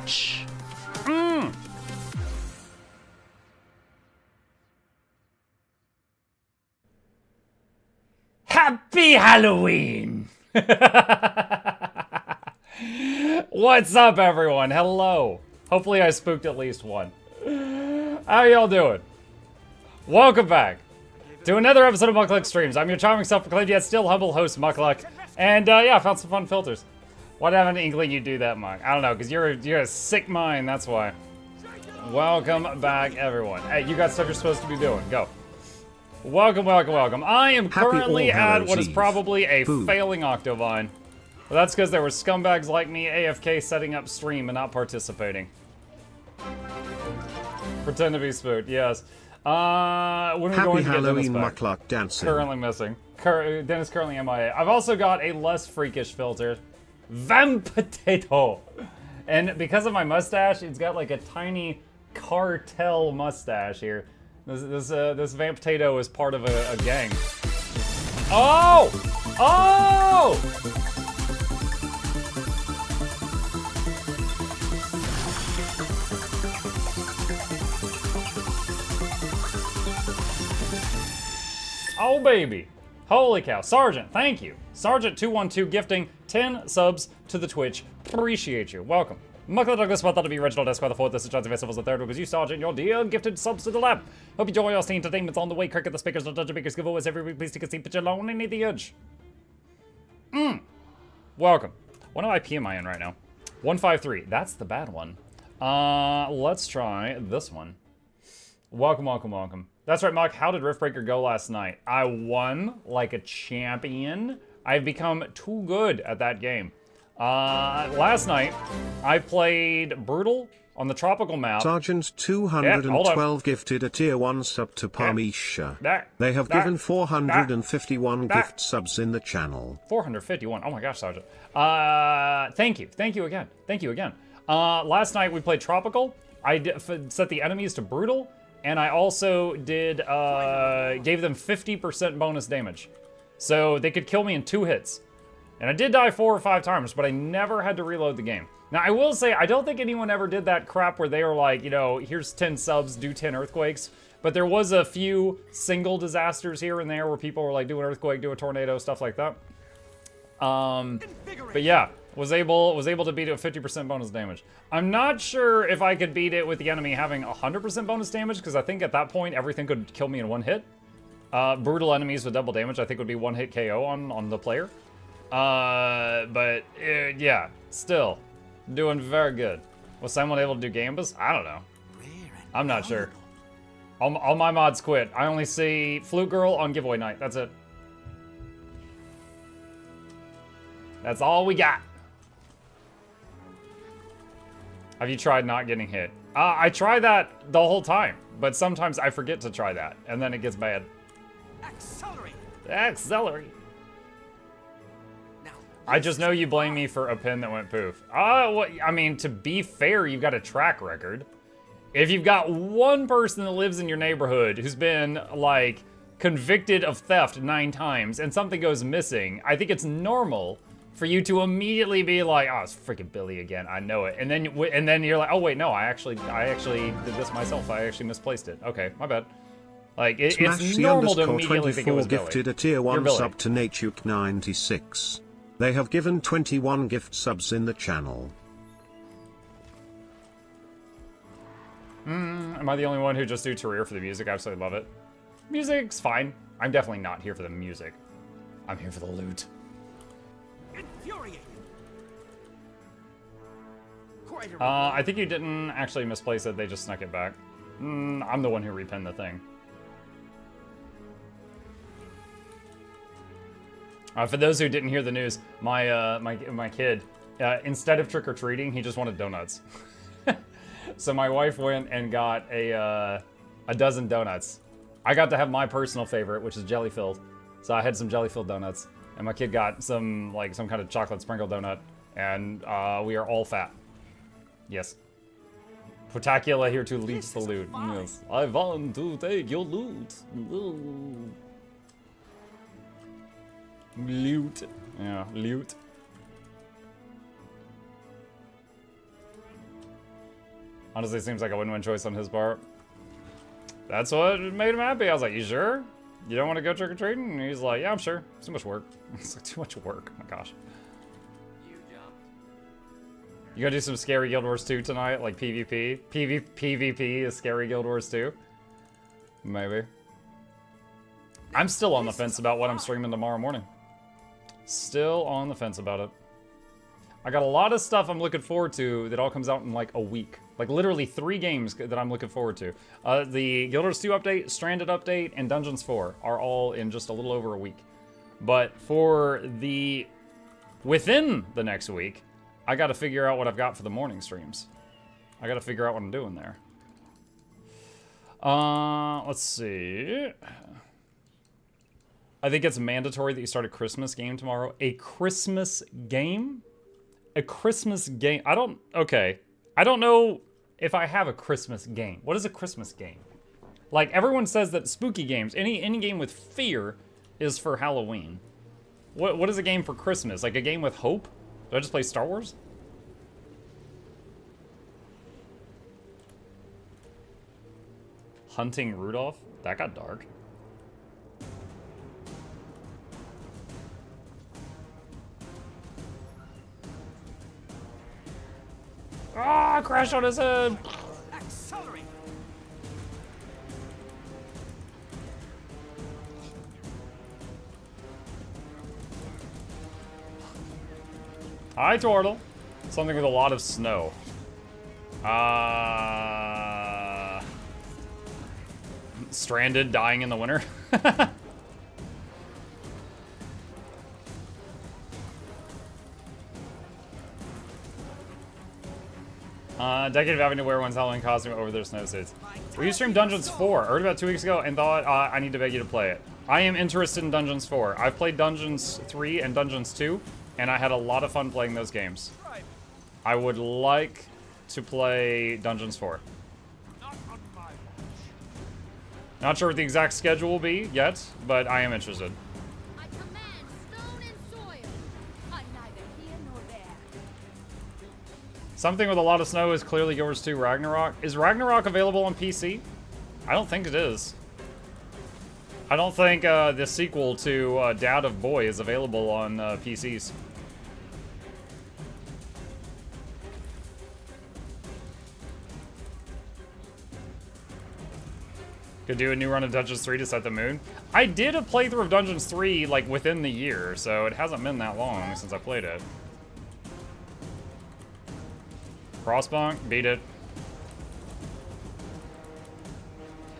Twitch. Happy Halloween! What's up, everyone? Hello. Hopefully I spooked at least one. How y'all doing? Welcome back to another episode of Muckluck Streams. I'm your charming, self-proclaimed, yet still humble host, Muckluck. And yeah, I found some fun filters. Why'd I have an inkling you do that, Monk? I don't know, because you're a sick mind, that's why. Welcome back, everyone. Hey, you got stuff you're supposed to be doing. Go. Welcome, welcome, welcome. I am currently at what is probably a failing Octovine. But that's because there were scumbags like me AFK setting up stream and not participating. Pretend to be spooked, yes. When are we going to get Dennis back? Muckluck dancing. Currently missing. Dennis currently MIA. I've also got a less freakish filter. Vampotato! And because of my mustache, it's got like a tiny cartel mustache here. This Vampotato is part of a gang. Oh! Oh! Oh, baby. Holy cow. Sergeant, thank you. Sergeant212 gifting 10 subs to the Twitch. Appreciate you. Welcome. Muckluck Douglas, thought to be Reginald Esquire the 4th. This is Johnson Festivals the 3rd because you, Sergeant, your dear gifted subs to the lab. Hope you enjoy your scene entertainments on the way. Cricket the speakers, the judge makers give always every week. Please take a seat, but you're lonely near the edge. Welcome. What IP am I in right now? 153. That's the bad one. Let's try this one. Welcome, welcome, welcome. That's right, Mock. How did Riftbreaker go last night? I won like a champion. I've become too good at that game. Last night, I played Brutal on the tropical map. Sergeant 212 gifted a tier 1 sub to Parmesia. They have given 451 gift subs in the channel. 451. Oh my gosh, Sergeant. Thank you. Thank you again. Thank you again. Last night we played Tropical. I set the enemies to Brutal. And I also did, gave them 50% bonus damage. So they could kill me in 2 hits. And I did die 4 or 5 times, but I never had to reload the game. Now, I will say, I don't think anyone ever did that crap where they were like, you know, here's 10 subs, do 10 earthquakes. But there was a few single disasters here and there where people were like, do an earthquake, do a tornado, stuff like that. But yeah, was able to beat it with 50% bonus damage. I'm not sure if I could beat it with the enemy having 100% bonus damage, because I think at that point, everything could kill me in 1 hit. Brutal enemies with double damage, I think would be 1-hit KO on the player. Yeah, still doing very good. Was someone able to do Gambas? I don't know. I'm not sure. All my mods quit. I only see Flute Girl on giveaway night. That's it. That's all we got. Have you tried not getting hit? I try that the whole time, but sometimes I forget to try that, and then it gets bad. Accelerate. Accelerate. I just know you blame me for a pin that went poof. Well, I mean, to be fair, you've got a track record. If you've got one person that lives in your neighborhood who's been, like, convicted of theft 9 times and something goes missing, I think it's normal for you to immediately be like, oh, it's freaking Billy again, I know it. And then you're like, oh wait, no, I actually did this myself. I actually misplaced it. Okay, my bad. Like, it's normal to immediately think it was Billy. Gifted a tier 1 sub to Nature96. They have given 21 gift subs in the channel. Am I the only one who just do Terraria for the music? I absolutely love it. Music's fine. I'm definitely not here for the music. I'm here for the loot. I think you didn't actually misplace it, they just snuck it back. I'm the one who repinned the thing. For those who didn't hear the news, my kid, instead of trick-or-treating, he just wanted donuts. So my wife went and got a dozen donuts. I got to have my personal favorite, which is jelly-filled. So I had some jelly-filled donuts, and my kid got some kind of chocolate sprinkle donut, and we are all fat. Yes. Potacula here to leech the loot. Yes. I want to take your loot. Loot. Yeah, loot. Honestly, seems like a win-win choice on his part. That's what made him happy. I was like, you sure? You don't want to go trick-or-treating? And he's like, yeah, I'm sure. It's too much work. It's like, too much work. Oh my gosh. You gonna do some scary Guild Wars 2 tonight? Like PvP? PvP is scary Guild Wars 2? Maybe. I'm still on the fence about what I'm streaming tomorrow morning. Still on the fence about it. I got a lot of stuff I'm looking forward to that all comes out in like a week. Like literally 3 games that I'm looking forward to. The Guild Wars 2 update, Stranded update, and Dungeons 4 are all in just a little over a week. But for the... within the next week, I gotta figure out what I've got for the morning streams. I gotta figure out what I'm doing there. Let's see. I think it's mandatory that you start a Christmas game tomorrow. A Christmas game? A Christmas game? Okay. I don't know if I have a Christmas game. What is a Christmas game? Like, everyone says that spooky games, any game with fear is for Halloween. What is a game for Christmas? Like a game with hope? Do I just play Star Wars? Hunting Rudolph? That got dark. Ah, crash on his head! Accelerate. Hi, Turtle. Something with a lot of snow. Stranded, dying in the winter. Decade of having to wear one's Halloween costume over their snowsuits. Will you stream Dungeons 4? I heard about 2 weeks ago and thought I need to beg you to play it. I am interested in Dungeons 4. I've played Dungeons 3 and Dungeons 2, and I had a lot of fun playing those games. I would like to play Dungeons 4. Not sure what the exact schedule will be yet, but I am interested. I command stone and soil. I'm neither here nor there. Something with a lot of snow is clearly Guild Wars 2 Ragnarok. Is Ragnarok available on PC? I don't think it is. I don't think the sequel to Dad of Boy is available on PCs. Could do a new run of Dungeons 3 to set the mood. I did a playthrough of Dungeons 3 like within the year, so it hasn't been that long since I played it. Crossbunk, beat it.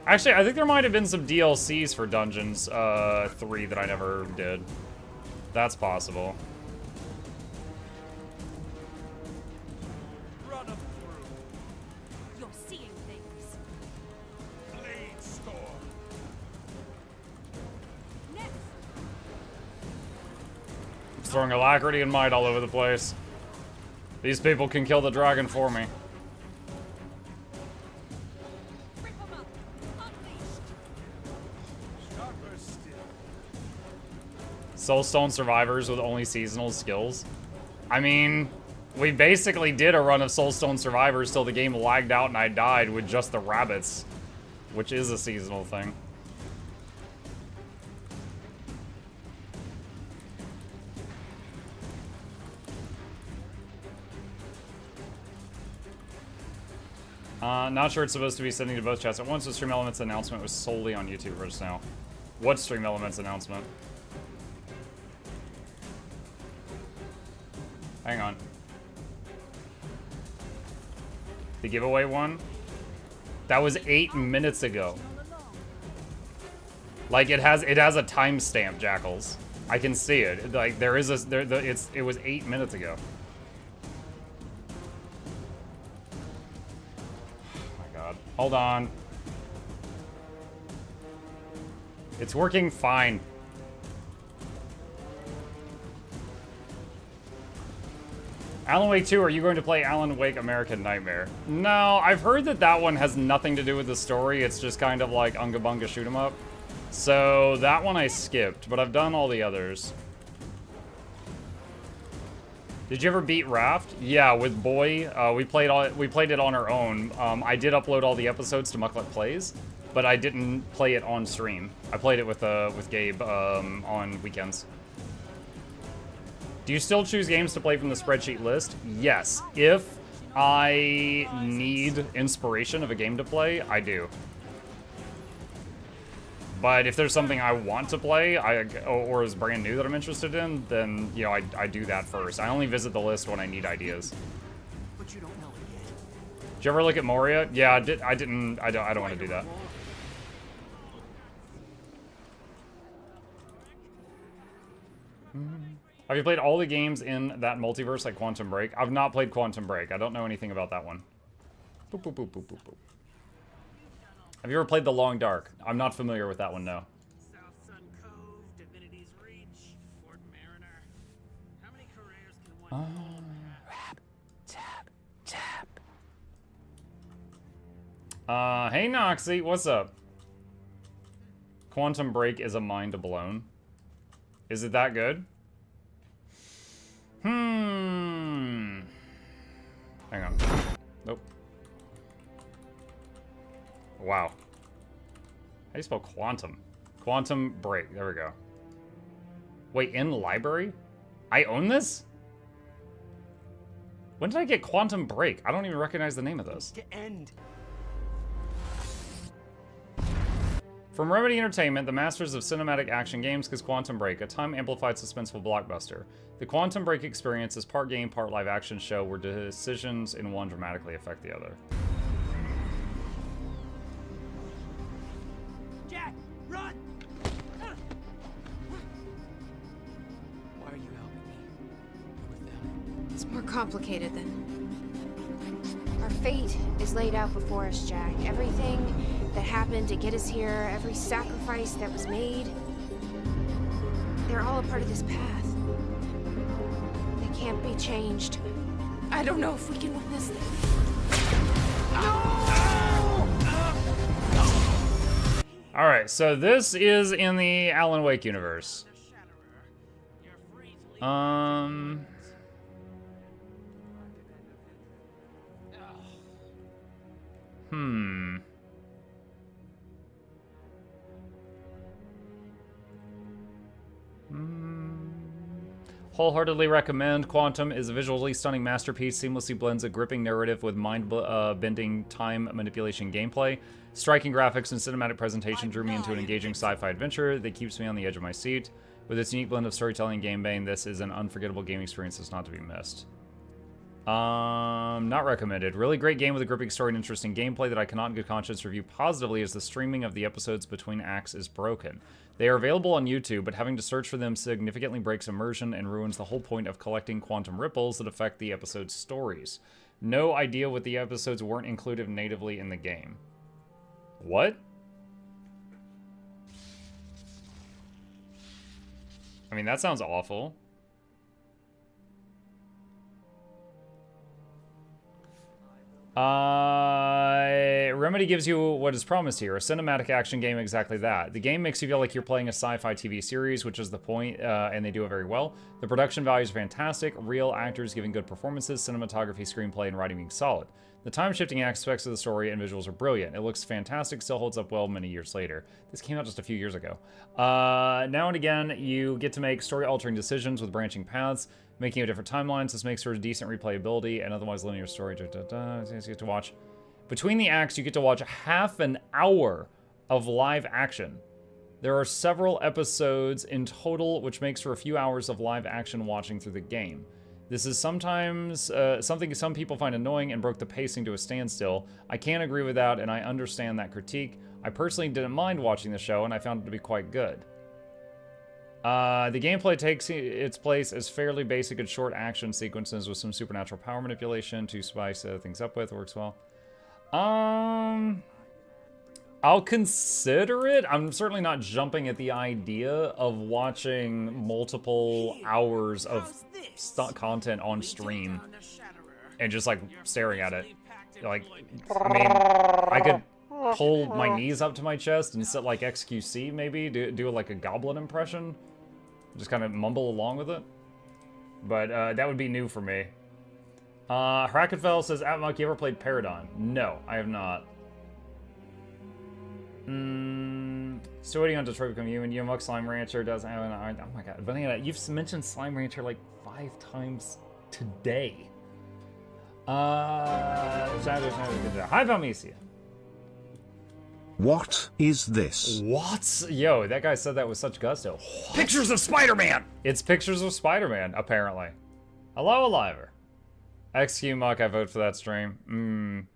Actually, I think there might have been some DLCs for Dungeons 3 that I never did. That's possible. Run them through. You're seeing things. Blade storm. Next. Throwing alacrity and might all over the place. These people can kill the dragon for me. Rip 'em up. Unleashed. Sharper still. Soulstone survivors with only seasonal skills. I mean, we basically did a run of Soulstone survivors till the game lagged out and I died with just the rabbits, which is a seasonal thing. Not sure it's supposed to be sending to both chats at once. The Stream Elements announcement was solely on YouTube just now. What Stream Elements announcement? Hang on. The giveaway one? That was 8 minutes ago. Like it has a timestamp, Jackals. I can see it. Like there is it was 8 minutes ago. Hold on. It's working fine. Alan Wake 2, are you going to play Alan Wake American Nightmare? No, I've heard that that one has nothing to do with the story. It's just kind of like Unga Bunga shoot 'em up. So that one I skipped, but I've done all the others. Did you ever beat Raft? Yeah, with Boy. We played it on our own. I did upload all the episodes to Muckluck Plays, but I didn't play it on stream. I played it with Gabe on weekends. Do you still choose games to play from the spreadsheet list? Yes. If I need inspiration of a game to play, I do. But if there's something I want to play, or is brand new that I'm interested in, then, you know, I do that first. I only visit the list when I need ideas. But you don't know it yet. Did you ever look at Moria? Yeah, I don't want to do that. Have you played all the games in that multiverse like Quantum Break? I've not played Quantum Break. I don't know anything about that one. Boop, boop, boop, boop, boop, boop. Have you ever played The Long Dark? I'm not familiar with that one, no. South Sun Cove, Divinity's Reach, Fort Mariner. How many careers can one Hey Noxxi, what's up? Quantum Break is a mind blown. Is it that good? Hang on. Nope. Wow. How do you spell quantum? Quantum Break. There we go. Wait, in library? I own this? When did I get Quantum Break? I don't even recognize the name of this. to end? From Remedy Entertainment, the masters of cinematic action games, gives Quantum Break, a time-amplified suspenseful blockbuster. The Quantum Break experience is part game, part live-action show where decisions in one dramatically affect the other. Jack, run! Why are you helping me? With them. It's more complicated than... Our fate is laid out before us, Jack. Everything that happened to get us here, every sacrifice that was made, they're all a part of this path. They can't be changed. I don't know if we can win this thing. Alright, so this is in the Alan Wake universe. Wholeheartedly recommend. Quantum is a visually stunning masterpiece, seamlessly blends a gripping narrative with mind-bending time manipulation gameplay. Striking graphics and cinematic presentation drew me into an engaging sci-fi adventure that keeps me on the edge of my seat. With its unique blend of storytelling and game bang, this is an unforgettable game experience that's not to be missed. Not recommended. Really great game with a gripping story and interesting gameplay that I cannot in good conscience review positively as the streaming of the episodes between acts is broken. They are available on YouTube, but having to search for them significantly breaks immersion and ruins the whole point of collecting quantum ripples that affect the episode's stories. No idea what the episodes weren't included natively in the game. What? I mean, that sounds awful. Remedy gives you what is promised here, a cinematic action game, exactly that. The game makes you feel like you're playing a sci-fi TV series, which is the point, and they do it very well. The production value is fantastic, real actors giving good performances, cinematography, screenplay, and writing being solid. The time-shifting aspects of the story and visuals are brilliant. It looks fantastic, still holds up well many years later. This came out just a few years ago. Now and again, you get to make story-altering decisions with branching paths, making different timelines. This makes for a decent replayability and otherwise linear story. You get to watch. Between the acts, you get to watch half an hour of live action. There are several episodes in total, which makes for a few hours of live action watching through the game. This is sometimes something some people find annoying and broke the pacing to a standstill. I can't agree with that, and I understand that critique. I personally didn't mind watching the show, and I found it to be quite good. The gameplay takes its place as fairly basic and short action sequences with some supernatural power manipulation to spice things up with. It works well. I'll consider it. I'm certainly not jumping at the idea of watching multiple hours of content on stream and just like staring at it. Like, I mean, I could pull my knees up to my chest and sit like XQC maybe, do like a goblin impression, just kind of mumble along with it. but that would be new for me. Hrakenfell says, Atmuck, you ever played Paradigm? No, I have not. Still waiting on Detroit becoming human. Yumuk Slime Rancher doesn't have an... Oh my god. Banana, you've mentioned Slime Rancher like 5 times today. Hi, Valmesia. What is this? What? Yo, that guy said that with such gusto. What? Pictures of Spider-Man! It's pictures of Spider-Man, apparently. Hello, Aliver. XQ Muck, I vote for that stream.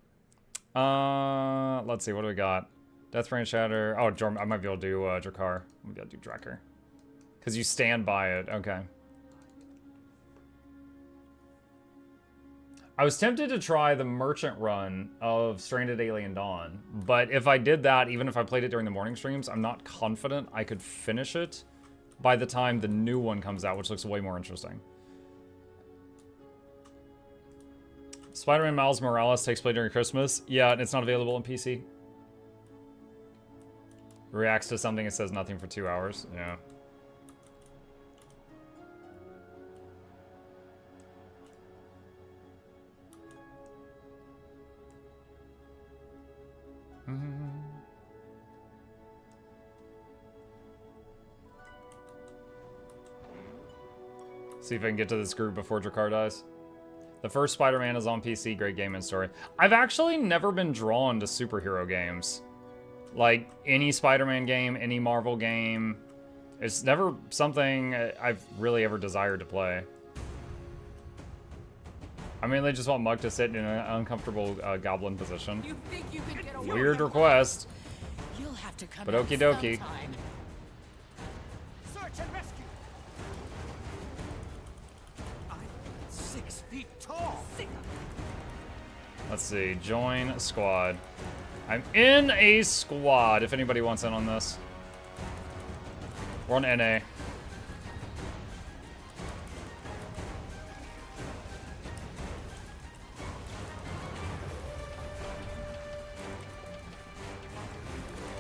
Let's see, what do we got? Deathbrain Shatter. Oh, I might be able to do Drakkar. I might be able to do Drakkar. Because you stand by it. Okay. I was tempted to try the merchant run of Stranded Alien Dawn, but if I did that, even if I played it during the morning streams, I'm not confident I could finish it by the time the new one comes out, which looks way more interesting. Spider-Man Miles Morales takes place during Christmas. Yeah, and it's not available on PC. Reacts to something, it says nothing for 2 hours. Yeah. See if I can get to this group before Drakkar dies. The first Spider-Man is on PC, great game and story. I've actually never been drawn to superhero games. Like, any Spider-Man game, any Marvel game. It's never something I've really ever desired to play. I mean, they just want Mug to sit in an uncomfortable goblin position. You think you can get away Weird with request. You'll have to come But out okie dokie. sometime. Search and rescue. I'm 6 feet tall. Let's see, join squad. I'm in a squad, if anybody wants in on this. We're on NA.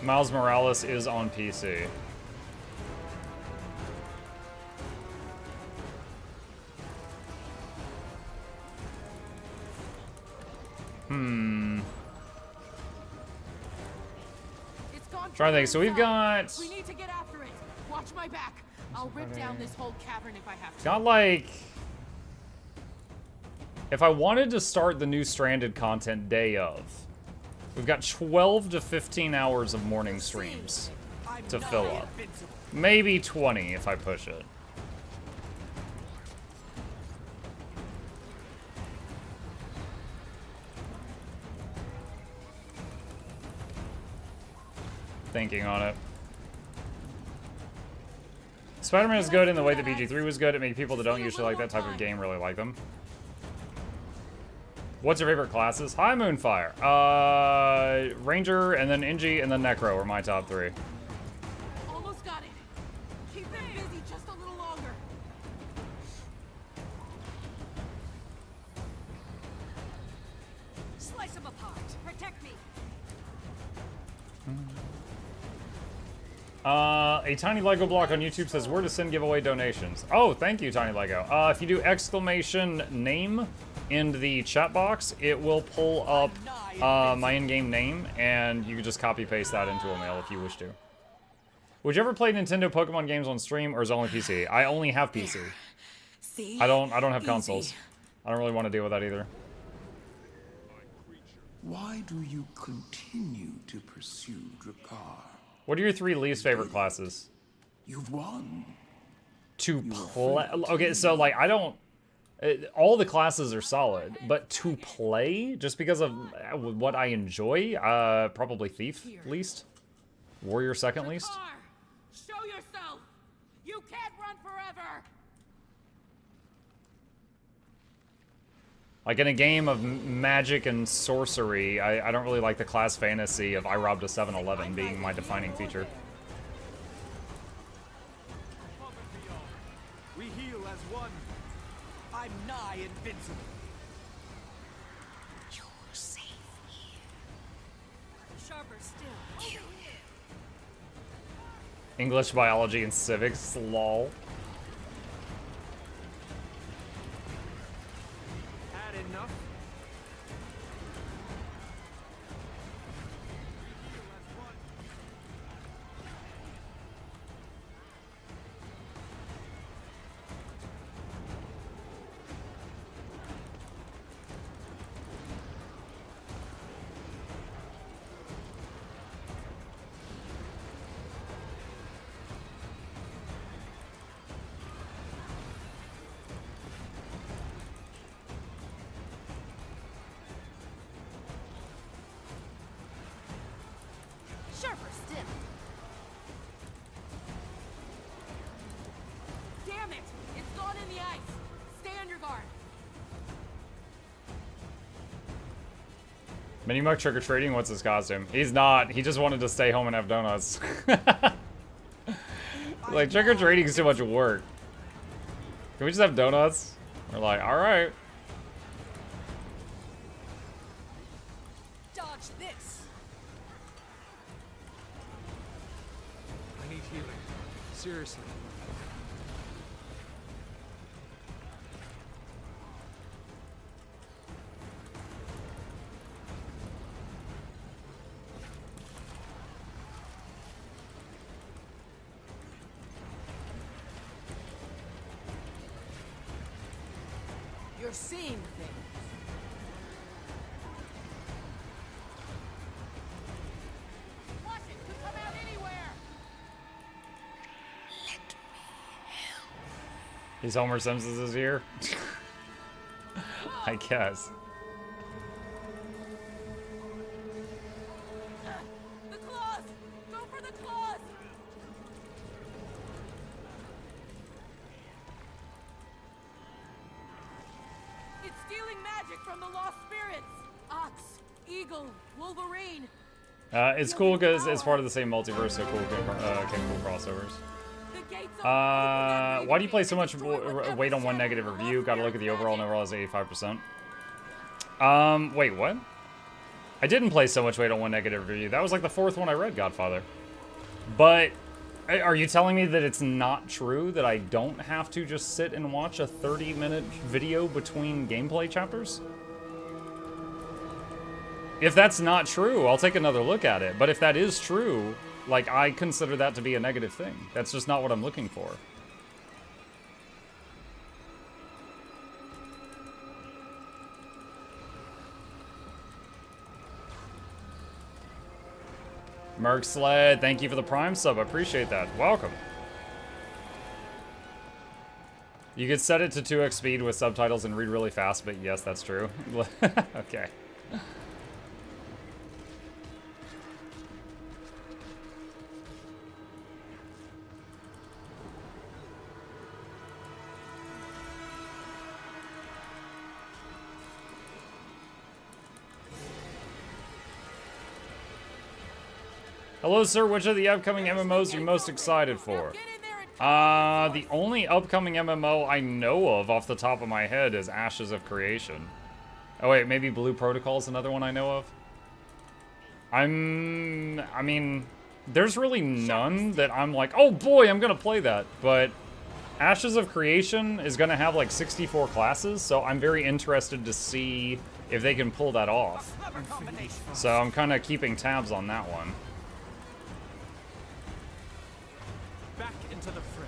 Miles Morales is on PC. Trying to think. So we've got. We need to get after it. Watch my back. I'll rip down this whole cavern if I have to. Got like. If I wanted to start the new Stranded content day of, we've got 12 to 15 hours of morning streams to fill up. Maybe 20 if I push it. Thinking on it. Spider-Man is good in the way that BG3 was good. It made people that don't usually like that type of game really like them. What's your favorite classes? Hi, Moonfire. Ranger, and then Inji, and then Necro are my top 3. Almost got it. Keep them busy just a little longer. Slice them apart. Protect me. A Tiny Lego block on YouTube says where to send giveaway donations. Oh, thank you, Tiny Lego. If you do exclamation name in the chat box, it will pull up my in-game name, and you can just copy paste that into a mail if you wish to. Would you ever play Nintendo Pokemon games on stream, or is it only PC? I only have PC. See? I don't have consoles. I don't really want to deal with that either. Why do you continue to pursue Drakkar? What are your 3 least favorite classes? You've won. To play? Okay, so like I don't. All the classes are solid, but to play, just because of what I enjoy, probably Thief least, Warrior second least. Show yourself. You can't run forever. Like in a game of magic and sorcery, I don't really like the class fantasy of I robbed a 7-Eleven being my defining feature. We heal as one. I'm nigh invincible. You're safe here. Sharper still. English, biology, and civics, lol. Mini Muck trick-or-treating, what's his costume? He's not. He just wanted to stay home and have donuts. Like, trick-or-treating is too much work. Can we just have donuts? We're like, alright. Dodge this. I need healing. Seriously. You're seeing things. Watch it, could come out anywhere. He's Homer Simpson's this year? I guess. The claws! Go for the claws! It's stealing magic from the lost spirits! Ox, Eagle, Wolverine. It's cool because it's part of the same multiverse, so cool, capable crossovers. The gates are Why do you play so much weight on one negative review? Gotta look at the overall, and overall is 85%. Wait, what? I didn't play so much weight on one negative review. That was like the 4th one I read, Godfather. But, are you telling me that it's not true that I don't have to just sit and watch a 30-minute video between gameplay chapters? If that's not true, I'll take another look at it. But if that is true, like, I consider that to be a negative thing. That's just not what I'm looking for. Merc Sled, thank you for the Prime sub. I appreciate that. Welcome. You could set it to 2x speed with subtitles and read really fast, but yes, that's true. Okay. Hello, sir. Which of the upcoming MMOs are you most excited for? The only upcoming MMO I know of off the top of my head is Ashes of Creation. Oh, wait, maybe Blue Protocol is another one I know of? I mean, there's really none that I'm like, oh boy, I'm gonna play that. But Ashes of Creation is gonna have like 64 classes, so I'm very interested to see if they can pull that off. So I'm kind of keeping tabs on that one. Back into the fray.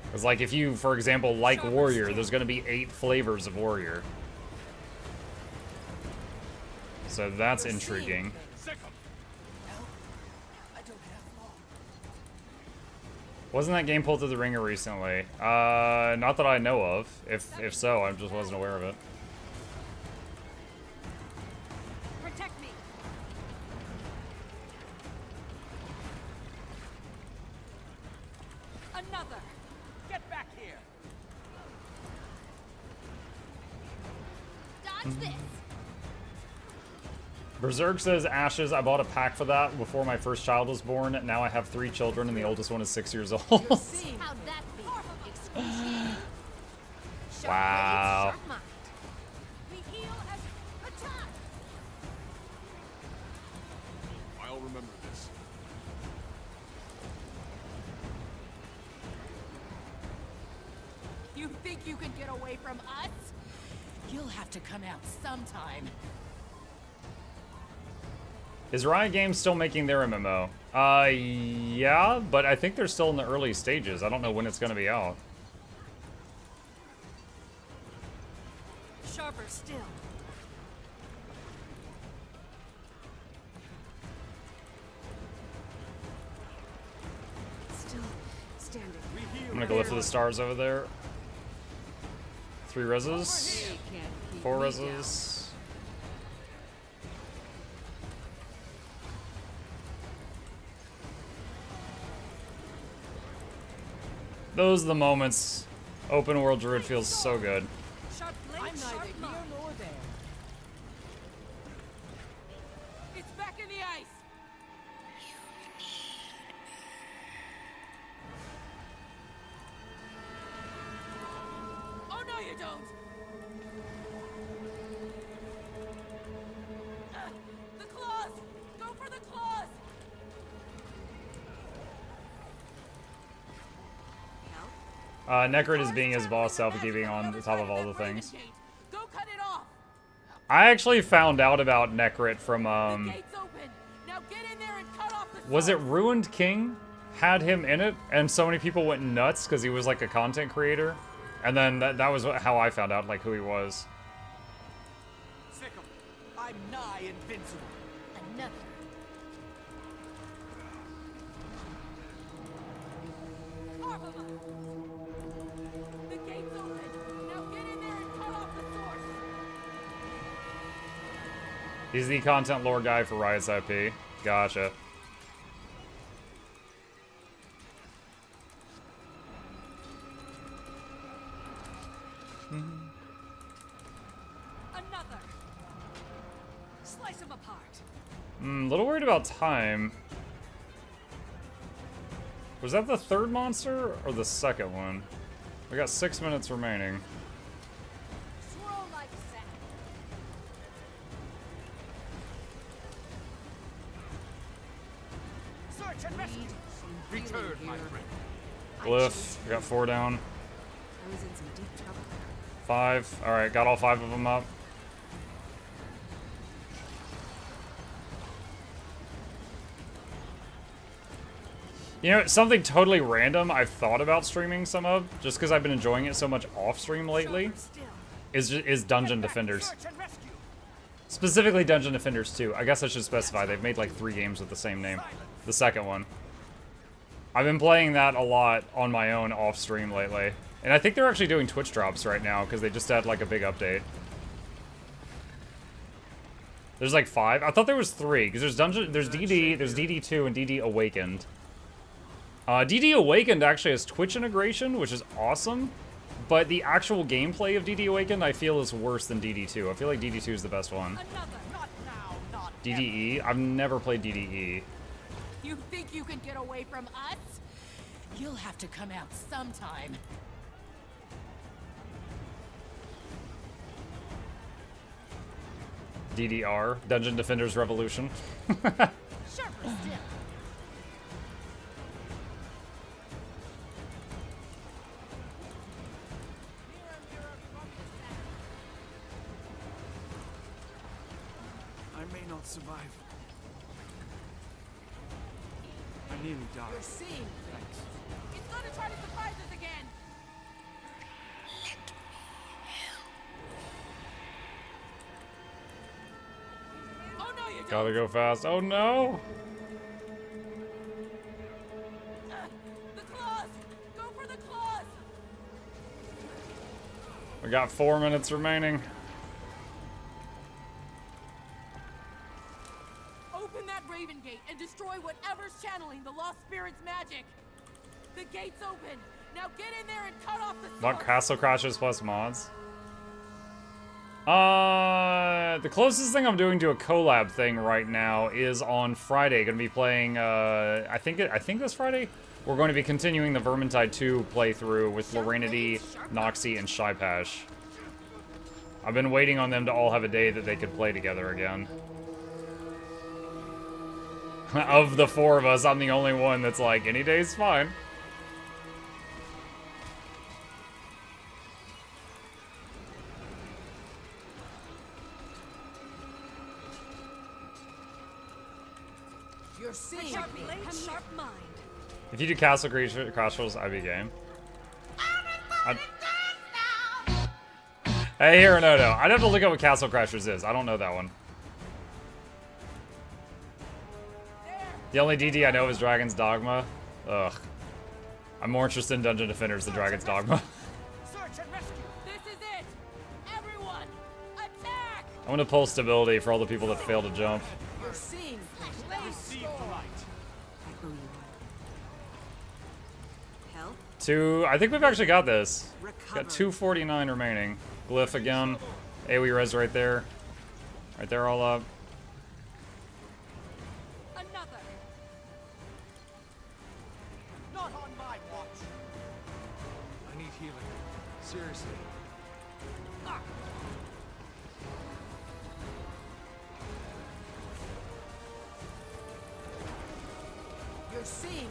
Because, like, if you, for example, like Warrior, there's going to be 8 flavors of Warrior. So that's intriguing. Wasn't that game pulled through the ringer recently? Not that I know of. If so, I just wasn't aware of it. Protect me. Another. Get back here. Dodge this. Berserk says, Ashes, I bought a pack for that before my first child was born. Now I have 3 children and the oldest one is 6 years old. How'd that be? Excruciating. Sharp Wow. blades, sharp mind. We heal as attack. I'll remember this. You think you can get away from us? You'll have to come out sometime. Is Riot Games still making their MMO? Yeah, but I think they're still in the early stages. I don't know when it's going to be out. Sharper still. Still standing. I'm going to go lift for the stars over there. 3 reses. 4 reses. Those are the moments. Open world druid feels so good. Sharp blade. I'm neither here nor there. It's back in the ice. Oh no, you don't. The claws. Go for the claws. Necrit is being his boss self, keeping on the top of all the things. Go cut it off. I actually found out about Necrit from, The gate's open. Now get in there and cut off the was it source. Ruined King had him in it, and so many people went nuts because he was like a content creator, and then that was how I found out like who he was. Sick 'em. I'm nigh invincible. Another. The gate's open. Now get in there and cut off the source. He's the content lore guy for Riot's IP. Gotcha. Another. Slice them apart. Little worried about time. Was that the third monster or the second one? We got 6 minutes remaining. Swirl like sand. Search and rescue. Return, my friend. Glyph, we got 4 down. I was in some deep trouble. 5. Alright, got all 5 of them up. You know, something totally random I've thought about streaming some of, just because I've been enjoying it so much off-stream lately, is Dungeon Defenders. Search and rescue. Specifically Dungeon Defenders 2. I guess I should specify, they've made like 3 games with the same name. The second one. I've been playing that a lot on my own off-stream lately. And I think they're actually doing Twitch drops right now, because they just had like a big update. There's like 5? I thought there was 3, because there's DD, there's DD2, and DD Awakened. DD Awakened actually has Twitch integration, which is awesome, but the actual gameplay of DD Awakened I feel is worse than DD2. I feel like DD2 is the best one. Another. Not now. Not DDE? I've never played DDE. You think you can get away from us? You'll have to come out sometime. DDR, Dungeon Defenders Revolution. Sharper still. I may not survive. I nearly died. You're seeing Thanks. It's gonna try to surprise us again. Oh no, you don't. Gotta go fast. Oh no! The claws. Go for the claws. We got 4 minutes remaining. Open that Raven Gate and destroy whatever's channeling the Lost Spirit's magic. The gate's open. Now get in there and cut off the What, source. Castle Crashers plus mods? The closest thing I'm doing to a collab thing right now is on Friday. Gonna be playing, I think this Friday? We're going to be continuing the Vermintide 2 playthrough with Lorenity, Noxxi, and Shypash. I've been waiting on them to all have a day that they could play together again. Of the 4 of us, I'm the only one that's like, any day's fine. You're seeing Sharp me. blade, sharp mind. If you do Castle Crashers, I'd be game. Hey, here, no. I'd have to look up what Castle Crashers is. I don't know that one. The only DD I know is Dragon's Dogma. Ugh. I'm more interested in Dungeon Defenders than Dragon's Dogma. Search and rescue. This is it. Everyone, attack. I'm gonna pull stability for all the people that fail to jump. You're seeing Receive the light. Help. 2, I think we've actually got this. Recover. Got 249 remaining. Glyph again. AoE res right there. Right there, all up. Another. Not on my watch. I need healing. Seriously. Ah. You're seeing.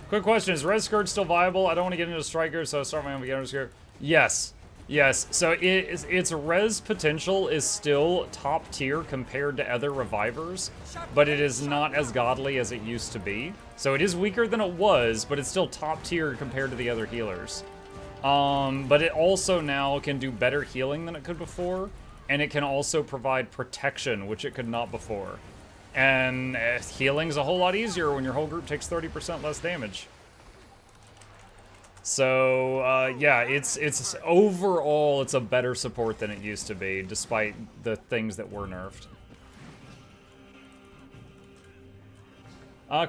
Quick question, is Res Skirt still viable? I don't want to get into Striker, so I'll start my own beginner skirt. Yes. Yes. So its res potential is still top tier compared to other revivers, but it is not as godly as it used to be. So it is weaker than it was, but it's still top tier compared to the other healers. But it also now can do better healing than it could before, and it can also provide protection, which it could not before. And healing's a whole lot easier when your whole group takes 30% less damage. So, yeah, it's overall, it's a better support than it used to be, despite the things that were nerfed.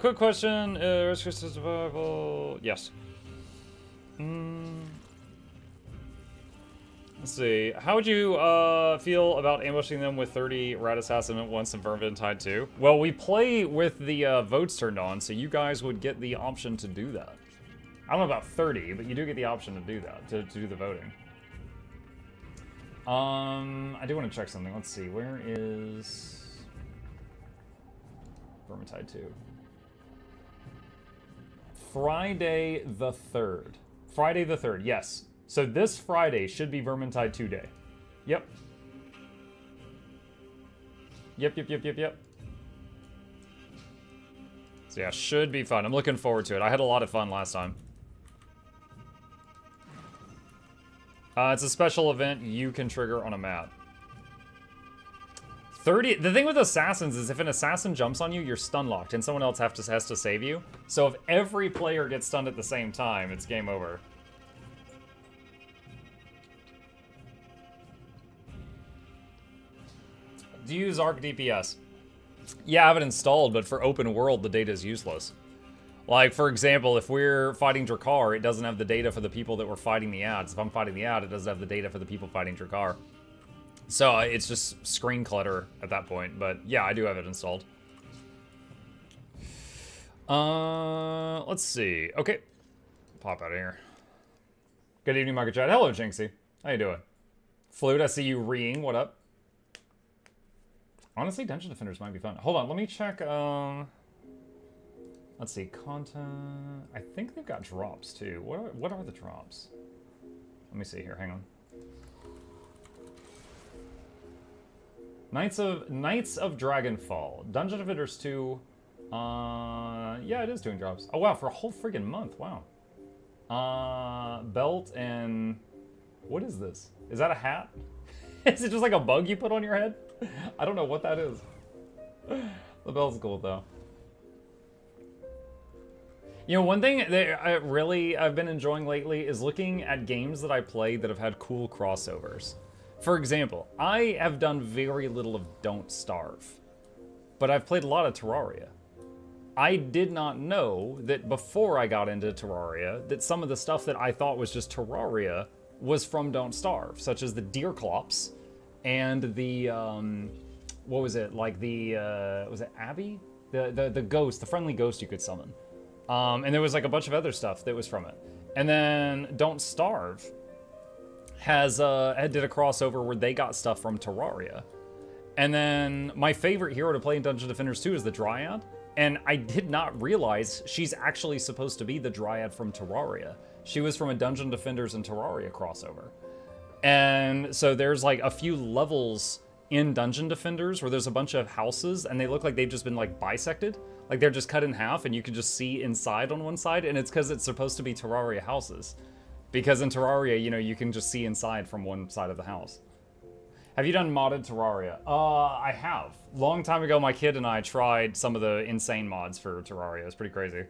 Quick question, risk survival, yes. Let's see, how would you feel about ambushing them with 30 Rat Assassin at once and Vermintide 2? Well, we play with the votes turned on, so you guys would get the option to do that. I don't know about 30, but you do get the option to do that, to do the voting. I do want to check something. Let's see, where is Vermintide 2? Friday the 3rd. Friday the 3rd, yes. So this Friday should be Vermintide 2 day. Yep. Yep. So yeah, should be fun. I'm looking forward to it. I had a lot of fun last time. It's a special event you can trigger on a map. 30. The thing with assassins is if an assassin jumps on you, you're stun locked, and someone else has to save you. So if every player gets stunned at the same time, it's game over. Do you use Arc DPS? Yeah, I have it installed, but for open world, the data is useless. Like, for example, if we're fighting Drakkar, it doesn't have the data for the people that were fighting the ads. If I'm fighting the ad, it doesn't have the data for the people fighting Drakkar. So it's just screen clutter at that point. But yeah, I do have it installed. Let's see. Okay. Pop out of here. Good evening, Manga Chat. Hello, Jinxie. How you doing? Flute, I see you reeing. What up? Honestly, Dungeon Defenders might be fun. Hold on, let me check, let's see, content. I think they've got drops, too. What are the drops? Let me see here, hang on. Knights of Dragonfall. Dungeon Defenders 2. Yeah, it is doing drops. Oh, wow, for a whole friggin' month, wow. Belt and... What is this? Is that a hat? Is it just like a bug you put on your head? I don't know what that is. The belt's cool, though. You know, one thing that I've been enjoying lately is looking at games that I play that have had cool crossovers. For example, I have done very little of Don't Starve, but I've played a lot of Terraria. I did not know that before I got into Terraria, that some of the stuff that I thought was just Terraria was from Don't Starve, such as the deer clops and the, what was it, like the, was it Abby? The ghost, the friendly ghost you could summon. And there was like a bunch of other stuff that was from it. And then Don't Starve did a crossover where they got stuff from Terraria. And then my favorite hero to play in Dungeon Defenders 2 is the Dryad. And I did not realize she's actually supposed to be the Dryad from Terraria. She was from a Dungeon Defenders and Terraria crossover. And so there's like a few levels in Dungeon Defenders where there's a bunch of houses and they look like they've just been like bisected. Like they're just cut in half and you can just see inside on one side, and it's because it's supposed to be Terraria houses. Because in Terraria, you know, you can just see inside from one side of the house. Have you done modded Terraria? I have. Long time ago, my kid and I tried some of the insane mods for Terraria. It's pretty crazy.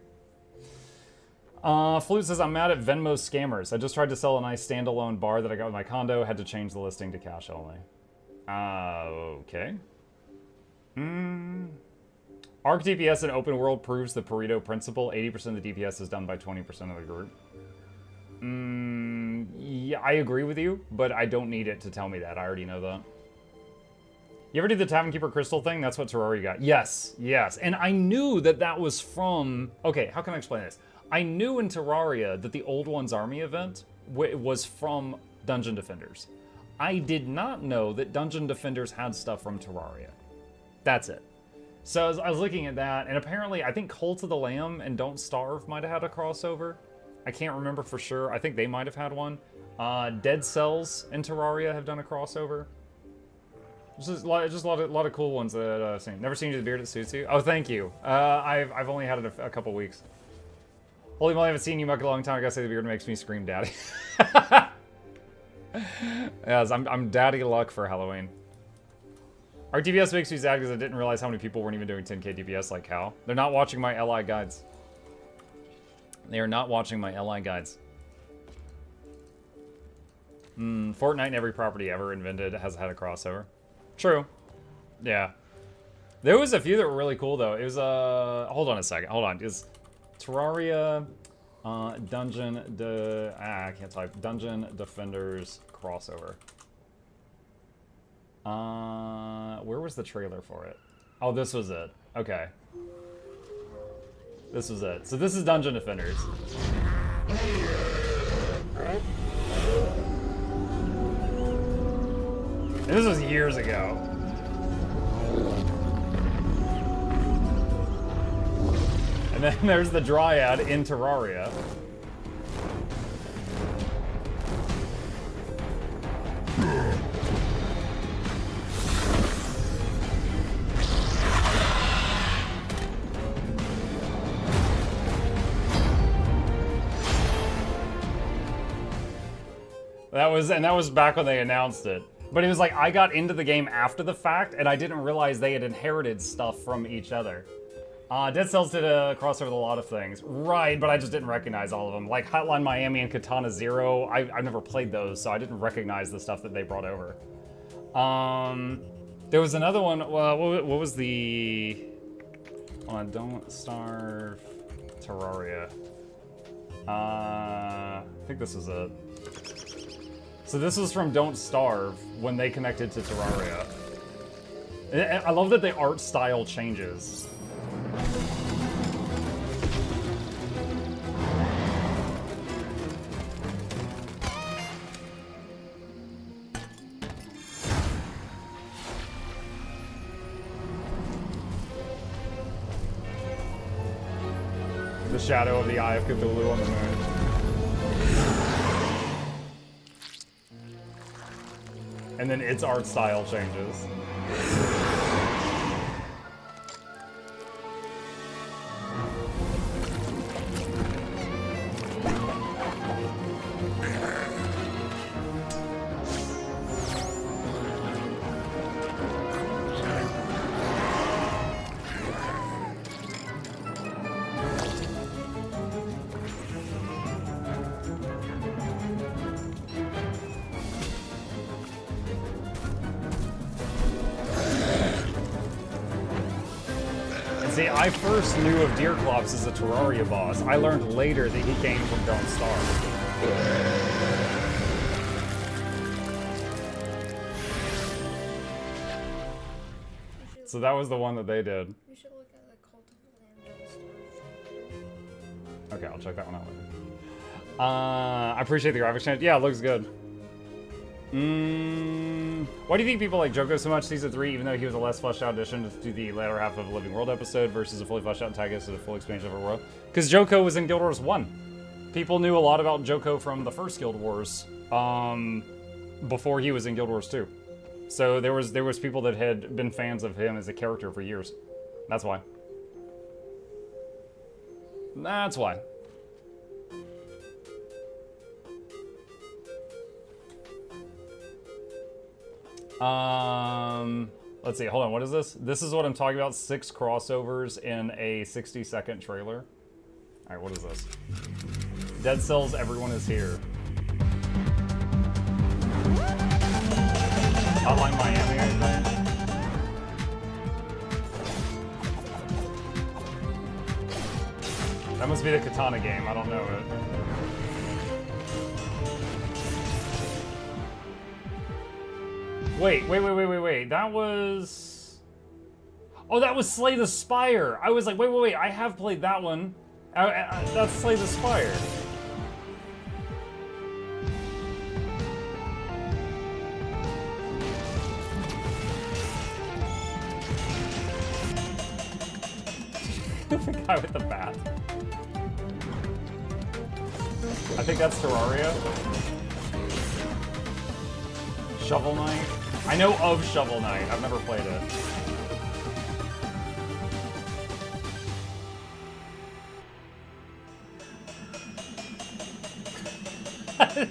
Flute says, I'm mad at Venmo scammers. I just tried to sell a nice standalone bar that I got with my condo. Had to change the listing to cash only. Okay. Arc DPS in open world proves the Pareto principle. 80% of the DPS is done by 20% of the group. Yeah, I agree with you, but I don't need it to tell me that. I already know that. You ever do the Tavern Keeper Crystal thing? That's what Terraria got. Yes, yes. And I knew that that was from... Okay, how can I explain this? I knew in Terraria that the Old Ones Army event was from Dungeon Defenders. I did not know that Dungeon Defenders had stuff from Terraria. That's it. So I was looking at that, and apparently I think Cult of the Lamb and Don't Starve might have had a crossover. I can't remember for sure. I think they might have had one. Dead Cells and Terraria have done a crossover. Just a lot of cool ones that I've seen. Never seen you the beard that suits you. Oh, thank you. I've only had it a couple weeks. Holy moly, I haven't seen you much a long time. I gotta say the beard makes me scream daddy. Yes, I'm daddy luck for Halloween. Our DPS makes me sad because I didn't realize how many people weren't even doing 10k DPS like Cal. They're not watching my LI guides. They are not watching my LI guides. Fortnite and every property ever invented has had a crossover. True. Yeah. There was a few that were really cool though. It was hold on a second. Hold on. Is Terraria I can't type. Dungeon Defenders crossover. Where was the trailer for it? Oh, this was it. Okay. This was it. So this is Dungeon Defenders. And this was years ago. And then there's the Dryad in Terraria. That was back when they announced it. But it was like, I got into the game after the fact, and I didn't realize they had inherited stuff from each other. Dead Cells did a crossover with a lot of things. Right, but I just didn't recognize all of them. Like Hotline Miami and Katana Zero, I've never played those, so I didn't recognize the stuff that they brought over. There was another one, what was the... Don't Starve Terraria. I think this is it. So this was from Don't Starve when they connected to Terraria. I love that the art style changes. The shadow of the Eye of Cthulhu on the moon. And then its art style changes. See, I first knew of Deerclops as a Terraria boss. I learned later that he came from Don't Starve. So that was the one that they did. We should look at the Cult of the Lamb. Okay, I'll check that one out later. I appreciate the graphics change. Yeah, it looks good. Why do you think people like Joko so much Season 3, even though he was a less fleshed out addition to the latter half of a Living World episode versus a fully fleshed out antagonist and a full expansion of a world? Because Joko was in Guild Wars 1. People knew a lot about Joko from the first Guild Wars, before he was in Guild Wars 2. So there was people that had been fans of him as a character for years. That's why. That's why. Let's see, hold on, what is this? This is what I'm talking about, 6 crossovers in a 60-second trailer. Alright, what is this? Dead Cells, Everyone is Here. Hotline Miami, I think. That must be the Katana game, I don't know it. Wait. That was... Oh, that was Slay the Spire. I was like, wait. I have played that one. That's Slay the Spire. The guy with the bat. I think that's Terraria. Shovel Knight. I know of Shovel Knight. I've never played it.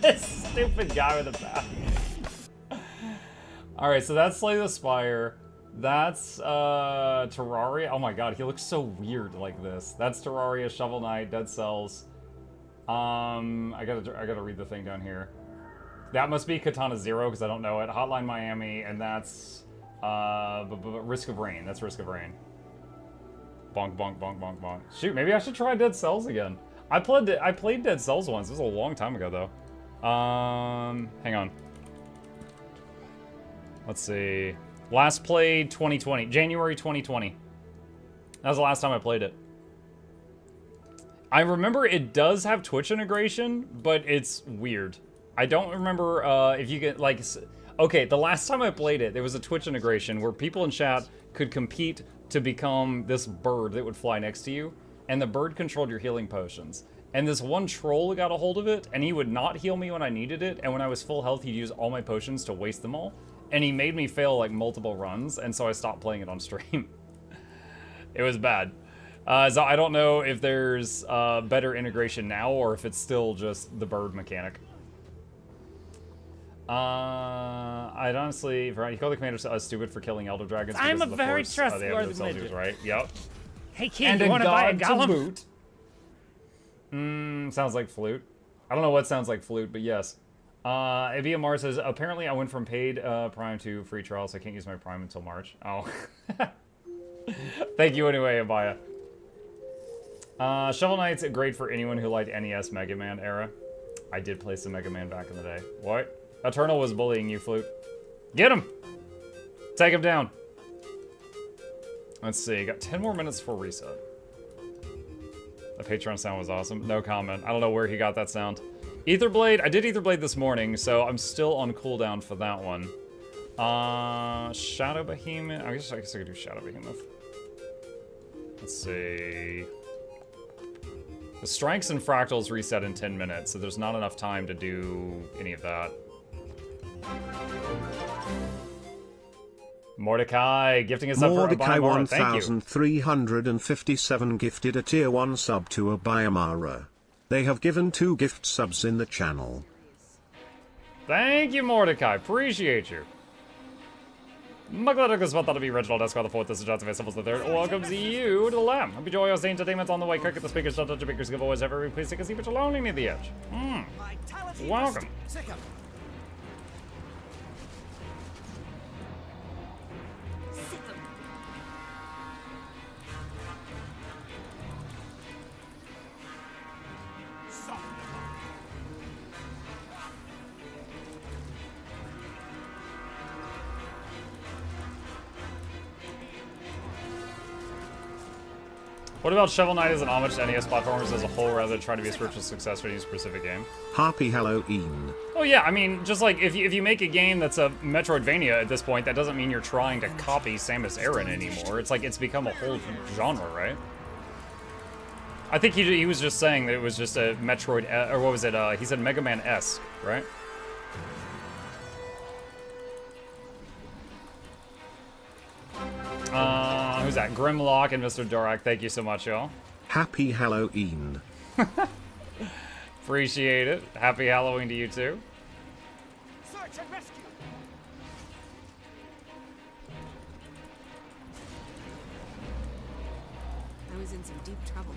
This stupid guy with a bat. Alright, so that's Slay the Spire. That's Terraria. Oh my god, he looks so weird like this. That's Terraria, Shovel Knight, Dead Cells. I gotta read the thing down here. That must be Katana Zero because I don't know it. Hotline Miami, and that's Risk of Rain. That's Risk of Rain. Bonk, bonk, bonk, bonk, bonk. Shoot, maybe I should try Dead Cells again. I played Dead Cells once. It was a long time ago though. Hang on. Let's see. Last played 2020, January 2020. That was the last time I played it. I remember it does have Twitch integration, but it's weird. I don't remember if you get, like... Okay, the last time I played it, there was a Twitch integration where people in chat could compete to become this bird that would fly next to you, and the bird controlled your healing potions. And this one troll got a hold of it, and he would not heal me when I needed it, and when I was full health, he'd use all my potions to waste them all. And he made me fail, like, multiple runs, and so I stopped playing it on stream. It was bad. So I don't know if there's better integration now, or if it's still just the bird mechanic. I'd honestly... You call the commander stupid for killing Elder Dragons because I'm a of the very Force. trustworthy soldiers, right? Yep. Hey kid, you want to buy a golem? Boot. Sounds like flute. I don't know what sounds like flute, but yes. Avia Mars says, apparently I went from paid Prime to free trial, so I can't use my Prime until March. Oh. Thank you anyway, Abaya. Shovel Knight's great for anyone who liked NES Mega Man era. I did play some Mega Man back in the day. What? Eternal was bullying you, Flute. Get him! Take him down. Let's see, got 10 more minutes for reset. The Patreon sound was awesome. No comment. I don't know where he got that sound. Etherblade, I did Etherblade this morning, so I'm still on cooldown for that one. Shadow Behemoth. I guess I could do Shadow Behemoth. Let's see. The Strengths and Fractals reset in 10 minutes, so there's not enough time to do any of that. Mordecai gifting us up for Mordecai Abaya. Thank you. 1357 gifted a tier 1 sub to Abaya. They have given 2 gift subs in the channel. Thank you, Mordecai. Appreciate you. Manga thought that'll be original. That's why the 4th. This is Johnson Symbols the 3rd. Welcomes you to the Lamb. Hope you enjoy your stay entertainment on the way. Cricket the speakers, shut up to speakers, give always every please take a seat, but you're lonely near the edge. Welcome. What about Shovel Knight as an homage to NES platformers as a whole rather than trying to be a spiritual success for any specific game? Happy Halloween. Oh yeah, I mean, just like, if you make a game that's a Metroidvania at this point, that doesn't mean you're trying to copy Samus Aran anymore. It's like, it's become a whole genre, right? I think he was just saying that it was just a Metroid, or what was it, he said Mega Man-esque, right? Who's that? Grimlock and Mr. Dorak, thank you so much, y'all. Happy Halloween. Appreciate it. Happy Halloween to you, too. Search and rescue. I was in some deep trouble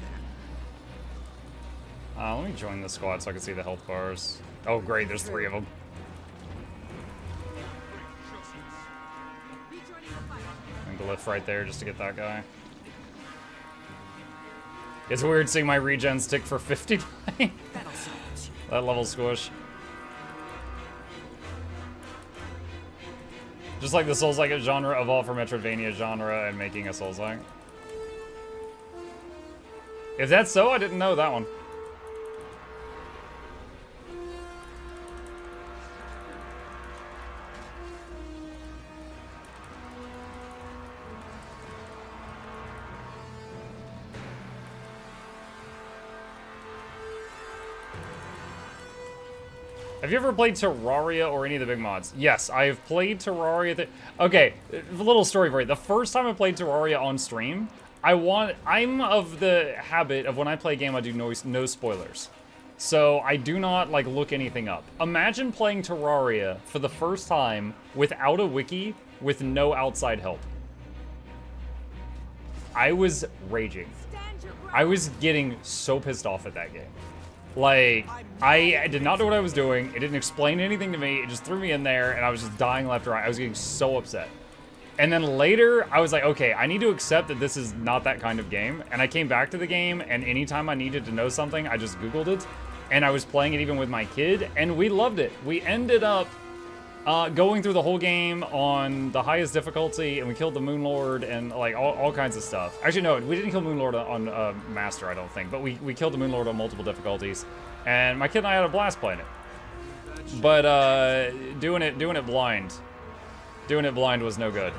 there. Let me join the squad so I can see the health bars. Oh, great, there's 3 of them. And glyph right there just to get that guy. It's weird seeing my regen stick for 59. That level squish. Just like the Souls-like genre evolved from Metroidvania genre and making a Souls-like. If that's so, I didn't know that one. Have you ever played Terraria or any of the big mods? Yes, I have played Terraria. Okay, a little story for you. The first time I played Terraria on stream, I'm of the habit of when I play a game, I do no spoilers. So I do not like look anything up. Imagine playing Terraria for the first time without a wiki, with no outside help. I was raging. I was getting so pissed off at that game. Like, I did not know what I was doing. It didn't explain anything to me. It just threw me in there, and I was just dying left and right. I was getting so upset. And then later, I was like, okay, I need to accept that this is not that kind of game. And I came back to the game, and anytime I needed to know something, I just Googled it. And I was playing it even with my kid, and we loved it. We ended up going through the whole game on the highest difficulty, and we killed the Moon Lord and like all kinds of stuff. Actually, no, we didn't kill Moon Lord on Master, I don't think, but we killed the Moon Lord on multiple difficulties, and my kid and I had a blast playing it. But doing it blind was no good.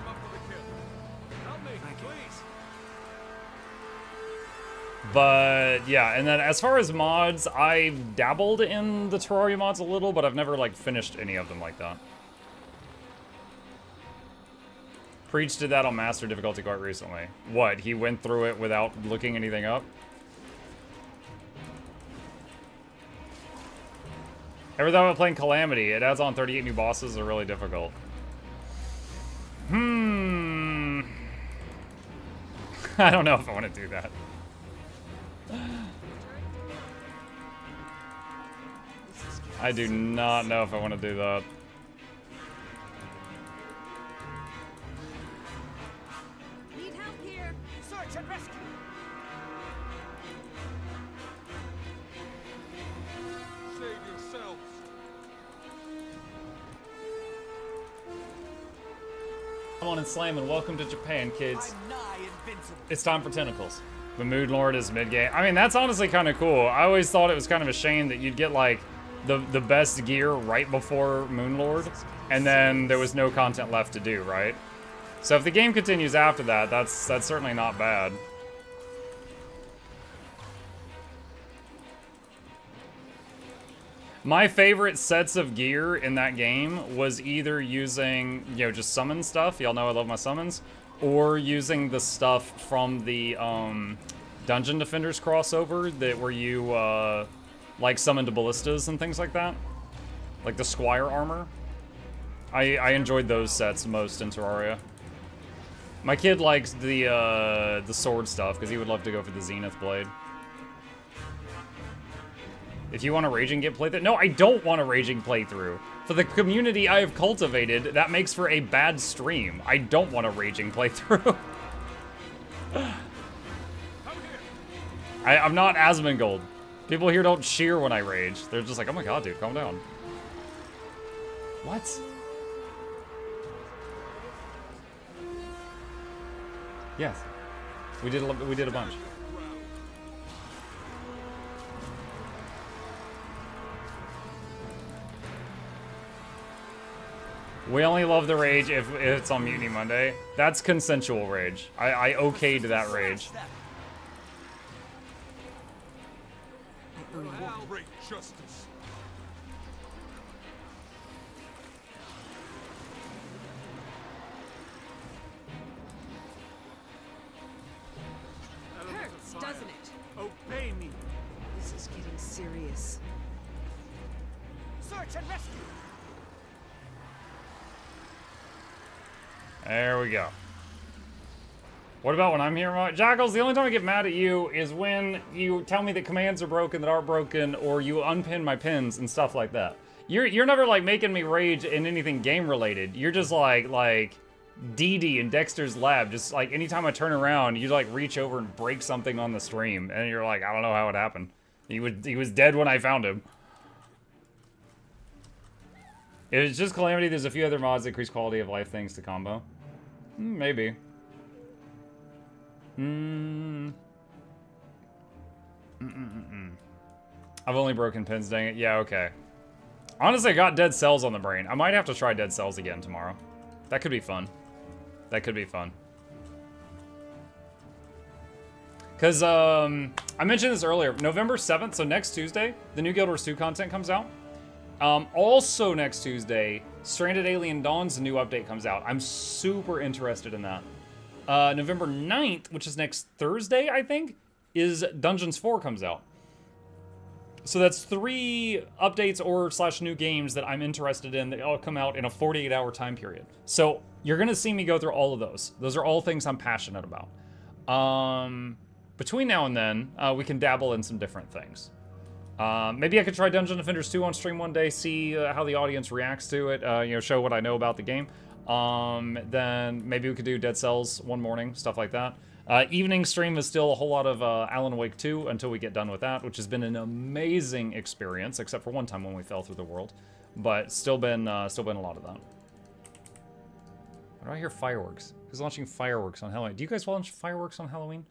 But yeah, and then as far as mods, I've dabbled in the Terraria mods a little, but I've never like finished any of them like that. Preach did that on Master difficulty quite recently. What, he went through it without looking anything up? Ever thought about playing Calamity? It adds on 38 new bosses that are really difficult. I don't know if I want to do that. I do not know if I want to do that. Need help here. Search and rescue. Save yourselves. Come on and slam and welcome to Japan, kids. It's time for tentacles. The Moon Lord is mid-game. I mean, that's honestly kind of cool. I always thought it was kind of a shame that you'd get like the best gear right before Moon Lord, and then there was no content left to do, right? So if the game continues after that, that's certainly not bad. My favorite sets of gear in that game was either using, you know, just summon stuff. Y'all know I love my summons. Or using the stuff from the Dungeon Defenders crossover that where you like summon to ballistas and things like that. Like the Squire armor. I enjoyed those sets most in Terraria. My kid likes the sword stuff because he would love to go for the Zenith Blade. If you want a raging get playthrough, no, I don't want a raging playthrough. For the community I have cultivated, that makes for a bad stream. I don't want a raging playthrough. I'm not Asmongold. People here don't cheer when I rage. They're just like, oh my god, dude, calm down. What? Yes. We did a bunch. We only love the rage if it's on Mutiny Monday. That's consensual rage. I okayed that rage. Justice. Hurts, doesn't it? Obey me. This is getting serious. Search and rescue. There we go. What about when I'm here? Jackals, the only time I get mad at you is when you tell me that commands are broken that aren't broken, or you unpin my pins and stuff like that. You're never like making me rage in anything game related. You're just like Dee Dee in Dexter's Lab. Just like anytime I turn around, you like reach over and break something on the stream, and you're like, I don't know how it happened. He was dead when I found him. If it's just Calamity, there's a few other mods that increase quality of life things to combo. Maybe. I've only broken pins, dang it. Yeah, okay. Honestly, I got Dead Cells on the brain. I might have to try Dead Cells again tomorrow. That could be fun. That could be fun. Because, I mentioned this earlier. November 7th, so next Tuesday, the new Guild Wars 2 content comes out. Also next Tuesday, Stranded Alien Dawn's new update comes out. I'm super interested in that. November 9th, which is next Thursday, I think, is Dungeons 4 comes out. So that's 3 updates or / new games that I'm interested in that all come out in a 48-hour time period. So you're going to see me go through all of those. Those are all things I'm passionate about. Between now and then, we can dabble in some different things. Maybe I could try Dungeon Defenders 2 on stream one day, see how the audience reacts to it, you know, show what I know about the game. Then maybe we could do Dead Cells one morning, stuff like that. Evening stream is still a whole lot of Alan Wake 2 until we get done with that, which has been an amazing experience, except for one time when we fell through the world. But still been a lot of that. Why do I hear fireworks? Who's launching fireworks on Halloween? Do you guys launch fireworks on Halloween?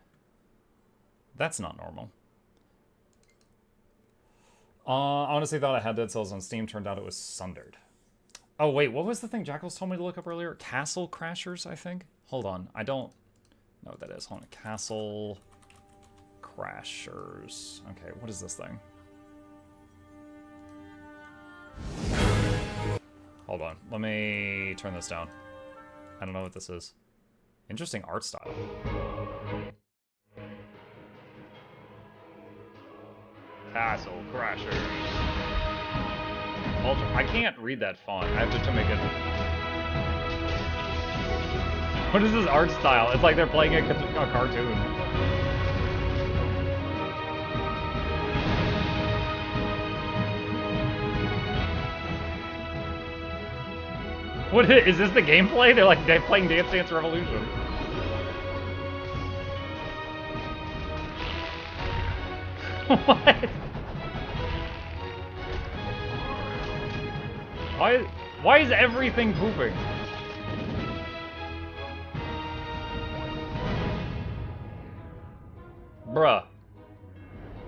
That's not normal. Honestly thought I had Dead Cells on Steam. Turned out it was sundered. Oh, wait. What was the thing Jackals told me to look up earlier? Castle Crashers, I think? Hold on. I don't know what that is. Hold on. Castle Crashers. Okay, what is this thing? Hold on. Let me turn this down. I don't know what this is. Interesting art style. Castle Crashers. Ultra. I can't read that font. I have to make it. What is this art style? It's like they're playing a cartoon. What is this? The gameplay? They're playing Dance Dance Revolution. What? Why is everything pooping? Bruh.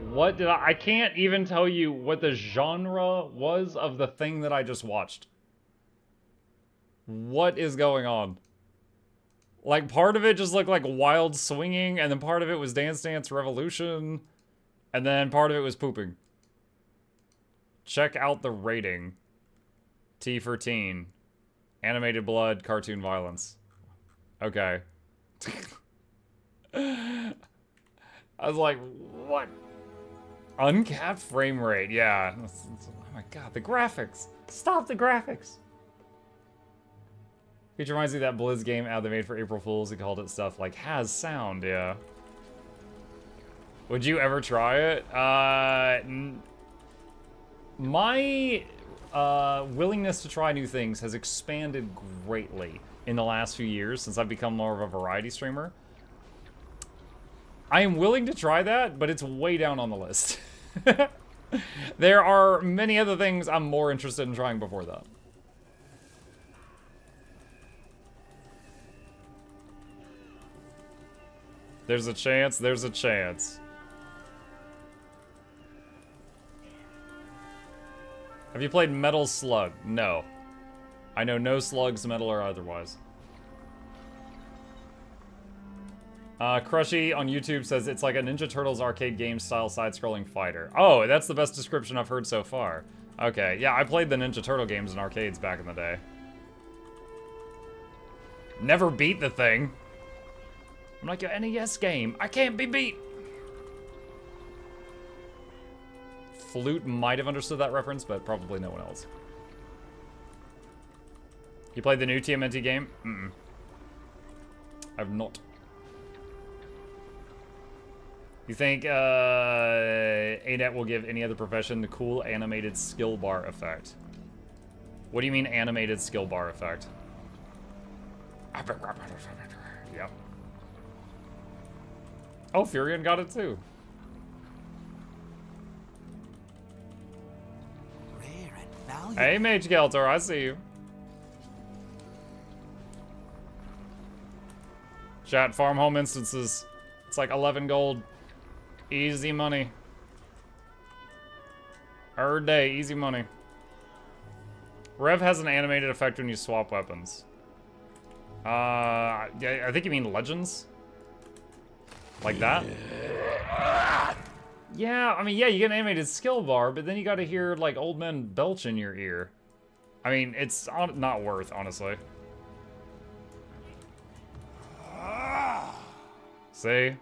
What did I can't even tell you what the genre was of the thing that I just watched. What is going on? Like, part of it just looked like wild swinging, and then part of it was Dance Dance Revolution, and then part of it was pooping. Check out the rating. T for teen. Animated blood, cartoon violence. Okay. I was like, what? Uncapped frame rate, yeah. Oh my god, the graphics. Stop the graphics. Which reminds me of that Blizz game out they made for April Fools. They called it stuff like has sound, yeah. Would you ever try it? My willingness to try new things has expanded greatly in the last few years since I've become more of a variety streamer. I am willing to try that, but it's way down on the list. There are many other things I'm more interested in trying before that. There's a chance, there's a chance. Have you played Metal Slug? No. I know no slugs, metal or otherwise. Crushy on YouTube says it's like a Ninja Turtles arcade game style side-scrolling fighter. Oh, that's the best description I've heard so far. Okay, yeah, I played the Ninja Turtle games in arcades back in the day. Never beat the thing. I'm like your NES game. I can't be beat. Flute might have understood that reference, but probably no one else. You played the new TMNT game? Mm-mm. I've not. You think ANET will give any other profession the cool animated skill bar effect? What do you mean animated skill bar effect? Yep. Oh, Furion got it too. invaluable. Hey, Mage Geltor, I see you. Chat, farm home instances. It's like 11 gold. Easy money. Per day, easy money. Rev has an animated effect when you swap weapons. Yeah, I think you mean Legends? Like that? Yeah, I mean, yeah, you get an animated skill bar, but then you gotta hear, like, old men belch in your ear. I mean, it's not worth, honestly. See?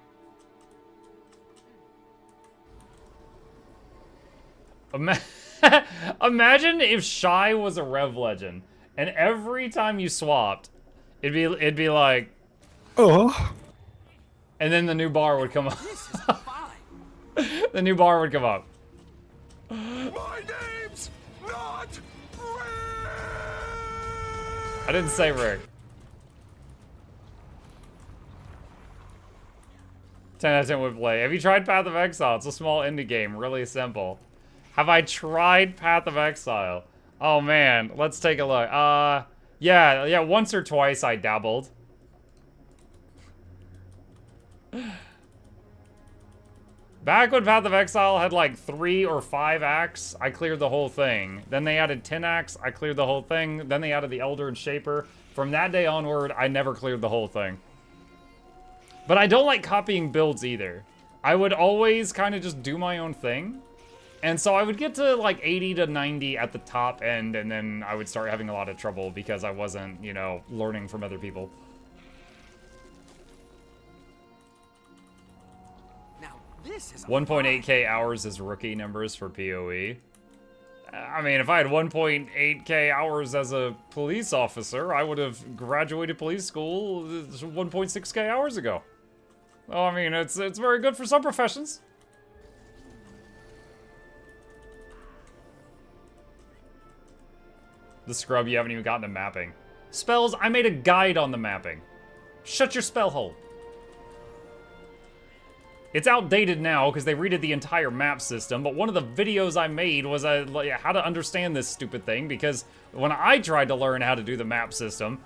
Imagine if Shy was a Rev Legend, and every time you swapped, it'd be like, oh, and then the new bar would come up. The new bar would come up. My name's not Rick! I didn't say Rick. 10 out of 10 would play. Have you tried Path of Exile? It's a small indie game, really simple. Have I tried Path of Exile? Oh man, let's take a look. Yeah, once or twice I dabbled. Back when Path of Exile had like 3 or 5 acts, I cleared the whole thing. Then they added 10 acts, I cleared the whole thing. Then they added the Elder and Shaper. From that day onward, I never cleared the whole thing. But I don't like copying builds either. I would always kind of just do my own thing. And so I would get to like 80 to 90 at the top end, and then I would start having a lot of trouble because I wasn't, you know, learning from other people. Now this is 1.8k hours is rookie numbers for PoE. I mean, if I had 1.8k hours as a police officer, I would have graduated police school 1.6k hours ago. Well, I mean, it's very good for some professions. The scrub, you haven't even gotten to mapping. Spells, I made a guide on the mapping. Shut your spell hole. It's outdated now because they redid the entire map system, but one of the videos I made was how to understand this stupid thing, because when I tried to learn how to do the map system,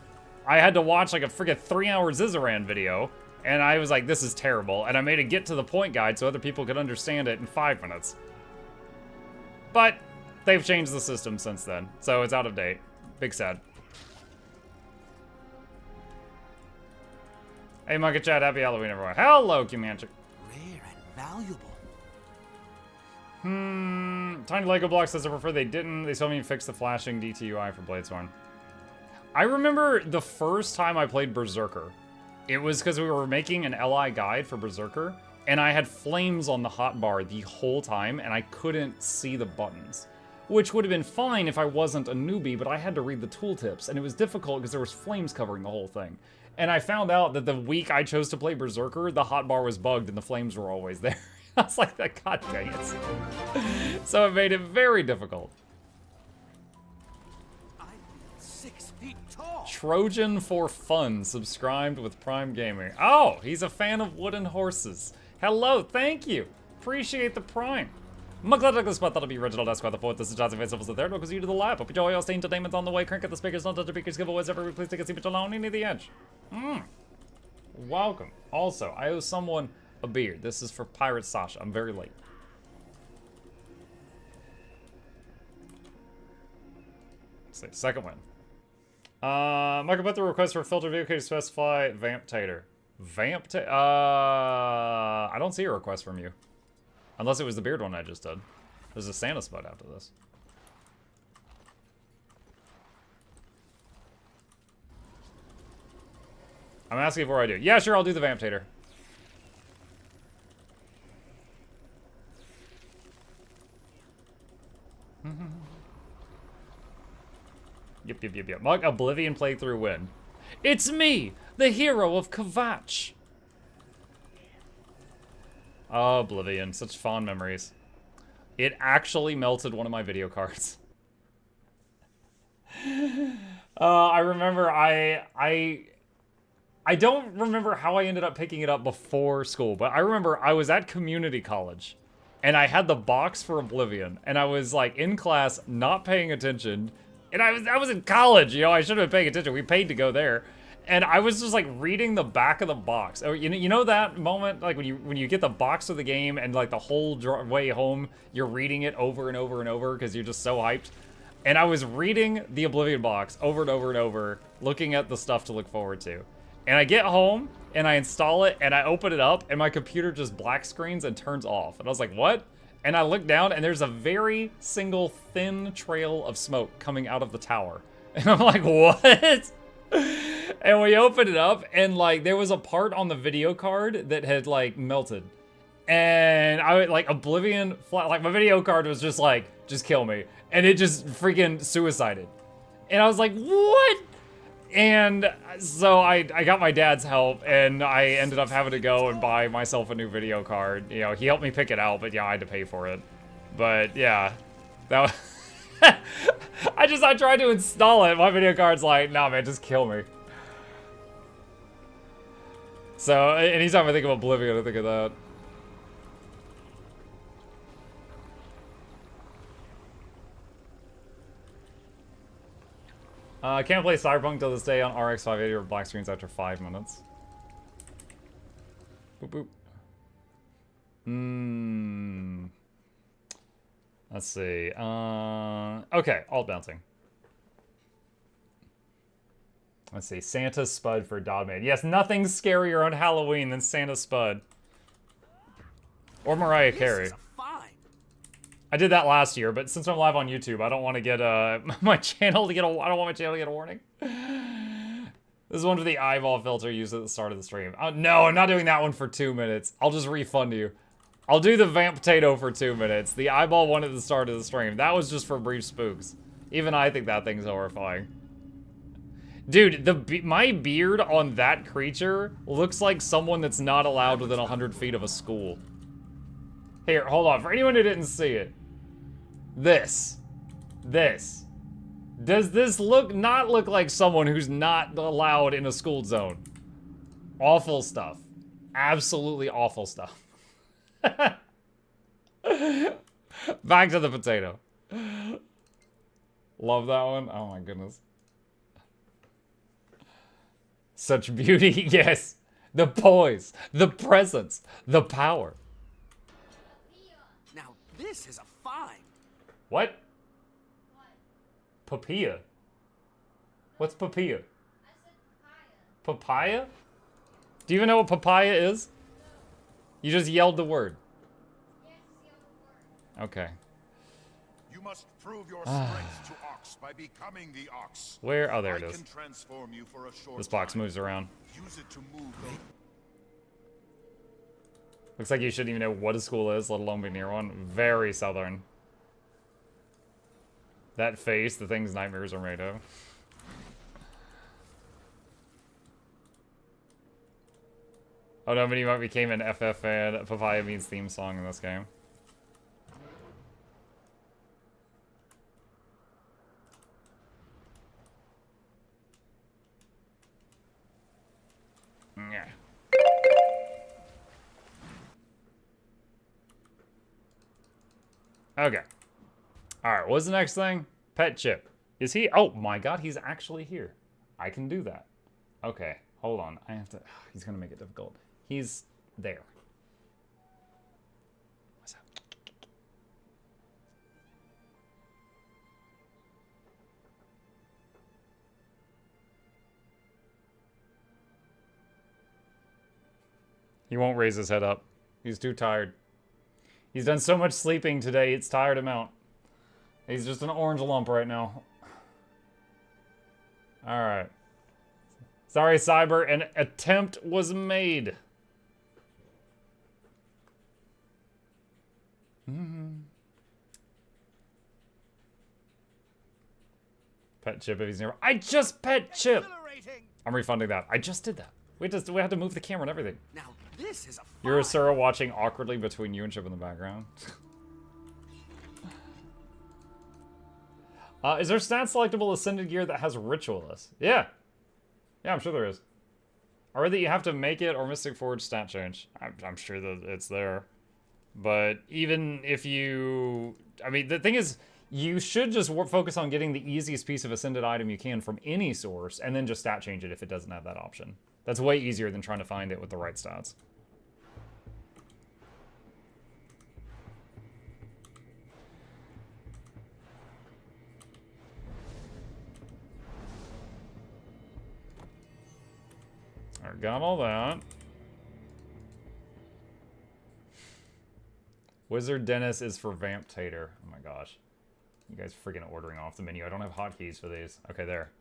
I had to watch like a friggin' 3-hour Zizaran video, and I was like, this is terrible, and I made a get to the point guide so other people could understand it in 5 minutes. But they've changed the system since then, so it's out of date. Big sad. Hey, Manga Chat, happy Halloween, everyone. Hello, Comanche. rare and valuable. Tiny Lego Block says I prefer they didn't. They still haven't even fixed the flashing DTUI for Bladesworn. I remember the first time I played Berserker. It was because we were making an LI guide for Berserker, and I had flames on the hotbar the whole time, and I couldn't see the buttons. Which would have been fine if I wasn't a newbie, but I had to read the tooltips, and it was difficult because there was flames covering the whole thing. And I found out that the week I chose to play Berserker, the hotbar was bugged and the flames were always there. I was like, god dang it. So it made it very difficult. I'm 6 feet tall. Trojan for Fun subscribed with Prime Gaming. Oh, he's a fan of wooden horses. Hello, thank you. Appreciate the Prime. Mugla Douglas, but that'll be original. That's why the fourth. This is Johnson Face the third. Welcome you to the lab. Hope you enjoy your entertainment on the way. Crank at the speakers. Don't touch the speakers. Giveaways every week. Please take a seat, but alone. Near the edge. Welcome. Also, I owe someone a beer. This is for Pirate Sasha. I'm very late. Let's see. Second win. Michael put the request for a filter vehicle to specify Vamp Tater. Vamp Tater? I don't see a request from you. Unless it was the beard one I just did. There's a Santa spot after this. I'm asking before I do. Yeah, sure, I'll do the Vamp Tater. Yep. Mug Oblivion playthrough win. It's me, the hero of Kvatch. Oh, Oblivion, such fond memories. It actually melted one of my video cards. I remember I don't remember how I ended up picking it up before school, but I remember I was at community college and I had the box for Oblivion, and I was like in class not paying attention, and I was in college, you know, I should have been paying attention. We paid to go there. And I was just like reading the back of the box. Oh, you know that moment, like when you get the box of the game and like the whole way home, you're reading it over and over and over because you're just so hyped. And I was reading the Oblivion box over and over and over, looking at the stuff to look forward to. And I get home and I install it and I open it up and my computer just black screens and turns off. And I was like, what? And I look down and there's a very single thin trail of smoke coming out of the tower. And I'm like, what? And we opened it up and like there was a part on the video card that had like melted. And I like Oblivion, like my video card was just like, just kill me. And it just freaking suicided. And I was like, what? And so I got my dad's help and I ended up having to go and buy myself a new video card. You know, he helped me pick it out, but yeah, I had to pay for it. But yeah, that was... I tried to install it. My video card's like, nah, man, just kill me. So, anytime I think of Oblivion, I think of that. I can't play Cyberpunk till this day on RX 580 or black screens after 5 minutes. Boop, boop. Let's see. Okay, alt bouncing. Let's see. Santa Spud for Dodman. Yes, nothing's scarier on Halloween than Santa Spud. Or Mariah Carey. I did that last year, but since I'm live on YouTube, I don't want to get my channel to get a. I don't want my channel to get a warning. This is one for the eyeball filter used at the start of the stream. No, I'm not doing that one for 2 minutes. I'll just refund you. I'll do the Vamp Potato for 2 minutes. The eyeball one at the start of the stream. That was just for brief spooks. Even I think that thing's horrifying. Dude, my beard on that creature looks like someone that's not allowed within 100 feet of a school. Here, hold on. For anyone who didn't see it. This. Does this not look like someone who's not allowed in a school zone? Awful stuff. Absolutely awful stuff. Back to the potato. Love that one. Oh my goodness. Such beauty. Yes. The poise. The presence. The power. Now this is a find. What? Papaya. What's papaya? I said papaya. Papaya? Do you even know what papaya is? You just yelled the word. Yes, yelled the word. Okay. You must prove your strength to Ox by becoming the Ox. Where? Oh, there it is. I can transform you for a short this box moves around. Use it to move the... Looks like you shouldn't even know what a school is, let alone be near one. Very southern. That face, the things nightmares are made of. Oh no, Minimut became an FF fan. Papaya means theme song in this game. Yeah. Okay. Alright, what's the next thing? Pet Chip. Is he? Oh my god, he's actually here. I can do that. Okay, hold on. I have to... He's gonna make it difficult. He's there. What's up? He won't raise his head up. He's too tired. He's done so much sleeping today, it's tired him out. He's just an orange lump right now. Alright. Sorry, Cyber, an attempt was made. Pet Chip if he's near. I just pet Chip! I'm refunding that. I just did that. We had to move the camera and everything. Now this is a You're a Sura watching awkwardly between you and Chip in the background. Is there stat selectable Ascended gear that has Ritualist? Yeah. Yeah, I'm sure there is. Or that you have to make it or Mystic Forge stat change. I'm sure that it's there. But even if you... I mean, the thing is, you should just focus on getting the easiest piece of Ascended item you can from any source, and then just stat change it if it doesn't have that option. That's way easier than trying to find it with the right stats. Alright, got all that. Wizard Dennis is for Vamp Tater. Oh my gosh. You guys freaking ordering off the menu. I don't have hotkeys for these. Okay, there.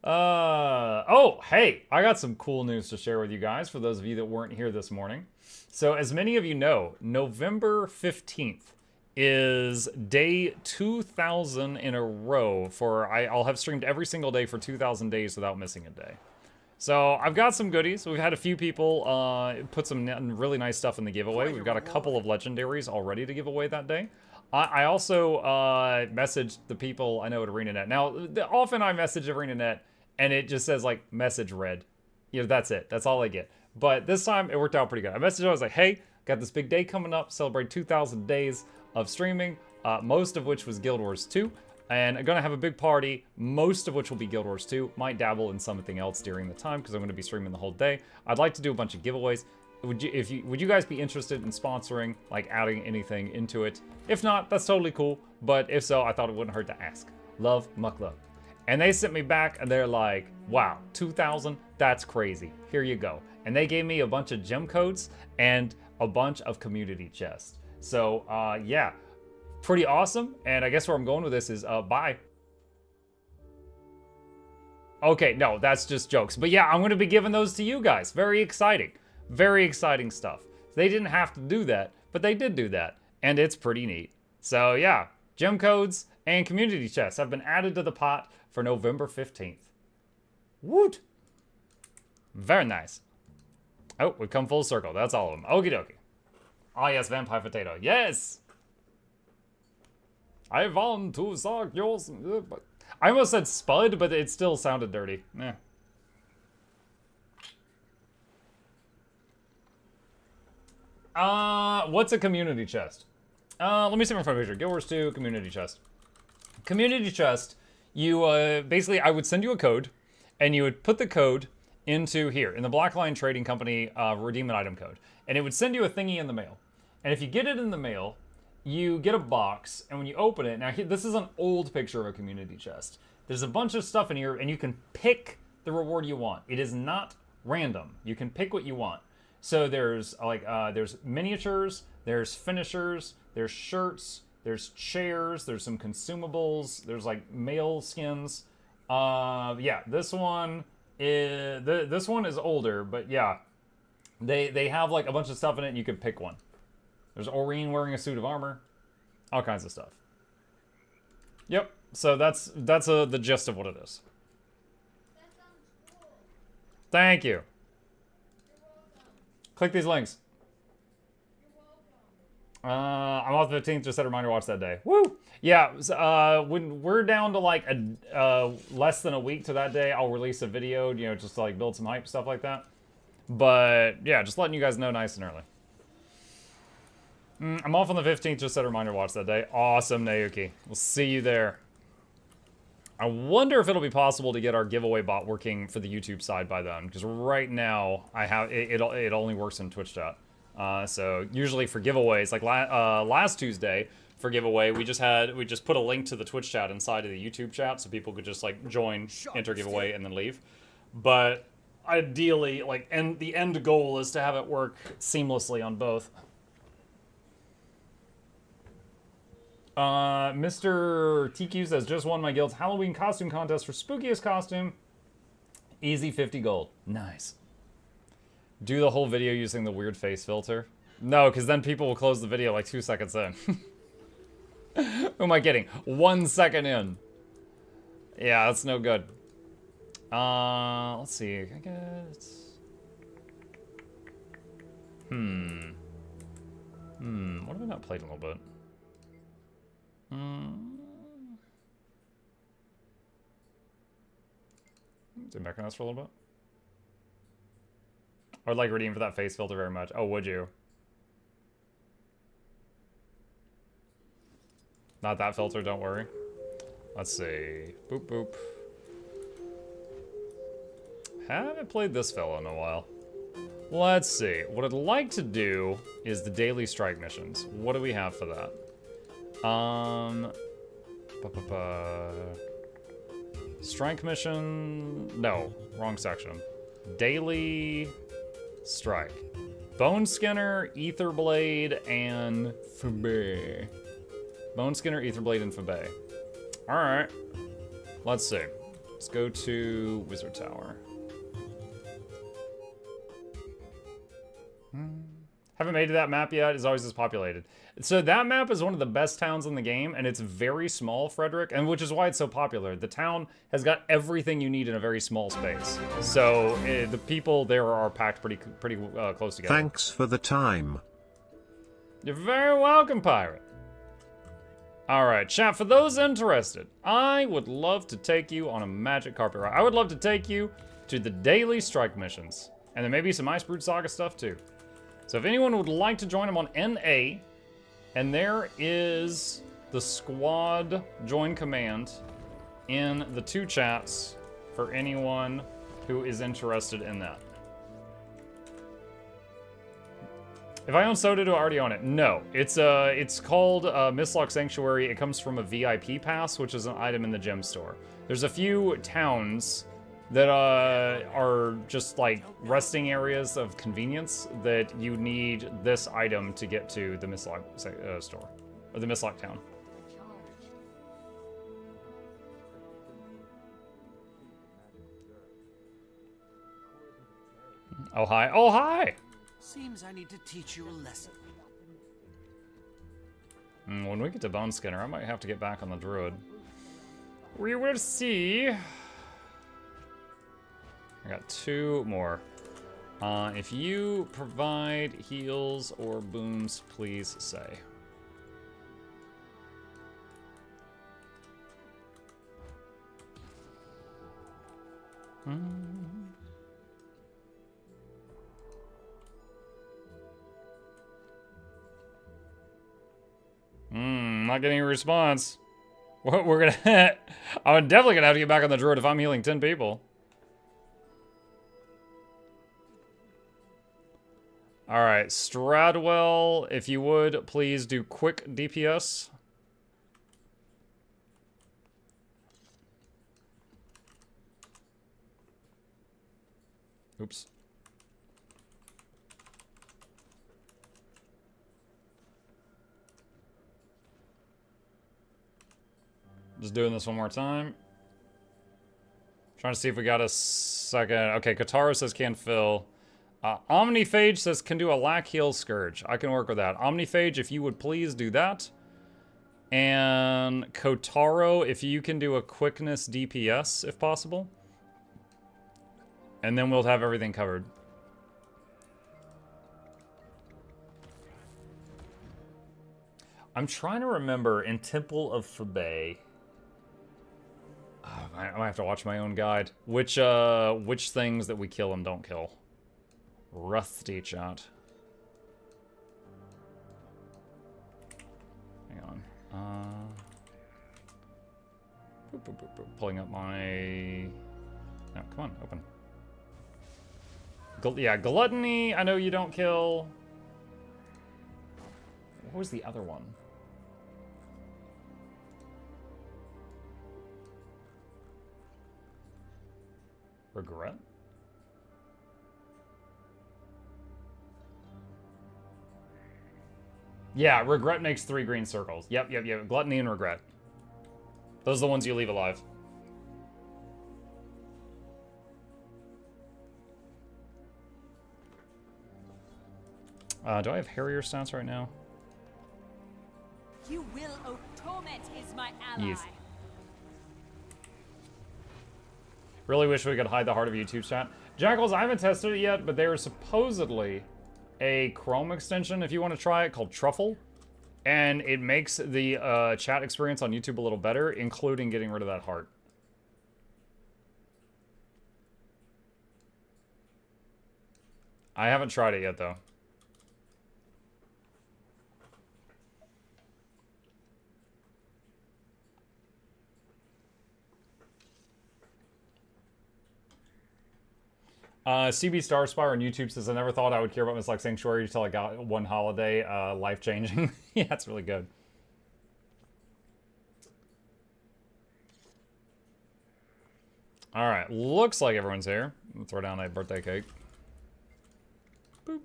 Oh, hey, I got some cool news to share with you guys for those of you that weren't here this morning. So as many of you know, November 15th is day 2,000 in a row for, I'll have streamed every single day for 2,000 days without missing a day. So I've got some goodies. We've had a few people put some really nice stuff in the giveaway. We've got a couple of legendaries already to give away that day. I also messaged the people I know at ArenaNet. Now, often I message ArenaNet and it just says like message read. You know, that's it. That's all I get. But this time it worked out pretty good. I messaged, I was like, hey, got this big day coming up. Celebrate 2,000 days of streaming, most of which was Guild Wars 2. And I'm going to have a big party, most of which will be Guild Wars 2. Might dabble in something else during the time because I'm going to be streaming the whole day. I'd like to do a bunch of giveaways. Would you guys be interested in sponsoring, like adding anything into it? If not, that's totally cool. But if so, I thought it wouldn't hurt to ask. Love, muck love. And they sent me back and they're like, wow, 2,000? That's crazy. Here you go. And they gave me a bunch of gem codes and a bunch of community chests. So, yeah. Pretty awesome, and I guess where I'm going with this is, bye. Okay, no, that's just jokes. But yeah, I'm going to be giving those to you guys. Very exciting. Very exciting stuff. They didn't have to do that, but they did do that, and it's pretty neat. So yeah, gem codes and community chests have been added to the pot for November 15th. Woot! Very nice. Oh, we've come full circle. That's all of them. Okie dokie. Oh yes, Vampire Potato. Yes! I want to suck yours. I almost said spud, but it still sounded dirty. Eh. What's a community chest? Let me see my front picture. Guild Wars 2, community chest. Community chest, you, basically, I would send you a code, and you would put the code into here, in the Blackline Trading Company, redeem an item code. And it would send you a thingy in the mail. And if you get it in the mail, you get a box, and when you open it, now this is an old picture of a community chest. There's a bunch of stuff in here, and you can pick the reward you want. It is not random. You can pick what you want. So there's like there's miniatures, there's finishers, there's shirts, there's chairs, there's some consumables, there's like male skins. Yeah, this one is older, but yeah, they have like a bunch of stuff in it, and you can pick one. There's Aurene wearing a suit of armor. All kinds of stuff. Yep. So that's the gist of what it is. That sounds cool. Thank you. You're welcome. Click these links. You're welcome. I'm off the 15th. Just set a reminder to watch that day. Woo! Yeah. When we're down to like less than a week to that day, I'll release a video. You know, just to like build some hype, stuff like that. But yeah, just letting you guys know nice and early. I'm off on the 15th, just set a reminder to watch that day. Awesome, Naoki. We'll see you there. I wonder if it'll be possible to get our giveaway bot working for the YouTube side by then, because right now I have it only works in Twitch chat. So usually for giveaways, like last Tuesday for giveaway, we just put a link to the Twitch chat inside of the YouTube chat, so people could just like join, enter giveaway, and then leave. But ideally, like, the end goal is to have it work seamlessly on both. Mr. TQ says, just won my guild's Halloween costume contest for spookiest costume. Easy 50 gold. Nice. Do the whole video using the weird face filter? No, because then people will close the video like 2 seconds in. Who am I kidding? 1 second in. Yeah, that's no good. Let's see. I guess. What have I not played a little bit? Zoom back on us for a little bit. I would like redeem for that face filter very much. Oh, would you? Not that filter, don't worry. Let's see. Boop, boop. Haven't played this fella in a while. Let's see. What I'd like to do is the daily strike missions. What do we have for that? Strike mission... No, wrong section. Daily strike. Bone Skinner, Ether Blade, and Fabé. Bone Skinner, Ether Blade, and Fabé. Alright. Let's see. Let's go to Wizard Tower. Haven't made to that map yet. It's always as populated. So that map is one of the best towns in the game, and it's very small, Frederick, and which is why it's so popular. The town has got everything you need in a very small space. So the people there are packed pretty close together. Thanks for the time. You're very welcome, Pirate. All right, chat, for those interested, I would love to take you on a magic carpet ride. I would love to take you to the daily strike missions. And there may be some Icebrood Saga stuff, too. So if anyone would like to join them on NA, and there is the squad join command in the 2 chats for anyone who is interested in that. If I own Soda, do I already own it? No. It's called Mistlock Sanctuary. It comes from a VIP pass, which is an item in the gem store. There's a few towns that are just like resting areas of convenience that you need this item to get to the Mistlock store, or the Mistlock town. Oh, hi. Oh, hi! Seems I need to teach you a lesson. When we get to Bone Skinner, I might have to get back on the Druid. We will see. I got 2 more. If you provide heals or boons, please say. Not getting a response. We're gonna... I'm definitely gonna have to get back on the Druid if I'm healing 10 people. Alright, Stradwell, if you would, please do quick DPS. Oops. Just doing this one more time. Trying to see if we got a second. Okay, Katara says can fill. Omniphage says can do a lack heal Scourge. I can work with that. Omniphage, if you would please do that. And Kotaro, if you can do a quickness DPS, if possible. And then we'll have everything covered. I'm trying to remember in Temple of Fabé. I might have to watch my own guide. Which things that we kill and don't kill. Rusty chat. Hang on. Pulling up my... No, come on, open. Yeah, Gluttony, I know you don't kill. What was the other one? Regret? Yeah, regret makes 3 green circles. Yep. Gluttony and regret. Those are the ones you leave alive. Do I have Harrier stats right now? You will of torment is my ally. Yes. Really wish we could hide the heart of YouTube chat. Jackals, I haven't tested it yet, but there is supposedly a Chrome extension, if you want to try it, called Truffle. And it makes the chat experience on YouTube a little better, including getting rid of that heart. I haven't tried it yet, though. CB Starspire on YouTube says, I never thought I would care about Miss Like Sanctuary until I got one holiday. Life-changing. Yeah, it's really good. Alright, looks like everyone's here. We'll throw down a birthday cake. Boop.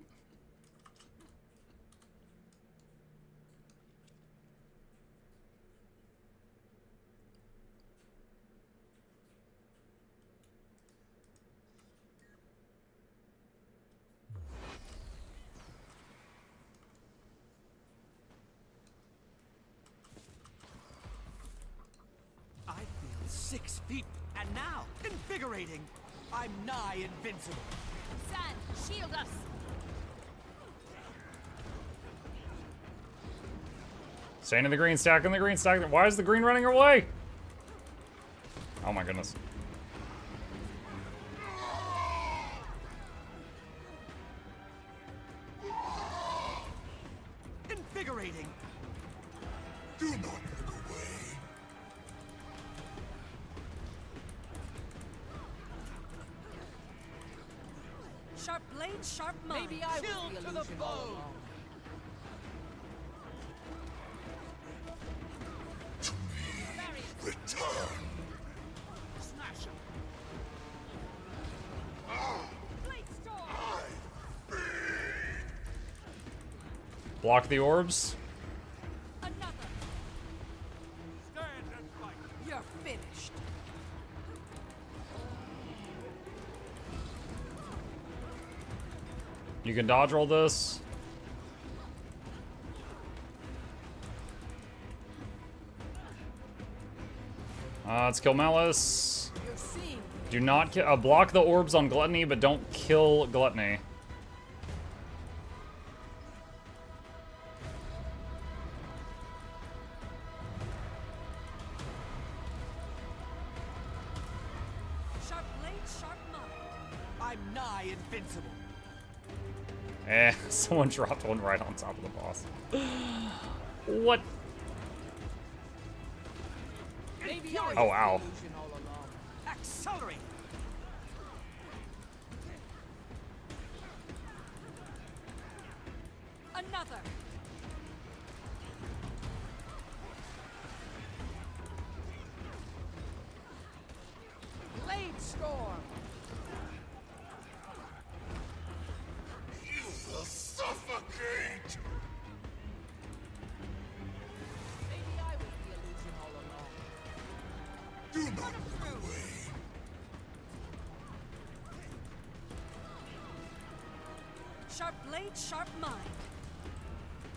I feel 6 feet, and now invigorating. I'm nigh invincible. Sun, shield us. Staying in the green, stack in the green, stack. Why is the green running away? Oh my goodness. Invigorating. Do not look away. Sharp blade, sharp mind. Maybe I was the illusion all along. To me, return. Smash him. Blade storm. Block the orbs. Another. Stand and fight. You're finished. You can dodge roll this. Let's kill Malice. You're seeing. Do not block the orbs on Gluttony, but don't kill Gluttony. Sharp blade, sharp mind. I'm nigh invincible. Someone dropped one right on top of the boss. What? Maybe I was Oh, ow. the illusion all along. Accelerate. Another. Blade storm. You will suffocate. Maybe I was the illusion all along. Do not look away. Sharp blade, sharp mind.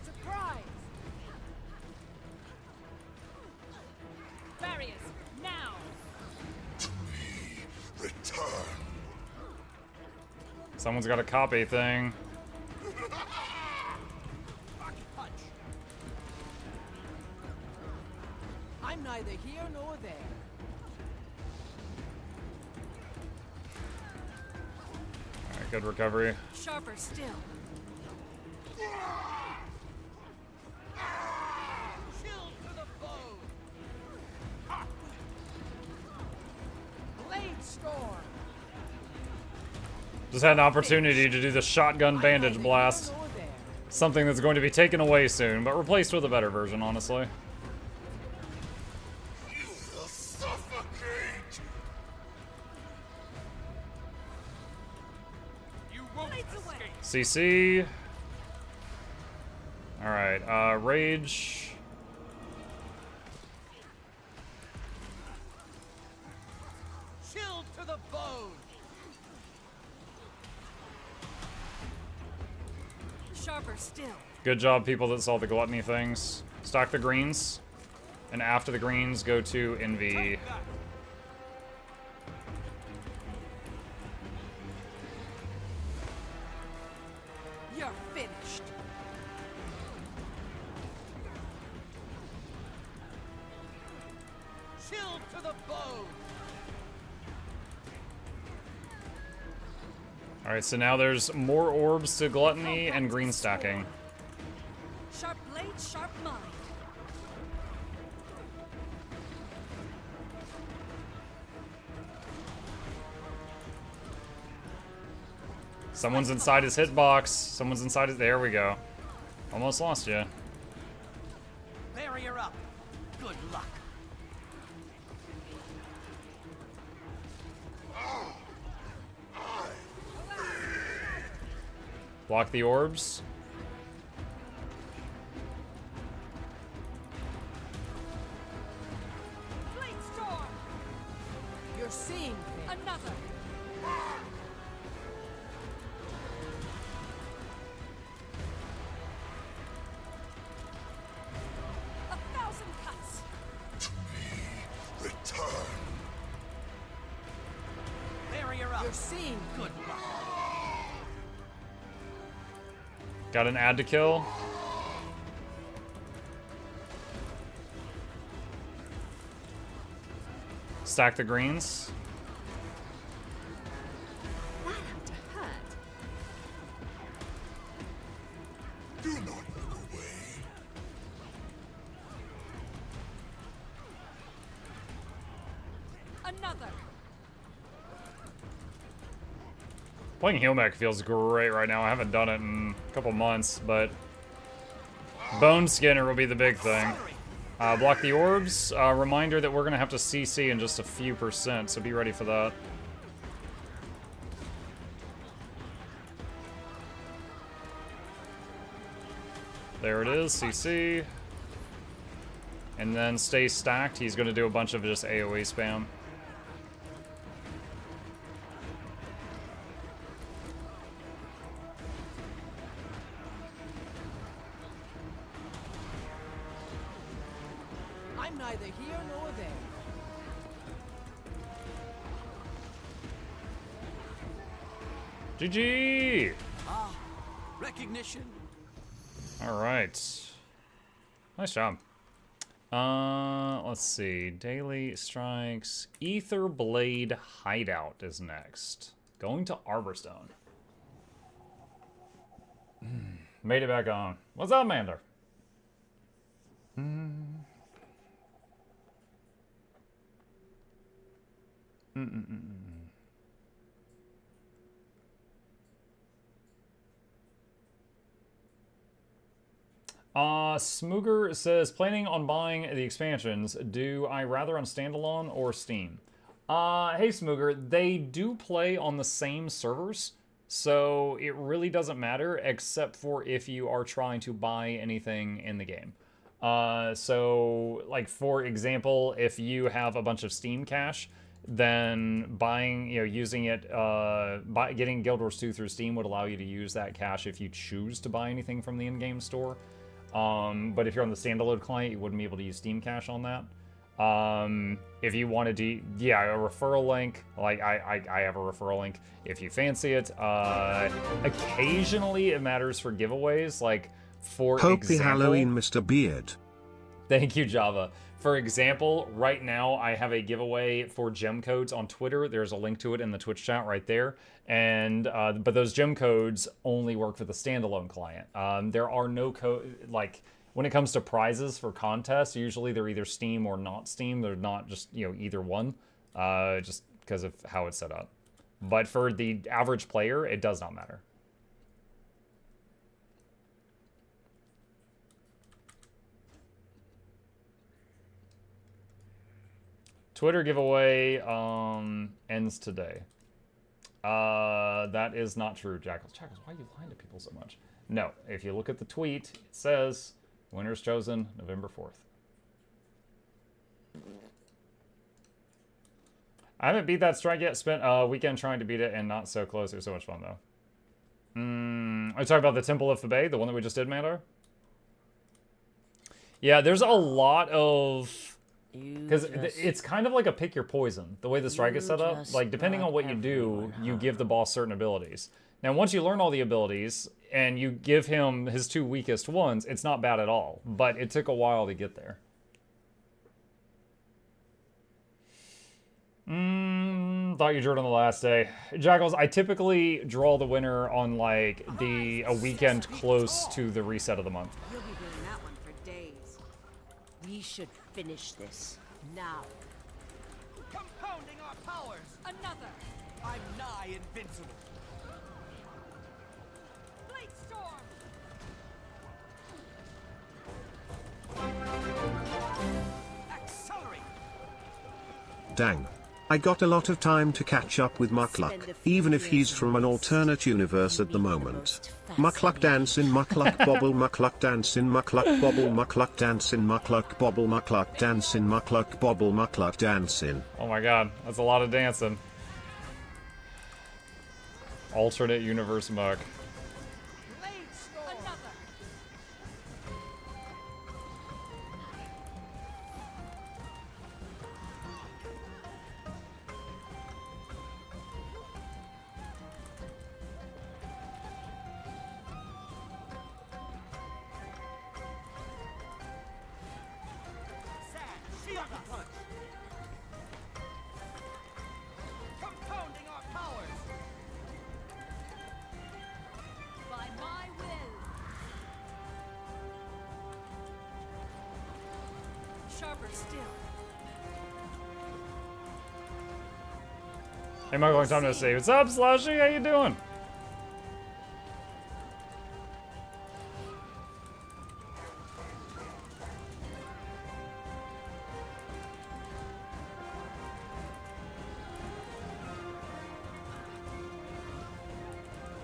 Surprise! Barriers, now! To me, return. Someone's got a copy thing. Punch. I'm neither here nor there. Alright, good recovery. Sharper still. Chill to the bone. Ha! Blade storm. Just had an opportunity to do the shotgun bandage blast. Something that's going to be taken away soon, but replaced with a better version, honestly. You will suffocate. You won't escape. CC. Alright, Rage. Chill to the bone. Sharper still. Good job, people that saw the Gluttony things. Stock the greens. And after the greens, go to Envy. Take that. You're finished. Chill to the bone. Alright, so now there's more orbs to Gluttony and green stacking. Sharp blade, sharp mind. Someone's inside his hitbox. Someone's inside his... There we go. Almost lost you. Barrier up. Good luck. Block the orbs. You're seeing another. A thousand cuts. Return. Barrier up. You're seeing good luck. Got an ad to kill. Stack the greens. That had to hurt. Do not look away. Another. Playing heel mech feels great right now. I haven't done it in a couple months, but Bone Skinner will be the big thing. Block the orbs. Reminder that we're gonna have to CC in just a few %, so be ready for that. There it is, CC. And then stay stacked. He's gonna do a bunch of just AoE spam. I'm neither here nor there. GG! Ah, recognition. All right. Nice job. Let's see. Daily strikes. Ether Blade Hideout is next. Going to Arborstone. Made it back on. What's up, Mander? Smooger says, planning on buying the expansions. Do I rather on standalone or Steam? Hey Smooger, they do play on the same servers, so it really doesn't matter except for if you are trying to buy anything in the game. So, like, for example, if you have a bunch of Steam cash, then buying, using it, getting Guild Wars 2 through Steam would allow you to use that cash if you choose to buy anything from the in-game store. But if you're on the standalone client, you wouldn't be able to use Steam Cash on that. If you wanted to, yeah, a referral link, like I have a referral link if you fancy it. Occasionally it matters for giveaways, like for Happy example, Halloween, Mr. Beard. Thank you, Java. For example, right now I have a giveaway for gem codes on Twitter. There's a link to it in the Twitch chat right there. And but those gem codes only work for the standalone client. There are no like when it comes to prizes for contests, usually they're either Steam or not Steam. They're not just, either one, just because of how it's set up. But for the average player, it does not matter. Twitter giveaway ends today. That is not true, Jackals. Jackals, why are you lying to people so much? No, if you look at the tweet, it says winner's chosen November 4th. I haven't beat that strike yet. Spent a weekend trying to beat it and not so close. It was so much fun, though. Are you talking about the Temple of Fabay, the one that we just did, Mandar? Yeah, there's a lot of... Because it's kind of like a pick your poison, the way the strike is set up. Like, depending on what you do, you give the boss certain abilities. Now, once you learn all the abilities, and you give him his 2 weakest ones, it's not bad at all. But it took a while to get there. Thought you drew it on the last day. Jackals, I typically draw the winner on, like, a weekend close to the reset of the month. You'll be doing that one for days. We should finish this now. Compounding our powers. Another. I'm nigh invincible. Dang. I got a lot of time to catch up with Muckluck, even if he's from an alternate universe at the moment. Muckluck dance in Muckluck bobble, Muckluck dance in Muckluck bobble, Muckluck dance in Muckluck bobble, Muckluck dance in Muckluck bobble, Muckluck dance in. Oh my god, that's a lot of dancing. Alternate universe Muck. Hey Michael, long time no see. What's up, Slushy? How you doing?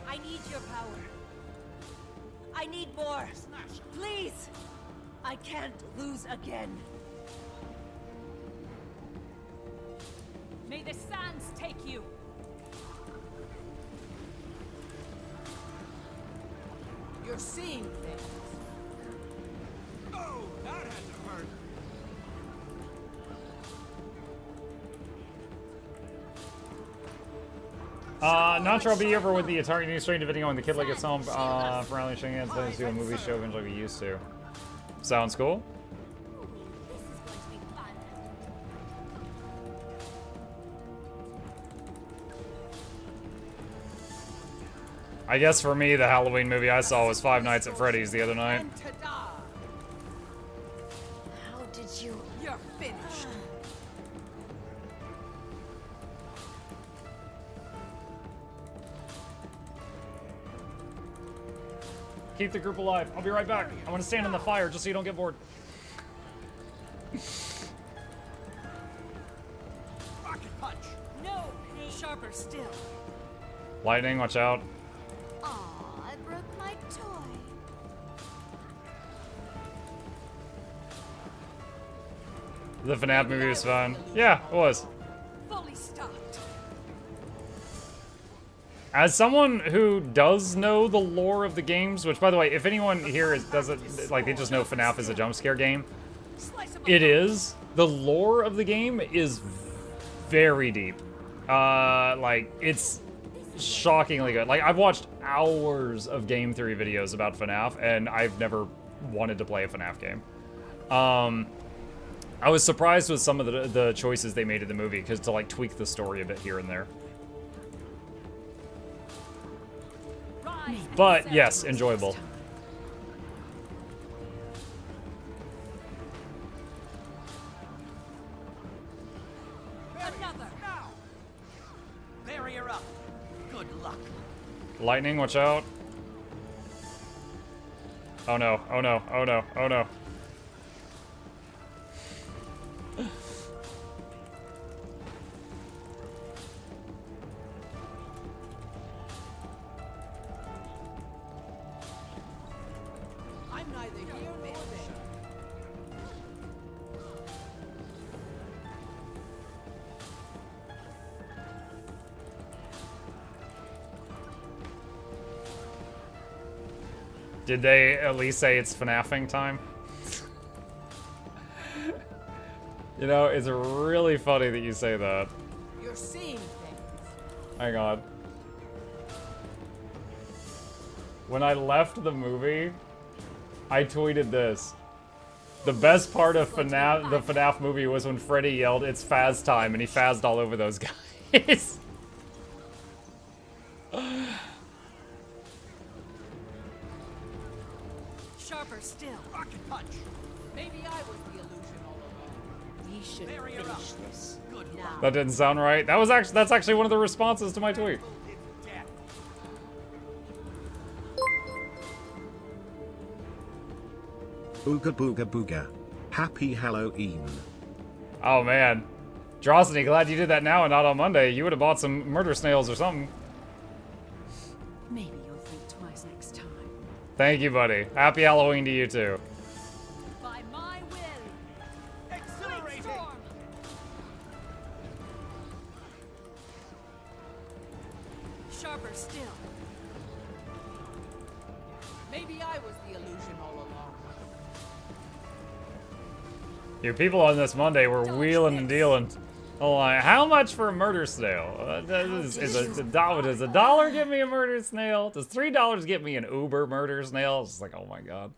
I need your power. I need more. Please. I can't lose again. May the sands take you. You're seeing things. Oh, that had to hurt. Not sure I'll be over with the Atari news stream depending on when the kid gets home for only showing hands to do a movie show eventually we used to. Sounds cool. I guess for me, the Halloween movie I saw was Five Nights at Freddy's the other night. How did you... You're finished. Keep the group alive. I'll be right back. I want to stand in the fire just so you don't get bored. Rocket punch. No, sharper still. Lightning, watch out. Aw, I broke my toy. The FNAF movie was fun. Yeah, it was. Fully stopped. As someone who does know the lore of the games, which by the way, if anyone here doesn't, like, they just know FNAF is a jump scare game, it is. The lore of the game is very deep. Like, it's shockingly good. Like, I've watched hours of game theory videos about FNAF, and I've never wanted to play a FNAF game. I was surprised with some of the choices they made in the movie, because to, like, tweak the story a bit here and there. But, yes, enjoyable. Another. Now. Barrier up. Good luck. Lightning, watch out. Oh no, oh no, oh no, oh no. I'm neither here nor there. Did they at least say it's FNAFing time? You know, it's really funny that you say that. You're seeing things. Hang on. When I left the movie, I tweeted this. The best part of FNAF, the FNAF movie was when Freddy yelled, "It's Faz time," and he fazzed all over those guys. Sharper still. Rocket punch. Maybe I was the illusion all along. We should finish this. Good luck. That didn't sound right. That's actually one of the responses to my tweet. Ooga booga booga. Happy Halloween. Oh man. Drosity, glad you did that now and not on Monday. You would have bought some murder snails or something. Maybe you'll think twice next time. Thank you, buddy. Happy Halloween to you, too. By my will. Exhilarating! Storm. Sharper still. Maybe I was the illusion all along. Your people on this Monday were wheeling and dealing. Oh, how much for a murder snail? Does a dollar get me a murder snail? Does $3 get me an Uber murder snail? It's just like, oh my god.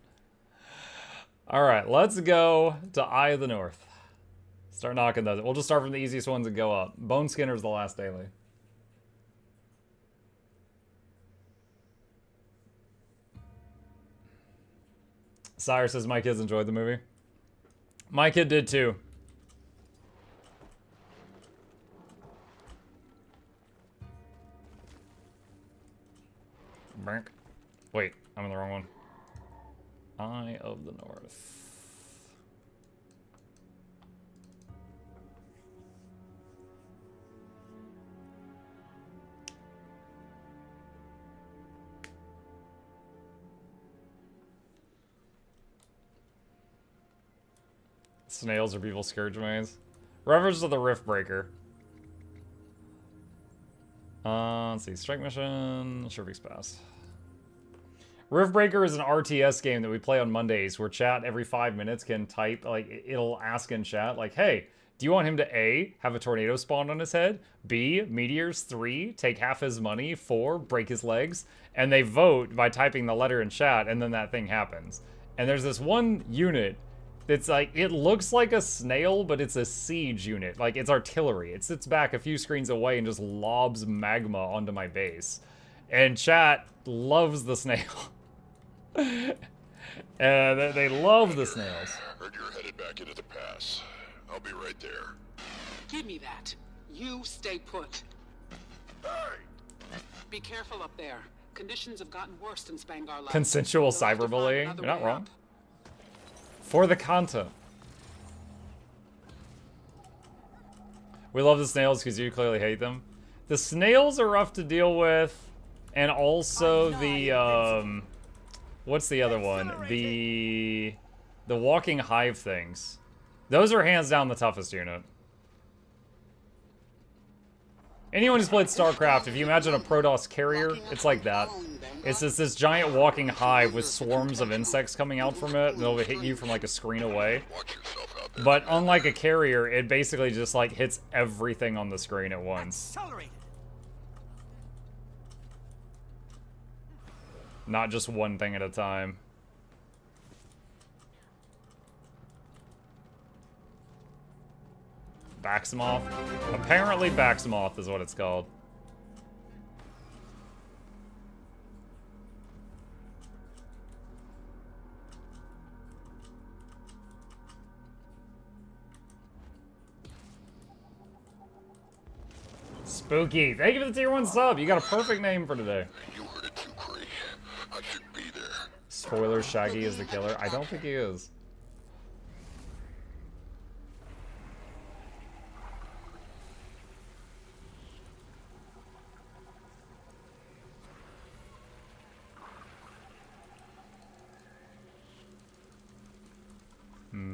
All right, let's go to Eye of the North. Start knocking those. We'll just start from the easiest ones and go up. Bone Skinner's the last daily. Sire says my kids enjoyed the movie. My kid did too. Brink. Wait, I'm in the wrong one. Eye of the North. Snails are people's scourge maze. Reference to the Rift Breaker. Let's see. Strike Mission. Shervix Pass. Rift Breaker is an RTS game that we play on Mondays where chat every 5 minutes can type, like, it'll ask in chat, like, hey, do you want him to A, have a tornado spawn on his head, B, meteors, 3, take half his money, 4, break his legs, and they vote by typing the letter in chat, and then that thing happens. And there's this one unit that's like, it looks like a snail, but it's a siege unit. Like, it's artillery. It sits back a few screens away and just lobs magma onto my base. And chat loves the snail. And they love the snails. Heard you're headed back into the pass. I'll be right there. Give me that. You stay put. Hey! Be careful up there. Conditions have gotten worse since Bangar left. Consensual You'll have to find cyberbullying. another You're not way wrong. up. For the content. We love the snails because you clearly hate them. The snails are rough to deal with. And also the, what's the other one? The walking hive things. Those are hands down the toughest unit. Anyone who's played StarCraft, if you imagine a Protoss carrier, it's like that. It's just this giant walking hive with swarms of insects coming out from it, and they'll hit you from like a screen away. But unlike a carrier, it basically just like hits everything on the screen at once. Not just one thing at a time. Baxmoth? Apparently Baxmoth is what it's called. Spooky. Thank you for the tier 1 sub. You got a perfect name for today. You heard it too, Cree. I should be there. Spoilers, Shaggy is the killer. I don't think he is.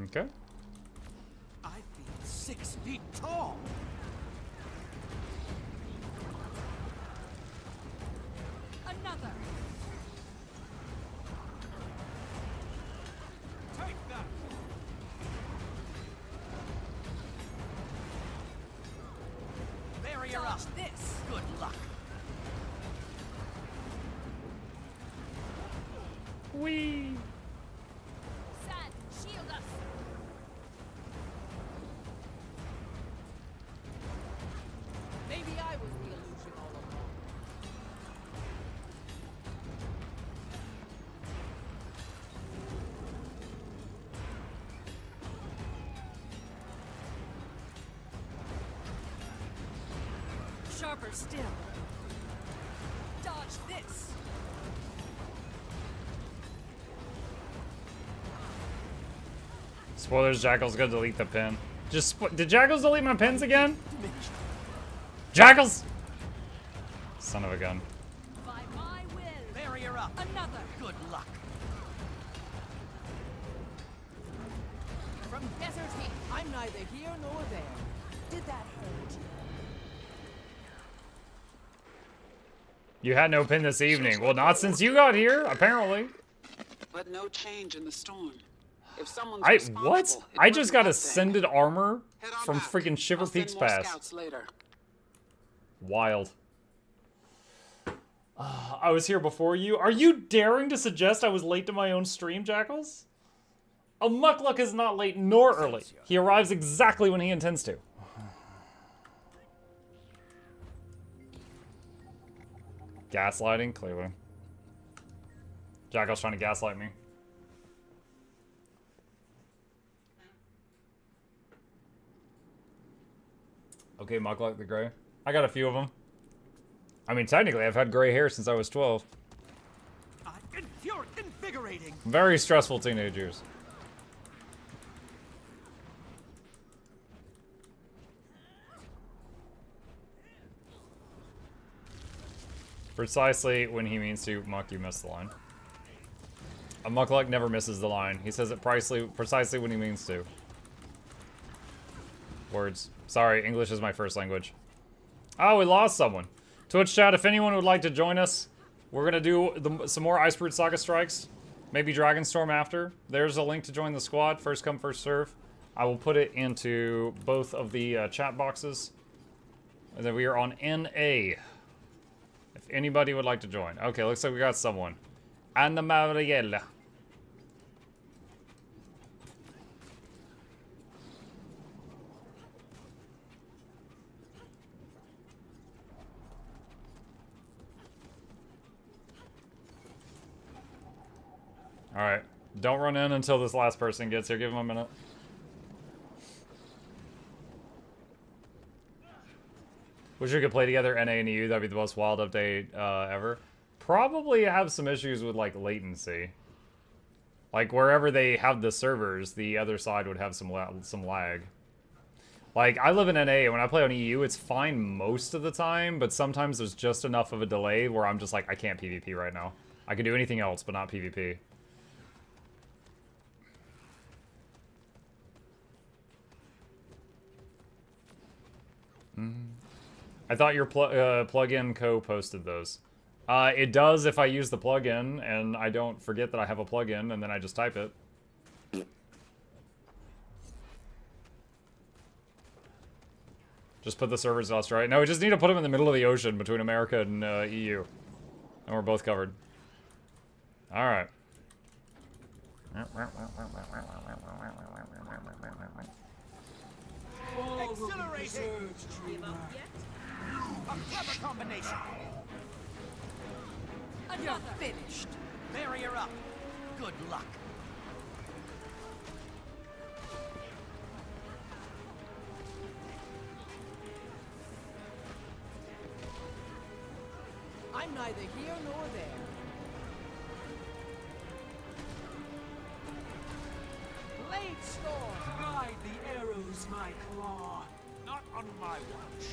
Okay. I feel 6 feet tall. Another. Take that. Barrier up. This. Good luck. Whee! Sad, shield us. Maybe I was the illusion all along. Sharper still. Dodge this. Spoilers, Jackal's gonna delete the pin. Did Jackals delete my pins again? Jackals! Son of a gun. By my will. Barrier up. Another. Good luck. From desert heat. I'm neither here nor there. Did that hurt? You had no pin this evening. Well, not since you got here, apparently. But no change in the storm. If someone's What? responsible, it I just wasn't got us then. ascended armor Head on from back. freaking Shiver I'll send Peaks more Pass. scouts later. Wild. I was here before you. Are you daring to suggest I was late to my own stream, Jackals? A Muckluck is not late nor early. He arrives exactly when he intends to. Gaslighting? Clearly. Jackal's trying to gaslight me. Okay, Muckluck the Grey. I got a few of them. I mean, technically, I've had gray hair since I was 12. Invigorating. Very stressful teenage years. Precisely when he means to, Muck, you missed the line. A Muckluck never misses the line. He says it precisely when he means to. Words. Sorry, English is my first language. Oh, we lost someone. Twitch chat, if anyone would like to join us, we're going to do some more Icebrute Saga strikes. Maybe Dragonstorm after. There's a link to join the squad. First come, first serve. I will put it into both of the chat boxes. And then we are on NA. If anybody would like to join. Okay, looks like we got someone. Anna Mariella. Alright. Don't run in until this last person gets here. Give him a minute. Wish we could play together NA and EU. That'd be the most wild update ever. Probably have some issues with, like, latency. Like, wherever they have the servers, the other side would have some lag. Like, I live in NA, and when I play on EU, it's fine most of the time, but sometimes there's just enough of a delay where I'm just like, I can't PvP right now. I can do anything else, but not PvP. I thought your plugin co-posted those. It does if I use the plugin, and I don't forget that I have a plugin, and then I just type it. Just put the servers lost, right? No, we just need to put them in the middle of the ocean between America and EU. And we're both covered. Alright. Exhilarating. A clever combination. You're finished. Barrier up. Good luck. I'm neither here nor there. Blade storm. Ride the arrows, my claw. Not on my watch.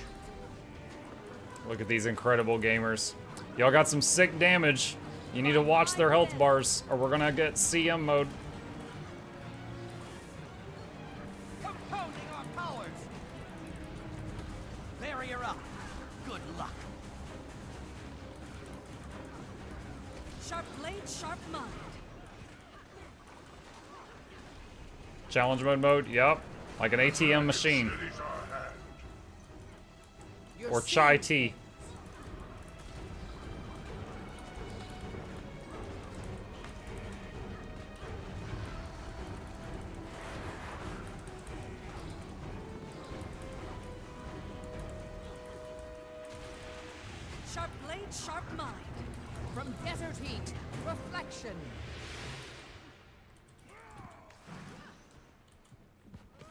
Look at these incredible gamers. Y'all got some sick damage. You need to watch their health bars, or we're gonna get CM mode. Compounding our powers. Barrier up. Good luck. Sharp blade, sharp mind. Challenge mode, yup. Like an ATM machine. Or chai tea. Sharp blade, sharp mind. From desert heat, reflection.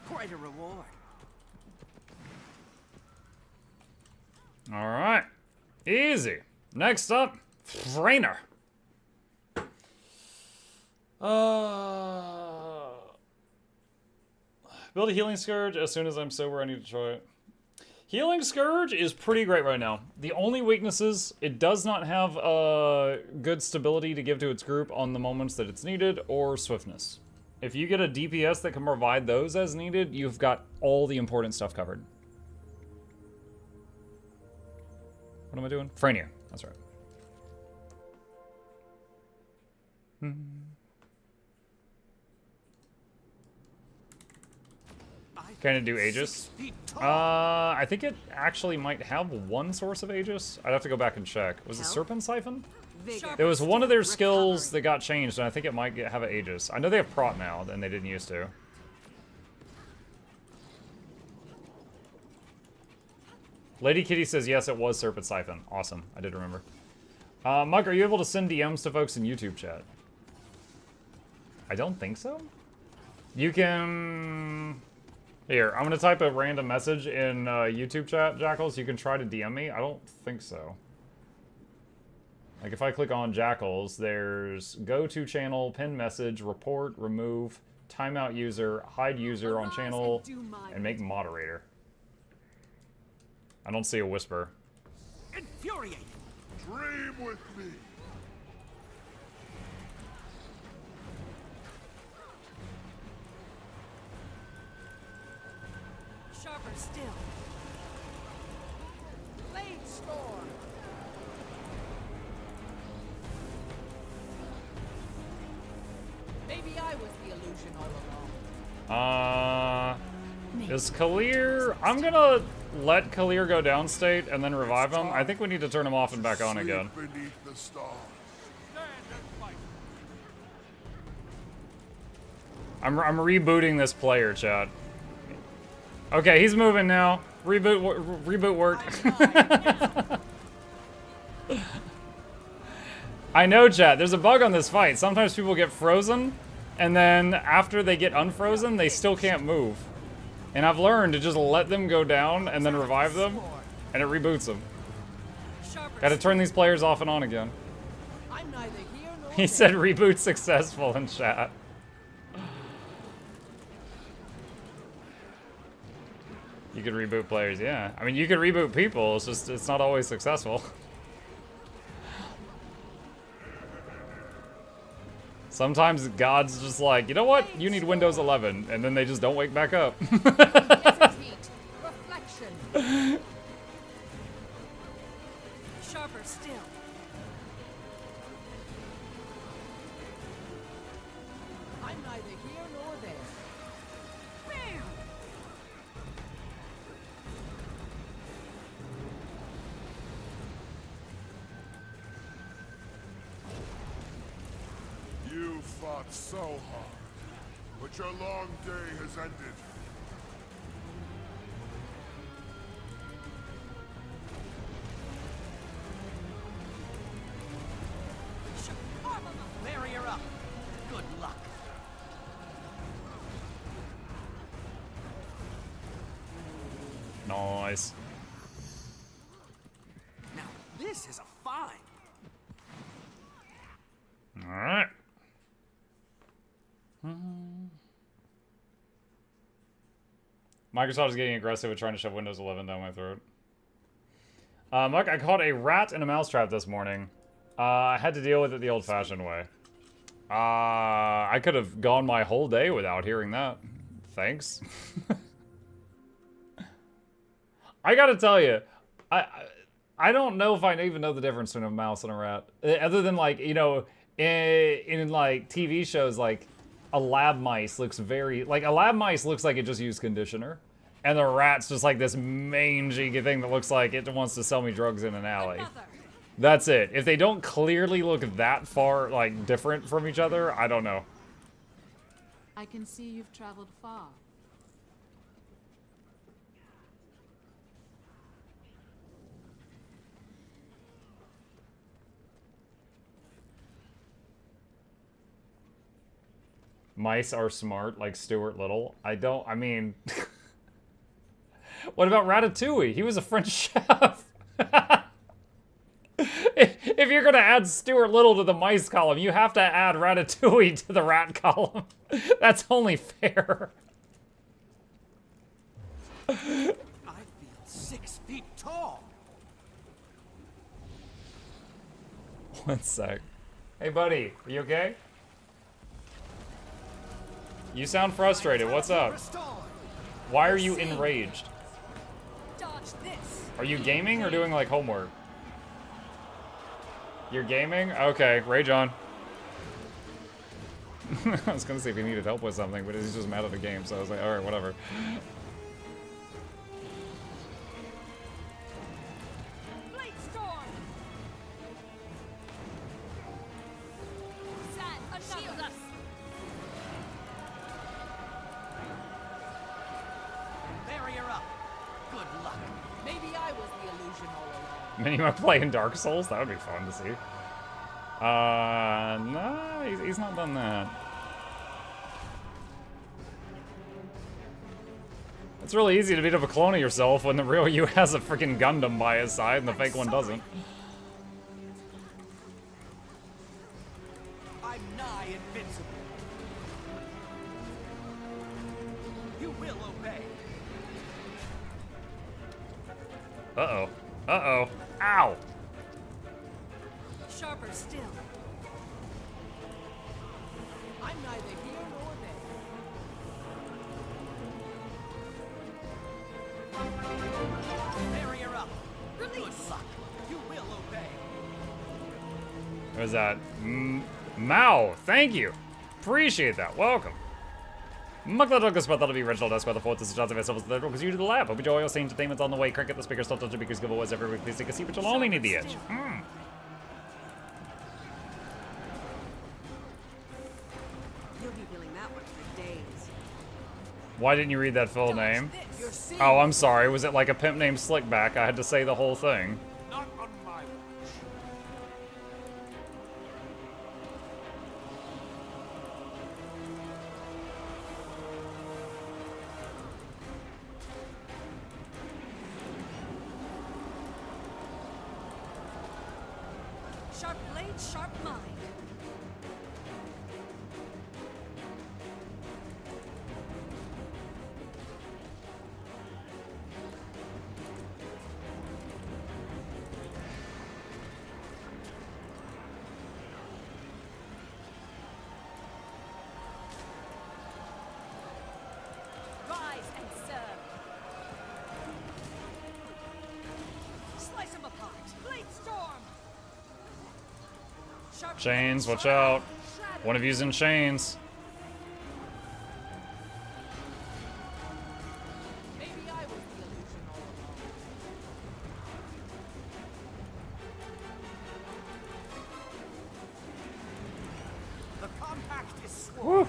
Quite a reward. Alright. Easy. Next up, Frainer. Build a healing scourge as soon as I'm sober. I need to try it. Healing Scourge is pretty great right now. The only weaknesses, it does not have good stability to give to its group on the moments that it's needed, or swiftness. If you get a DPS that can provide those as needed, you've got all the important stuff covered. What am I doing? Frania, that's right. Can it do Aegis? I think it actually might have one source of Aegis. I'd have to go back and check. Was it Serpent Siphon? It was one of their skills that got changed, and I think it might have an Aegis. I know they have Prot now, and they didn't used to. Lady Kitty says yes, it was Serpent Siphon. Awesome, I did remember. Mike, are you able to send DMs to folks in YouTube chat? I don't think so. You can... Here, I'm gonna type a random message in YouTube chat, Jackals. You can try to DM me. I don't think so. Like, if I click on Jackals, there's go to channel, pin message, report, remove, timeout user, hide user on channel, and make moderator. I don't see a whisper. Infuriate! Dream with me! Sharper still. Blade storm. Maybe I was the illusion all along. Is Kalir... I'm gonna let Kalir go downstate and then revive him. I think we need to turn him off and back on again. I'm rebooting this player, chat. Okay, he's moving now. Reboot worked. I know, chat. There's a bug on this fight. Sometimes people get frozen, and then after they get unfrozen, they still can't move. And I've learned to just let them go down and then revive them, and it reboots them. Gotta turn these players off and on again. He said reboot successful in chat. You could reboot players, yeah. I mean, you could reboot people, it's just, it's not always successful. Sometimes God's just like, you know what? You need Windows 11, and then they just don't wake back up. Reflection. Sharper still. I'm neither here nor there. Bam! You fought so hard, but your long day has ended. Barrier up. Good luck. Nice. Now this is a find. Alright. Microsoft is getting aggressive with trying to shove Windows 11 down my throat. Mike, I caught a rat in a mousetrap this morning. I had to deal with it the old-fashioned way. I could have gone my whole day without hearing that. Thanks. I gotta tell you, I don't know if I even know the difference between a mouse and a rat. Other than, like, you know, in like TV shows, like a lab mice looks very, like a lab mice looks like it just used conditioner, and the rat's just like this mangy thing that looks like it wants to sell me drugs in an alley. That's it. If they don't clearly look that far, like, different from each other, I don't know. I can see you've traveled far. Mice are smart, like Stuart Little. I mean... What about Ratatouille? He was a French chef. If you're gonna add Stuart Little to the mice column, you have to add Ratatouille to the rat column. That's only fair. One sec. Hey, buddy. Are you okay? You sound frustrated. What's up? Why are you enraged? Are you gaming or doing, like, homework? You're gaming? Okay, rage on. I was gonna see if he needed help with something, but he's just mad at the game, so I was like, alright, whatever. Many might play in Dark Souls? That would be fun to see. No, he's not done that. It's really easy to beat up a clone of yourself when the real you has a freaking Gundam by his side and the fake one doesn't. I'm nigh invincible. You will obey. Uh-oh. Uh-oh. Ow! Sharper still. I'm neither here nor there. Barrier up. Release. Good luck. You will obey. What was that? Mao, thank you. Appreciate that. Welcome. Manga took us that'll be original desk by the fourth is the chance of ourselves the because you to the lab. Hope you enjoy your seeing entertainment's on the way. Cricket the speakers, stop touching because giveaways every week. Please take a seat, but you'll only need the edge. You'll be feeling that one for days. Why didn't you read that full name? Oh, I'm sorry. Was it like a pimp named Slickback? I had to say the whole thing. Not on my watch. Sharp blade, sharp mind. Rise and serve. Slice them apart. Blade storm. Chains, watch out. One of you's in chains. Maybe I was the illusion all along. The compact is sworn. Woo.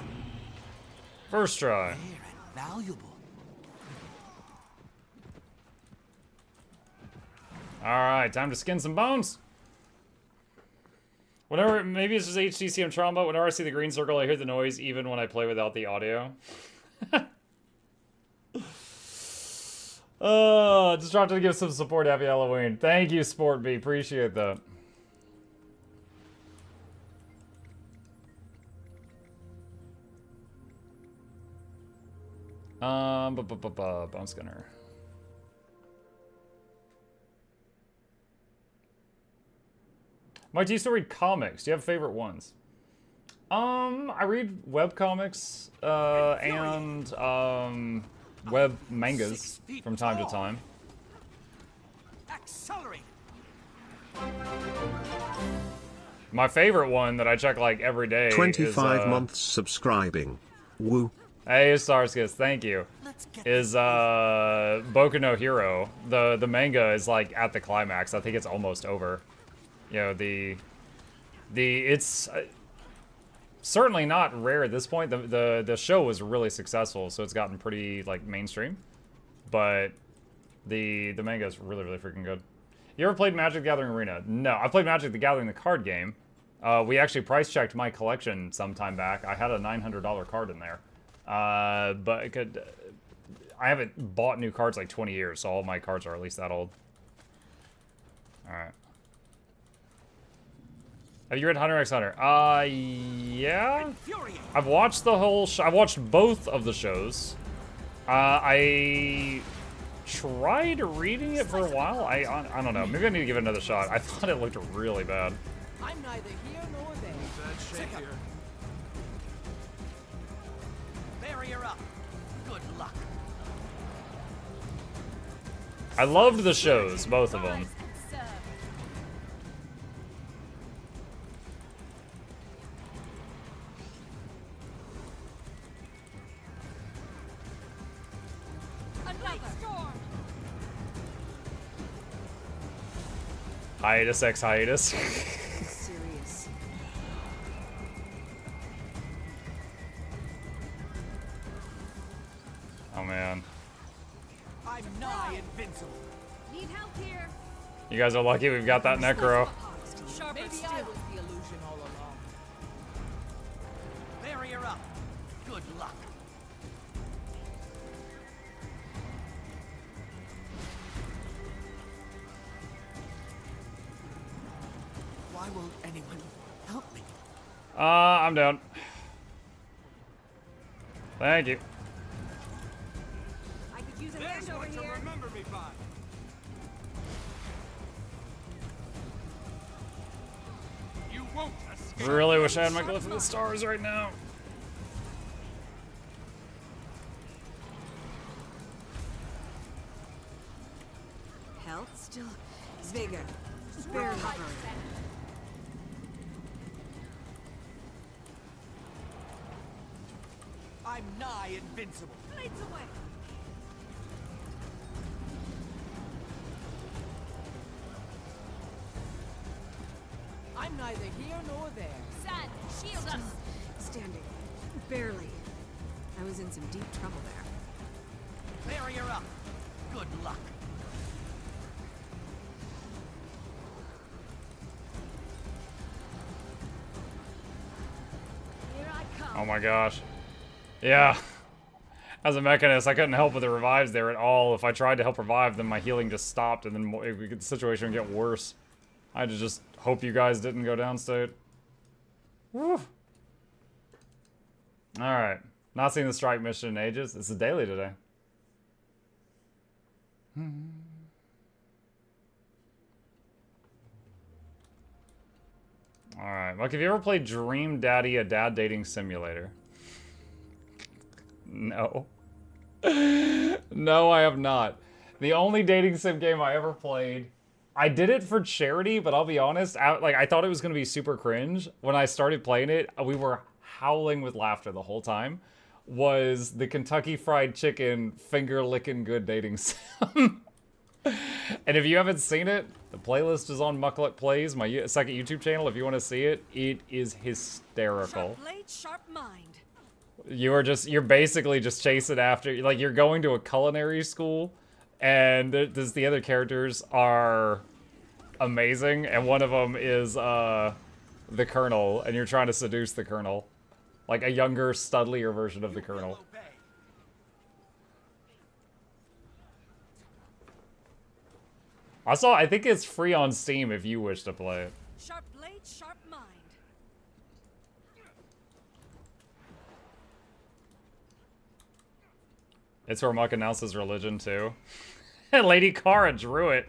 First try. Rare and valuable. Alright, time to skin some bones. Whenever, maybe it's just HTC I'm trauma, whenever I see the green circle, I hear the noise even when I play without the audio. Just dropped to give some support. Happy Halloween. Thank you, Sport B. Appreciate that. Bone Skinner. Mike, do you still read comics? Do you have favorite ones? I read web comics and web mangas from time to time. Accelerate. My favorite one that I check like every day 25 is, months subscribing. Woo. Hey, Sarskis, thank you. Is Boku no Hero. The manga is like at the climax. I think it's almost over. You know, it's certainly not rare at this point. The show was really successful, so it's gotten pretty like mainstream. But the manga is really, really freaking good. You ever played Magic the Gathering Arena? No, I played Magic the Gathering the card game. We actually price checked my collection some time back. I had a $900 card in there. But I haven't bought new cards like 20 years, so all my cards are at least that old. Alright. Have you read Hunter x Hunter? Yeah. I've watched the whole show. I've watched both of the shows. I tried reading it for a while. I don't know. Maybe I need to give it another shot. I thought it looked really bad. I'm neither here nor there. Bad shape here. Barrier up. Good luck. I loved the shows, both of them. Hiatus X hiatus. Serious. Oh man. I'm nigh invincible. Need help here. You guys are lucky we've got that necro. Maybe I was the illusion all along. Barrier up. Good luck. Why won't anyone help me? I'm down. Thank you. I could use a hand over here. Remember me by. You won't escape. Really wish I had my glyph of the stars right now. Health still vigor. Barely burning. I'm nigh invincible. Blades away. I'm neither here nor there. Sand, shield us. Standing. Barely. I was in some deep trouble there. Barrier up. Good luck. Here I come. Oh my gosh. Yeah. As a mechanist, I couldn't help with the revives there at all. If I tried to help revive them, my healing just stopped, and then the situation would get worse. I had to just hope you guys didn't go downstate. Woo. Alright. Not seen the strike mission in ages. It's a daily today. Alright. Like, have you ever played Dream Daddy, a dad dating simulator? No. No, I have not. The only dating sim game I ever played, I did it for charity, but I'll be honest, I thought it was going to be super cringe. When I started playing it, we were howling with laughter the whole time, was the Kentucky Fried Chicken finger-licking good dating sim. And if you haven't seen it, the playlist is on Muckluck Plays, my second YouTube channel. If you want to see it, it is hysterical. Sharp blade, sharp mind. You're basically just chasing after, like, you're going to a culinary school, and the other characters are amazing, and one of them is the Colonel, and you're trying to seduce the Colonel. Like a younger, studlier version of the Colonel. I think it's free on Steam if you wish to play it. Sharp blade, sharp mind. It's where Muck announces religion, too. And Lady Kara drew it.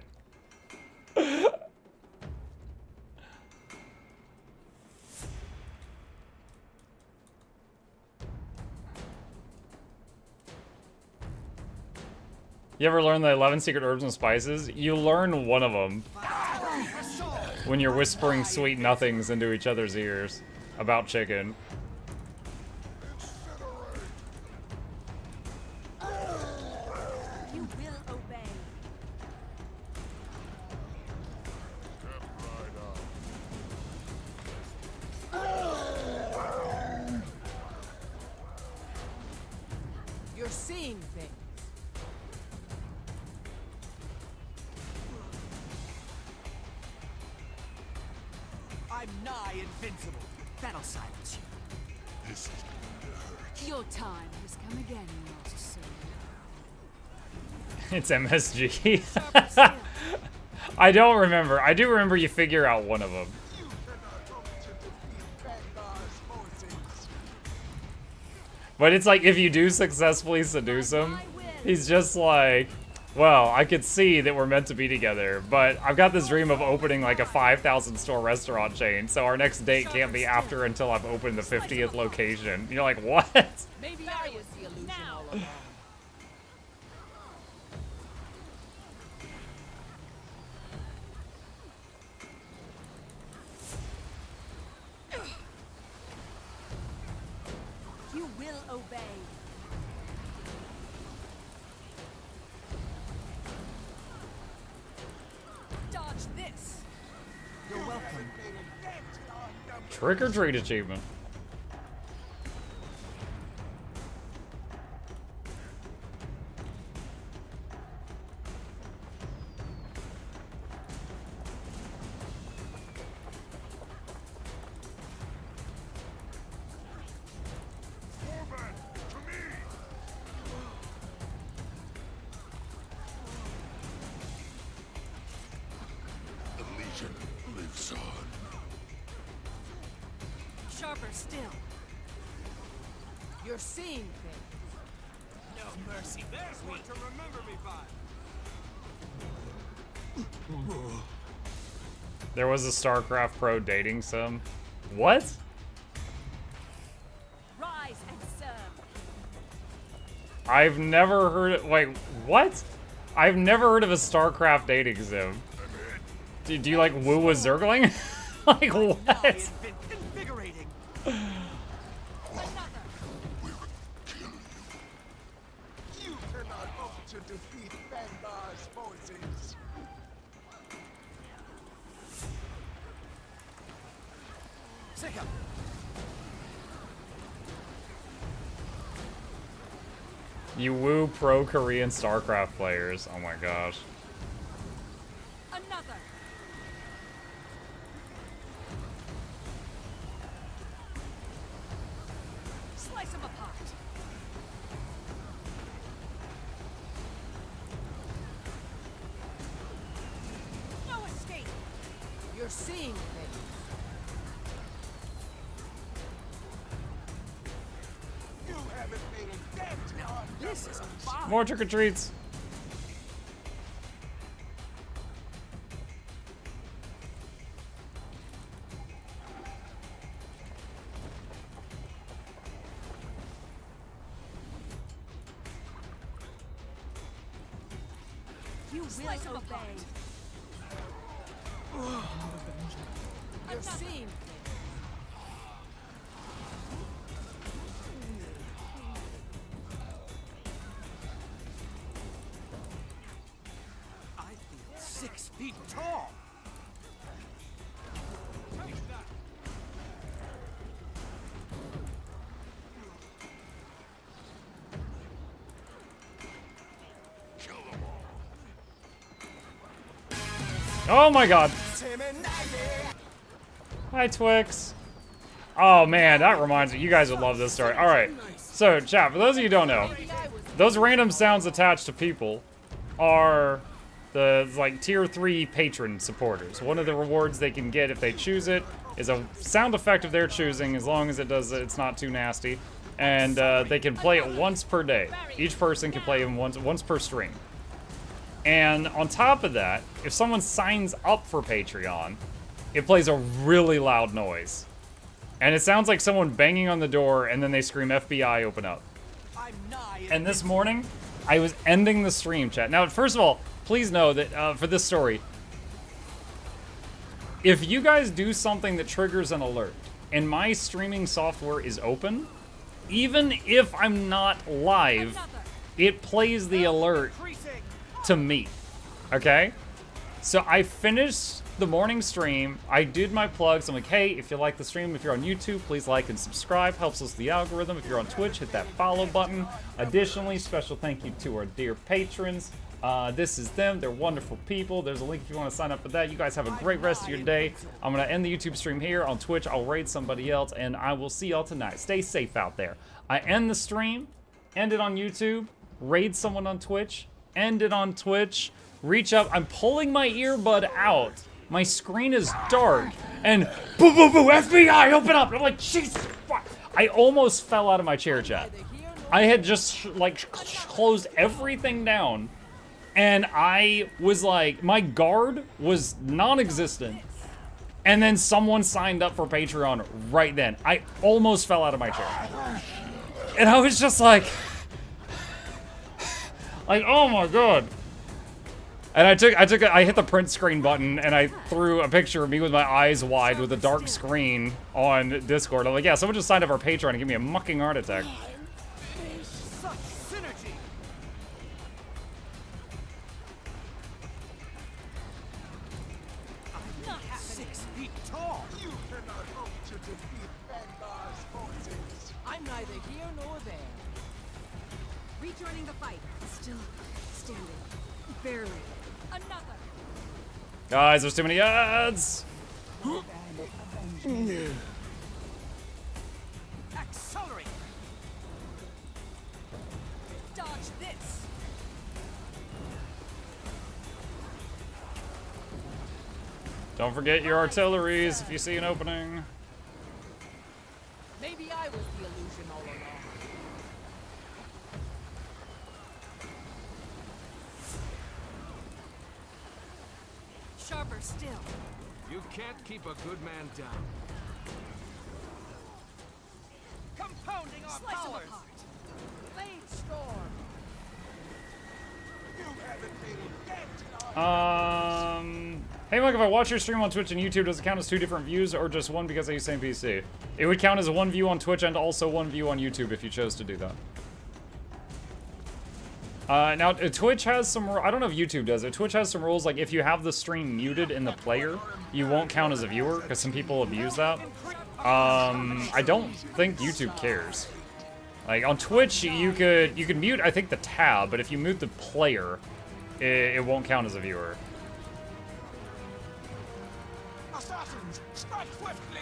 You ever learn the 11 secret herbs and spices? You learn one of them when you're whispering sweet nothings into each other's ears about chicken. You will obey. You're seeing things. I'm nigh invincible. That'll silence you. This is going to hurt. Your time has come again, Master Soul. It's MSG. I don't remember. I do remember you figure out one of them. But it's like, if you do successfully seduce him, he's just like, Well, I could see that we're meant to be together, but I've got this dream of opening like a 5,000 store restaurant chain, so our next date can't be after until I've opened the 50th location. You're like, what? Maybe I was the illusion all along. You will obey. Dodge this. You're welcome. Trick or treat achievement. Sharper still. You're seeing things. No mercy. There's one to remember me by. There was a StarCraft Pro dating sim. What? Rise and serve. I've never heard of, wait, what? I've never heard of a StarCraft dating sim. Do you like woo a Zergling? Like what? Invigorating. You cannot hope to defeat Bangar's forces. Take up. You woo pro Korean StarCraft players. Oh my gosh. Another. Slice them apart. No escape. You're seeing things. You haven't made a dent on This is a bomb. More trick or treats. You will obey. You're seeing things. I feel 6 feet tall. Oh my god. Hi, Twix. Oh man, that reminds me. You guys would love this story. Alright. So, chat, for those of you who don't know, those random sounds attached to people are the, like, tier 3 patron supporters. One of the rewards they can get if they choose it is a sound effect of their choosing, as long as it's not too nasty. And they can play it once per day. Each person can play it once per stream. And on top of that, if someone signs up for Patreon, it plays a really loud noise. And it sounds like someone banging on the door, and then they scream, FBI, open up. And this morning, I was ending the stream, chat. Now, first of all, please know that for this story, if you guys do something that triggers an alert, and my streaming software is open, even if I'm not live, it plays the alert to me, okay? So I finished the morning stream, I did my plugs, I'm like, hey, if you like the stream, if you're on YouTube, please like and subscribe, helps us with the algorithm. If you're on Twitch, hit that follow button. Additionally, special thank you to our dear patrons. This is them, they're wonderful people. There's a link if you want to sign up for that. You guys have a great rest of your day. I'm gonna end the YouTube stream here. On Twitch, I'll raid somebody else, and I will see y'all tonight. Stay safe out there. I end the stream, end it on YouTube, raid someone on Twitch, end it on Twitch, reach up. I'm pulling my earbud out. My screen is dark, and boo, boo, boo, FBI, open up. I'm like, Jesus, fuck. I almost fell out of my chair, chat. I had just, like, closed everything down, And I was like, my guard was non-existent. And then someone signed up for Patreon right then. I almost fell out of my chair. And I was just like, oh my god. And I hit the print screen button and I threw a picture of me with my eyes wide with a dark screen on Discord. I'm like, yeah, someone just signed up for Patreon and gave me a mucking heart attack. Such synergy. I'm not 6 feet tall. You cannot hope to defeat Bangar's forces. I'm neither here nor there. Rejoining the fight. Still standing. Barely. Another. Guys, there's too many ads. Accelerate. Dodge this. Don't forget your artilleries if you see an opening. Maybe I was the illusion all along. Sharper still. You can't keep a good man down. Compounding our powers. Blade storm. You haven't made a dent in our Hey Mike, if I watch your stream on Twitch and YouTube, does it count as 2 different views or just one because I use same PC? It would count as 1 view on Twitch and also 1 view on YouTube if you chose to do that. Now, Twitch has some, I don't know if YouTube does it. Twitch has some rules, like if you have the stream muted in the player, you won't count as a viewer, because some people abuse that. I don't think YouTube cares. Like, on Twitch, you could mute, I think, the tab, but if you mute the player, it won't count as a viewer. assassins, strike swiftly.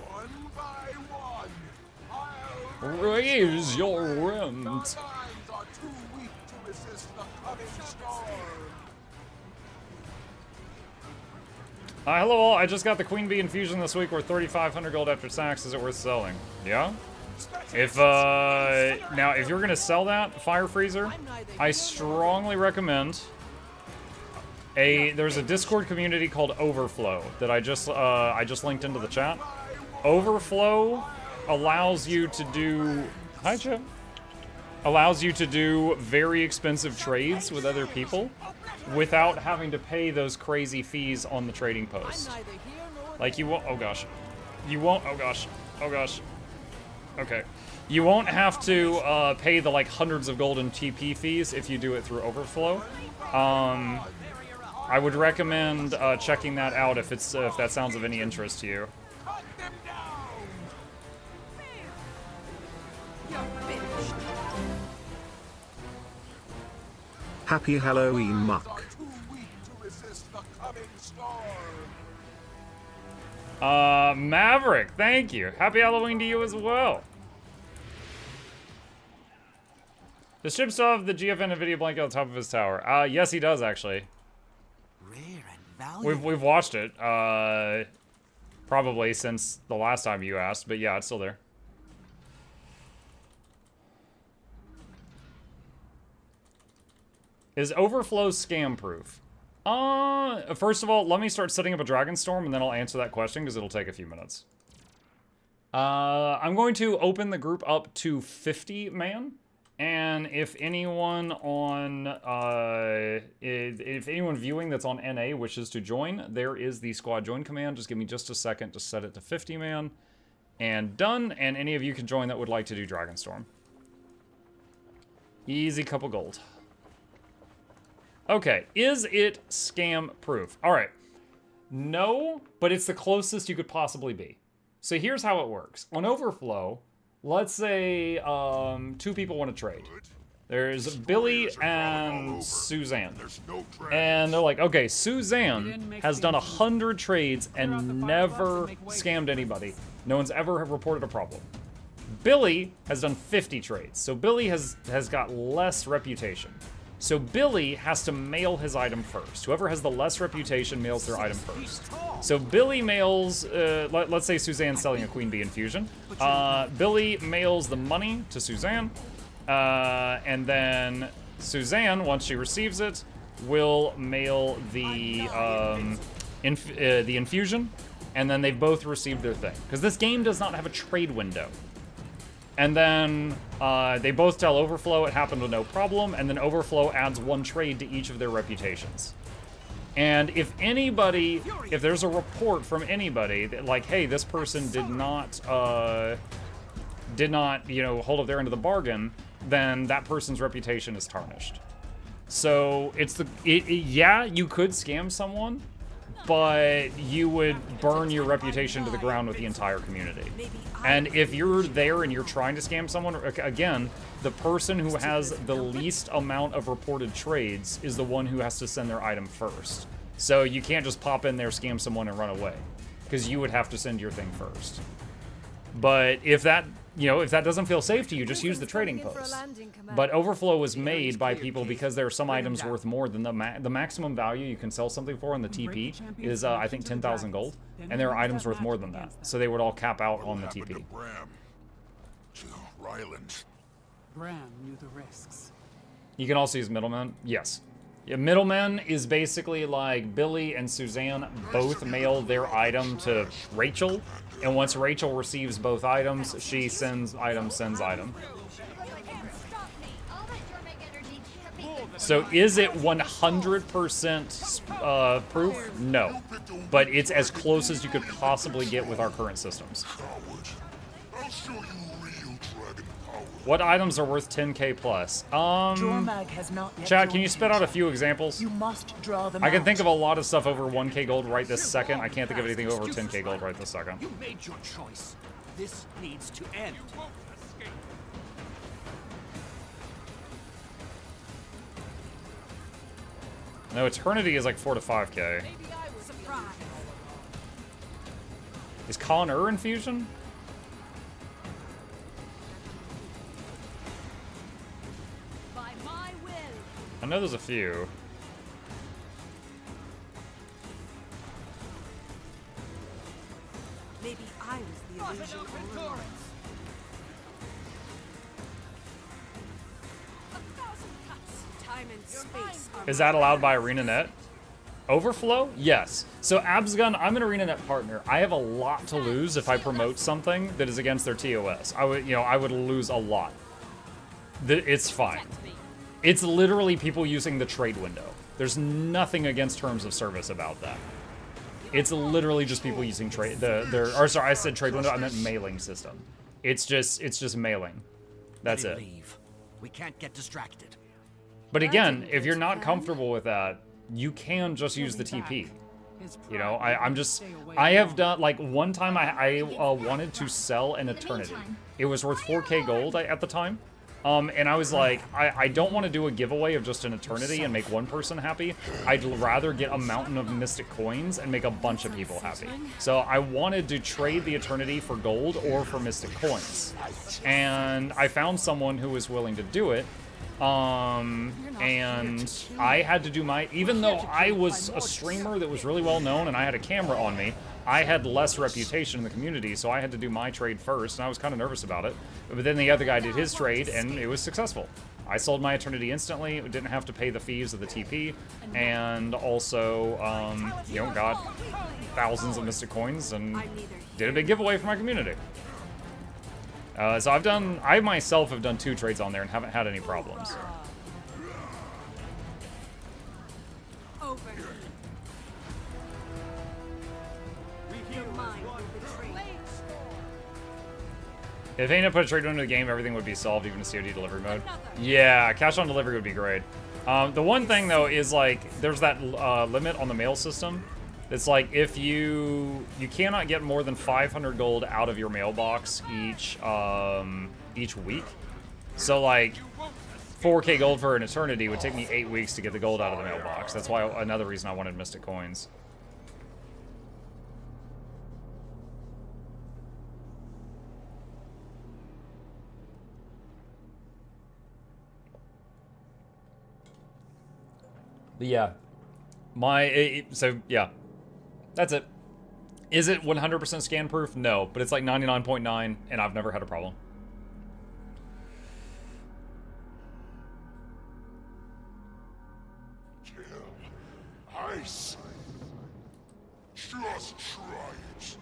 One by one. I'll Raise your rent. Our minds are too weak to resist the coming storm. Hello all, I just got the Queen Bee infusion this week worth 3,500 gold after tax. Is it worth selling? Yeah? If, now, if you're gonna sell that, Fire Freezer, I strongly recommend there's a Discord community called Overflow that I just linked into the chat. Overflow allows you to do, hi Chip, allows you to do very expensive trades with other people without having to pay those crazy fees on the trading post. Like you won't, oh gosh. You won't, oh gosh. Oh gosh. Okay. You won't have to pay the like hundreds of golden TP fees if you do it through Overflow. I would recommend checking that out if that sounds of any interest to you. Happy Halloween, Muck. Maverick, thank you. Happy Halloween to you as well. Does Chip still have the GFN NVIDIA blanket on top of his tower? Yes, he does, actually. Rare and valuable. We've watched it, probably since the last time you asked, but yeah, it's still there. Is Overflow scam proof? First of all, let me start setting up a Dragon Storm and then I'll answer that question because it'll take a few minutes. I'm going to open the group up to 50 man. And if anyone on, if anyone viewing that's on NA wishes to join, there is the squad join command. Just give me just a second to set it to 50 man. And done. And any of you can join that would like to do Dragon Storm. Easy couple gold. Okay, is it scam proof? All right, no, but it's the closest you could possibly be. So here's how it works. On Overflow, let's say 2 people want to trade. There's Billy and Suzanne. And they're like, okay, Suzanne has done 100 trades and never scammed anybody. No one's ever reported a problem. Billy has done 50 trades, so Billy has got less reputation. So Billy has to mail his item first. Whoever has the less reputation mails their item first. So Billy mails, let's say Suzanne's selling a Queen Bee infusion. Billy mails the money to Suzanne, and then Suzanne, once she receives it, will mail the infusion, and then they've both received their thing. Because this game does not have a trade window. And then they both tell Overflow it happened with no problem, and then Overflow adds 1 trade to each of their reputations. And if there's a report from anybody that, like, hey, this person did not, you know, hold up their end of the bargain, then that person's reputation is tarnished. So yeah, you could scam someone, but you would burn your reputation to the ground with the entire community. And if you're there and you're trying to scam someone, again, the person who has the least amount of reported trades is the one who has to send their item first. So you can't just pop in there, scam someone, and run away, because you would have to send your thing first. But if that, you know, if that doesn't feel safe to you, just use the trading post. But Overflow was made by people because there are some items worth more than the maximum value you can sell something for on the TP is, I think, 10,000 gold. And there are items worth more than that. So they would all cap out on the TP. Bram knew the risks. You can also use middlemen. Yes. Yeah, middlemen is basically like Billy and Suzanne both mail their item to Rachel. And once Rachel receives both items, she sends item, sends item. So is it 100% proof? No. But it's as close as you could possibly get with our current systems. What items are worth 10k plus? Chat, can you spit out a few examples? You must draw them I can out. think of a lot of stuff over 1k gold right this second. I can't think of anything over 10k gold right this second. You made your choice. This needs to end. No, Eternity is like 4 to 5k. Is Con infusion? I know there's a few. Maybe I was the illusion all along. Time and space are Is that allowed by ArenaNet? Overflow? Yes. So Absgun, I'm an ArenaNet partner. I have a lot to lose if I promote something that is against their TOS. I would lose a lot. It's fine. It's literally people using the trade window. There's nothing against terms of service about that. It's literally just people using trade I said trade window, I meant mailing system. It's just mailing. That's it. We can't get distracted. But again, if you're not comfortable with that, you can just use the TP. You know, I have done, like, one time I wanted to sell an Eternity. It was worth 4k gold at the time. And I was like, I don't want to do a giveaway of just an Eternity and make one person happy. I'd rather get a mountain of Mystic coins and make a bunch of people happy. So I wanted to trade the Eternity for gold or for Mystic coins. And I found someone who was willing to do it. And I had to do even though I was a streamer that was really well known and I had a camera on me, I had less reputation in the community, so I had to do my trade first, and I was kind of nervous about it. But then the other guy did his trade, and it was successful. I sold my Eternity instantly, didn't have to pay the fees of the TP, and also, you know, got thousands of Mystic coins, and did a big giveaway for my community. So I myself have done 2 trades on there and haven't had any problems. If Aina put a trade into the game, everything would be solved, even in COD delivery mode. Yeah, cash on delivery would be great. The one thing, though, is, like, there's that limit on the mail system. It's like, if you cannot get more than 500 gold out of your mailbox each week. So, like, 4k gold for an Eternity would take me 8 weeks to get the gold out of the mailbox. That's why another reason I wanted Mystic coins. But yeah, so yeah, that's it. Is it 100% scan proof? No, but it's like 99.9, and I've never had a problem. must try it.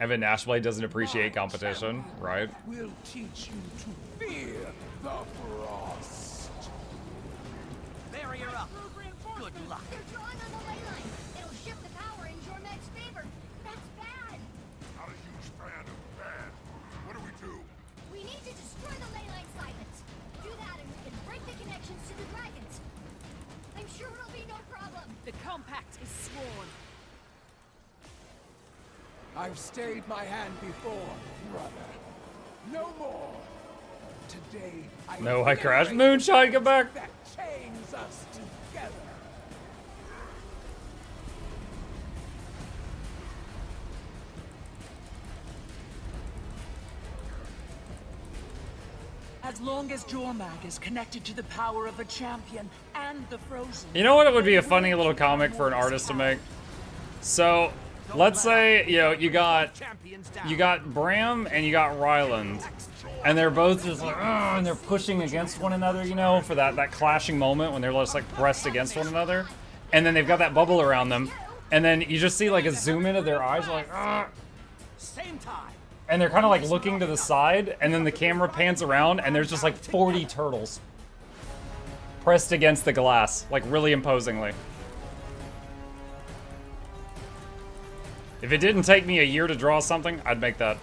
Evan Nashblade doesn't appreciate competition, right? We'll teach you to fear the frost. Barrier up. Good luck. They're drawing on the ley line. It'll shift the power in Jormek's favor. That's bad. Not a huge fan of bad. What do we do? We need to destroy the ley line silence. Do that and we can break the connections to the dragons. I'm sure it'll be no problem. The compact is sworn. I've stayed my hand before, brother. No more. Today, No, I crashed. Moonshine, come back. That chains us together. As long as Jormag is connected to the power of a champion and the frozen. You know what? It would be a funny little comic for an artist to make. So, let's say you got Bram and you got Ryland, and they're both just like, "Ugh," and they're pushing against one another, for that clashing moment when they're just like pressed against one another, and then they've got that bubble around them, and then you just see like a zoom in of their eyes, like, "Ugh." Same time. And they're kind of like looking to the side, and then the camera pans around, and there's just like 40 turtles pressed against the glass, like really imposingly. If it didn't take me a year to draw something, I'd make that.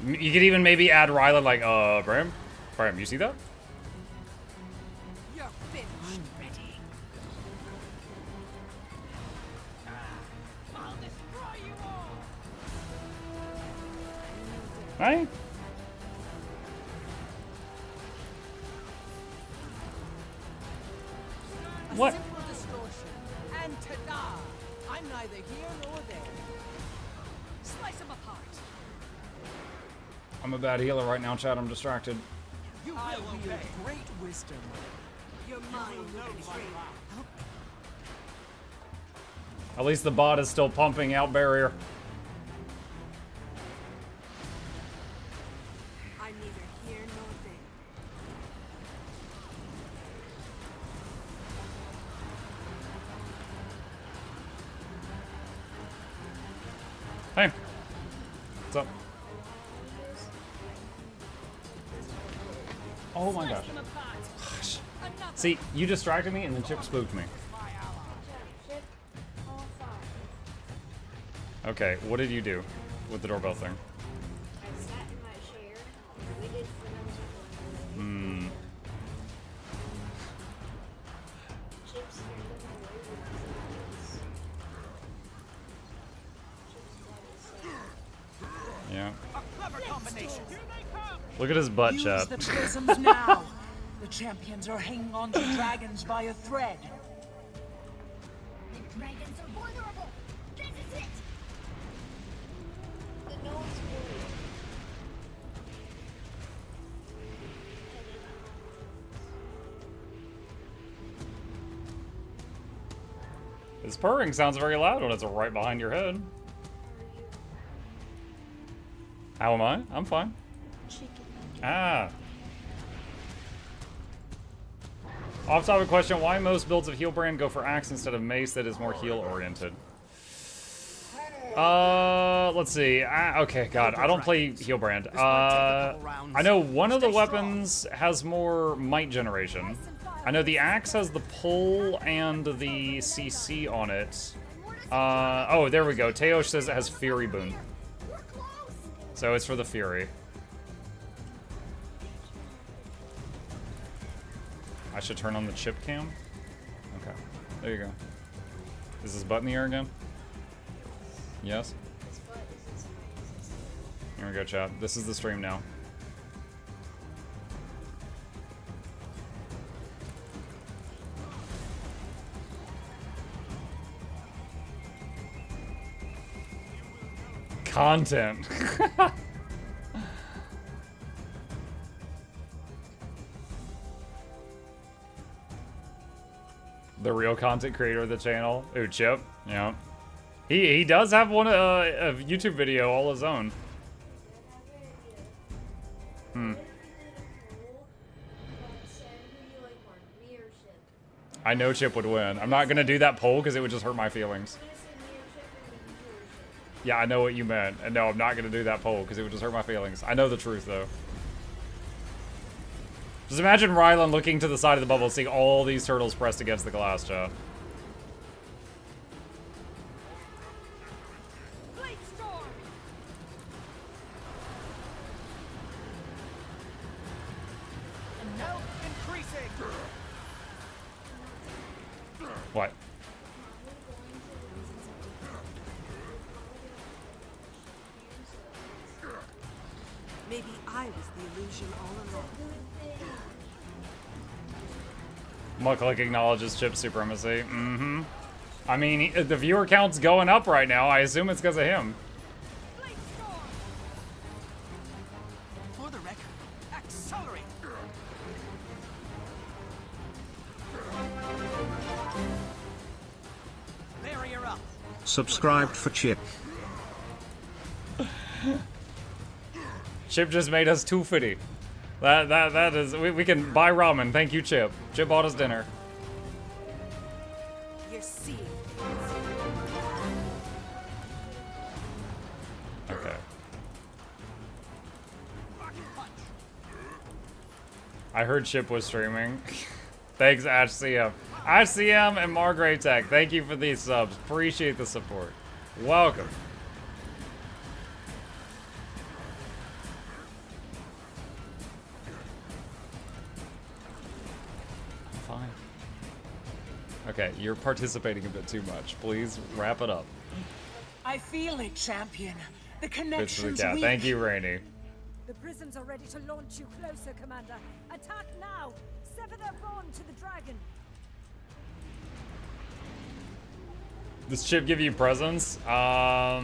You could even maybe add Ryla like, Bram, you see that? You're finished. Ready. I'll destroy you all. Right? What? Simple distortion. And ta-da! I'm neither here nor there. Slice them apart. I'm a bad healer right now, Chad. I'm distracted. You will obey. Great wisdom. Your mind will be free. At least the bot is still pumping out barrier. I'm neither here nor there. Hey. What's up? Oh my gosh. Gosh. See, you distracted me and then Chip spooked me. Okay, what did you do with the doorbell thing? I sat in my chair, waited for them to Hmm. Chips here living away with Yeah. A clever combination. Here they come. Look at his butt, Use chat. the prisms now. The champions are hanging on to dragons by a thread. The dragons are vulnerable. This is it. the no one's worried. His purring sounds very loud when it's right behind your head. How am I? I'm fine. Chicken. Ah. Off-topic question, why most builds of Healbrand go for Axe instead of Mace that is more heal-oriented? Let's see. Okay, God, I don't play Healbrand. I know one of the weapons has more might generation. I know the Axe has the pull and the CC on it. Oh, there we go. Teosh says it has Fury Boon. So it's for the Fury. I should turn on the chip cam? Okay. There you go. Is this button in the air again? Yes? Here we go, chat. This is the stream now. Content. The real content creator of the channel. Ooh, Chip. Yeah. He does have one a YouTube video all his own. Hmm. I know Chip would win. I'm not gonna do that poll because it would just hurt my feelings. Yeah, I know what you meant. And no, I'm not gonna do that poll because it would just hurt my feelings. I know the truth though. Just imagine Rylan looking to the side of the bubble, seeing all these turtles pressed against the glass, Joe. What? Maybe I was the illusion all along. Mucklick acknowledges Chip's supremacy. Mm-hmm. I mean, the viewer count's going up right now. I assume it's because of him. For the record, accelerate. Barrier up. Subscribed for Chip. Chip just made us 250. That is, we can buy ramen. Thank you, Chip. Chip bought us dinner. You're seeing. Okay. I heard Chip was streaming. Thanks, AshCM. AshCM and Margrave Tech, thank you for these subs. Appreciate the support. Welcome. Fine. Okay, you're participating a bit too much. Please wrap it up. I feel it, champion. The Good for the connection's cat. weak. Thank you, Rainey. The prisms are ready to launch you closer, Commander. Attack now! Sever their bond to the dragon. Does Chip give you presents? I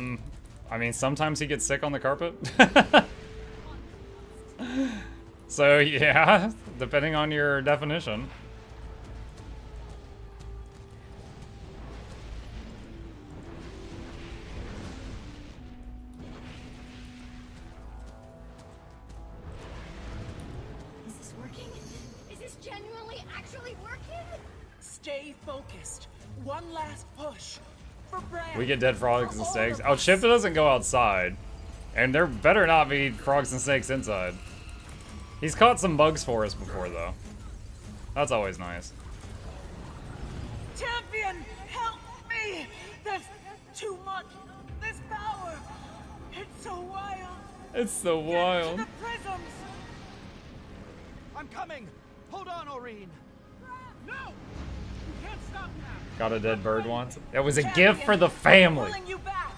mean, sometimes he gets sick on the carpet. So, yeah, depending on your definition. Is this working? Is this genuinely actually working? Stay focused. One last push. For Brand. We get dead frogs and snakes. Oh, Chip doesn't go outside. And there better not be frogs and snakes inside. He's caught some bugs for us before, though. That's always nice. Champion, help me! There's too much. This power. It's so wild. It's so wild. Get to the prisms. I'm coming. Hold on, Aurene. No! You can't stop now. Got a dead bird once. It was a gift for the family. Pulling you back.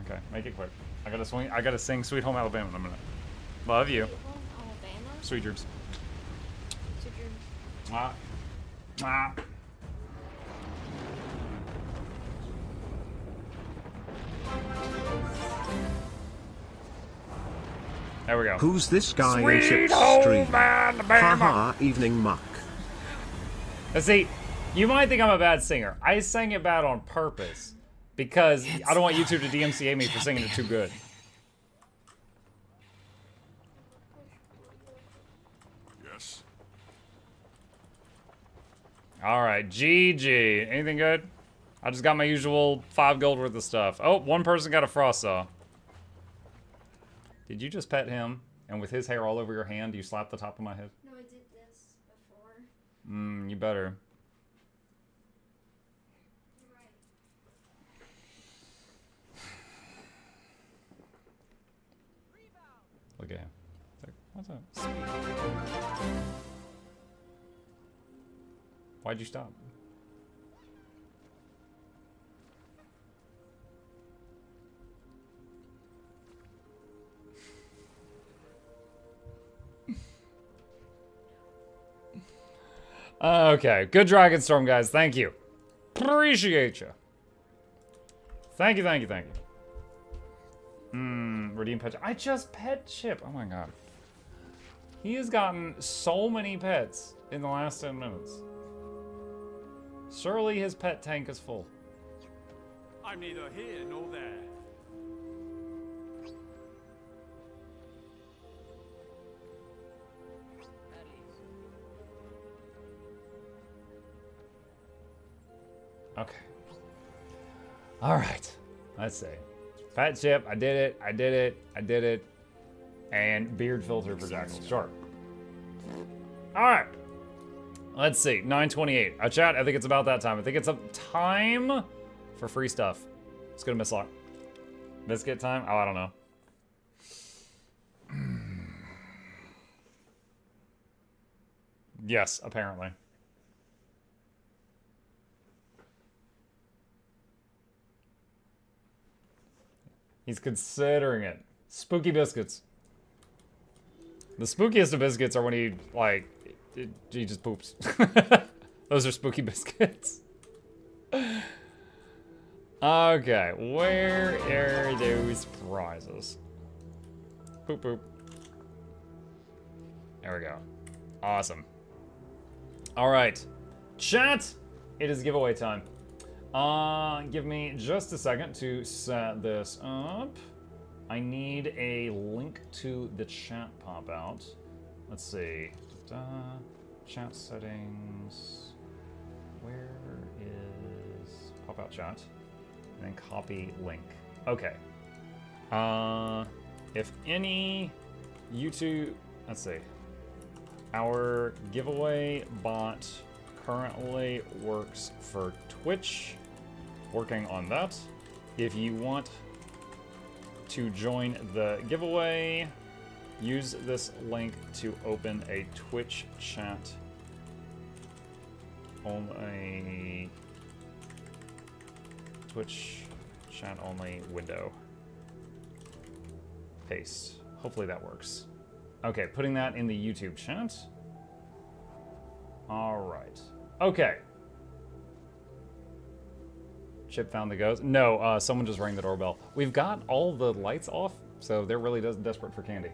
Okay, make it quick. I gotta swing. I gotta sing "Sweet Home Alabama" in a minute. Love you. Alabama? Sweet dreams. Sweet dreams. Mwah. Mwah. There we go. Who's this guy in Sweet Chip's home stream? Alabama. Haha, evening muck. Now see, you might think I'm a bad singer. I sang it bad on purpose because I don't want YouTube to DMCA me for singing it too good. Yes. All right, GG. Anything good? I just got my usual 5 gold worth of stuff. Oh, one person got a frost saw. Did you just pet him? And with his hair all over your hand, you slap the top of my head? No, I did this before. You better. Look at him. What's that? Why'd you stop? Okay, good Dragonstorm, guys. Thank you. Appreciate you. Thank you, thank you, thank you. Redeem pet. I just pet Chip. Oh my god. He has gotten so many pets in the last 10 minutes. Surely his pet tank is full. I'm neither here nor there. Okay. All right. Let's see. Fat chip. I did it. I did it. I did it. And beard filter for Jackal. Sure. All right. Let's see. 9:28. Chat. I think it's about that time. I think it's up time for free stuff. Let's go to Miss Lock. Biscuit time? Oh, I don't know. Yes, apparently. He's considering it. Spooky biscuits. The spookiest of biscuits are when he, like, he just poops. Those are spooky biscuits. Okay, where are those prizes? Boop, boop. There we go. Awesome. All right, chat, it is giveaway time. Give me just a second to set this up. I need a link to the chat pop out. Let's see. Chat settings. Where is pop out chat? And then copy link. Okay. If any YouTube, let's see. Our giveaway bot currently works for Twitch. Working on that. If you want to join the giveaway, use this link to open a Twitch chat only. Twitch chat only window. Paste. Hopefully that works. Okay, putting that in the YouTube chat. All right. Okay. Chip found the ghost. No, someone just rang the doorbell. We've got all the lights off, so they're really desperate for candy.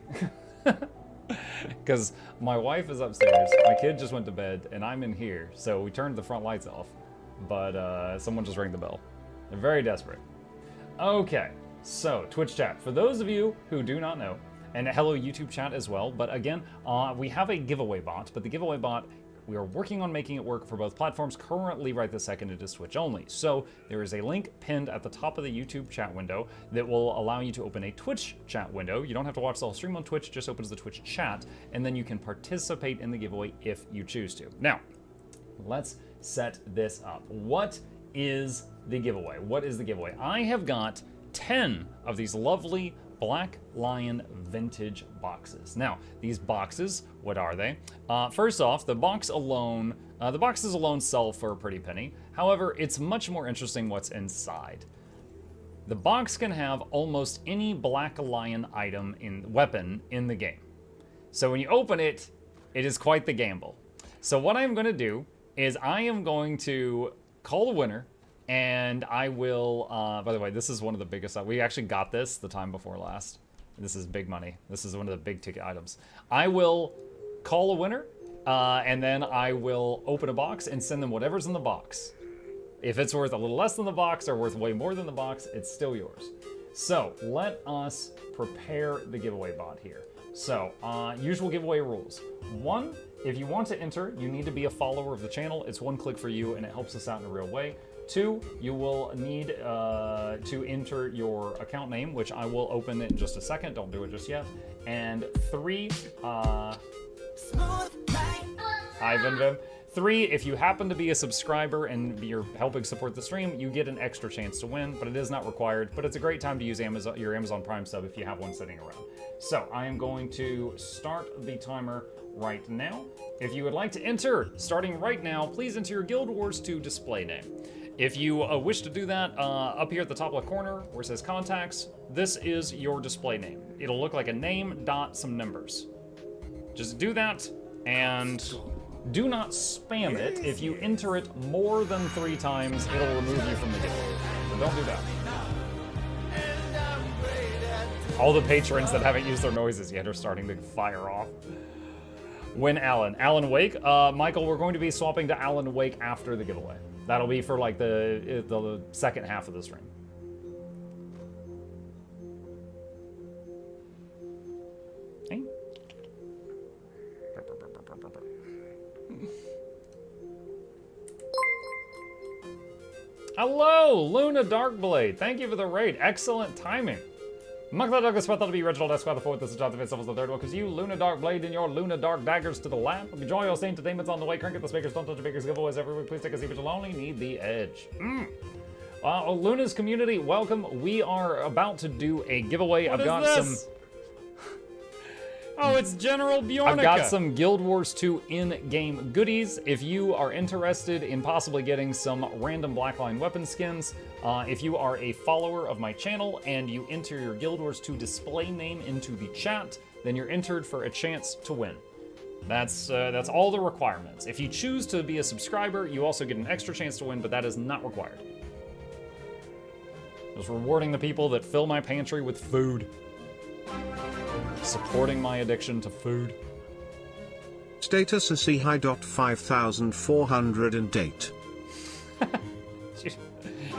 Because my wife is upstairs, my kid just went to bed, and I'm in here, so we turned the front lights off. But someone just rang the bell. They're very desperate. Okay, so Twitch chat. For those of you who do not know, and hello YouTube chat as well, but again, we have a giveaway bot, but the giveaway bot, we are working on making it work for both platforms. Currently, right this second, it is Twitch only. So there is a link pinned at the top of the YouTube chat window that will allow you to open a Twitch chat window. You don't have to watch the whole stream on Twitch, it just opens the Twitch chat, and then you can participate in the giveaway if you choose to. Now, let's set this up. What is the giveaway? What is the giveaway? I have got 10 of these lovely Black Lion vintage boxes. Now, these boxes, what are they? First off, the boxes alone sell for a pretty penny. However, it's much more interesting what's inside. The box can have almost any Black Lion weapon in the game. So when you open it, it is quite the gamble. So what I'm going to do is I am going to call the winner. And I will, by the way, this is one of the biggest, we actually got this the time before last. This is big money. This is one of the big ticket items. I will call a winner, and then I will open a box and send them whatever's in the box. If it's worth a little less than the box or worth way more than the box, it's still yours. So let us prepare the giveaway bot here. So, usual giveaway rules. 1, if you want to enter, you need to be a follower of the channel. It's 1 click for you, and it helps us out in a real way. 2, you will need to enter your account name, which I will open in just a second. Don't do it just yet. And 3, hi Vim. 3, if you happen to be a subscriber and you're helping support the stream, you get an extra chance to win, but it is not required. But it's a great time to use your Amazon Prime sub if you have one sitting around. So I am going to start the timer right now. If you would like to enter, starting right now, please enter your Guild Wars 2 display name. If you wish to do that, up here at the top left corner where it says contacts, this is your display name. It'll look like a name dot some numbers. Just do that, and do not spam it. If you enter it more than 3 times, it'll remove you from the giveaway. So don't do that. All the patrons that haven't used their noises yet are starting to fire off. Win Alan Wake. Michael, we're going to be swapping to Alan Wake after the giveaway. That'll be for like the second half of the stream. Hey. Hello, Luna Darkblade. Thank you for the raid. Excellent timing. Manga Douglas thought to be Reginald Esquire the fourth. This is Jonathan Fitzgerald the third. Welcome you, Luna Darkblade, and your Luna Dark Daggers to the lab. Enjoy your entertainments on the way. Crank at the speakers. Don't touch the speakers. Giveaways every week. Please take a seat, but you'll only need the edge. Luna's community, welcome. We are about to do a giveaway. What I've got is this? some. Oh, it's General Bjornica. I've got some Guild Wars 2 in-game goodies. If you are interested in possibly getting some random Blackline weapon skins, if you are a follower of my channel and you enter your Guild Wars 2 display name into the chat, then you're entered for a chance to win. That's all the requirements. If you choose to be a subscriber, you also get an extra chance to win, but that is not required. Just rewarding the people that fill my pantry with food. Supporting my addiction to food. Status AC high. 5408.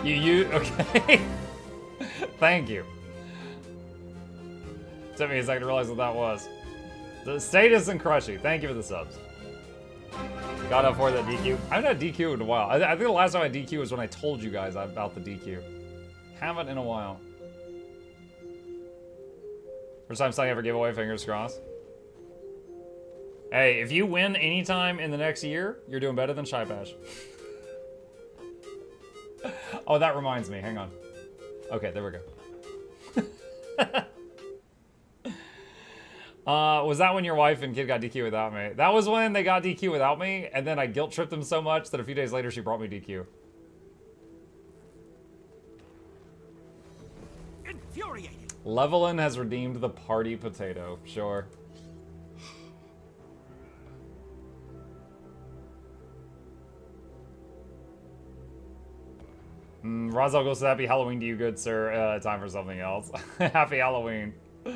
You okay. Thank you. Took me a second to realize what that was. The Status and Crushy, thank you for the subs. Got up for that DQ. I haven't had DQ in a while. I think the last time I DQ was when I told you guys about the DQ. Haven't in a while. First time signing up for giveaway, fingers crossed. Hey, if you win anytime in the next year, you're doing better than Shy Bash. Oh, that reminds me. Hang on. Okay, there we go. Was that when your wife and kid got DQ without me? That was when they got DQ without me, and then I guilt tripped them so much that a few days later she brought me DQ. Infuriating. Levelin has redeemed the party potato. Sure. Razal goes to Happy Halloween to you, good sir. Time for something else. Happy Halloween. Hope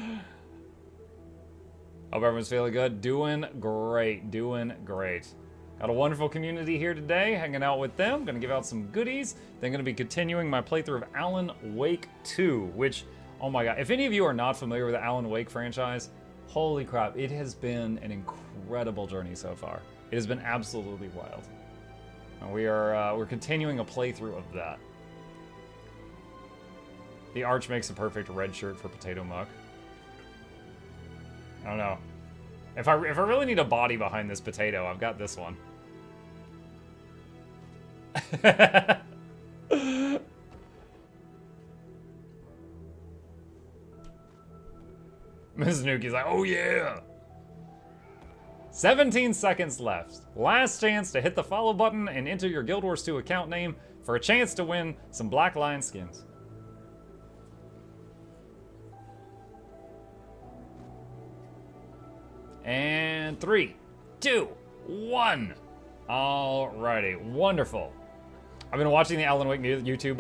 everyone's feeling good. Doing great. Doing great. Got a wonderful community here today, hanging out with them. Gonna give out some goodies. Then gonna be continuing my playthrough of Alan Wake 2, which, oh my god. If any of you are not familiar with the Alan Wake franchise, holy crap, it has been an incredible journey so far. It has been absolutely wild. And we're continuing a playthrough of that. The Arch makes a perfect red shirt for Potato Muck. I don't know. If I really need a body behind this potato, I've got this one. Ms. Nuki's like, oh yeah! 17 seconds left. Last chance to hit the follow button and enter your Guild Wars 2 account name for a chance to win some Black Lion skins. And 3, 2, 1. Alrighty, wonderful. I've been watching the Alan Wake YouTube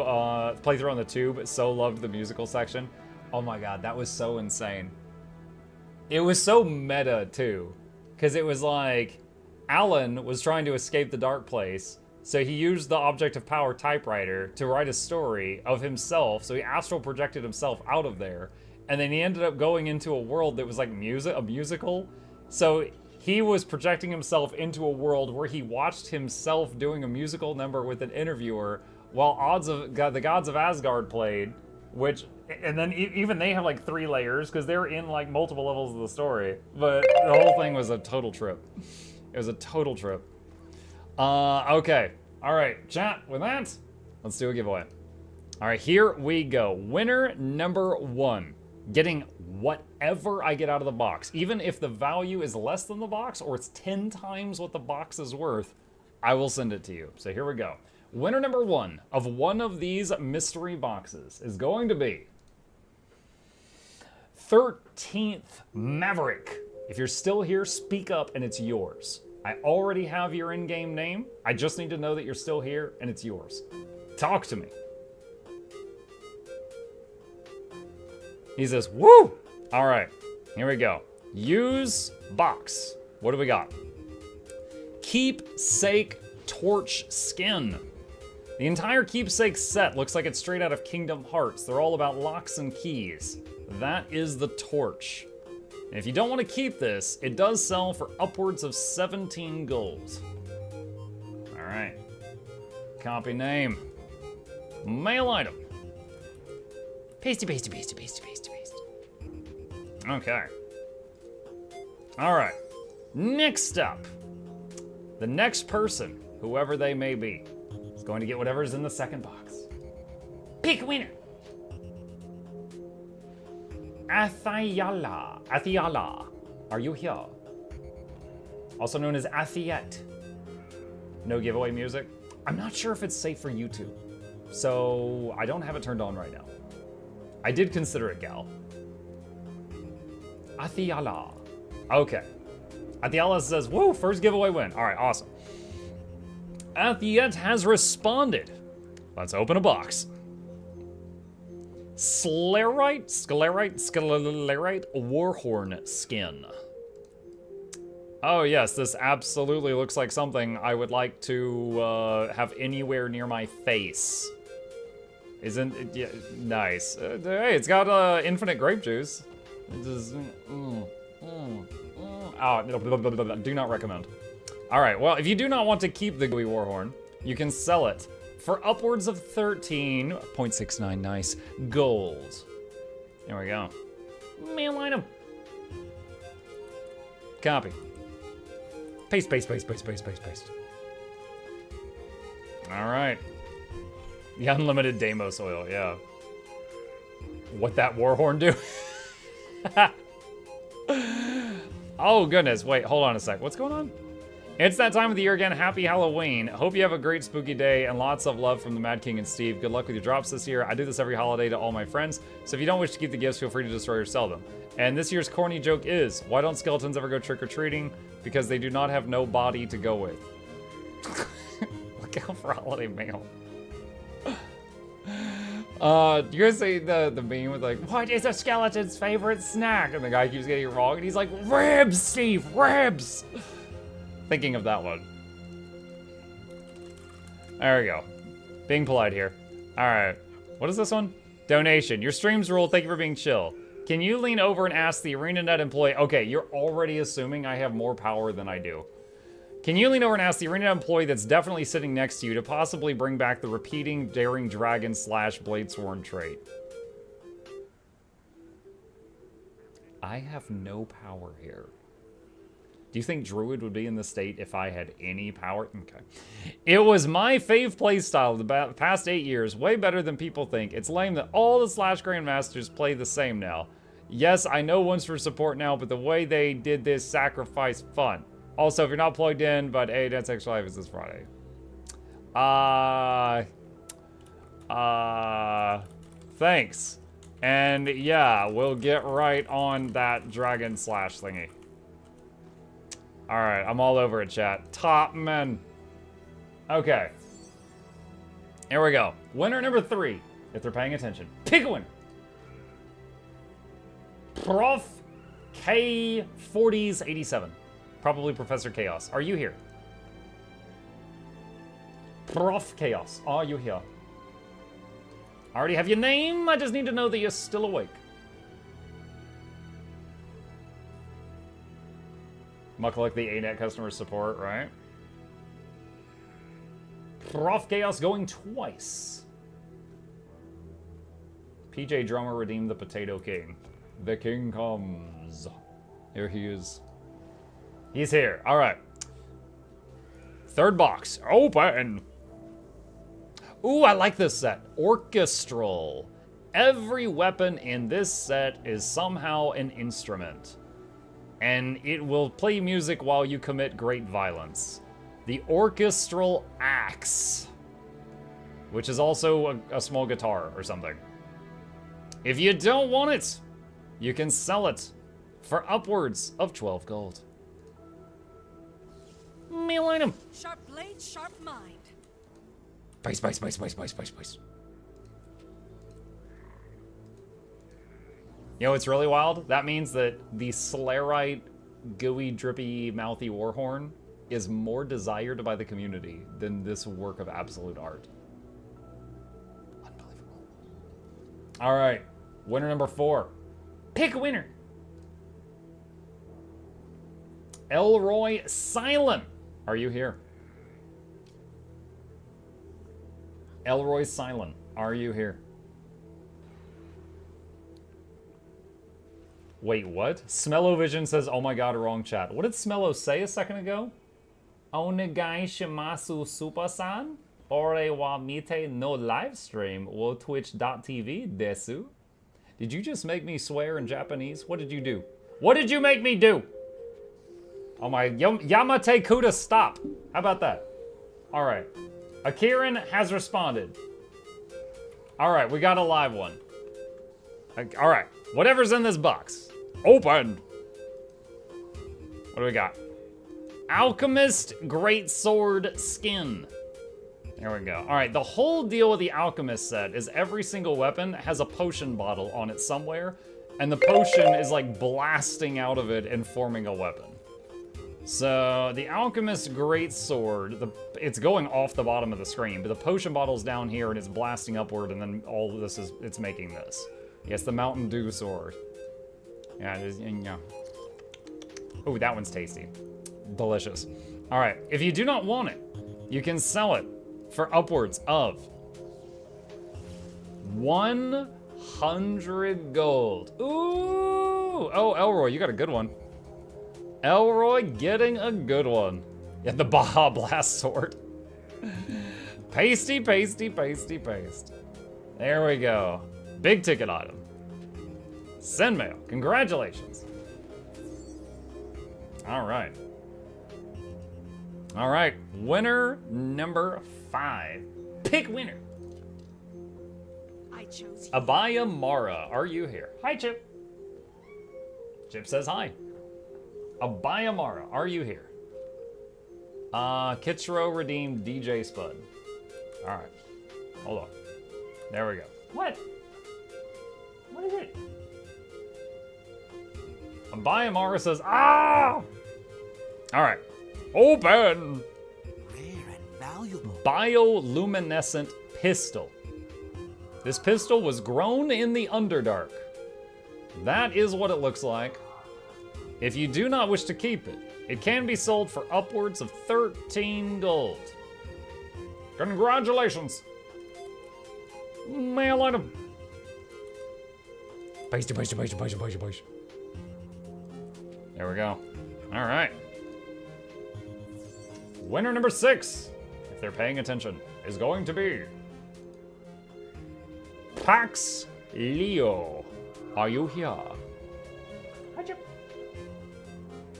playthrough on the tube. So loved the musical section. Oh my god, that was so insane. It was so meta too, because it was like Alan was trying to escape the dark place, so he used the object of power typewriter to write a story of himself. So he astral projected himself out of there, and then he ended up going into a world that was like a musical. So he was projecting himself into a world where he watched himself doing a musical number with an interviewer while the Gods of Asgard played, which, and then even they have like 3 layers because they're in like multiple levels of the story. But the whole thing was a total trip. It was a total trip. Okay. All right, chat, with that, let's do a giveaway. All right, here we go. Winner number 1. Getting whatever I get out of the box. Even if the value is less than the box or it's 10 times what the box is worth, I will send it to you. So here we go. Winner number 1 of one of these mystery boxes is going to be 13th Maverick. If you're still here, speak up and it's yours. I already have your in-game name. I just need to know that you're still here and it's yours. Talk to me. He says, woo! All right, here we go. Use box. What do we got? Keepsake Torch Skin. The entire Keepsake set looks like it's straight out of Kingdom Hearts. They're all about locks and keys. That is the torch. And if you don't want to keep this, it does sell for upwards of 17 gold. All right. Copy name. Mail item. Pasty, pasty, pasty, pasty, pasty, pasty. Okay. All right. Next up, the next person, whoever they may be, is going to get whatever's in the second box. Pick a winner. Athiala. Athiala. Are you here? Also known as Athiet. No giveaway music. I'm not sure if it's safe for YouTube, so I don't have it turned on right now. I did consider it, gal. Athiala. Okay. Athiala says, woo, first giveaway win. All right, awesome. Athiet has responded. Let's open a box. Sclerite Warhorn skin. Oh yes, this absolutely looks like something I would like to have anywhere near my face. Isn't it? Yeah, nice. Hey, it's got infinite grape juice. It just, oh, do not recommend. All right, well, if you do not want to keep the gooey Warhorn, you can sell it for upwards of 13.69 nice gold. There we go. Mail item. Copy. Paste, paste, paste, paste, paste, paste, paste. All right. The unlimited Deimos oil, yeah. What that Warhorn do? Oh, goodness. Wait, hold on a sec. What's going on? It's that time of the year again. Happy Halloween. Hope you have a great spooky day and lots of love from the Mad King and Steve. Good luck with your drops this year. I do this every holiday to all my friends, so if you don't wish to keep the gifts, feel free to destroy or sell them. And this year's corny joke is, why don't skeletons ever go trick-or-treating? Because they do not have no body to go with. Look out for holiday mail. You guys say the meme with like, what is a skeleton's favorite snack? And the guy keeps getting it wrong, and he's like, ribs, Steve, ribs! Thinking of that one. There we go. Being polite here. All right. What is this one? Donation. Your streams rule. Thank you for being chill. Can you lean over and ask the ArenaNet employee? Okay, you're already assuming I have more power than I do. Can you lean over and ask the ArenaNet employee that's definitely sitting next to you to possibly bring back the repeating Daring Dragon / Bladesworn trait? I have no power here. Do you think Druid would be in the state if I had any power? Okay. It was my fave playstyle the past 8 years. Way better than people think. It's lame that all the Slash Grandmasters play the same now. Yes, I know one's for support now, but the way they did this sacrifice fun. Also, if you're not plugged in, but hey, Dance Extra Live is this Friday. Thanks. And yeah, we'll get right on that Dragon Slash thingy. All right, I'm all over it, chat. Top men. Okay. Here we go. Winner number 3, if they're paying attention. Pick a winner. Prof K40s87. Probably Professor Chaos. Are you here? Prof Chaos, are you here? I already have your name. I just need to know that you're still awake. Muck like the ANET customer support, right? Prof Chaos going twice. PJ Drummer redeemed the Potato King. The king comes. Here he is. He's here. All right. Third box. Open. Ooh, I like this set. Orchestral. Every weapon in this set is somehow an instrument. And it will play music while you commit great violence. The Orchestral Axe. Which is also a small guitar or something. If you don't want it, you can sell it for upwards of 12 gold. Mail item. Sharp blade, sharp mind. Spice, spice, spice, spice, spice, spice, spice. You know what's really wild? That means that the Slarite, gooey, drippy, mouthy Warhorn is more desired by the community than this work of absolute art. Unbelievable. All right, winner number 4. Pick a winner. Elroy Silent. Are you here? Elroy Silent. Are you here? Wait, what? Smellovision says, oh my god, wrong chat. What did Smello say a second ago? Onegai shimasu super-san? Ore wa mite no live stream wo twitch.tv desu? Did you just make me swear in Japanese? What did you do? What did you make me do? Oh my, Yamate Kuda, stop. How about that? All right. Akiran has responded. All right, we got a live one. All right, whatever's in this box. Open. What do we got? Alchemist Greatsword Skin. There we go. All right, the whole deal with the Alchemist set is every single weapon has a potion bottle on it somewhere, and the potion is like blasting out of it and forming a weapon. So the Alchemist Greatsword, it's going off the bottom of the screen, but the potion bottle's down here and it's blasting upward, and then all of this is, it's making this. Yes, the Mountain Dew sword. Yeah, it is, yeah. Oh, that one's tasty. Delicious. All right, if you do not want it, you can sell it for upwards of 100 gold. Ooh! Oh, Elroy, you got a good one. Elroy getting a good one. Yeah, the Baja Blast sword. Pasty, pasty, pasty, paste. There we go. Big ticket item. Send mail. Congratulations. All right. All right. Winner number 5. Pick winner. I chose you. Abaya Mara, are you here? Hi, Chip. Chip says hi. Abaya Mara, are you here? Kitchero redeemed DJ Spud. All right. Hold on. There we go. What? What is it? Abaya Mara says, ah! All right. Open! Rare and valuable. Bioluminescent pistol. This pistol was grown in the Underdark. That is what it looks like. If you do not wish to keep it, it can be sold for upwards of 13 gold. Congratulations! Mail item. Paste, paste, paste, paste, paste, paste. There we go. All right. Winner number 6, if they're paying attention, is going to be Pax Leo. Are you here?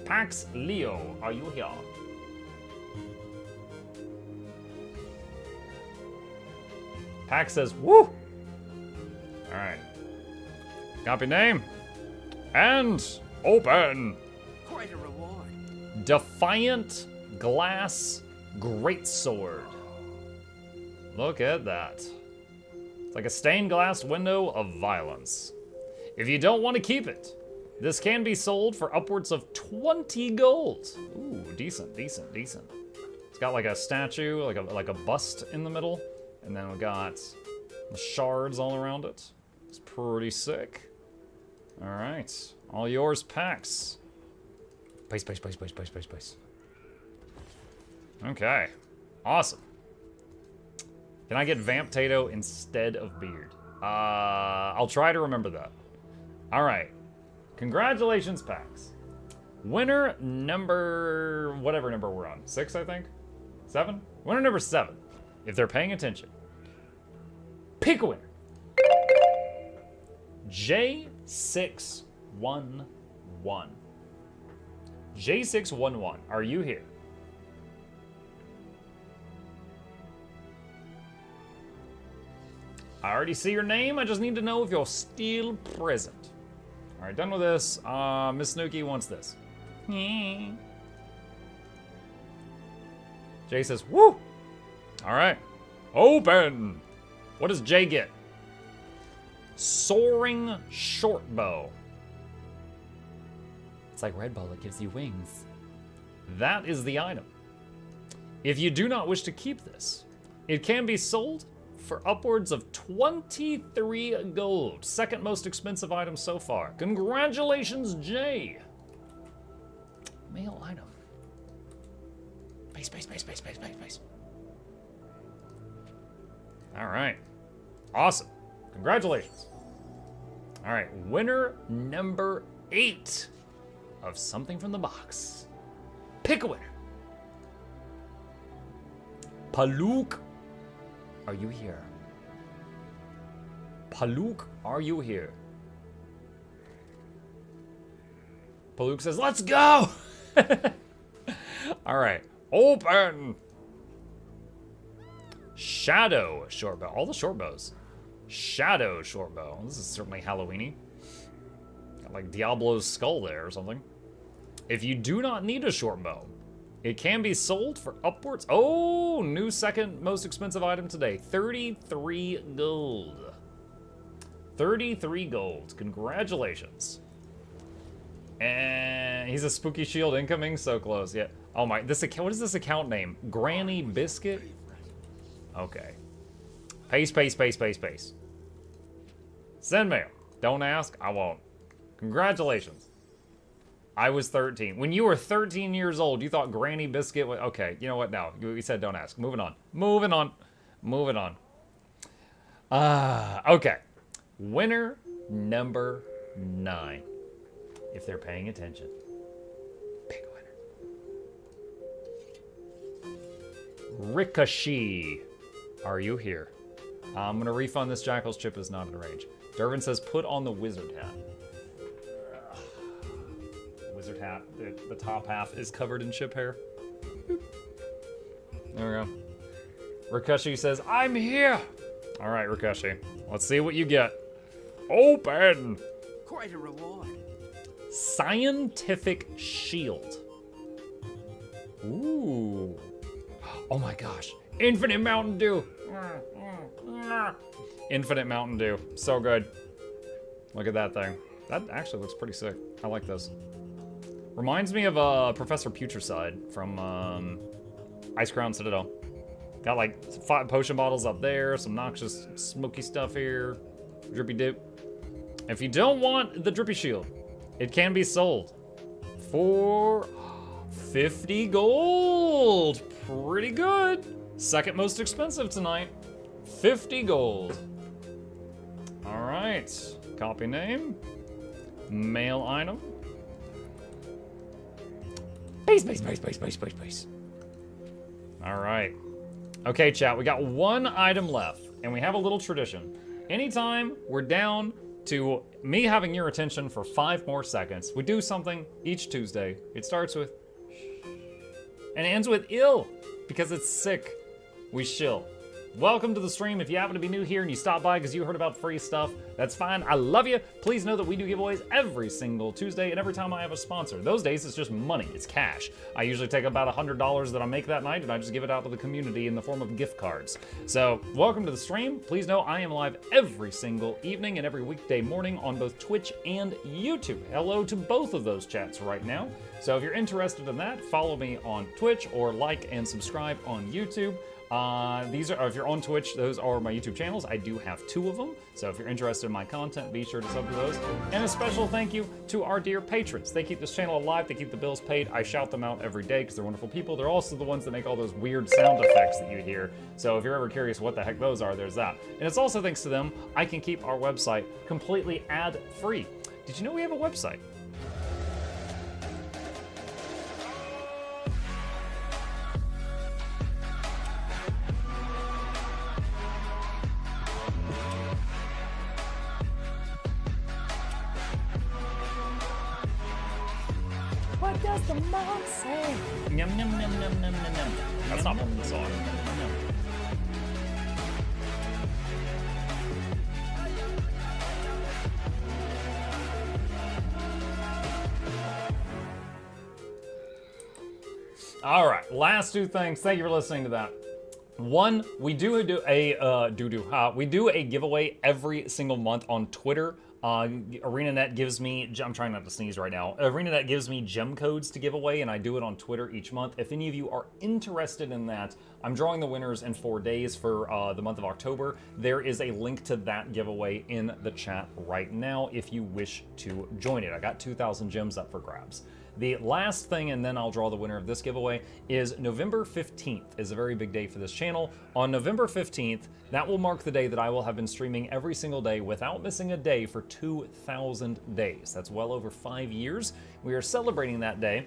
Pax Leo, are you here? Pax says, woo! Alright. Copy name. And open. Quite a reward. Defiant Glass Greatsword. Look at that. It's like a stained glass window of violence. If you don't want to keep it, this can be sold for upwards of 20 gold. Ooh, decent, decent, decent. It's got like a statue, like a bust in the middle, and then we got the shards all around it. It's pretty sick. All right, all yours, Pax. Pace, pace, pace, pace, pace, pace, pace. Okay, awesome. Can I get Vamp Tato instead of Beard? I'll try to remember that. All right. Congratulations, Pax. Winner number, whatever number we're on. 6, I think? 7? Winner number 7, if they're paying attention. Pick a winner. J611. J611, are you here? I already see your name. I just need to know if you're still present. All right, done with this. Miss Snooki wants this. Jay says, woo! All right, open. What does Jay get? Soaring Shortbow. It's like Red Bull, it gives you wings. That is the item. If you do not wish to keep this, it can be sold for upwards of 23 gold. Second most expensive item so far. Congratulations, Jay. Mail item. Space, space, space, space, space, space, space. All right. Awesome. Congratulations. All right, winner number 8 of something from the box. Pick a winner. Paluk, are you here? Paluk, are you here? Paluk says, let's go! All right, open! Shadow short bow. All the short bows. Shadow short bow. This is certainly Halloween-y. Got like Diablo's skull there or something. If you do not need a short bow, it can be sold for upwards. Oh, new second most expensive item today. 33 gold. 33 gold. Congratulations. And he's a spooky shield incoming. So close. Yeah. Oh my. This account. What is this account name? Granny Biscuit. Okay. Pace, pace, pace, pace, pace. Send mail. Don't ask. I won't. Congratulations. I was 13. When you were 13 years old, you thought Granny Biscuit was... Okay, you know what? No, we said don't ask. Moving on. Moving on. Moving on. Okay. Winner number 9. If they're paying attention. Pick a winner. Ricochet. Are you here? I'm going to refund this Jackal's chip is not in range. Dervin says put on the wizard hat. Wizard hat. The top half is covered in chip hair. Boop. There we go. Ricochet says, I'm here! Alright, Ricochet. Let's see what you get. Open! Quite a reward. Scientific shield. Ooh. Oh my gosh. Infinite Mountain Dew. Infinite Mountain Dew. So good. Look at that thing. That actually looks pretty sick. I like this. Reminds me of Professor Putricide from Ice Crown Citadel. Got like 5 potion bottles up there, some noxious smoky stuff here. Drippy dip. If you don't want the drippy shield, it can be sold for 50 gold. Pretty good. Second most expensive tonight. 50 gold. All right. Copy name. Mail item. Base. All right. Okay, chat, we got 1 item left, and we have a little tradition. Anytime we're down to me having your attention for 5 more seconds, we do something each Tuesday. It starts with and it ends with ill, because it's sick. We shill. Welcome to the stream. If you happen to be new here and you stop by because you heard about free stuff, that's fine. I love you. Please know that we do giveaways every single Tuesday and every time I have a sponsor. Those days, it's just money. It's cash. I usually take about $100 that I make that night and I just give it out to the community in the form of gift cards. So, welcome to the stream. Please know I am live every single evening and every weekday morning on both Twitch and YouTube. Hello to both of those chats right now. So if you're interested in that, follow me on Twitch or like and subscribe on YouTube. These are, if you're on Twitch, those are my YouTube channels. I do have 2 of them. So if you're interested in my content, be sure to sub to those. And a special thank you to our dear patrons. They keep this channel alive. They keep the bills paid. I shout them out every day because they're wonderful people. They're also the ones that make all those weird sound effects that you hear. So if you're ever curious what the heck those are, there's that. And it's also thanks to them, I can keep our website completely ad-free. Did you know we have a website? What does the mom say? Yum, yum, yum, yum, yum, yum, yum. That's not part of the song. All right, last 2 things. Thank you for listening to that. 1, we do a giveaway every single month on Twitter. ArenaNet gives me, I'm trying not to sneeze right now. ArenaNet gives me gem codes to give away, and I do it on Twitter each month. If any of you are interested in that, I'm drawing the winners in 4 days for the month of October. There is a link to that giveaway in the chat right now if you wish to join it. I got 2,000 gems up for grabs. The last thing, and then I'll draw the winner of this giveaway, is November 15th is a very big day for this channel. On November 15th, that will mark the day that I will have been streaming every single day without missing a day for 2,000 days. That's well over 5 years. We are celebrating that day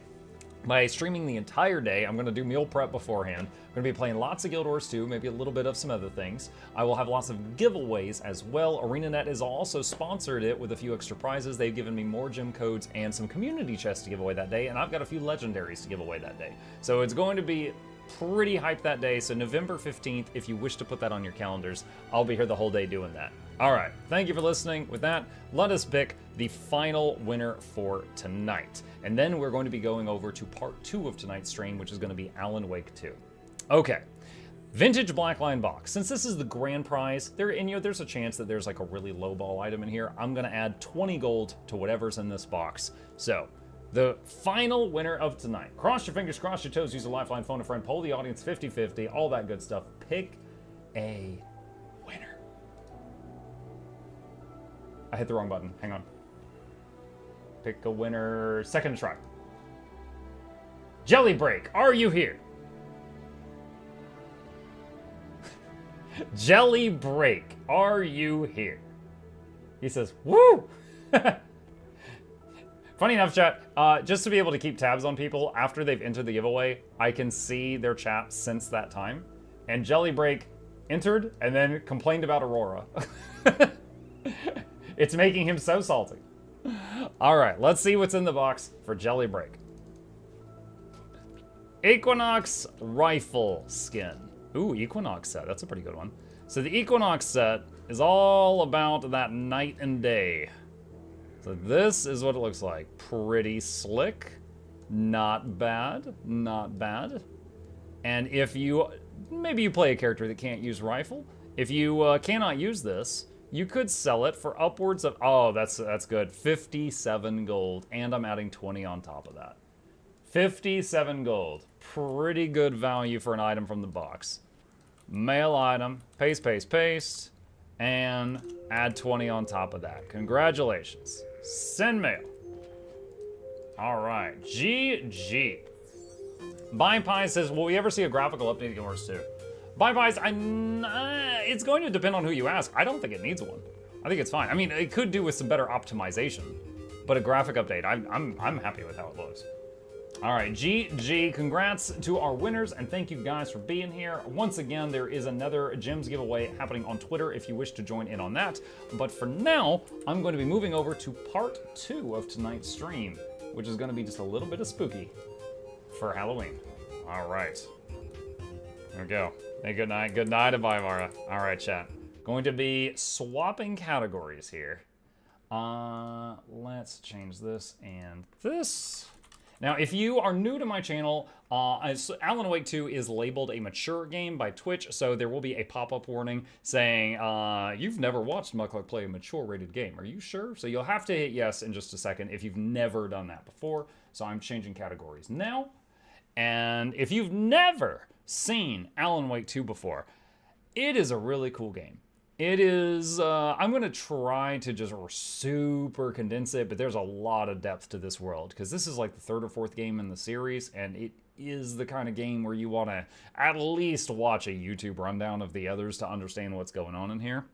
by streaming the entire day. I'm going to do meal prep beforehand. I'm going to be playing lots of Guild Wars 2, maybe a little bit of some other things. I will have lots of giveaways as well. ArenaNet has also sponsored it with a few extra prizes. They've given me more gem codes and some community chests to give away that day, and I've got a few legendaries to give away that day. So it's going to be pretty hyped that day. So November 15th, if you wish to put that on your calendars, I'll be here the whole day doing that. All right, thank you for listening. With that, let us pick the final winner for tonight. And then we're going to be going over to part 2 of tonight's stream, which is going to be Alan Wake 2. Okay, vintage Blackline box. Since this is the grand prize, there's a chance that there's like a really low ball item in here. I'm going to add 20 gold to whatever's in this box. So, the final winner of tonight. Cross your fingers, cross your toes, use a lifeline, phone a friend, poll the audience 50-50, all that good stuff. Pick a winner. I hit the wrong button. Hang on. Pick a winner. Second try. Jelly Break, are you here? Jelly Break, are you here? He says, woo! Funny enough, chat, just to be able to keep tabs on people after they've entered the giveaway, I can see their chat since that time. And Jelly Break entered and then complained about Aurora. It's making him so salty. All right, let's see what's in the box for Jelly Break. Equinox Rifle Skin. Ooh, Equinox set. That's a pretty good one. So the Equinox set is all about that night and day. So this is what it looks like. Pretty slick. Not bad. Not bad. And if you... maybe you play a character that can't use rifle. If you cannot use this, you could sell it for upwards of... oh, that's good. 57 gold. And I'm adding 20 on top of that. 57 gold. Pretty good value for an item from the box. Mail item. Paste, paste, paste. And add 20 on top of that. Congratulations. Send mail. All right. GG. Bye says, will we ever see a graphical update to Guild Wars 2? Bye-byes, it's going to depend on who you ask. I don't think it needs one. I think it's fine. I mean, it could do with some better optimization, but a graphic update, I'm happy with how it looks. All right, GG, congrats to our winners, and thank you guys for being here. Once again, there is another gems giveaway happening on Twitter if you wish to join in on that. But for now, I'm going to be moving over to part 2 of tonight's stream, which is going to be just a little bit of spooky for Halloween. All right. There we go. Hey, good night. Good night, Mara. All right, chat. Going to be swapping categories here. Let's change this and this. Now, if you are new to my channel, Alan Wake 2 is labeled a mature game by Twitch, so there will be a pop-up warning saying, you've never watched Muckluck play a mature-rated game. Are you sure? So you'll have to hit yes in just a second if you've never done that before. So I'm changing categories now. And if you've never seen Alan Wake 2 before, it is a really cool game. It is, I'm going to try to just super condense it, but there's a lot of depth to this world, because this is like the 3rd or 4th game in the series, and it is the kind of game where you want to at least watch a YouTube rundown of the others to understand what's going on in here.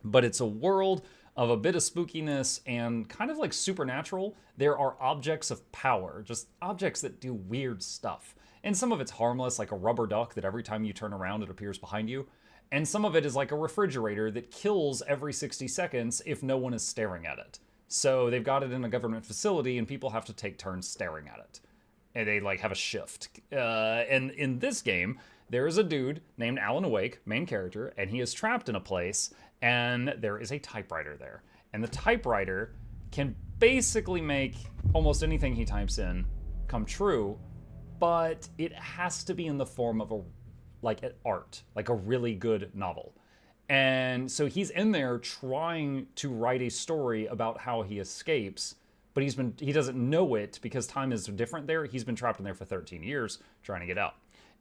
But it's a world of a bit of spookiness and kind of like supernatural. There are objects of power, just objects that do weird stuff. And some of it's harmless, like a rubber duck that every time you turn around, it appears behind you. And some of it is like a refrigerator that kills every 60 seconds if no one is staring at it. So they've got it in a government facility and people have to take turns staring at it. And they like have a shift. And in this game, there is a dude named Alan Wake, main character, and he is trapped in a place, and there is a typewriter there. And the typewriter can basically make almost anything he types in come true, but it has to be in the form of an art, like a really good novel. And so he's in there trying to write a story about how he escapes, but he doesn't know it because time is different there. He's been trapped in there for 13 years trying to get out.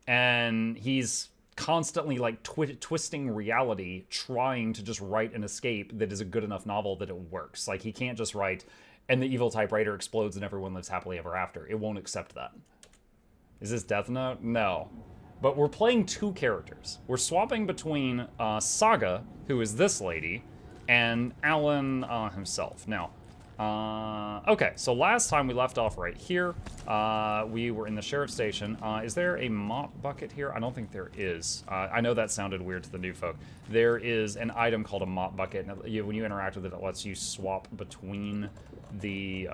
And he's constantly like twisting reality, trying to just write an escape that is a good enough novel that it works. Like he can't just write, and the evil typewriter explodes and everyone lives happily ever after. It won't accept that. Is this Death Note? No. But we're playing two characters. We're swapping between Saga, who is this lady, and Alan himself. Now, okay, so last time we left off right here. We were in the sheriff's station. Is there a mop bucket here? I don't think there is. I know that sounded weird to the new folk. There is an item called a mop bucket. And when you interact with it, it lets you swap between the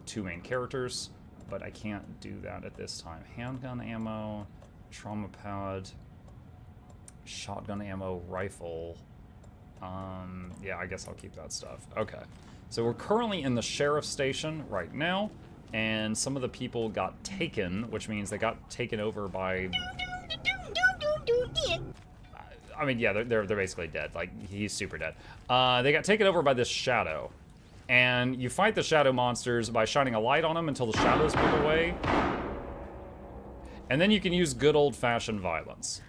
two main characters. But I can't do that at this time. Handgun ammo, trauma pad, shotgun ammo, rifle. Yeah, I guess I'll keep that stuff. Okay. So we're currently in the sheriff's station right now, and some of the people got taken, which means they got taken over by... I mean, yeah, they're basically dead. Like, he's super dead. They got taken over by this shadow. And you fight the shadow monsters by shining a light on them until the shadows move away. And then you can use good old-fashioned violence.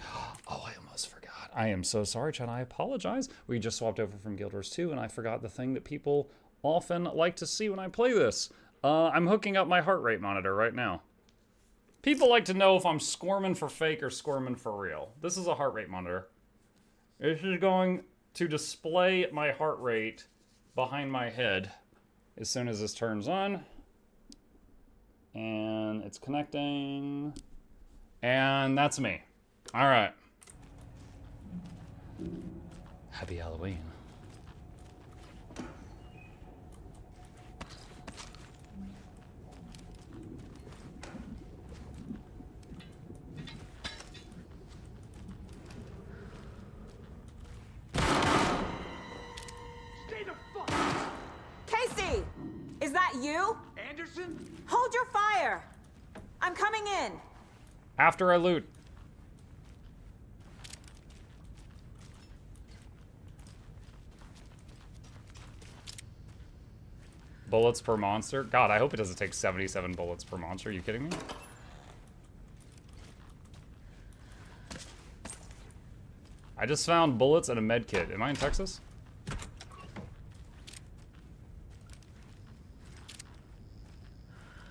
Oh, I almost forgot. I am so sorry, Chad. I apologize. We just swapped over from Guild Wars 2, and I forgot the thing that people often like to see when I play this. I'm hooking up my heart rate monitor right now. People like to know if I'm squirming for fake or squirming for real. This is a heart rate monitor. This is going to display my heart rate behind my head as soon as this turns on. And it's connecting. And that's me. All right. Happy Halloween. Casey! Is that you? Anderson? Hold your fire! I'm coming in. After I loot. Bullets per monster? God, I hope it doesn't take 77 bullets per monster. Are you kidding me? I just found bullets and a med kit. Am I in Texas?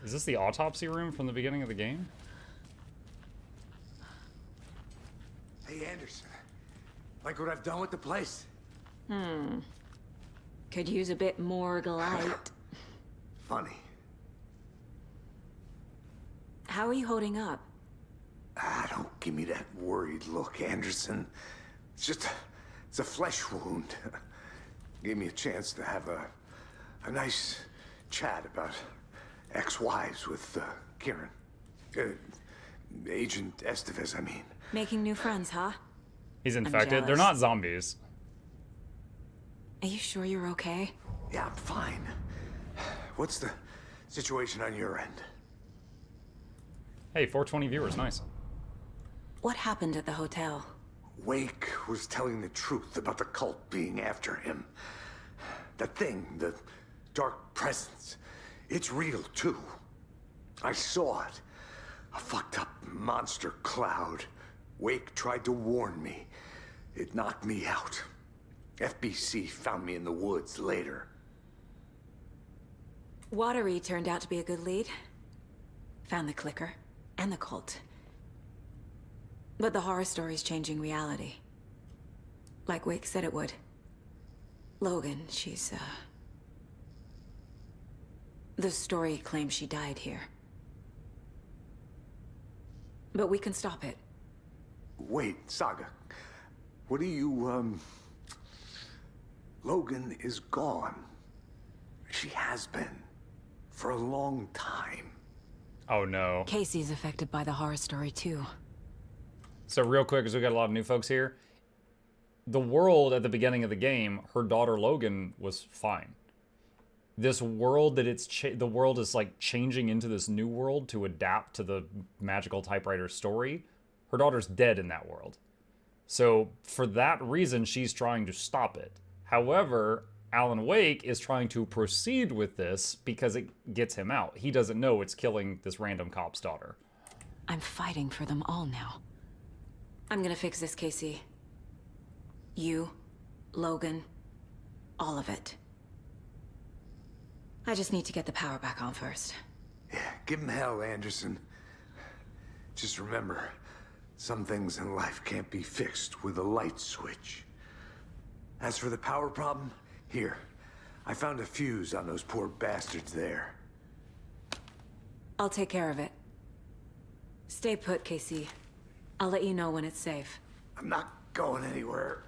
Is this the autopsy room from the beginning of the game? Hey, Anderson. Like what I've done with the place? Could use a bit more light. Funny. How are you holding up? Don't give me that worried look, Anderson. It's a flesh wound. Gave me a chance to have a nice chat about ex-wives with Kieran. Agent Estevez, I mean. Making new friends, huh? He's infected. They're not zombies. Are you sure you're okay? Yeah, I'm fine. What's the situation on your end? Hey, 420 viewers, nice. What happened at the hotel? Wake was telling the truth about the cult being after him. That thing, the dark presence, it's real too. I saw it. A fucked up monster cloud. Wake tried to warn me. It knocked me out. FBC found me in the woods later. Watery turned out to be a good lead. Found the clicker and the cult. But the horror story's changing reality. Like Wake said it would. Logan, she's, the story claims she died here. But we can stop it. Wait, Saga. What do you, Logan is gone. She has been. For a long time. Oh no. Casey's affected by the horror story too. So real quick, because we got a lot of new folks here. The world at the beginning of the game, her daughter Logan was fine. This world that the world is like changing into this new world to adapt to the magical typewriter story. Her daughter's dead in that world. So for that reason, she's trying to stop it. However, Alan Wake is trying to proceed with this because it gets him out. He doesn't know it's killing this random cop's daughter. I'm fighting for them all now. I'm gonna fix this, Casey. You, Logan, all of it. I just need to get the power back on first. Yeah, give him hell, Anderson. Just remember, some things in life can't be fixed with a light switch. As for the power problem, here. I found a fuse on those poor bastards there. I'll take care of it. Stay put, Casey. I'll let you know when it's safe. I'm not going anywhere.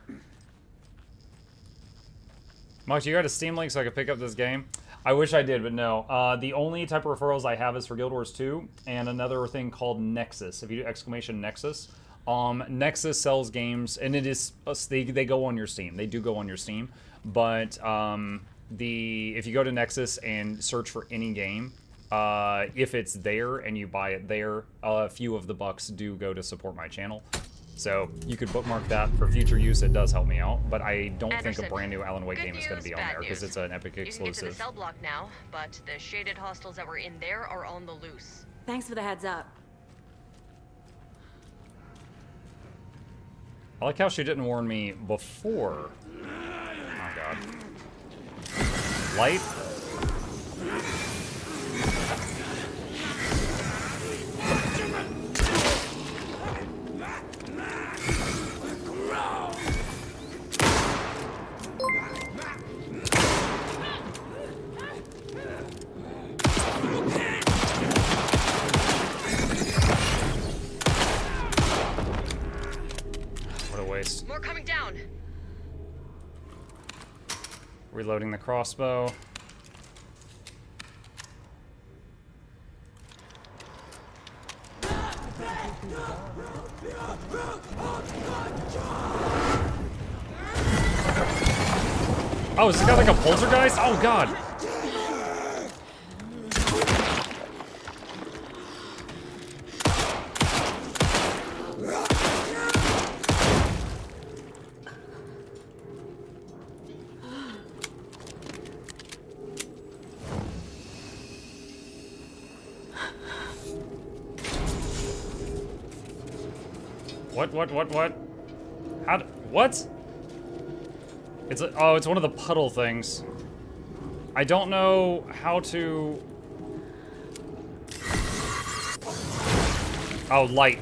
Mox, you got a Steam link so I could pick up this game? I wish I did, but no. The only type of referrals I have is for Guild Wars 2 and another thing called Nexus. If you do exclamation Nexus, Nexus sells games, and it is they go on your Steam. They do go on your Steam, but if you go to Nexus and search for any game, if it's there and you buy it there, a few of the bucks do go to support my channel. So you could bookmark that for future use. It does help me out, but I don't think a brand new Alan Wake game is going to be on there because it's an Epic exclusive. You can get to the cell block now, but the shaded hostiles that were in there are on the loose. Thanks for the heads up. I like how she didn't warn me before. Oh god. Light? What a waste. More coming down. Reloading the crossbow. Oh, is this guy like a poltergeist? Oh god. What? What? It's it's one of the puddle things. I don't know how to... Oh, light.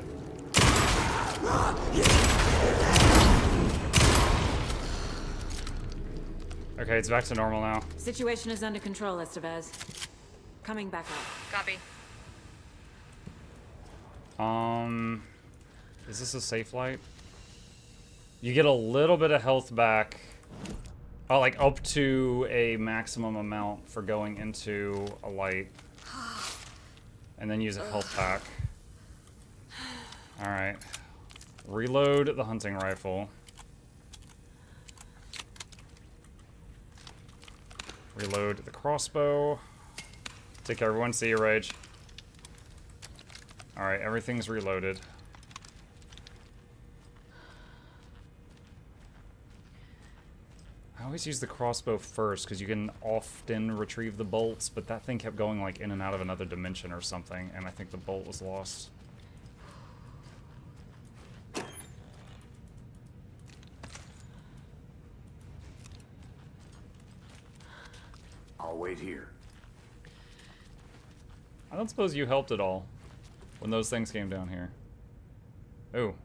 Okay, it's back to normal now. Situation is under control, Estevez. Coming back up. Copy. Is this a safe light? You get a little bit of health back. Oh, like up to a maximum amount for going into a light. And then use a health pack. Alright. Reload the hunting rifle. Reload the crossbow. Take care, everyone. See you, Rage. Alright, everything's reloaded. I always use the crossbow first because you can often retrieve the bolts, but that thing kept going like in and out of another dimension or something, and I think the bolt was lost. I'll wait here. I don't suppose you helped at all when those things came down here. Ooh.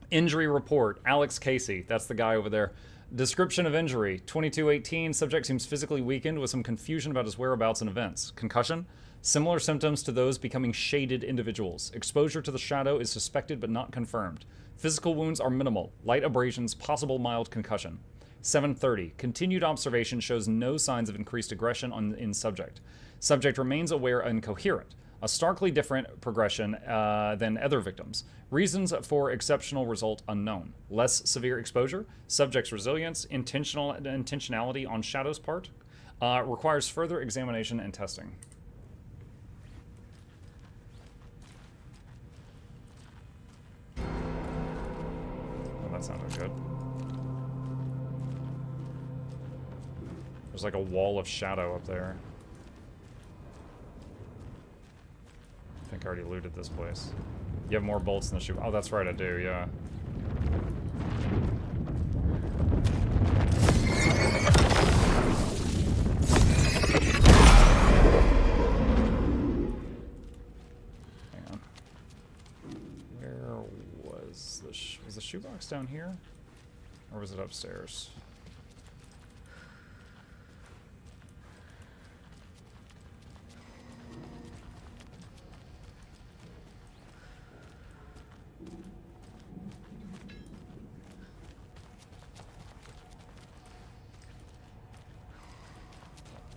Injury report. Alex Casey. That's the guy over there. Description of injury. 2218. Subject seems physically weakened with some confusion about his whereabouts and events. Concussion. Similar symptoms to those becoming shaded individuals. Exposure to the shadow is suspected but not confirmed. Physical wounds are minimal. Light abrasions. Possible mild concussion. 7:30. Continued observation shows no signs of increased aggression in subject. Subject remains aware and coherent. A starkly different progression than other victims. Reasons for exceptional result unknown. Less severe exposure. Subject's resilience. Intentionality on Shadow's part. Requires further examination and testing. Well, that sounded good. There's like a wall of shadow up there. I think I already looted this place. You have more bolts in the shoe. Oh, that's right, I do, yeah. shoebox down here? Or was it upstairs?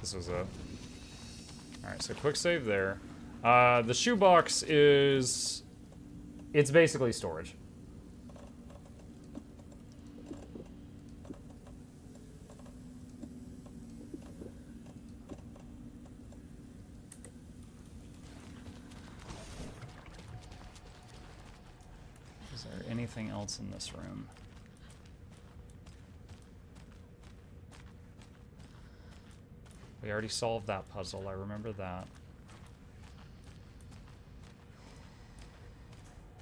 This was it. Alright, so quick save there. The shoebox is... It's basically storage. Is there anything else in this room? We already solved that puzzle, I remember that.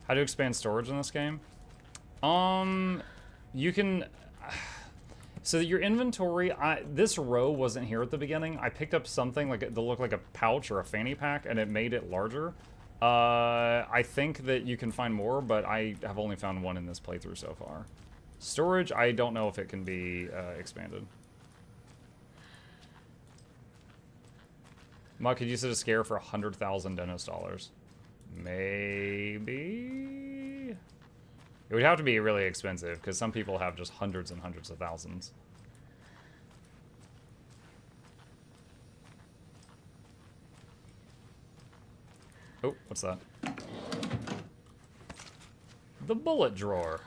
How to expand storage in this game? You can... So that your inventory, this row wasn't here at the beginning. I picked up something like that looked like a pouch or a fanny pack, and it made it larger. I think that you can find more, but I have only found one in this playthrough so far. Storage, I don't know if it can be expanded. Muck could use it a scare for 100,000 Dennis dollars. Maybe? It would have to be really expensive, because some people have just hundreds and hundreds of thousands. Oh, what's that? The bullet drawer.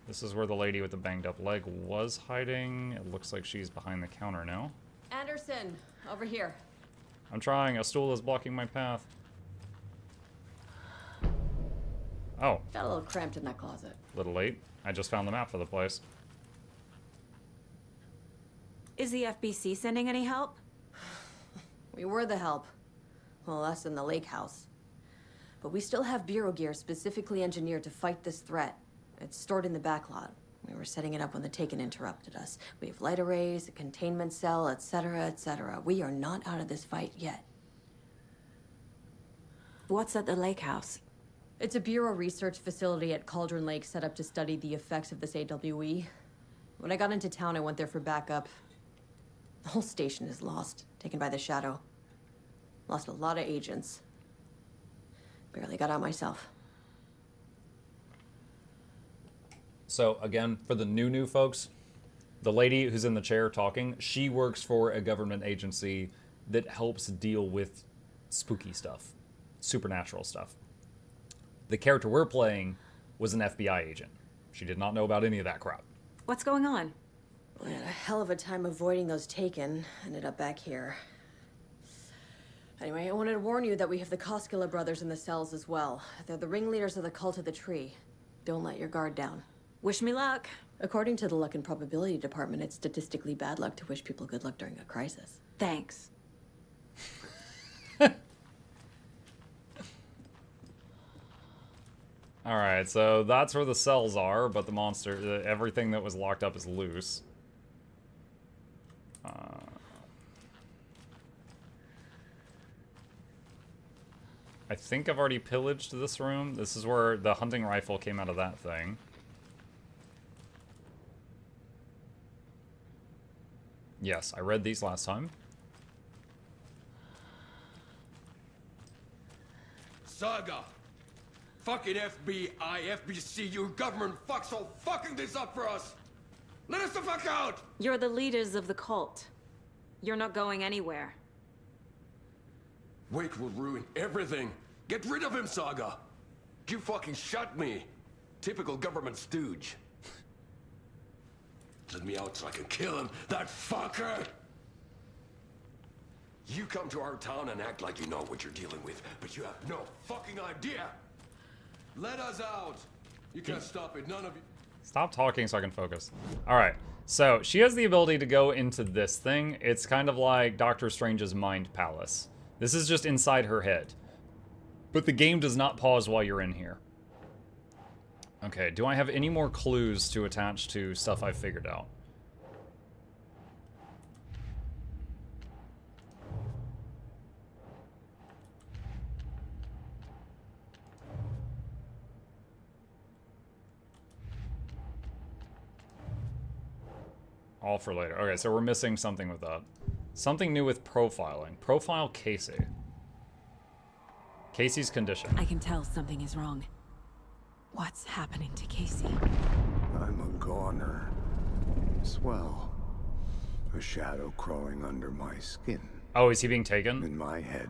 This is where the lady with the banged up leg was hiding. It looks like she's behind the counter now. Anderson, over here. I'm trying. A stool is blocking my path. Oh. Got a little cramped in that closet. Little late. I just found the map for the place. Is the FBC sending any help? We were the help. Well, us in the lake house. But we still have Bureau gear specifically engineered to fight this threat. It's stored in the backlot. We were setting it up when the Taken interrupted us. We have light arrays, a containment cell, etc., etc. We are not out of this fight yet. What's at the lake house? It's a Bureau research facility at Cauldron Lake set up to study the effects of this AWE. When I got into town, I went there for backup. The whole station is lost, taken by the Shadow. Lost a lot of agents. Barely got out myself. So, again, for the new folks, the lady who's in the chair talking, she works for a government agency that helps deal with spooky stuff, supernatural stuff. The character we're playing was an FBI agent. She did not know about any of that crap. What's going on? We had a hell of a time avoiding those Taken. Ended up back here. Anyway, I wanted to warn you that we have the Koskela brothers in the cells as well. They're the ringleaders of the Cult of the Tree. Don't let your guard down. Wish me luck. According to the Luck and Probability Department, it's statistically bad luck to wish people good luck during a crisis. Thanks. Alright, so that's where the cells are, but the monster, everything that was locked up is loose. I think I've already pillaged this room. This is where the hunting rifle came out of that thing. Yes, I read these last time. Saga! Fucking FBI, FBC, your government fucks all fucking this up for us! Let us the fuck out! You're the leaders of the cult. You're not going anywhere. Wake will ruin everything. Get rid of him, Saga! You fucking shot me. Typical government stooge. Let me out so I can kill him, that fucker! You come to our town and act like you know what you're dealing with, but you have no fucking idea! Let us out! You can't stop it, none of you... Stop talking so I can focus. Alright, so she has the ability to go into this thing. It's kind of like Doctor Strange's Mind Palace. This is just inside her head. But the game does not pause while you're in here. Okay, do I have any more clues to attach to stuff I've figured out? All for later. Okay, so we're missing something with that. Something new with profiling. Profile Casey. Casey's condition. I can tell something is wrong. What's happening to Casey? I'm a goner. Swell. A shadow crawling under my skin. Oh, is he being taken? In my head.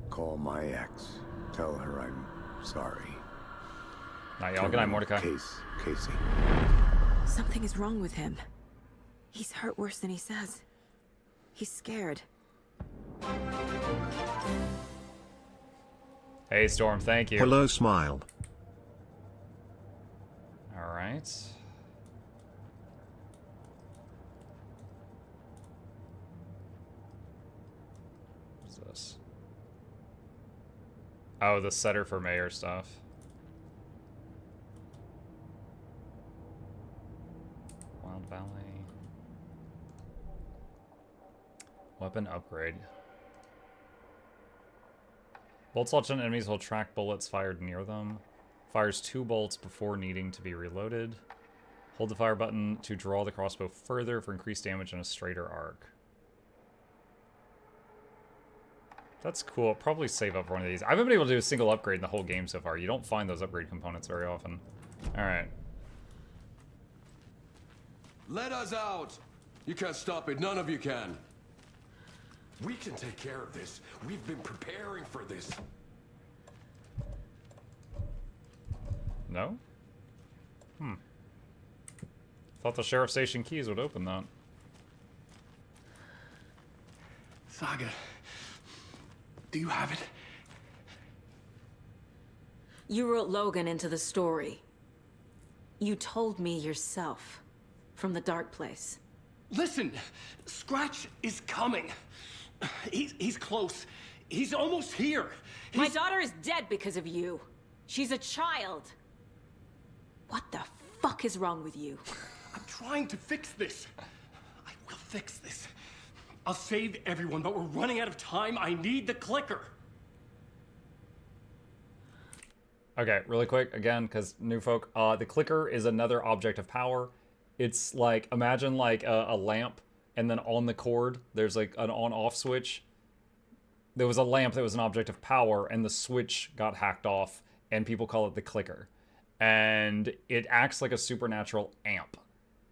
Call my ex. Tell her I'm sorry. Not y'all. Good night, Mordecai. Casey. Something is wrong with him. He's hurt worse than he says. He's scared. Hey, Storm, thank you. Hello, Smile. Alright. What's this? Oh, the setter for mayor stuff. Wild Valley. Weapon upgrade. Bolts launched on enemies will track bullets fired near them. Fires 2 bolts before needing to be reloaded. Hold the fire button to draw the crossbow further for increased damage in a straighter arc. That's cool. I'll probably save up for one of these. I haven't been able to do a single upgrade in the whole game so far. You don't find those upgrade components very often. Alright. Let us out! You can't stop it. None of you can. We can take care of this. We've been preparing for this. No? Thought the sheriff station keys would open that. Saga, do you have it? You wrote Logan into the story. You told me yourself. From the dark place. Listen, Scratch is coming. He's close. He's almost here. My daughter is dead because of you. She's a child. What the fuck is wrong with you? I'm trying to fix this. I will fix this. I'll save everyone, but we're running out of time. I need the clicker. Okay, really quick, again, because new folk. The clicker is another object of power. It's like, imagine like a lamp, and then on the cord, there's like an on-off switch. There was a lamp that was an object of power, and the switch got hacked off, and people call it the clicker. And it acts like a supernatural amp.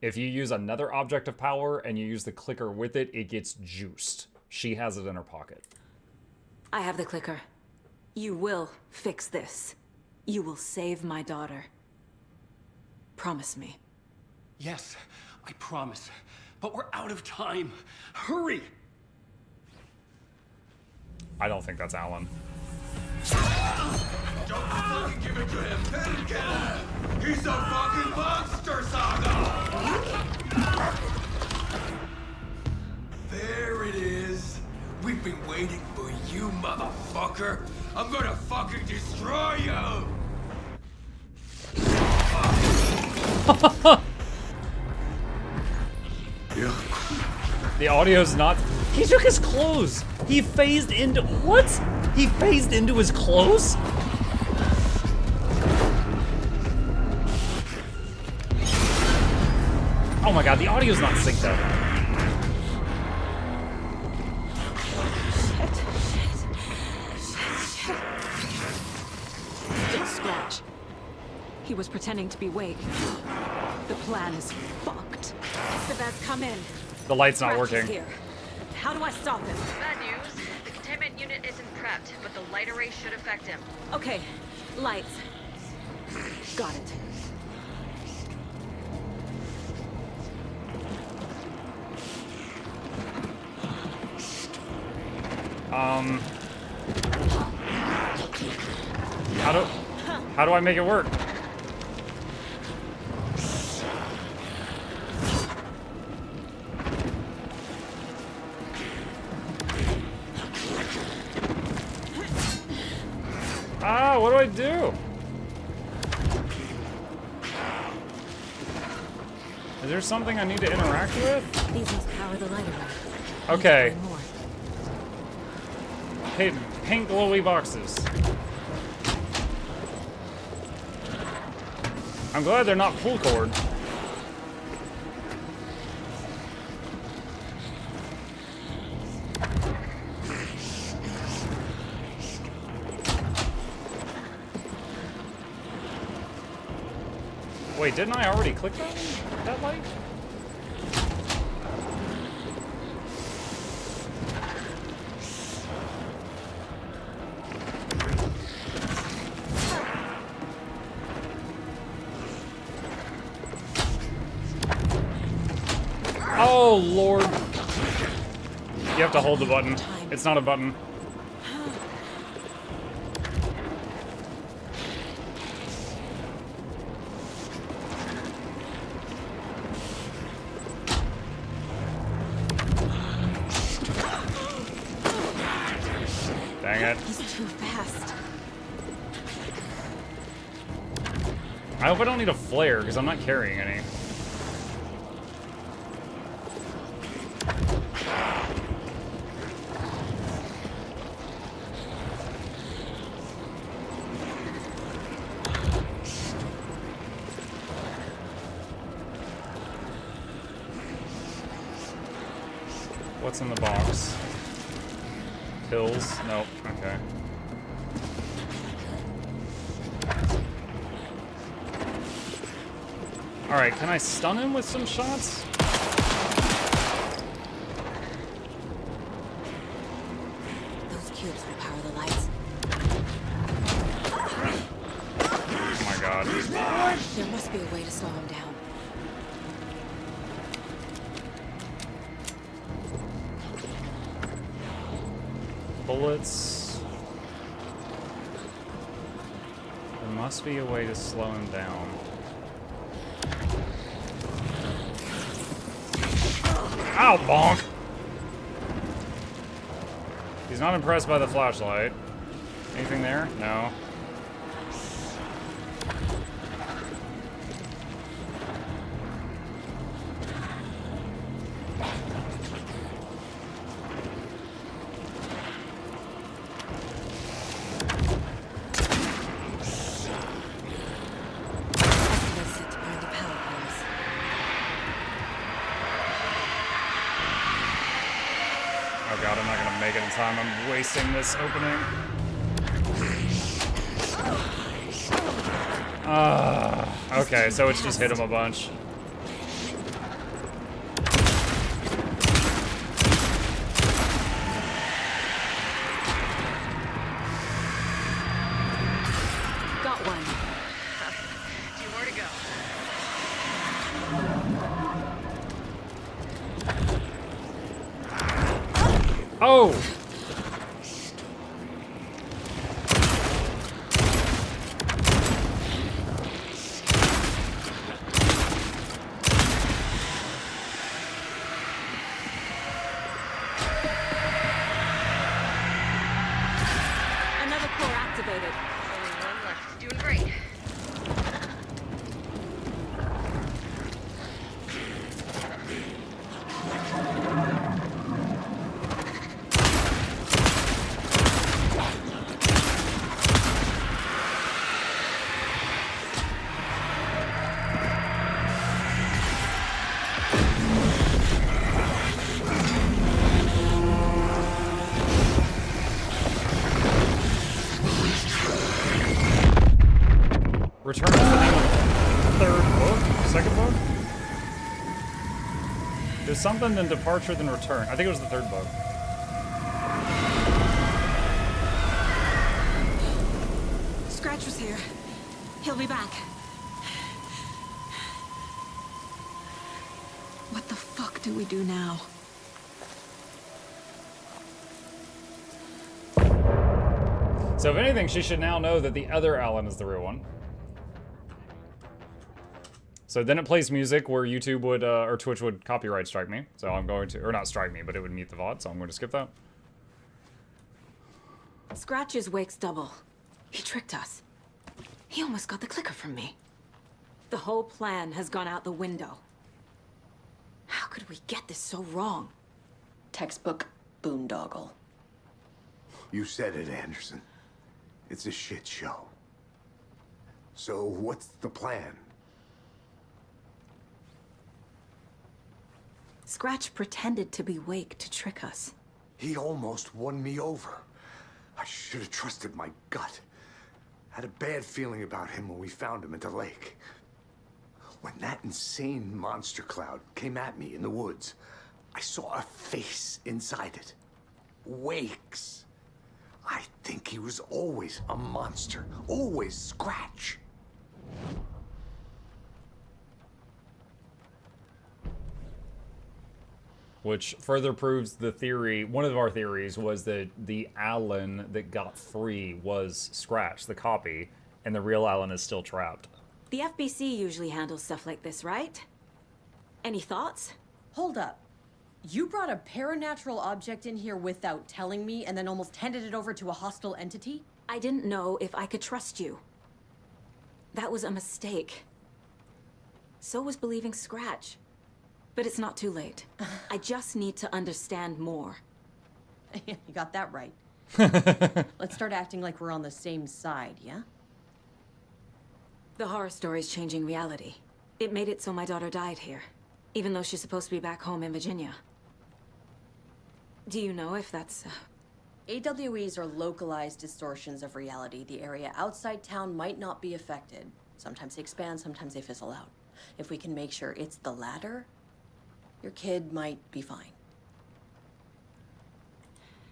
If you use another object of power, and you use the clicker with it, it gets juiced. She has it in her pocket. I have the clicker. You will fix this. You will save my daughter. Promise me. Yes, I promise. But we're out of time. Hurry! I don't think that's Alan. Don't fucking give it to him! Then get him! He's a fucking monster, Saga! There it is! We've been waiting for you, motherfucker! I'm gonna fucking destroy you! The audio's not... He took his clothes! He phased into... What? He phased into his clothes? Oh my god, the audio's not synced up. It's Scratch. He was pretending to be Wake. The plan is fucked. Savaz, come in. The light's not Scratch is working. Here. How do I stop him? Bad news. The containment unit isn't prepped, but the light array should affect him. Okay, lights. Got it. How do I make it work? Ah, what do I do? Is there something I need to interact with? These must power the light array. Okay. Hey, pink glowy boxes. I'm glad they're not pull cord. Wait, didn't I already click that light? Oh, Lord. You have to hold the button. It's not a button. Dang it. He's too fast. I hope I don't need a flare, because I'm not carrying any. What's in the box? Pills? Nope. Okay. Alright, can I stun him with some shots? Those cubes will power the lights. Oh my god. There must be a way to slow him down. Bullets. There must be a way to slow him down. Ow, bonk! He's not impressed by the flashlight. Anything there? No. Oh god, I'm not gonna make it in time. I'm wasting this opening. Okay, so it's just hit him a bunch. Got one. Two more to go. Oh! Another core activated. Only one left. Doing great. Return is the name of the third book? Second book? There's something then departure then return. I think it was the third book. Scratch was here. He'll be back. What the fuck do we do now? So if anything, she should now know that the other Alan is the real one. So then it plays music where YouTube would, or Twitch would copyright strike me. So I'm going to, or not strike me, but it would mute the VOD, so I'm going to skip that. Scratch's Wake's double. He tricked us. He almost got the clicker from me. The whole plan has gone out the window. How could we get this so wrong? Textbook boondoggle. You said it, Anderson. It's a shit show. So what's the plan? Scratch pretended to be Wake to trick us. He almost won me over. I should have trusted my gut. Had a bad feeling about him when we found him at the lake. When that insane monster cloud came at me in the woods, I saw a face inside it. Wake's. I think he was always a monster. Always Scratch. Which further proves the theory, one of our theories was that the Alan that got free was Scratch, the copy, and the real Alan is still trapped. The FBC usually handles stuff like this, right? Any thoughts? Hold up. You brought a paranatural object in here without telling me and then almost handed it over to a hostile entity? I didn't know if I could trust you. That was a mistake. So was believing Scratch. But it's not too late. I just need to understand more. You got that right. Let's start acting like we're on the same side, yeah? The horror story's changing reality. It made it so my daughter died here, even though she's supposed to be back home in Virginia. Do you know if that's... AWEs are localized distortions of reality. The area outside town might not be affected. Sometimes they expand, sometimes they fizzle out. If we can make sure it's the latter, your kid might be fine.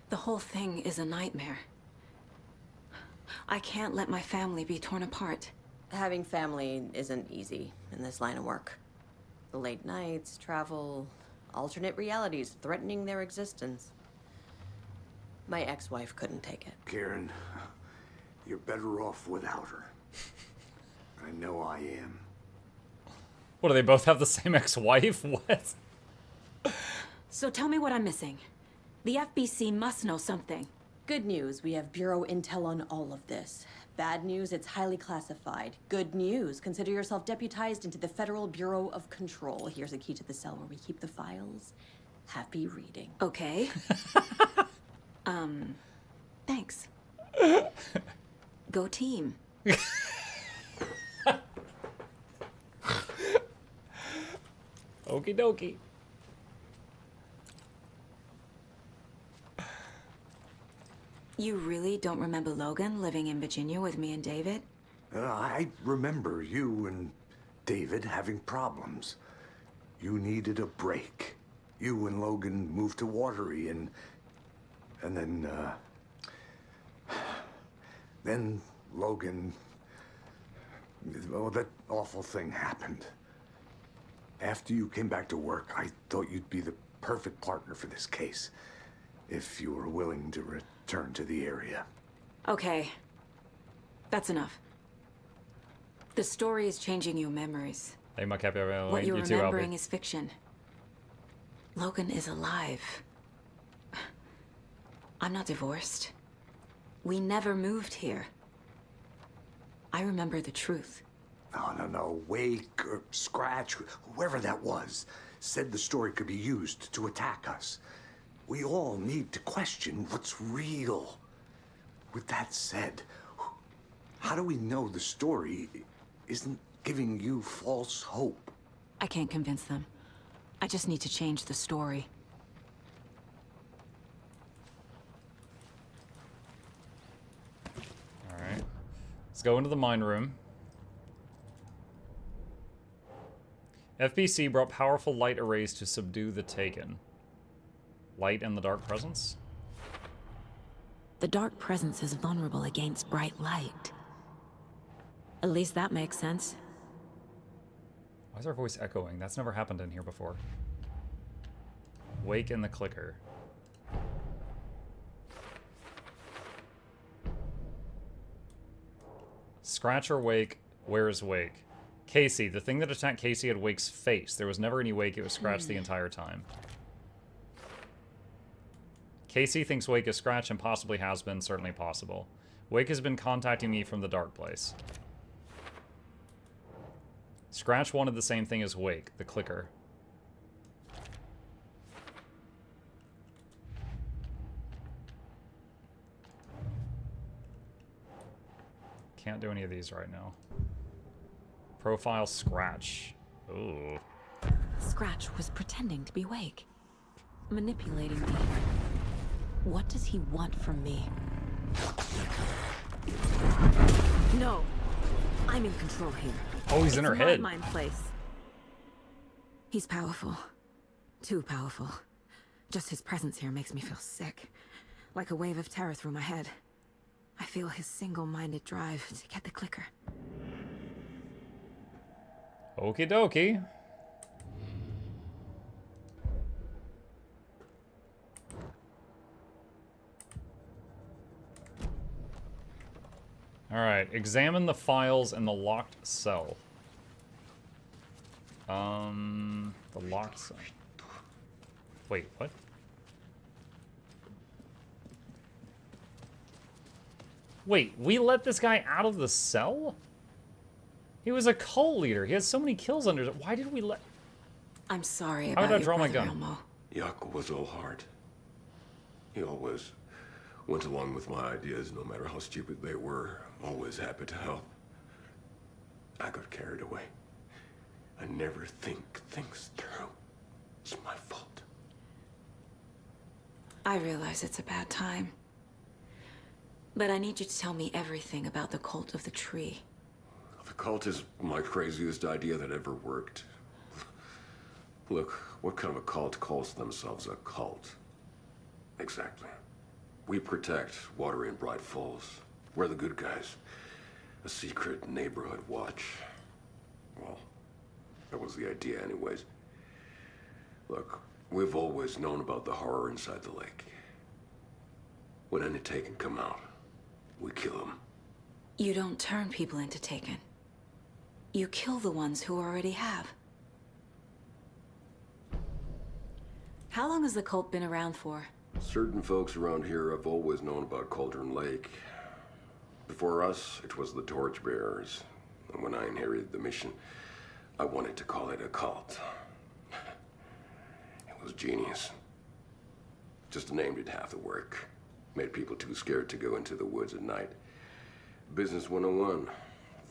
The whole thing is a nightmare. I can't let my family be torn apart. Having family isn't easy in this line of work. The late nights, travel, alternate realities threatening their existence. My ex-wife couldn't take it. Karen, you're better off without her. I know I am. What, do they both have the same ex-wife? What? So tell me what I'm missing. The FBC must know something. Good news, we have Bureau intel on all of this. Bad news, it's highly classified. Good news, consider yourself deputized into the Federal Bureau of Control. Here's a key to the cell where we keep the files. Happy reading. Okay. Thanks. Go team. Okie dokie. You really don't remember Logan living in Virginia with me and David? I remember you and David having problems. You needed a break. You and Logan moved to Watery and then Logan, well, that awful thing happened. After you came back to work, I thought you'd be the perfect partner for this case, if you were willing to return to the area. Okay. That's enough. The story is changing your memories. Hey, my happy hour. What you're You too, remembering Albie. is fiction. Logan is alive. I'm not divorced. We never moved here. I remember the truth. No. Wake or Scratch, whoever that was, said the story could be used to attack us. We all need to question what's real. With that said, how do we know the story isn't giving you false hope? I can't convince them. I just need to change the story. Alright. Let's go into the mine room. FBC brought powerful light arrays to subdue the Taken. Light and the dark presence? The dark presence is vulnerable against bright light. At least that makes sense. Why is our voice echoing? That's never happened in here before. Wake and the clicker. Scratch or Wake? Where is Wake? Casey. The thing that attacked Casey had Wake's face. There was never any Wake. It was Scratch the entire time. Casey thinks Wake is Scratch and possibly has been. Certainly possible. Wake has been contacting me from the dark place. Scratch wanted the same thing as Wake, the clicker. Can't do any of these right now. Profile Scratch. Ooh. Scratch was pretending to be Wake. Manipulating me. What does he want from me? No. I'm in control here. Oh, he's in her head. It's my mind place. He's powerful. Too powerful. Just his presence here makes me feel sick. Like a wave of terror through my head. I feel his single-minded drive to get the clicker. Okie dokie. Alright, examine the files in the locked cell. The locked cell. Wait, what? Wait, we let this guy out of the cell? He was a cult leader. He has so many kills under it. Why did we let... I'm sorry How about did I your draw my brother, gun? Elmo. Yaku was all heart. He always went along with my ideas, no matter how stupid they were. Always happy to help. I got carried away. I never think things through. It's my fault. I realize it's a bad time. But I need you to tell me everything about the cult of the tree. The cult is my craziest idea that ever worked. Look, what kind of a cult calls themselves a cult? Exactly. We protect Water in Bright Falls. We're the good guys. A secret neighborhood watch. Well, that was the idea anyways. Look, we've always known about the horror inside the lake. When any Taken come out, we kill them. You don't turn people into Taken. You kill the ones who already have. How long has the cult been around for? Certain folks around here have always known about Cauldron Lake. Before us, it was the Torchbearers. And when I inherited the mission, I wanted to call it a cult. It was genius. Just named it half the work. Made people too scared to go into the woods at night. Business 101.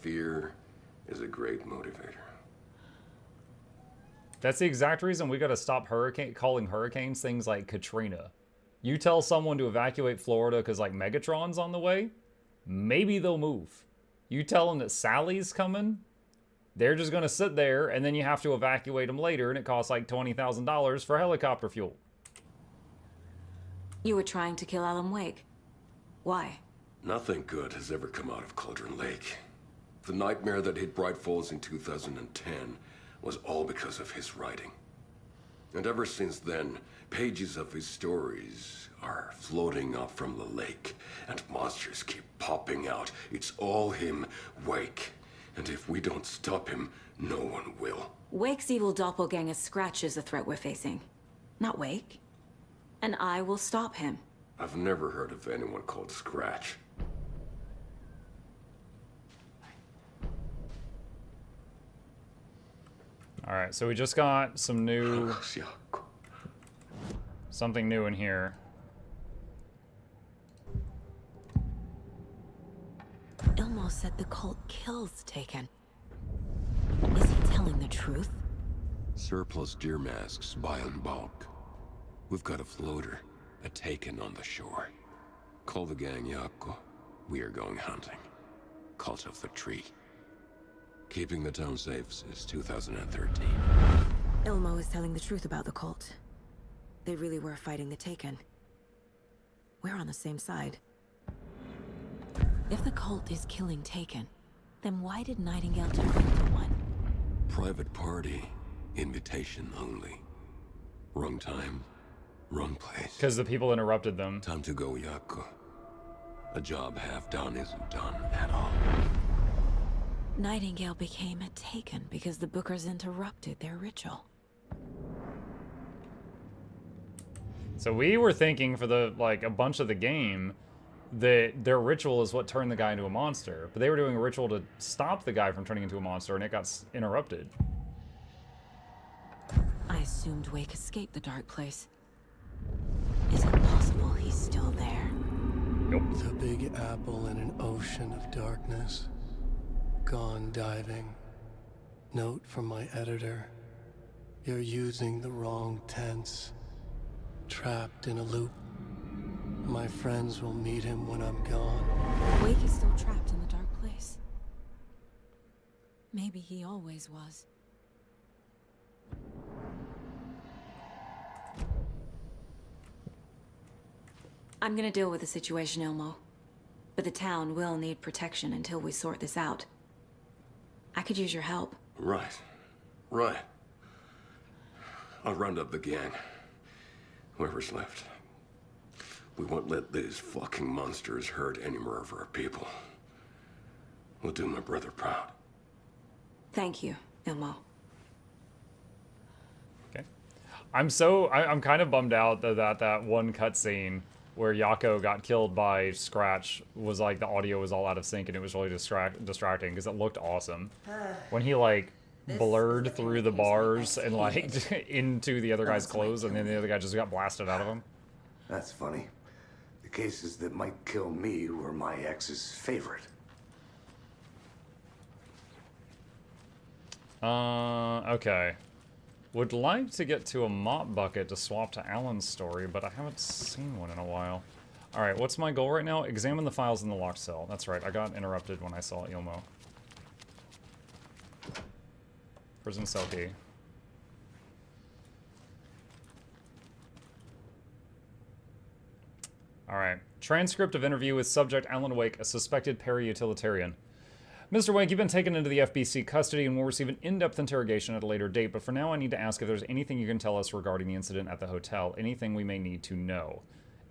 Fear is a great motivator. That's the exact reason we gotta stop calling hurricanes things like Katrina. You tell someone to evacuate Florida because like Megatron's on the way, maybe they'll move. You tell them that Sally's coming, they're just gonna sit there and then you have to evacuate them later and it costs like $20,000 for helicopter fuel. You were trying to kill Alan Wake. Why? Nothing good has ever come out of Cauldron Lake. The nightmare that hit Bright Falls in 2010 was all because of his writing. And ever since then, pages of his stories are floating up from the lake, and monsters keep popping out. It's all him, Wake. And if we don't stop him, no one will. Wake's evil doppelganger Scratch is the threat we're facing, not Wake. And I will stop him. I've never heard of anyone called Scratch. Alright, so we just got some new... something new in here. Elmo said the cult kills Taken. Is he telling the truth? Surplus deer masks buy in bulk. We've got a floater, a Taken on the shore. Call the gang Yako. We are going hunting. Cult of the Tree. Keeping the town safe since 2013. Elmo is telling the truth about the cult. They really were fighting the Taken. We're on the same side. If the cult is killing Taken, then why did Nightingale turn into one? Private party. Invitation only. Wrong time. Wrong place. Because the people interrupted them. Time to go, Yako. A job half done isn't done at all. Nightingale became a Taken because the Bookers interrupted their ritual. So we were thinking for the, like, a bunch of the game that their ritual is what turned the guy into a monster. But they were doing a ritual to stop the guy from turning into a monster and it got interrupted. I assumed Wake escaped the dark place. Is it possible he's still there? Nope. The Big Apple in an ocean of darkness. Gone diving. Note from my editor. You're using the wrong tense. Trapped in a loop. My friends will meet him when I'm gone. Wake is still trapped in the dark place. Maybe he always was. I'm gonna deal with the situation, Ilmo. But the town will need protection until we sort this out. I could use your help. Right. Right. I'll round up the gang. Whoever's left. We won't let these fucking monsters hurt any more of our people. We'll do my brother proud. Thank you, Ilmo. Okay. I'm kind of bummed out that one cutscene where Yako got killed by Scratch was like the audio was all out of sync and it was really distracting because it looked awesome. When he like blurred through the bars and like into the other guy's clothes and then the other guy just got blasted out of him. That's funny. The cases that might kill me were my ex's favorite. Okay. Would like to get to a mop bucket to swap to Alan's story, but I haven't seen one in a while. Alright, what's my goal right now? Examine the files in the locked cell. That's right, I got interrupted when I saw Ilmo. Prison cell key. Alright. Transcript of interview with subject Alan Wake, a suspected para-utilitarian. Mr. Wake, you've been taken into the FBC custody and will receive an in-depth interrogation at a later date, but for now I need to ask if there's anything you can tell us regarding the incident at the hotel, anything we may need to know.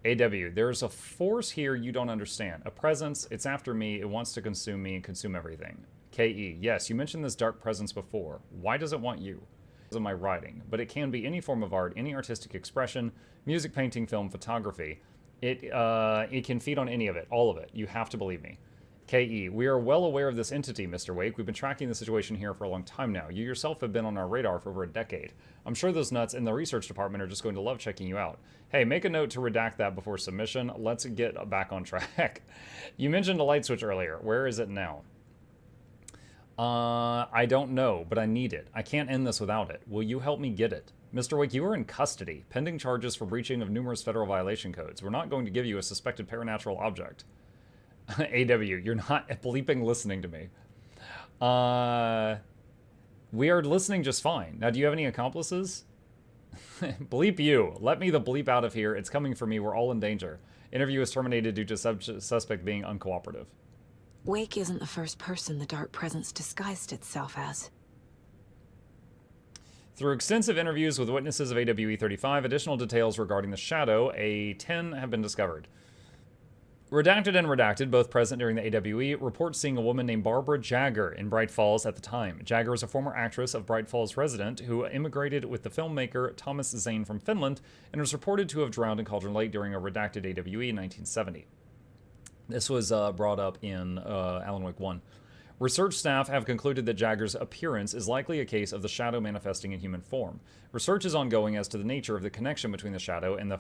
AW, there's a force here you don't understand. A presence, it's after me, it wants to consume me and consume everything. KE, yes, you mentioned this dark presence before. Why does it want you? Because of my writing, but it can be any form of art, any artistic expression, music, painting, film, photography. It can feed on any of it, all of it. You have to believe me. KE, we are well aware of this entity, Mr. Wake. We've been tracking the situation here for a long time now. You yourself have been on our radar for over a decade. I'm sure those nuts in the research department are just going to love checking you out. Hey, make a note to redact that before submission. Let's get back on track. You mentioned a light switch earlier. Where is it now? I don't know, but I need it. I can't end this without it. Will you help me get it? Mr. Wake, you are in custody, pending charges for breaching of numerous federal violation codes. We're not going to give you a suspected paranatural object. AW, you're not bleeping listening to me. We are listening just fine. Now, do you have any accomplices? Bleep you. Let me the bleep out of here. It's coming for me. We're all in danger. Interview is terminated due to suspect being uncooperative. Wake isn't the first person the Dark Presence disguised itself as. Through extensive interviews with witnesses of AWE-35, additional details regarding the Shadow, A-10, have been discovered. Redacted and Redacted, both present during the AWE, report seeing a woman named Barbara Jagger in Bright Falls at the time. Jagger is a former actress of Bright Falls resident who immigrated with the filmmaker Thomas Zane from Finland and was reported to have drowned in Cauldron Lake during a redacted AWE in 1970. This was brought up in Alan Wake 1. Research staff have concluded that Jagger's appearance is likely a case of the Shadow manifesting in human form. Research is ongoing as to the nature of the connection between the Shadow and the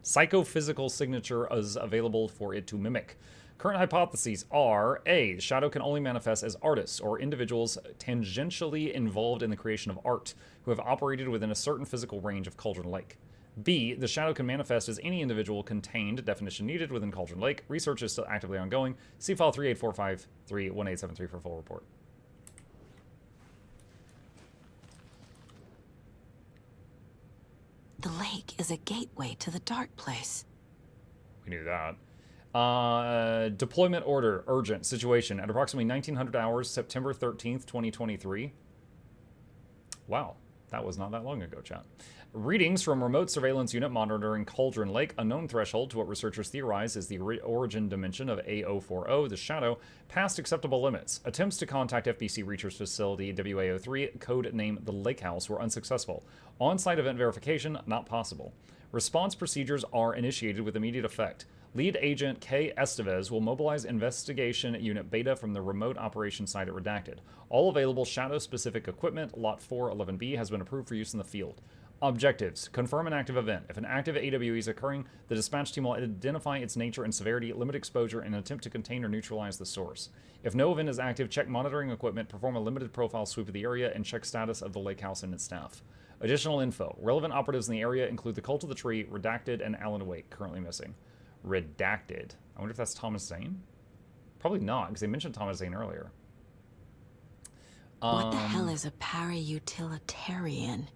psychophysical signature is available for it to mimic. Current hypotheses are: A, the Shadow can only manifest as artists or individuals tangentially involved in the creation of art who have operated within a certain physical range of Cauldron Lake. B, the Shadow can manifest as any individual contained, definition needed, within Cauldron Lake. Research is still actively ongoing. See file 38453187 for full report. The lake is a gateway to the dark place. We knew that. Deployment order, urgent, situation. At approximately 1900 hours, September 13th, 2023. Wow, that was not that long ago, chat. Readings from remote surveillance unit monitoring Cauldron Lake, unknown threshold to what researchers theorize is the origin dimension of A040, the Shadow, past acceptable limits. Attempts to contact FBC Research Facility WA03, code name the Lake House, were unsuccessful. On-site event verification, not possible. Response procedures are initiated with immediate effect. Lead agent K. Estevez will mobilize investigation unit Beta from the remote operation site at Redacted. All available Shadow-specific equipment, Lot 411B, has been approved for use in the field. Objectives. Confirm an active event. If an active AWE is occurring, the dispatch team will identify its nature and severity, limit exposure, and attempt to contain or neutralize the source. If no event is active, check monitoring equipment, perform a limited profile sweep of the area, and check status of the lake house and its staff. Additional info. Relevant operatives in the area include the Cult of the Tree, Redacted, and Alan Wake, currently missing. Redacted. I wonder if that's Thomas Zane? Probably not, because they mentioned Thomas Zane earlier. What the hell is a para-utilitarian?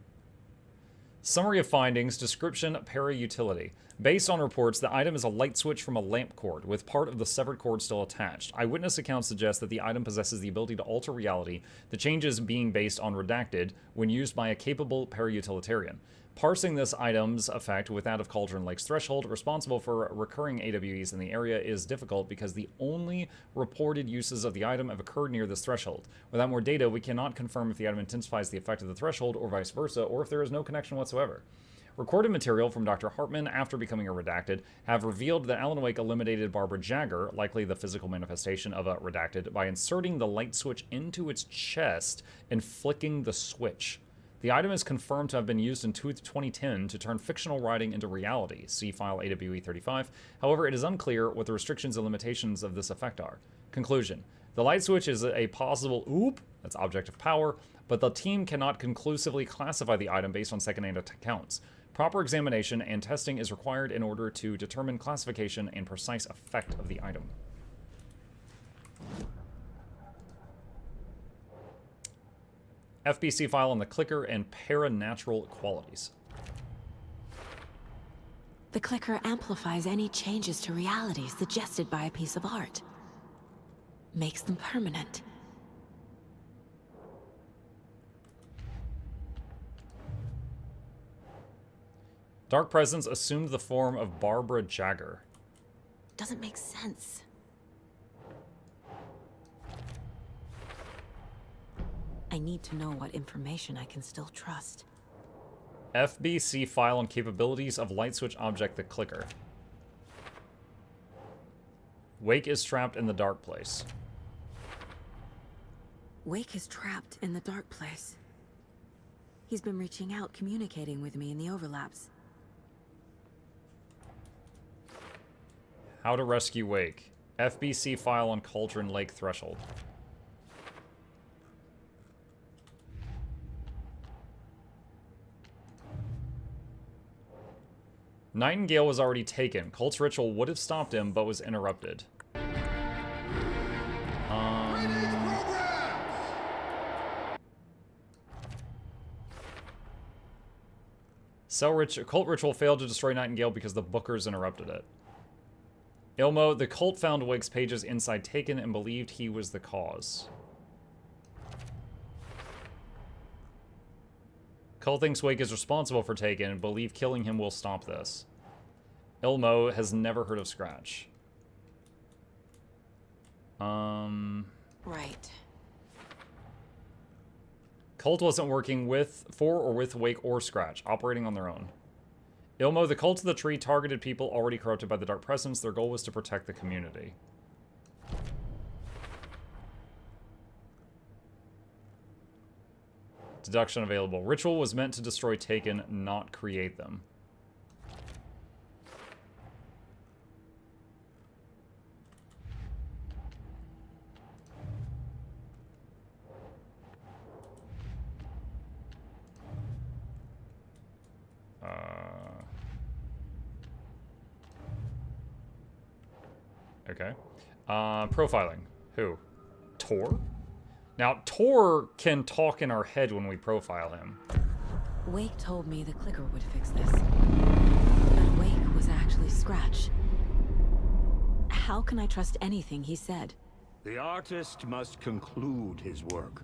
Summary of findings, description, para-utility. Based on reports, the item is a light switch from a lamp cord, with part of the severed cord still attached. Eyewitness accounts suggest that the item possesses the ability to alter reality, the changes being based on redacted when used by a capable para-utilitarian. Parsing this item's effect with that of Cauldron Lake's threshold, responsible for recurring AWEs in the area, is difficult because the only reported uses of the item have occurred near this threshold. Without more data, we cannot confirm if the item intensifies the effect of the threshold or vice versa, or if there is no connection whatsoever. Recorded material from Dr. Hartman after becoming a redacted have revealed that Alan Wake eliminated Barbara Jagger, likely the physical manifestation of a redacted, by inserting the light switch into its chest and flicking the switch. The item is confirmed to have been used in 2010 to turn fictional writing into reality. See file AWE 35. However, it is unclear what the restrictions and limitations of this effect are. Conclusion. The light switch is a possible that's object of power, but the team cannot conclusively classify the item based on second-hand accounts. Proper examination and testing is required in order to determine classification and precise effect of the item. FBC file on the clicker and paranatural qualities. The clicker amplifies any changes to reality suggested by a piece of art. Makes them permanent. Dark Presence assumed the form of Barbara Jagger. Doesn't make sense. I need to know what information I can still trust. FBC file on capabilities of light switch object the clicker. Wake is trapped in the dark place. Wake is trapped in the dark place. He's been reaching out, communicating with me in the overlaps. How to rescue Wake. FBC file on Cauldron Lake threshold. Nightingale was already taken. Cult's ritual would have stopped him, but was interrupted. Cult ritual failed to destroy Nightingale because the Bookers interrupted it. Ilmo, the cult found Wake's pages inside Taken and believed he was the cause. Cult thinks Wake is responsible for Taken and believe killing him will stop this. Ilmo has never heard of Scratch. Right. Cult wasn't working for or with Wake or Scratch, operating on their own. Ilmo, the cult of the tree, targeted people already corrupted by the Dark Presence. Their goal was to protect the community. Deduction available. Ritual was meant to destroy Taken, not create them. Okay. Profiling. Who? Tor? Now, Tor can talk in our head when we profile him. Wake told me the clicker would fix this. But Wake was actually Scratch. How can I trust anything he said? The artist must conclude his work.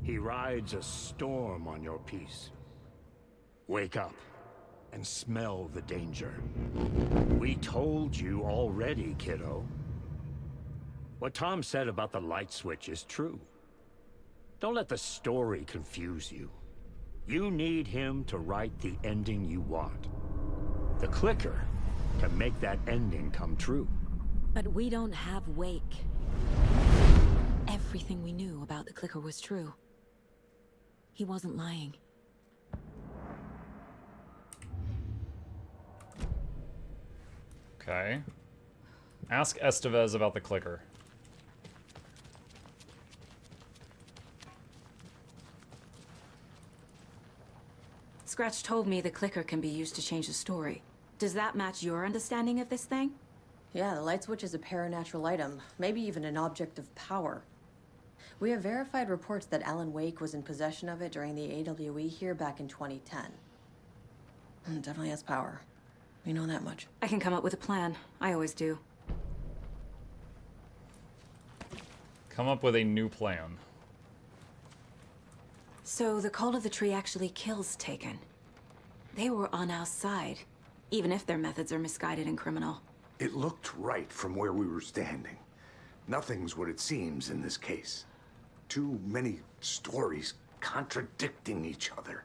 He rides a storm on your piece. Wake up and smell the danger. We told you already, kiddo. What Tom said about the light switch is true. Don't let the story confuse you. You need him to write the ending you want. The clicker can make that ending come true. But we don't have Wake. Everything we knew about the clicker was true. He wasn't lying. Okay. Ask Estevez about the clicker. Scratch told me the clicker can be used to change the story. Does that match your understanding of this thing? Yeah, the light switch is a paranatural item, maybe even an object of power. We have verified reports that Alan Wake was in possession of it during the AWE here back in 2010. Definitely has power. We know that much. I can come up with a plan. I always do. Come up with a new plan. So the Cult of the Tree actually kills Taken. They were on our side, even if their methods are misguided and criminal. It looked right from where we were standing. Nothing's what it seems in this case. Too many stories contradicting each other.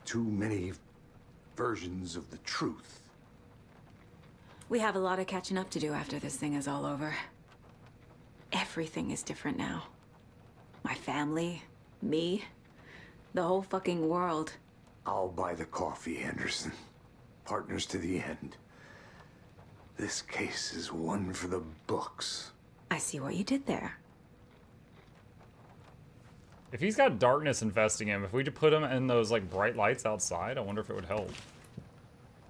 Too many versions of the truth. We have a lot of catching up to do after this thing is all over. Everything is different now. My family, me, the whole fucking world. I'll buy the coffee, Anderson. Partners to the end. This case is one for the books. I see what you did there. If he's got darkness infesting him, if we could put him in those like bright lights outside, I wonder if it would help.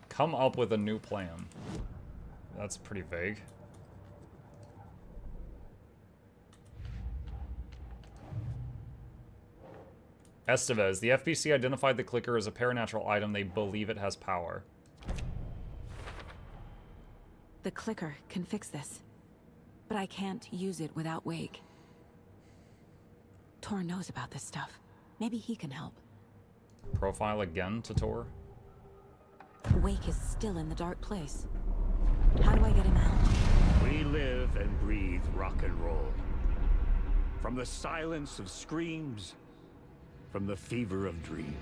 Come up with a new plan. That's pretty vague. Estevez, the FBC identified the clicker as a paranatural item. They believe it has power. The clicker can fix this, but I can't use it without Wake. Tor knows about this stuff. Maybe he can help. Profile again to Tor. Wake is still in the dark place. How do I get him out? We live and breathe rock and roll. From the silence of screams, from the fever of dreams.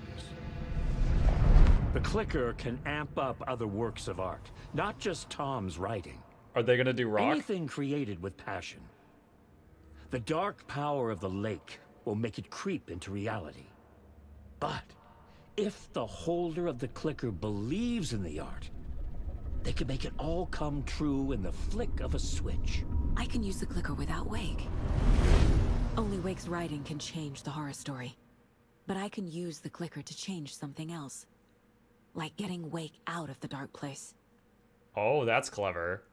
The clicker can amp up other works of art, not just Tom's writing. Are they gonna do rock? Anything created with passion. The dark power of the lake will make it creep into reality. But if the holder of the clicker believes in the art, they can make it all come true in the flick of a switch. I can use the clicker without Wake. Only Wake's writing can change the horror story. But I can use the clicker to change something else. Like getting Wake out of the dark place. Oh, that's clever.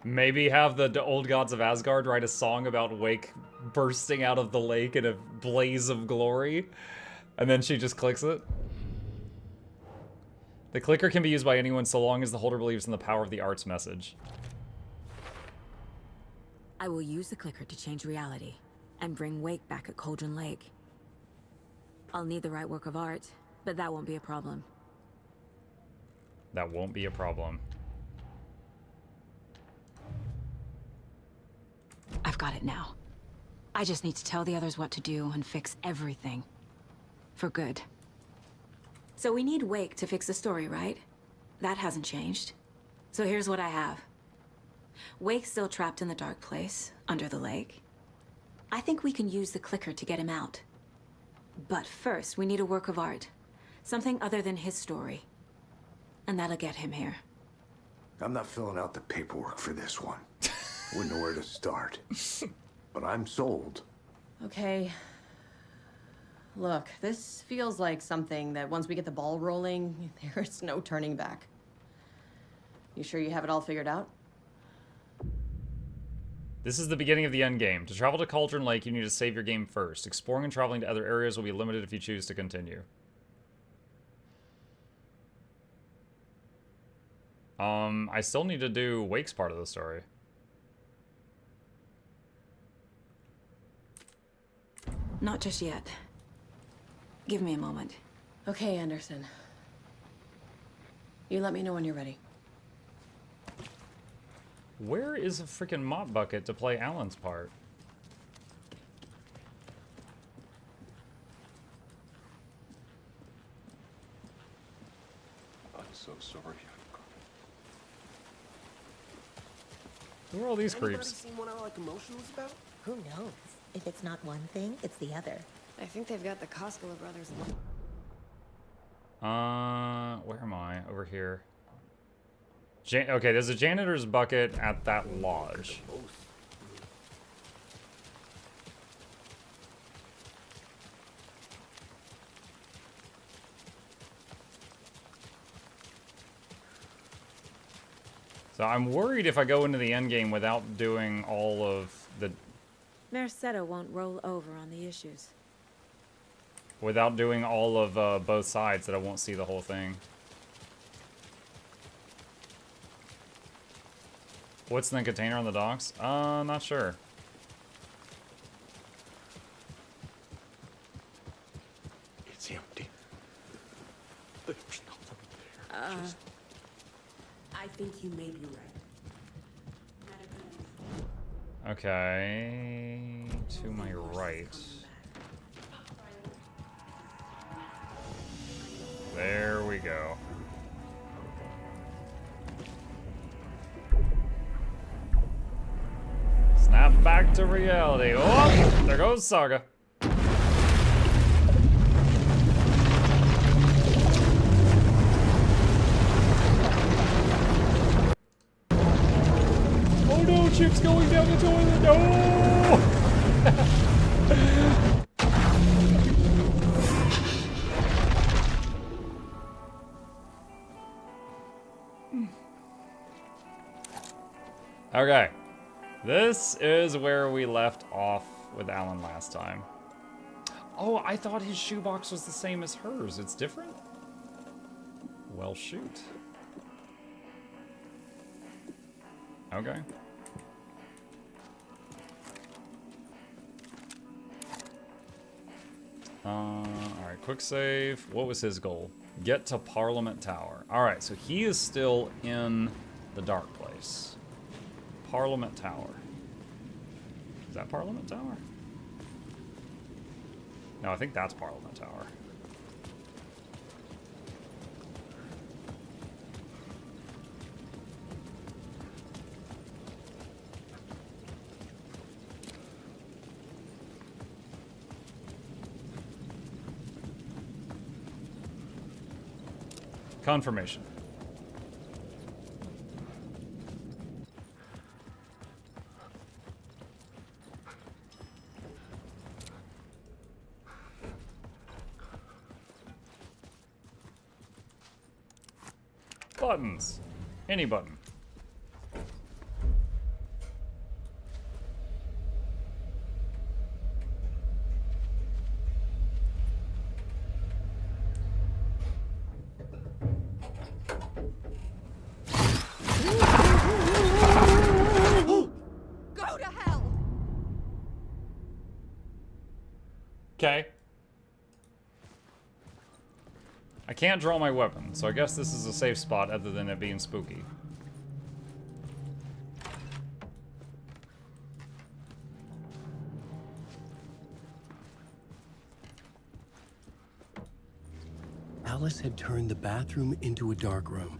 Maybe have the old gods of Asgard write a song about Wake bursting out of the lake in a blaze of glory. And then she just clicks it. The clicker can be used by anyone so long as the holder believes in the power of the art's message. I will use the clicker to change reality and bring Wake back at Cauldron Lake. I'll need the right work of art, but that won't be a problem. That won't be a problem. I've got it now. I just need to tell the others what to do and fix everything. For good. So we need Wake to fix the story, right? That hasn't changed. So here's what I have. Wake's still trapped in the dark place, under the lake. I think we can use the clicker to get him out. But first, we need a work of art. Something other than his story. And that'll get him here. I'm not filling out the paperwork for this one. Wouldn't know where to start. But I'm sold. Okay. Look, this feels like something that once we get the ball rolling, there's no turning back. You sure you have it all figured out? This is the beginning of the end game. To travel to Cauldron Lake, you need to save your game first. Exploring and traveling to other areas will be limited if you choose to continue. I still need to do Wake's part of the story. Not just yet. Give me a moment. Okay, Anderson. You let me know when you're ready. Where is a freaking mop bucket to play Alan's part? I'm so sorry. Who are all these Anybody creeps? seen what I like emotions about? Who knows? If it's not one thing, it's the other. I think they've got the Coscola brothers. Where am I? Over here. Okay, there's a janitor's bucket at that lodge. So I'm worried if I go into the endgame without doing all of the... Mercado won't roll over on the issues. without doing all of both sides that I won't see the whole thing. What's in the container on the docks? Not sure. It's empty. There's nothing there. I think you may be right. Okay, to my right. There we go. Snap back to reality. Oh, there goes Saga. Oh no, Chip's going down the toilet. No! Okay. This is where we left off with Alan last time. Oh, I thought his shoebox was the same as hers. It's different? Well, shoot. Okay. Alright, quick save. What was his goal? Get to Parliament Tower. Alright, so he is still in the dark place. Parliament Tower. Is that Parliament Tower? No, I think that's Parliament Tower. Confirmation. Buttons. Any button. Go to hell! Okay. I can't draw my weapon, so I guess this is a safe spot other than it being spooky. Alice had turned the bathroom into a dark room.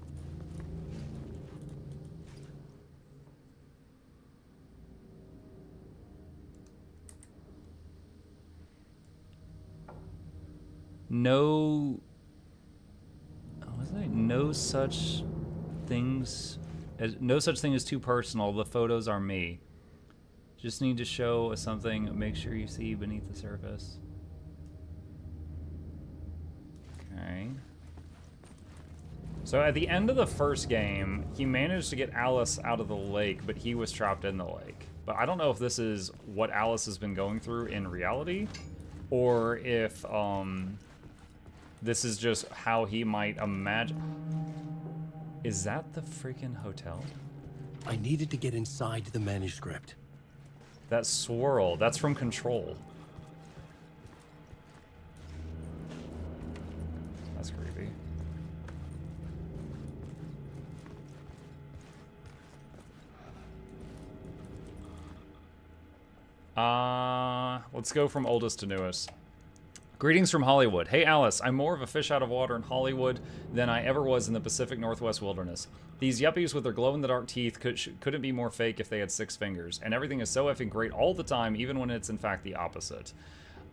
No... No such things... No such thing as too personal. The photos are me. Just need to show something. Make sure you see beneath the surface. Okay. So at the end of the first game, he managed to get Alice out of the lake, but he was trapped in the lake. But I don't know if this is what Alice has been going through in reality, or if this is just how he might imagine. Is that the freaking hotel? I needed to get inside the manuscript. That swirl, that's from Control. That's creepy. Let's go from oldest to newest. Greetings from Hollywood. Hey Alice, I'm more of a fish out of water in Hollywood than I ever was in the Pacific Northwest wilderness. These yuppies with their glow-in-the-dark teeth couldn't be more fake if they had 6 fingers, and everything is so effing great all the time, even when it's in fact the opposite.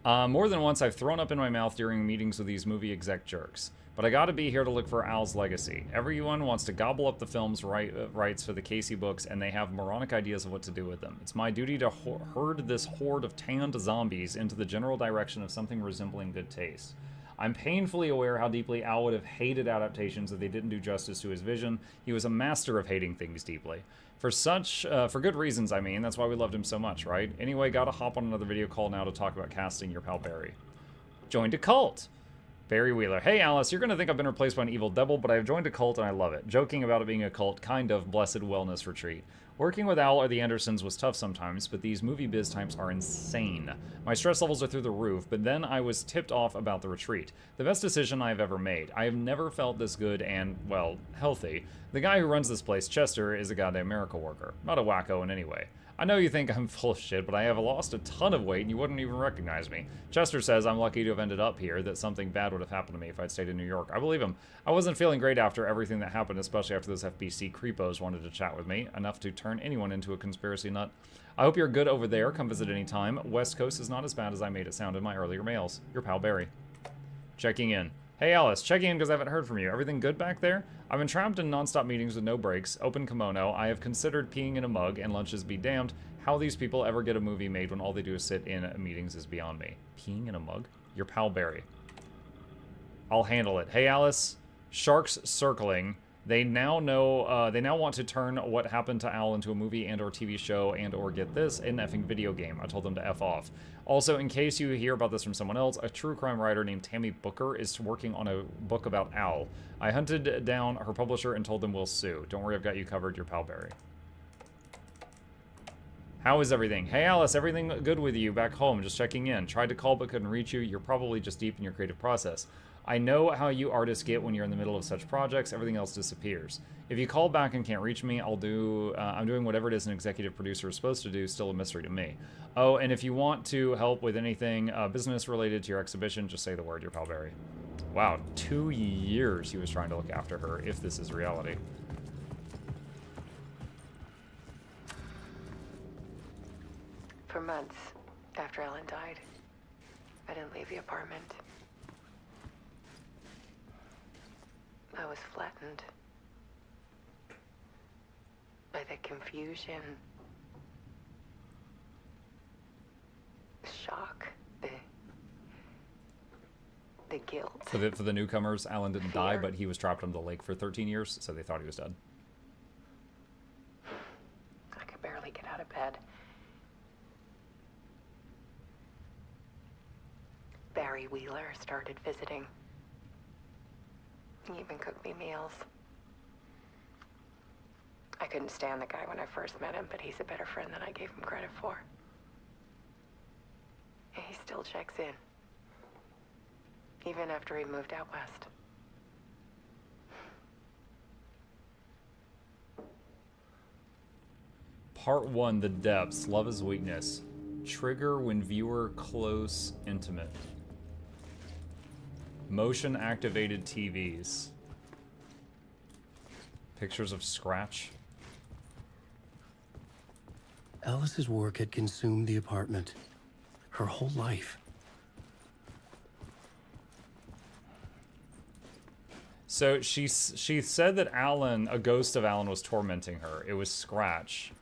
More than once I've thrown up in my mouth during meetings with these movie exec jerks. But I gotta be here to look for Al's legacy. Everyone wants to gobble up the film's rights for the Casey books, and they have moronic ideas of what to do with them. It's my duty to herd this horde of tanned zombies into the general direction of something resembling good taste. I'm painfully aware how deeply Al would have hated adaptations if they didn't do justice to his vision. He was a master of hating things deeply. For good reasons, I mean. That's why we loved him so much, right? Anyway, gotta hop on another video call now to talk about casting your pal Barry. Joined a cult. Barry Wheeler. Hey, Alice, you're going to think I've been replaced by an evil devil, but I've joined a cult and I love it. Joking about it being a cult, kind of blessed wellness retreat. Working with Al or the Andersons was tough sometimes, but these movie biz types are insane. My stress levels are through the roof, but then I was tipped off about the retreat. The best decision I have ever made. I have never felt this good and, well, healthy. The guy who runs this place, Chester, is a goddamn miracle worker. Not a wacko in any way. I know you think I'm full of shit, but I have lost a ton of weight and you wouldn't even recognize me. Chester says I'm lucky to have ended up here, that something bad would have happened to me if I'd stayed in New York. I believe him. I wasn't feeling great after everything that happened, especially after those FBC creepos wanted to chat with me, enough to turn anyone into a conspiracy nut. I hope you're good over there. Come visit anytime. West Coast is not as bad as I made it sound in my earlier mails. Your pal Barry. Checking in. Hey Alice, checking in because I haven't heard from you. Everything good back there? I've been trapped in non-stop meetings with no breaks, open kimono. I have considered peeing in a mug, and lunches be damned. How these people ever get a movie made when all they do is sit in meetings is beyond me. Peeing in a mug? Your pal Barry. I'll handle it. Hey Alice, sharks circling. They now know, they now want to turn what happened to Al into a movie and or TV show and or get this, an effing video game. I told them to F off. Also, in case you hear about this from someone else, a true crime writer named Tammy Booker is working on a book about Al. I hunted down her publisher and told them we'll sue. Don't worry, I've got you covered, your pal Barry. How is everything? Hey Alice, everything good with you back home? Just checking in. Tried to call but couldn't reach you. You're probably just deep in your creative process. I know how you artists get when you're in the middle of such projects. Everything else disappears. If you call back and can't reach me, I'm doing whatever it is an executive producer is supposed to do. Still a mystery to me. Oh, and if you want to help with anything business related to your exhibition, just say the word, your pal Barry. Wow, 2 years he was trying to look after her, if this is reality. For months after Ellen died, I didn't leave the apartment. I was flattened by the confusion, shock, the guilt. For the newcomers, Alan didn't die, but he was trapped on the lake for 13 years, so they thought he was dead. I could barely get out of bed. Barry Wheeler started visiting. He even cooked me meals. I couldn't stand the guy when I first met him, but he's a better friend than I gave him credit for. And he still checks in. Even after he moved out west. Part 1, The Depths. Love is weakness. Trigger when viewer close, intimate. Motion-activated TVs. Pictures of Scratch. Alice's work had consumed the apartment. Her whole life. So she said that Alan, a ghost of Alan, was tormenting her. It was Scratch.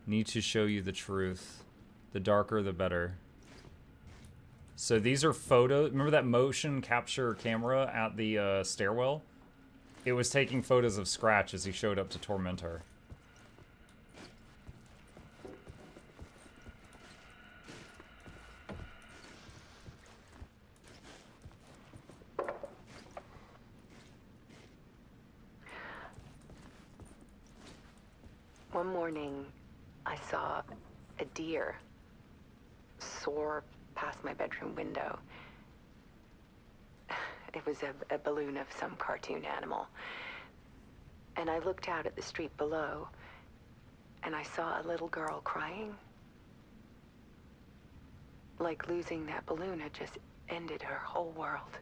Need to show you the truth. The darker, the better. So these are photos. Remember that motion capture camera at the stairwell? It was taking photos of Scratch as he showed up to torment her. One morning, I saw a deer soar past my bedroom window. It was a balloon of some cartoon animal. And I looked out at the street below, and I saw a little girl crying. Like losing that balloon had just ended her whole world.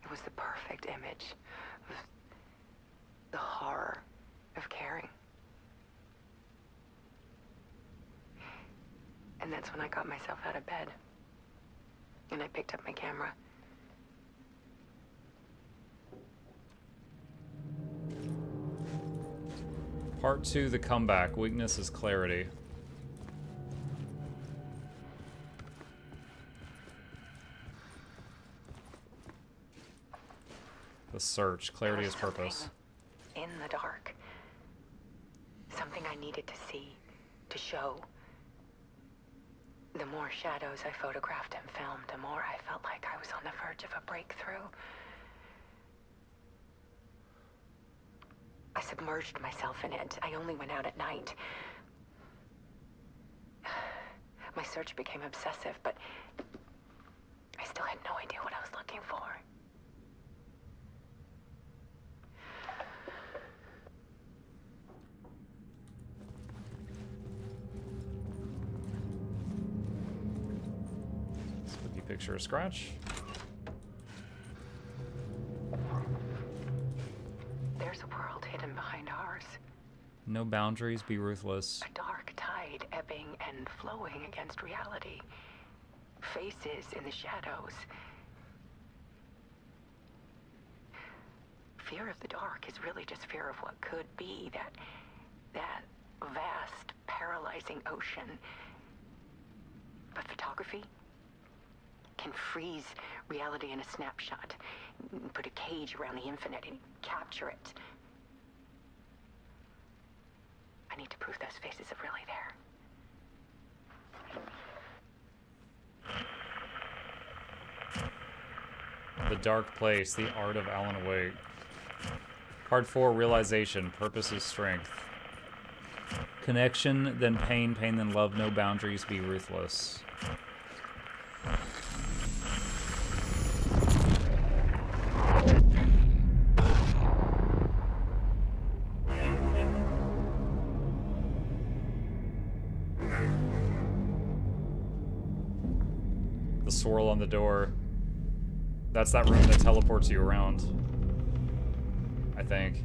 It was the perfect image of the horror of caring. And that's when I got myself out of bed. And I picked up my camera. Part 2, The Comeback. Weakness is clarity. The search. Clarity is purpose. In the dark. Something I needed to see, to show. The more shadows I photographed and filmed, the more I felt like I was on the verge of a breakthrough. I submerged myself in it. I only went out at night. My search became obsessive, but I still had no idea what I was looking for. Spooky picture of Scratch. There's a world hidden behind ours. No boundaries, be ruthless. A dark tide ebbing and flowing against reality. Faces in the shadows. Fear of the dark is really just fear of what could be, that vast, paralyzing ocean. But photography can freeze reality in a snapshot, put a cage around the infinite and capture it. I need to prove those faces are really there. The Dark Place, The Art of Alan Wake. Part 4, Realization, Purpose is Strength. Connection, then pain, pain then love, no boundaries, be ruthless. The swirl on the door. That's that room that teleports you around. I think.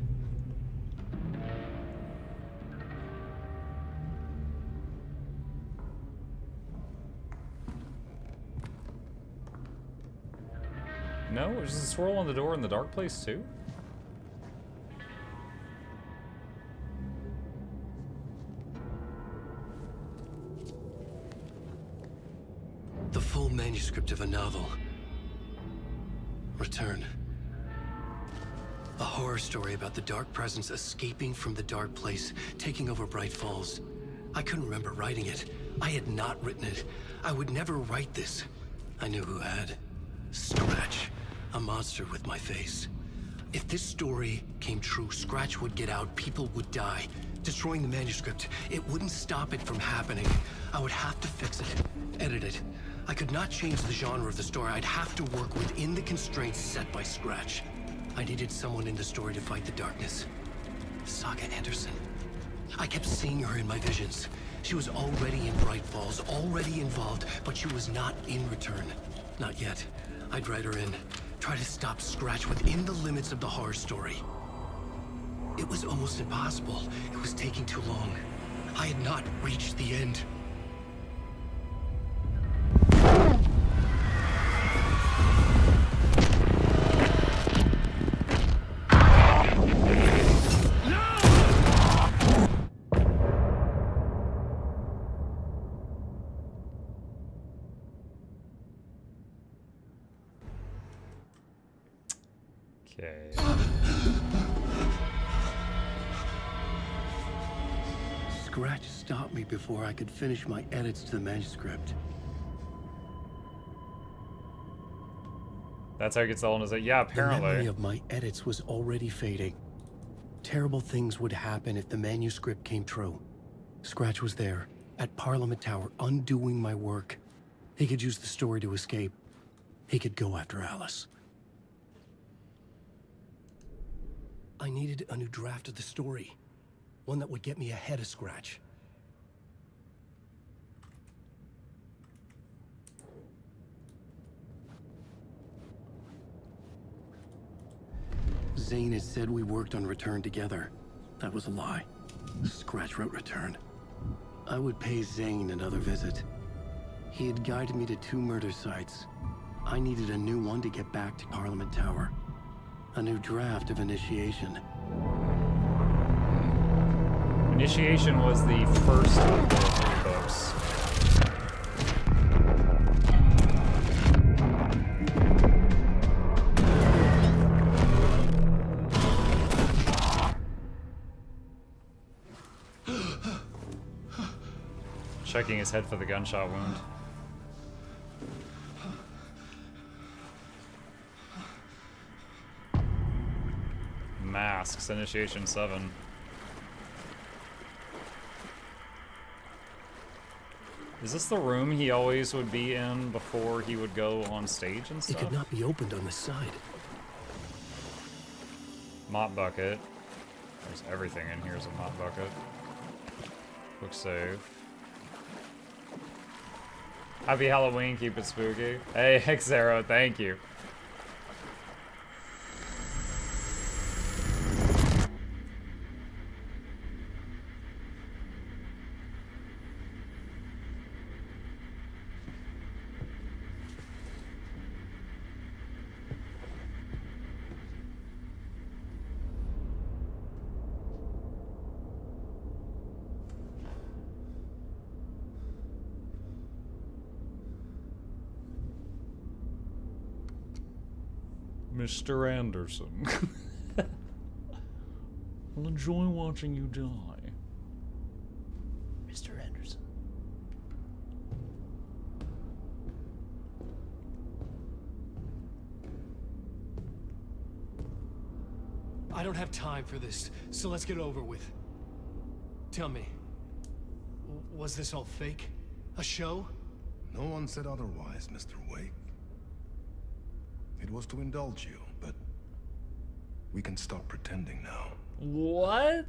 No? Is the swirl on the door in the Dark Place too? The full manuscript of a novel. Return. A horror story about the dark presence escaping from the dark place, taking over Bright Falls. I couldn't remember writing it. I had not written it. I would never write this. I knew who had. Scratch. A monster with my face. If this story came true, Scratch would get out, people would die. Destroying the manuscript, it wouldn't stop it from happening. I would have to fix it, edit it. I could not change the genre of the story. I'd have to work within the constraints set by Scratch. I needed someone in the story to fight the darkness. Saga Anderson. I kept seeing her in my visions. She was already in Bright Falls, already involved, but she was not in Return. Not yet. I'd write her in. Try to stop Scratch within the limits of the horror story. It was almost impossible. It was taking too long. I had not reached the end. Okay. Scratch stopped me before I could finish my edits to the manuscript. That's how he gets the illness. Yeah, apparently. The memory of my edits was already fading. Terrible things would happen if the manuscript came true. Scratch was there, at Parliament Tower, undoing my work. He could use the story to escape. He could go after Alice. I needed a new draft of the story. One that would get me ahead of Scratch. Zane had said we worked on Return together. That was a lie. Scratch wrote Return. I would pay Zane another visit. He had guided me to 2 murder sites. I needed a new one to get back to Parliament Tower. A new draft of Initiation. Initiation was the first of the 3 books. Checking his head for the gunshot wound. masks, Initiation 7. Is this the room he always would be in before he would go on stage and stuff? It could not be opened on the side. Mop bucket. There's everything in here is a mop bucket. Quick save. Happy Halloween, keep it spooky. Hey, Xero, thank you. Mr. Anderson. I'll enjoy watching you die. Mr. Anderson. I don't have time for this, so let's get it over with. Tell me, was this all fake? A show? No one said otherwise, Mr. Wake. It was to indulge you, but we can stop pretending now. What?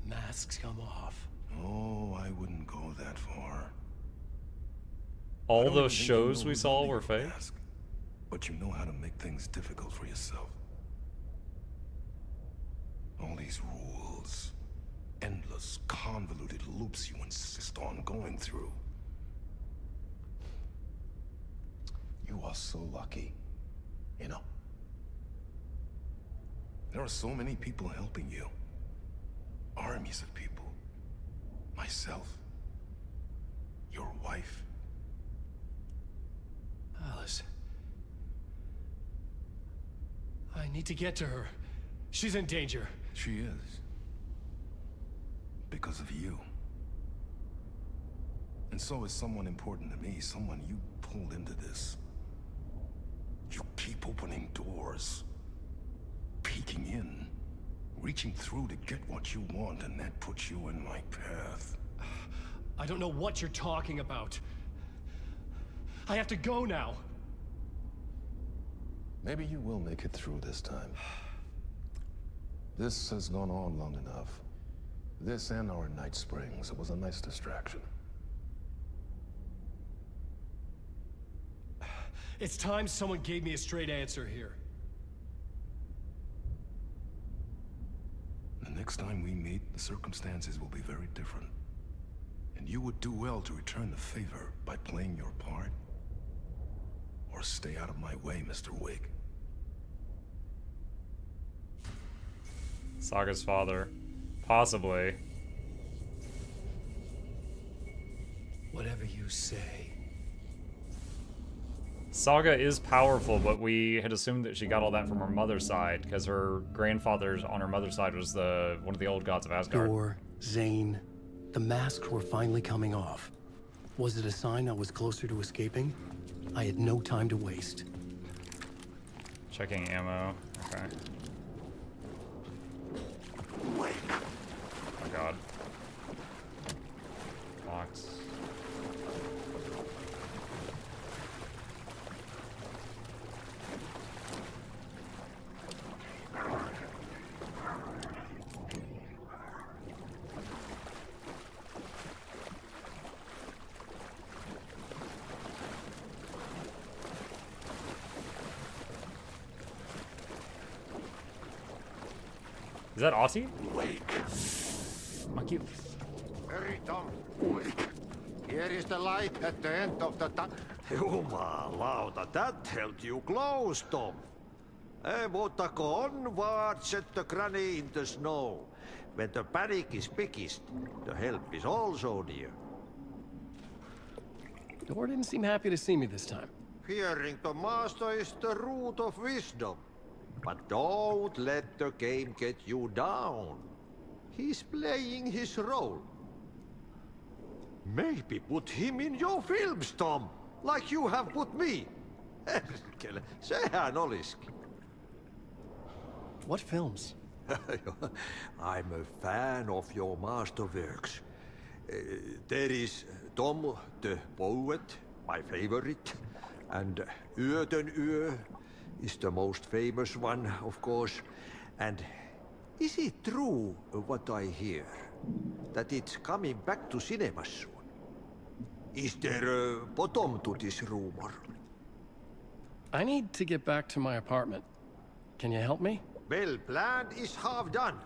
Masks come off. Oh, I wouldn't go that far. All those shows we saw were fake? But you know how to make things difficult for yourself. All these rules. Endless, convoluted loops you insist on going through. You are so lucky. You know, there are so many people helping you. Armies of people. Myself. Your wife. Alice. I need to get to her. She's in danger. She is. Because of you. And so is someone important to me, someone you pulled into this. You keep opening doors, peeking in, reaching through to get what you want, and that puts you in my path. I don't know what you're talking about. I have to go now. Maybe you will make it through this time. This has gone on long enough. This and our Night Springs, it was a nice distraction. It's time someone gave me a straight answer here. The next time we meet, the circumstances will be very different. And you would do well to return the favor by playing your part. Or stay out of my way, Mr. Wake. Saga's father. Possibly. Whatever you say. Saga is powerful, but we had assumed that she got all that from her mother's side, because her grandfather's on her mother's side was one of the old gods of Asgard. Thor, Zane, the masks were finally coming off. Was it a sign I was closer to escaping? I had no time to waste. Checking ammo. Okay. Oh god. Locked. Is that Aussie? Wake. Monkey. Hurry, Tom. Wake. Here is the light at the end of the tunnel. Jumalauta, that held you close, Tom. Mutta onward, set the granny in the snow. When the panic is biggest, the help is also near. Thor didn't seem happy to see me this time. Hearing the master is the root of wisdom. But don't let the game get you down. He's playing his role. Maybe put him in your films, Tom. Like you have put me. What films? I'm a fan of your masterworks. There is Tom the poet, my favorite, and Ödenö is the most famous one, of course. And is it true what I hear? That it's coming back to cinemas soon? Is there a bottom to this rumor? I need to get back to my apartment. Can you help me? Well, plan is half done.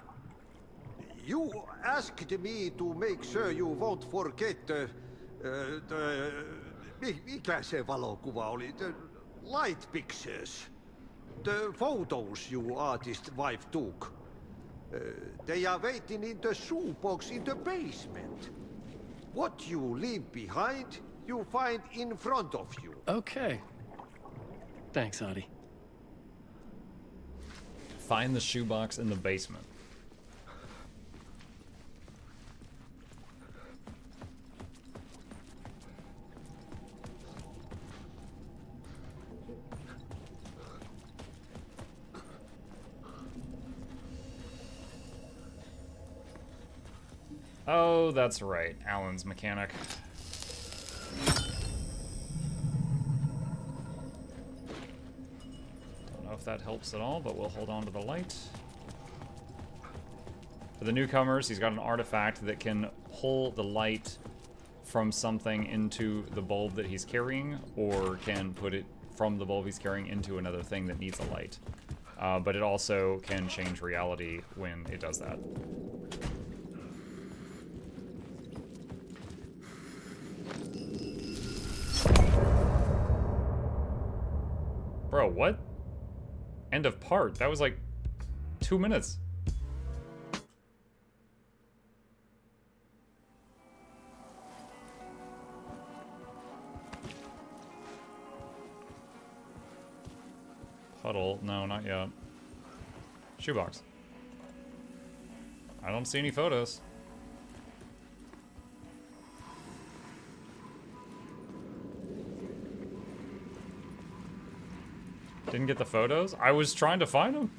You asked me to make sure you won't forget mikä se valokuva oli? The light pictures. The photos you artist wife took. They are waiting in the shoebox in the basement. What you leave behind, you find in front of you. Okay. Thanks, Adi. Find the shoebox in the basement. Oh, that's right. Alan's mechanic. Don't know if that helps at all, but we'll hold on to the light. For the newcomers, he's got an artifact that can pull the light from something into the bulb that he's carrying, or can put it from the bulb he's carrying into another thing that needs a light. But it also can change reality when it does that. Bro, what? End of part. That was like 2 minutes. Puddle. No, not yet. Shoebox. I don't see any photos. Didn't get the photos? I was trying to find them.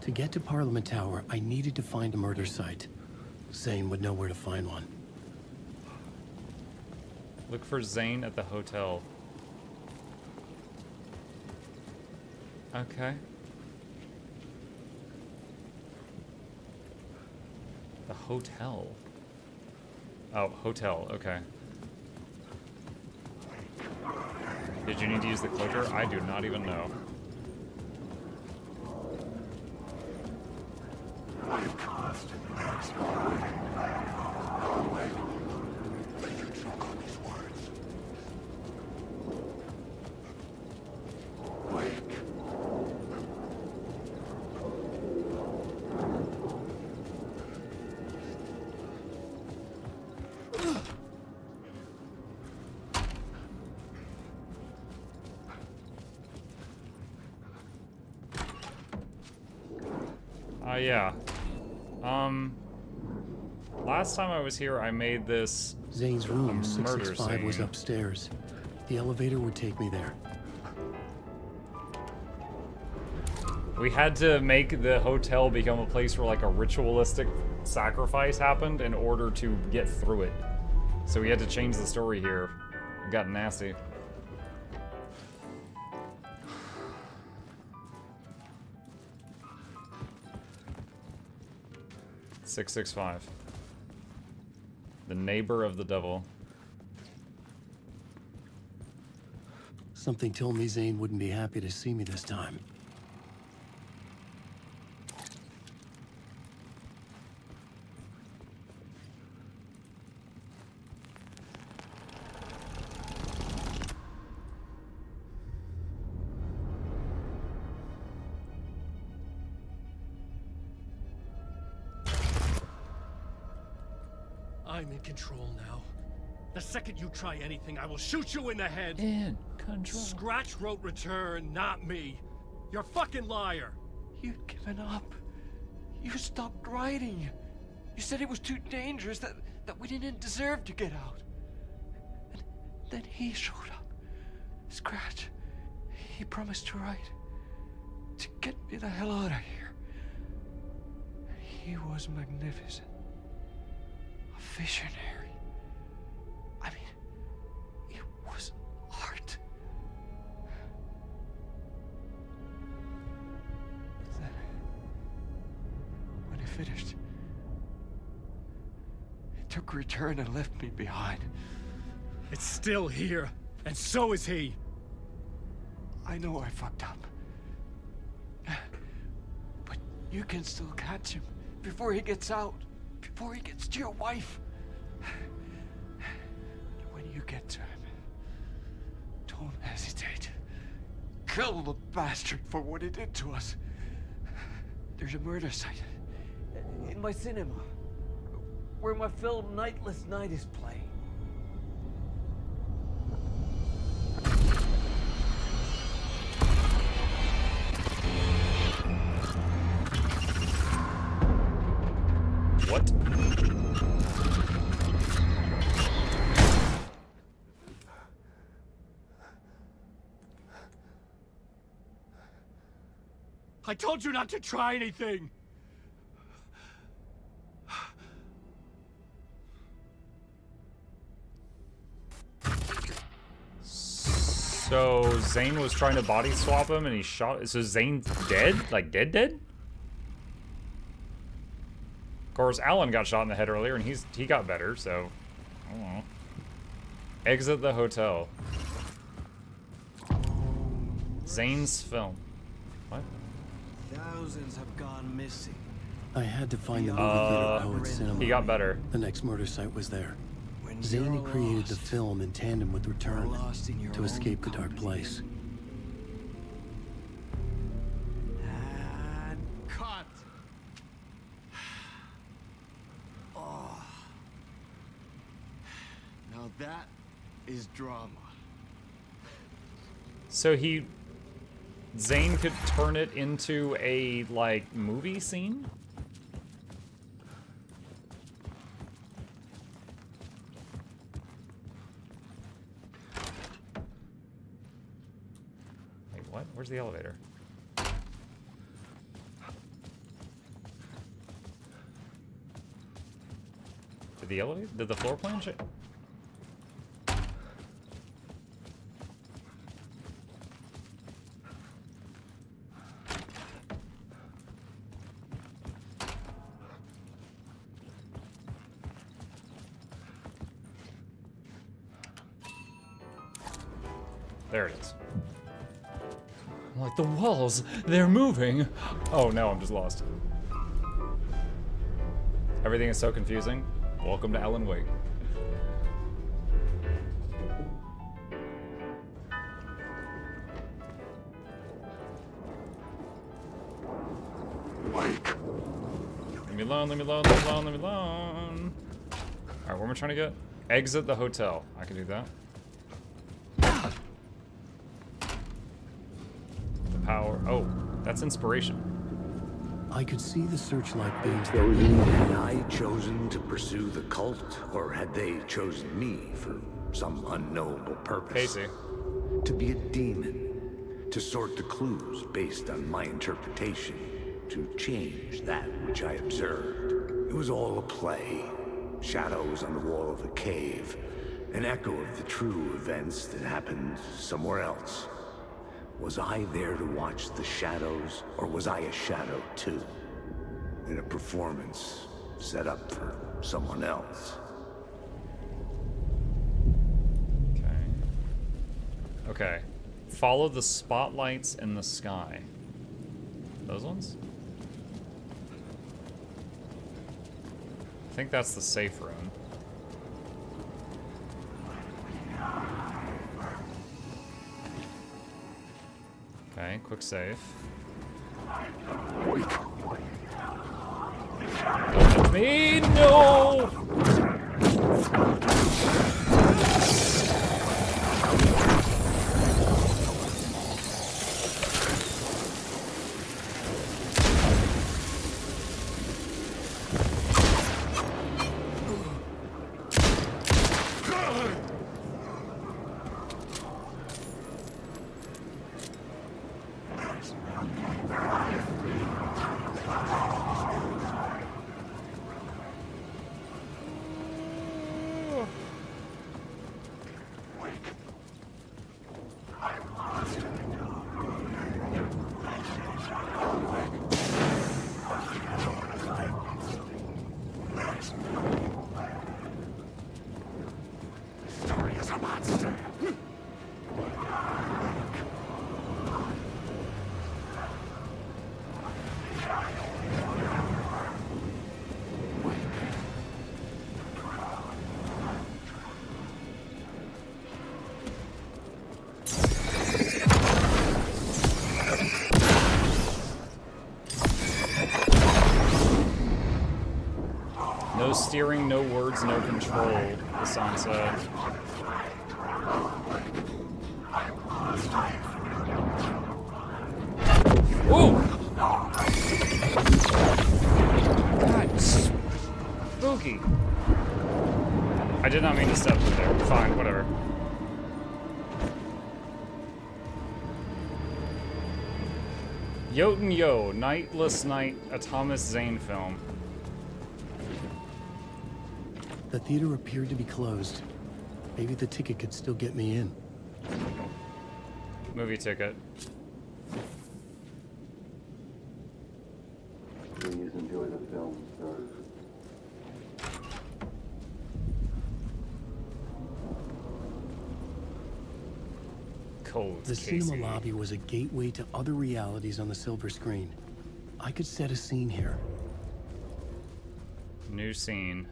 To get to Parliament Tower, I needed to find a murder site. Zane would know where to find one. Look for Zane at the hotel. Okay. The hotel. Oh, hotel, okay. Did you need to use the clicker? I do not even know. Yeah. Last time I was here, I made this Zane's room, murder 665, was scene. upstairs. The elevator would take me there. We had to make the hotel become a place where like a ritualistic sacrifice happened in order to get through it. So we had to change the story here. It got nasty. .665. The neighbor of the devil. Something told me Zane wouldn't be happy to see me this time. I'm in control now. The second you try anything, I will shoot you in the head. In control. Scratch wrote return, not me. You're a fucking liar. You'd given up. You stopped writing. You said it was too dangerous, that we didn't deserve to get out. And then he showed up. Scratch. He promised to write. To get me the hell out of here. He was magnificent. A visionary. I mean, it was art. Then, when he finished, he took a return and left me behind. It's still here, and so is he. I know I fucked up. But you can still catch him before he gets out, before he gets to your wife. When you get to him, don't hesitate. Kill the bastard for what he did to us. There's a murder site in my cinema where my film Nightless Night is playing. What? I told you not to try anything! So Zane was trying to body swap him and he shot. So Zane's dead? Like dead? Of course, Alan got shot in the head earlier and he got better, so I don't know. Exit the hotel. Zane's film. What? Thousands have gone missing. I had to find the movie theater poet cinema. He got better. The next murder site was there. Zane had created the film in tandem with Return to escape the dark place. And cut. Oh. Now that is drama. So Zane could turn it into a, like, movie scene? Wait, what? Where's the elevator? Did the floor plan change? There it is. I'm like, the walls, they're moving. Oh no, I'm just lost. Everything is so confusing. Welcome to Alan Wake. Wake. Leave me alone, leave me alone, leave me alone, leave me alone. Alright, where am I trying to get? Exit the hotel. I can do that. Power. Oh, that's inspiration. I could see the searchlight beams. Had I chosen to pursue the cult, or had they chosen me for some unknowable purpose? Casey. To be a demon, to sort the clues based on my interpretation, to change that which I observed. It was all a play. Shadows on the wall of the cave, an echo of the true events that happened somewhere else. Was I there to watch the shadows, or was I a shadow too? In a performance set up for someone else. Okay. Follow the spotlights in the sky. Those ones? I think that's the safe room. Okay, quick save. Don't touch me! No! steering, no words, no control, the song said. Whoa! God, spooky. I did not mean to step through there. Fine, whatever. Jotun Yo, Nightless Night, a Thomas Zane film. The theater appeared to be closed. Maybe the ticket could still get me in. Movie ticket. Please enjoy the film, sir. The cinema lobby was a gateway to other realities on the silver screen. I could set a scene here. New scene.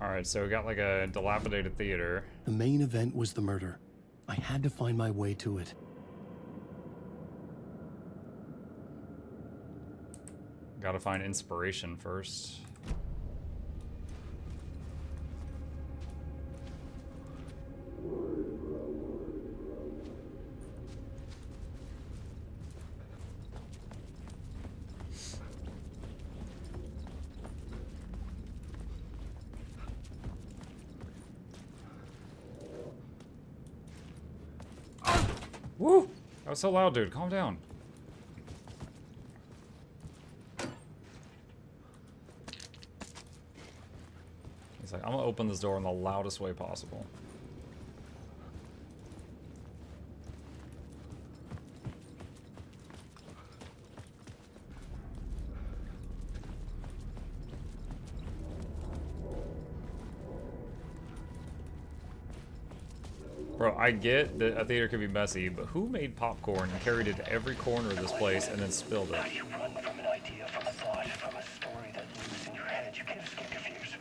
Alright, so we got like a dilapidated theater. The main event was the murder. I had to find my way to it. Gotta find inspiration first. Woo! That was so loud, dude. Calm down. He's like, I'm gonna open this door in the loudest way possible. Bro, I get that a theater could be messy, but who made popcorn and carried it to every corner of this place and then spilled it? You run from an idea, from a thought, from a story that lives in your head. You can't escape your fears.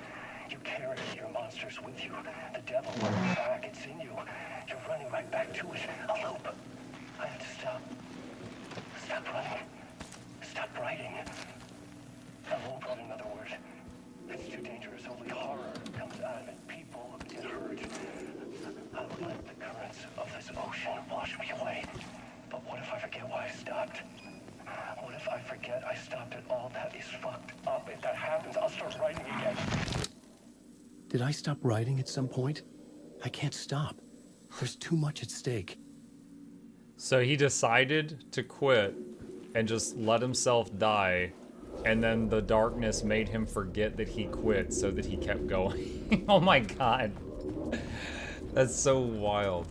You carry your monsters with you. The devil running back, it's in you. You're running right back to it. A loop. I had to stop. Stop running. Stop writing. A loop, in other words. It's too dangerous. Only horror comes out of it. People get hurt. I would let the currents of this ocean wash me away. But what if I forget why I stopped? What if I forget I stopped at all? That is fucked up. If that happens, I'll start writing again. Did I stop writing at some point? I can't stop. There's too much at stake. So he decided to quit and just let himself die, and then the darkness made him forget that he quit so that he kept going. Oh my god. That's so wild.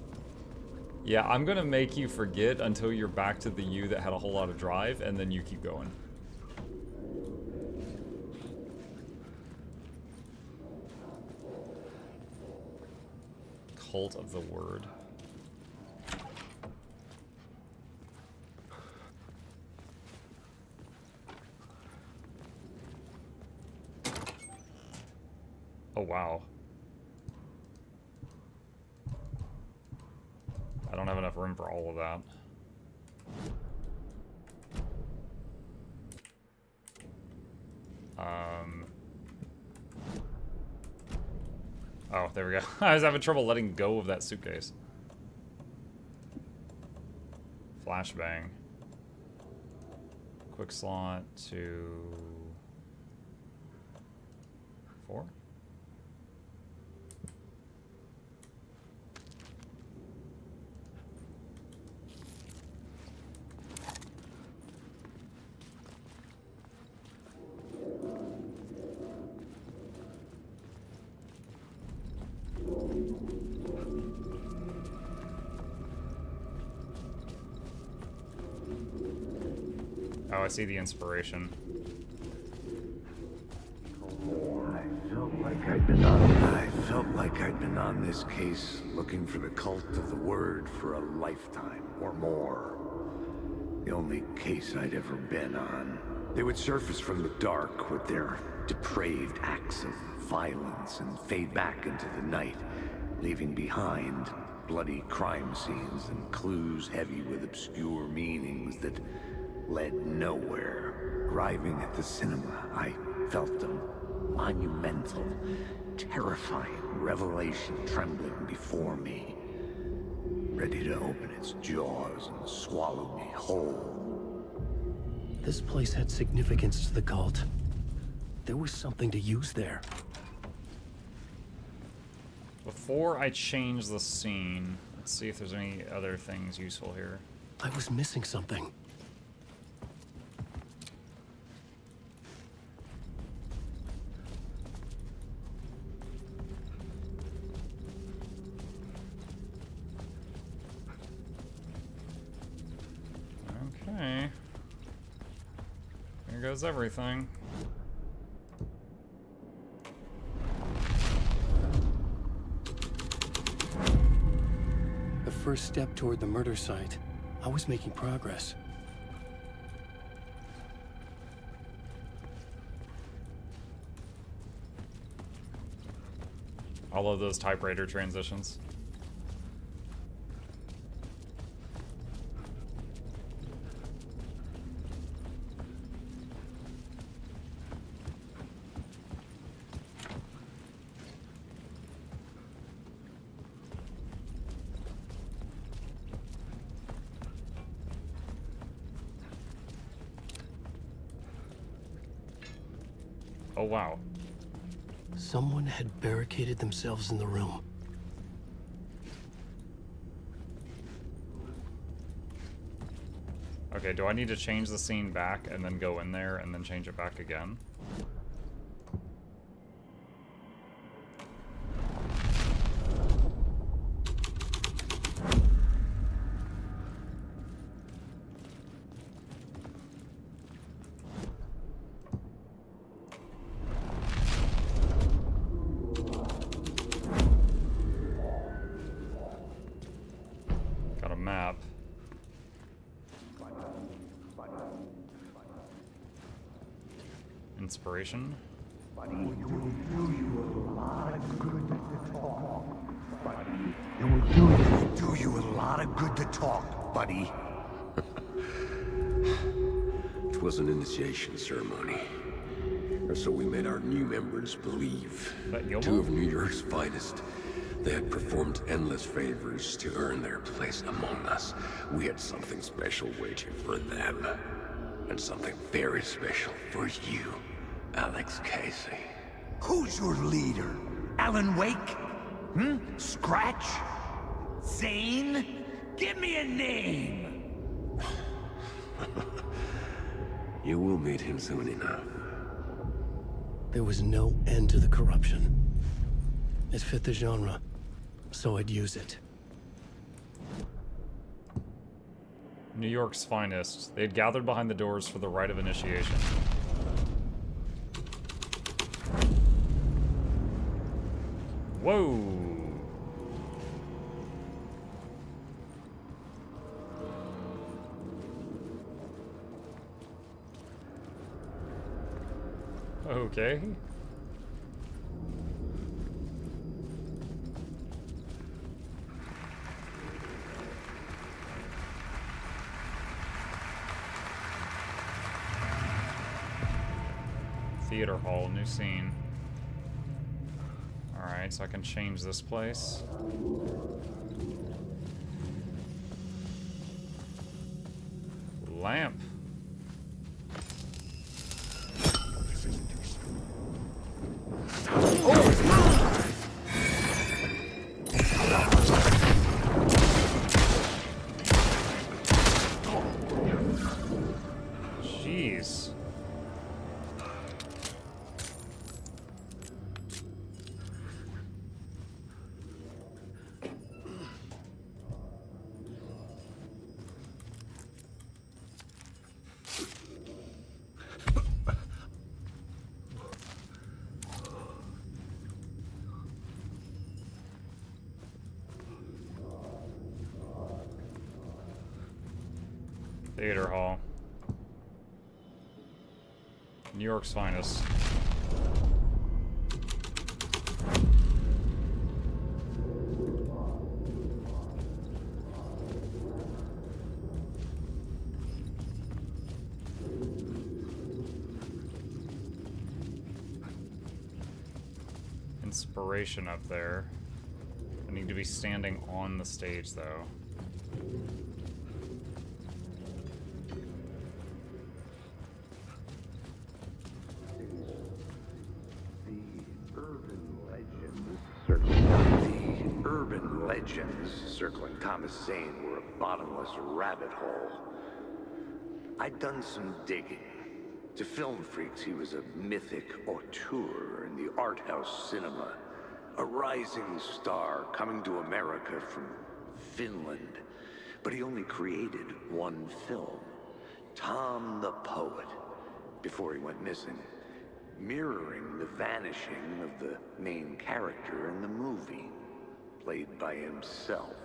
Yeah, I'm gonna make you forget until you're back to the you that had a whole lot of drive, and then you keep going. Cult of the Word. Oh, wow. I don't have enough room for all of that. Oh, there we go. I was having trouble letting go of that suitcase. Flashbang. Quick slot to 4. Oh, I see the inspiration. I felt like I'd been on this case looking for the cult of the word for a lifetime or more. The only case I'd ever been on. They would surface from the dark with their depraved acts of violence and fade back into the night, leaving behind bloody crime scenes and clues heavy with obscure meanings that led nowhere. Arriving at the cinema, I felt them monumental, terrifying revelation trembling before me, ready to open its jaws and swallow me whole. This place had significance to the cult. There was something to use there. Before I change the scene, let's see if there's any other things useful here. I was missing something. Okay. Here goes everything. The first step toward the murder site. I was making progress. All of those typewriter transitions. Oh, wow. Someone had barricaded themselves in the room. Okay, do I need to change the scene back and then go in there and then change it back again? Got a map. Inspiration. Buddy, it will do you a lot of good to talk. Buddy, it will do you a lot of good to talk, buddy. It was an initiation ceremony. Or so we made our new members believe. Two of New York's finest. They had performed endless favors to earn their place among us. We had something special waiting for them. And something very special for you, Alex Casey. Who's your leader? Alan Wake? Hmm? Scratch? Zane? Give me a name! You will meet him soon enough. There was no end to the corruption. It fit the genre, so I'd use it. New York's finest. They had gathered behind the doors for the rite of initiation. Whoa! Okay. Theater hall, new scene. Alright, so I can change this place. Lamp. Jeez. Theater hall. New York's finest. inspiration up there. I need to be standing on the stage, though. The urban legends circling Thomas Zane were a bottomless rabbit hole. I'd done some digging. To film freaks, he was a mythic auteur in the art house cinema. A rising star coming to America from Finland. But he only created one film, Tom the Poet, before he went missing, mirroring the vanishing of the main character in the movie, played by himself.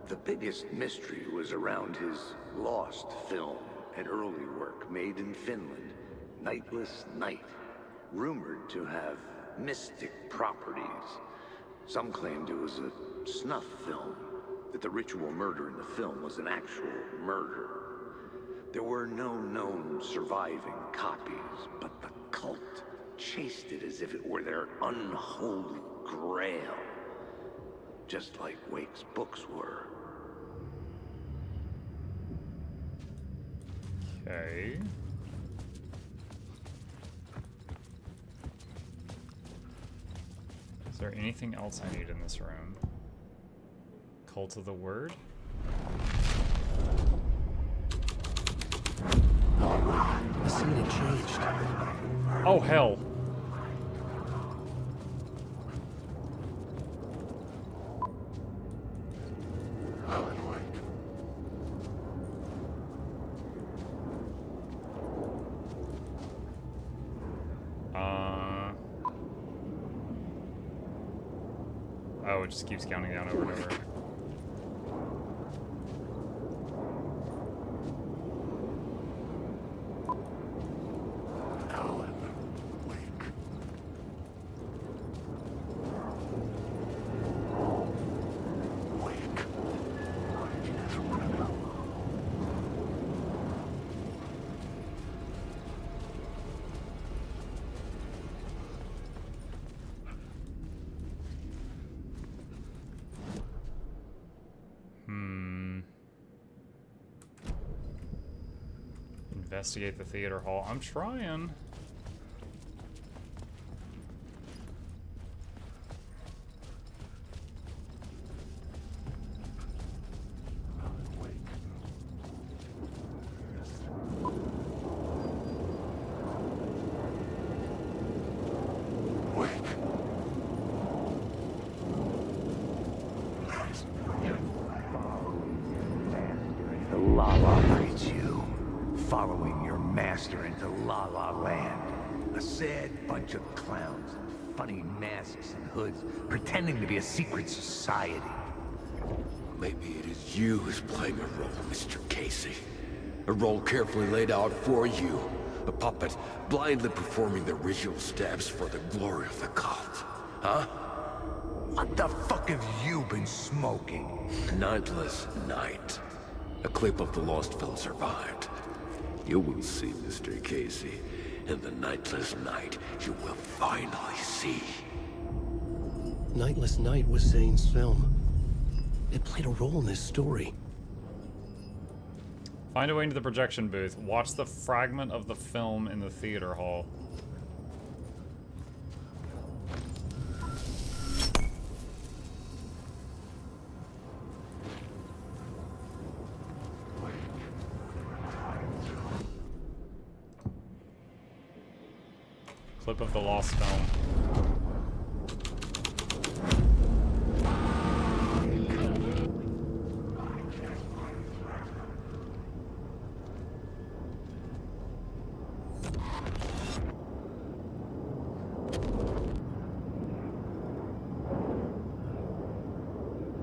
The biggest mystery was around his lost film, an early work made in Finland, Nightless Night, rumored to have mystic properties. Some claimed it was a snuff film, that the ritual murder in the film was an actual murder. There were no known surviving copies, but the cult chased it as if it were their unholy grail, just like Wake's books were. Okay. Is there anything else I need in this room? Cult of the Word? The scene had changed. Oh, hell. Oh, it just keeps counting down over and over. Investigate the theater hall. I'm trying. The lava breeds you, following your master into La La Land. A sad bunch of clowns in funny masks and hoods, pretending to be a secret society. Maybe it is you who's playing a role, Mr. Casey. A role carefully laid out for you. A puppet blindly performing the ritual steps for the glory of the cult. Huh? What the fuck have you been smoking? Nightless Night. A clip of the lost film survived. You will see, Mr. Casey. In the Nightless Night, you will finally see. Nightless Night was Zane's film. It played a role in this story. Find a way into the projection booth. Watch the fragment of the film in the theater hall. Clip of the lost film.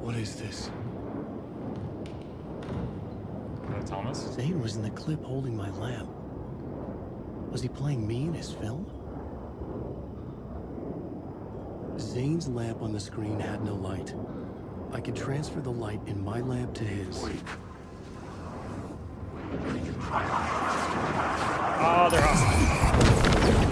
What is this? Is that Thomas? Zane was in the clip holding my lamp. Was he playing me in his film? Zane's lamp on the screen had no light. I could transfer the light in my lamp to his. Oh, they're hostile.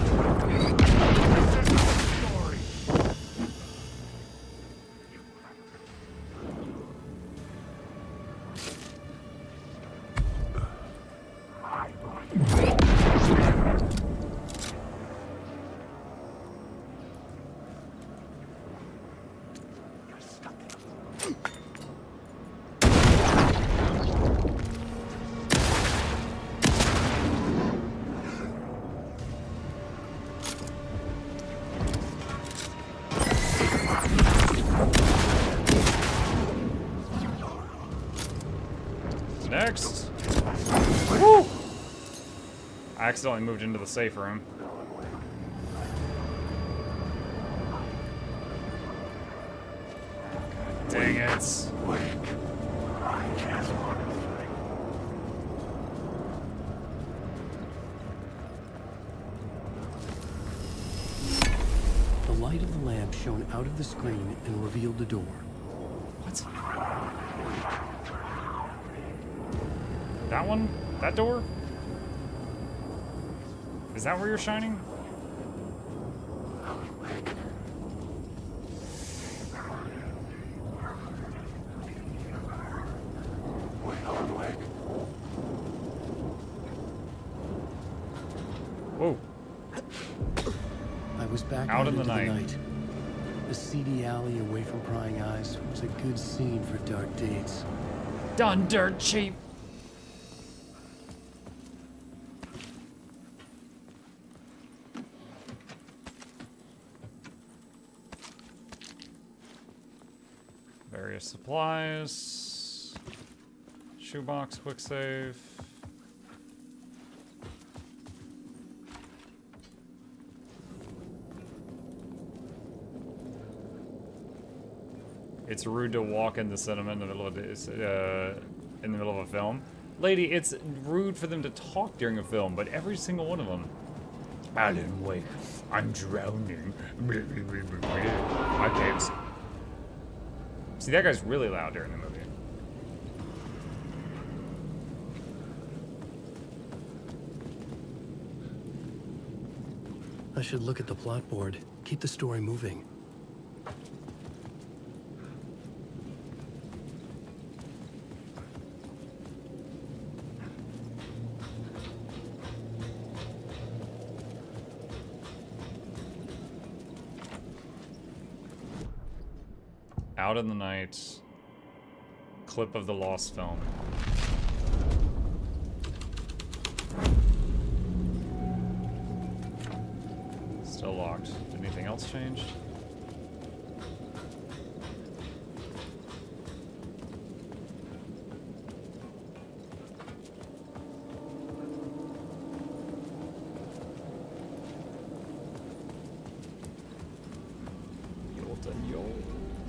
next. Woo! I accidentally moved into the safe room. God dang it. The light of the lamp shone out of the screen and revealed the door. What? That one? That door? Is that where you're shining? Whoa. I was back Out out in the into night. The seedy alley away from prying eyes was a good scene for dark dates. Done dirt cheap. Various supplies. Shoebox, quick save. It's rude to walk in the cinema in the middle of a film. Lady, it's rude for them to talk during a film, but every single one of them. Alan Wake, I'm drowning. My caves. See, that guy's really loud during the movie. I should look at the plot board. Keep the story moving. Out in the Night. Clip of the lost film. Still locked. Did anything else change?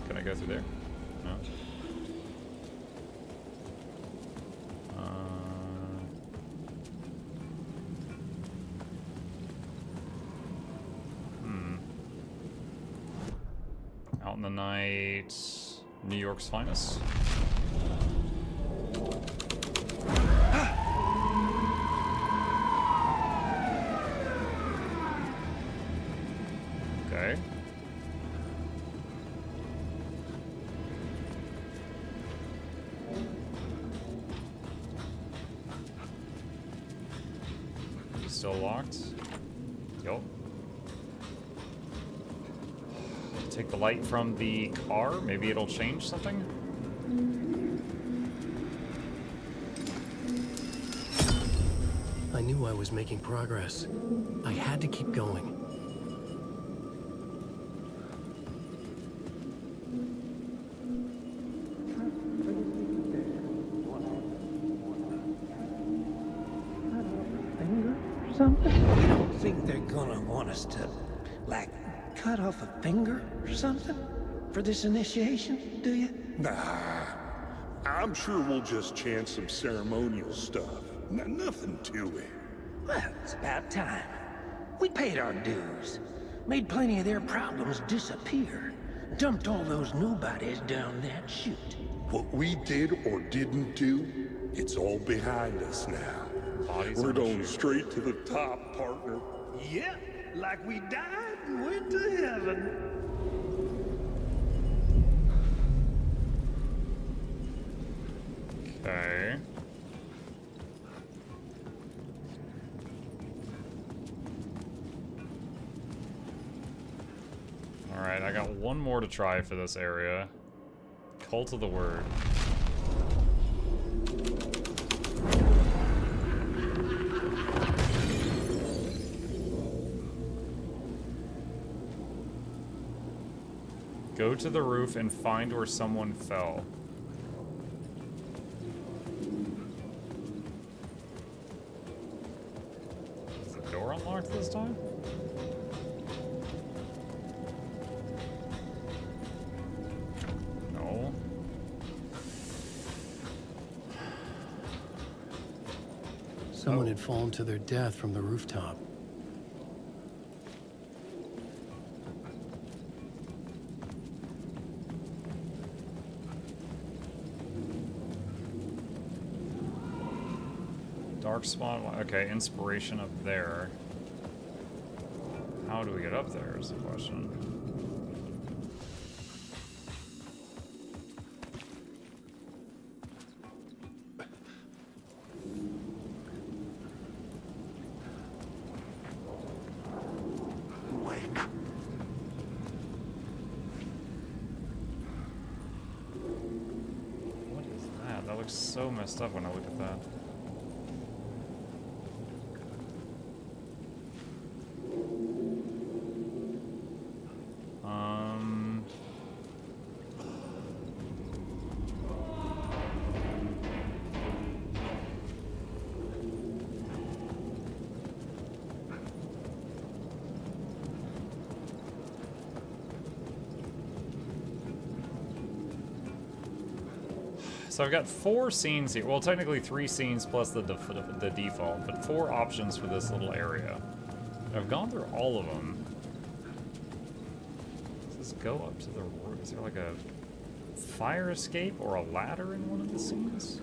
Can I go through there? No. Out in the Night. New York's finest. Okay. Still locked? Yup. Take the light from the car. Maybe it'll change something? I knew I was making progress. I had to keep going. Something? You don't think they're gonna want us to, like, cut off a finger or something for this initiation, do you? Nah, I'm sure we'll just chant some ceremonial stuff. Nothing to it. Well, it's about time. We paid our dues, made plenty of their problems disappear, dumped all those nobodies down that chute. What we did or didn't do, it's all behind us now. We're going straight to the top, partner. Yep, like we died and went to heaven. Okay. Alright, I got one more to try for this area. Cult of the Word. Go to the roof and find where someone fell. locked this time? No. Someone had fallen to their death from the rooftop. Dark spot. Okay, inspiration up there. How do we get up there is the question. What is that? That looks so messed up when I look at that. So I've got 4 scenes here. Well, technically 3 scenes plus the default, but 4 options for this little area. I've gone through all of them. Does this go up to the roof? Is there like a fire escape or a ladder in one of the scenes?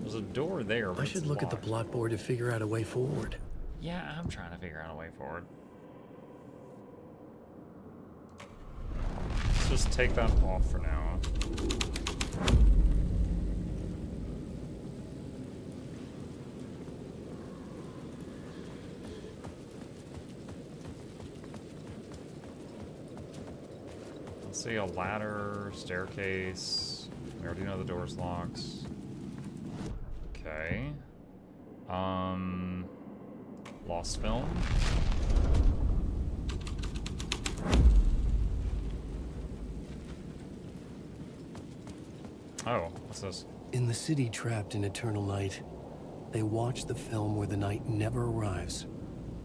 There's a door there, but I should look at the plot board to figure out a way forward. Yeah, I'm trying to figure out a way forward. Let's just take that off for now. See a ladder, staircase. We already know the door's locked. Okay. Lost film. Oh, what's this? In the city trapped in eternal night, they watch the film where the night never arrives,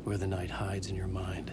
where the night hides in your mind.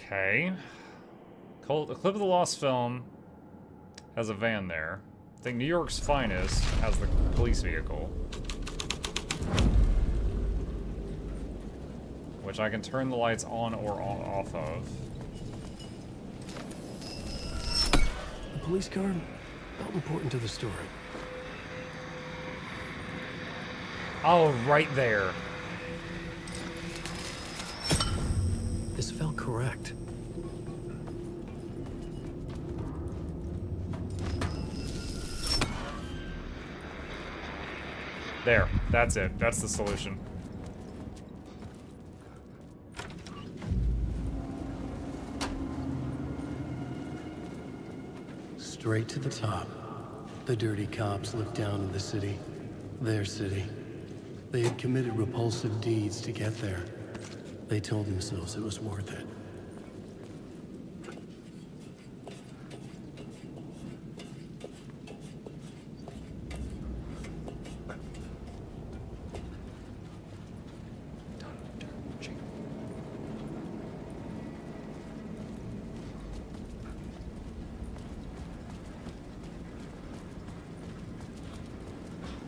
Okay. The clip of the lost film has a van there. I think New York's Finest has the police vehicle. Which I can turn the lights on or off of. The police car felt important to the story. Oh, right there. This felt correct. There. That's it. That's the solution. Straight to the top. The dirty cops looked down on the city. Their city. They had committed repulsive deeds to get there. They told themselves it was worth it.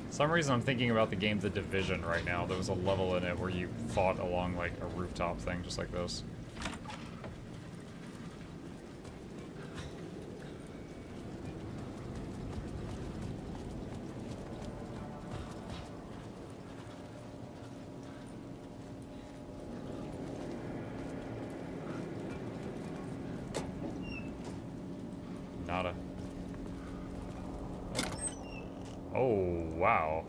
For some reason I'm thinking about the game The Division right now. There was a level in it where you fought along like a rooftop thing just like this. wow.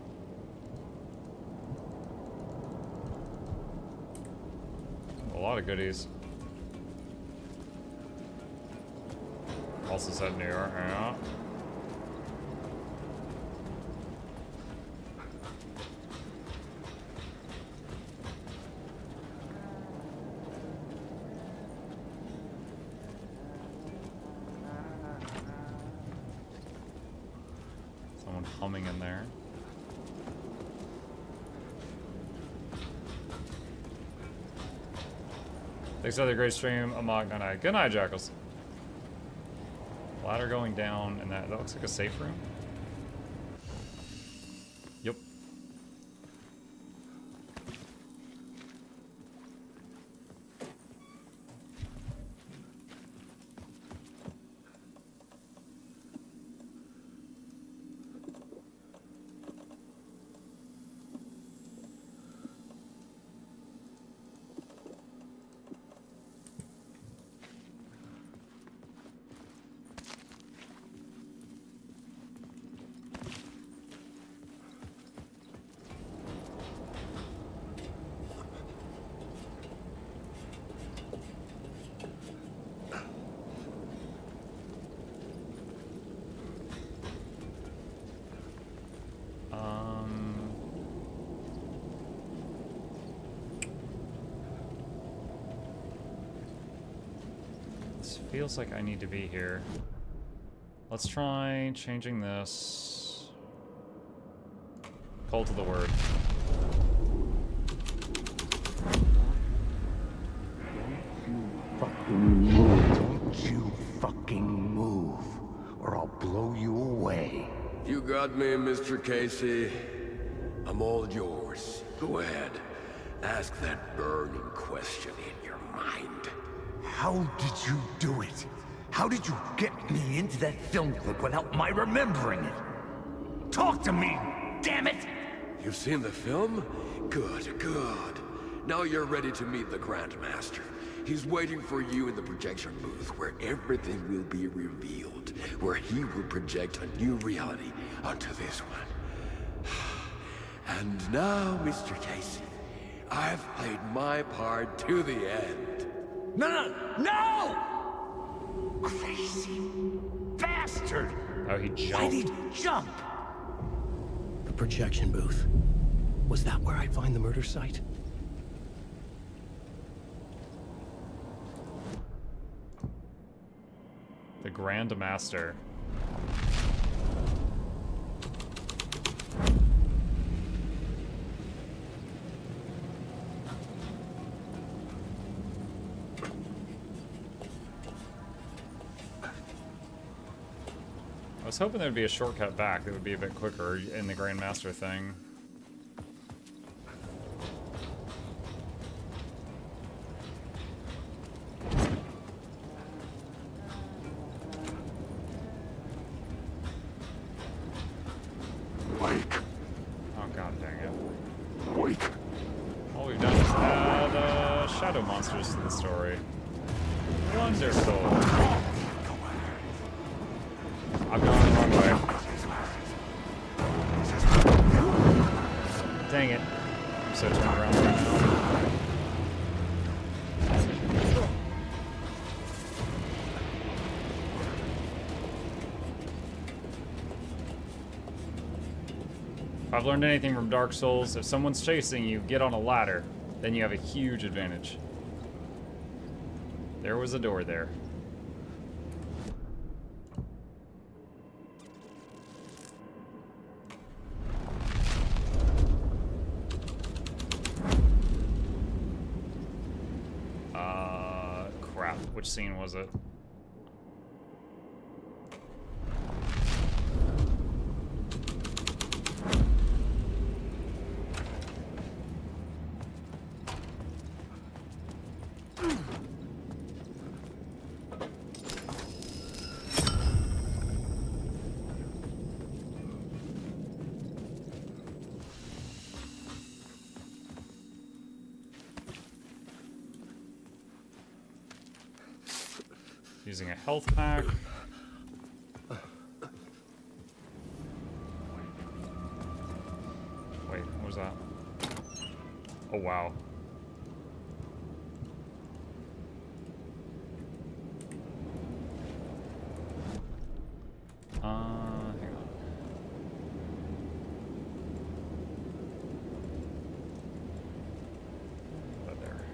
A lot of goodies. Also said New York, yeah. Someone humming in there. Thanks for the great stream, Amok. Good night. Good night, Jackals. Ladder going down, and that looks like a safe room. Yep. Feels like I need to be here. Let's try changing this. Call to the word. Don't you fucking move, or I'll blow you away. You got me, Mr. Casey. I'm all yours. Go ahead. Ask that burning question in your mind. How did you do it? How did you get me into that film clip without my remembering it? Talk to me, damn it! You've seen the film? Good, good. Now you're ready to meet the Grandmaster. He's waiting for you in the projection booth where everything will be revealed, where he will project a new reality onto this one. And now, Mr. Casey, I've played my part to the end. No! Crazy bastard! Oh, he jumped. Why'd he jump? The projection booth. Was that where I'd find the murder site? The Grand Master. I was hoping there'd be a shortcut back that would be a bit quicker in the Grandmaster thing. Wake. Oh god dang it. Wake. All we've done is add shadow monsters to the story. Wonderful. I'm going the wrong way. Dang it. I'm so turned around right now. If I've learned anything from Dark Souls, if someone's chasing you, get on a ladder. Then you have a huge advantage. There was a door there. Crap. Which scene was it? Using a health pack. Oh, wow. Hang on. Right there.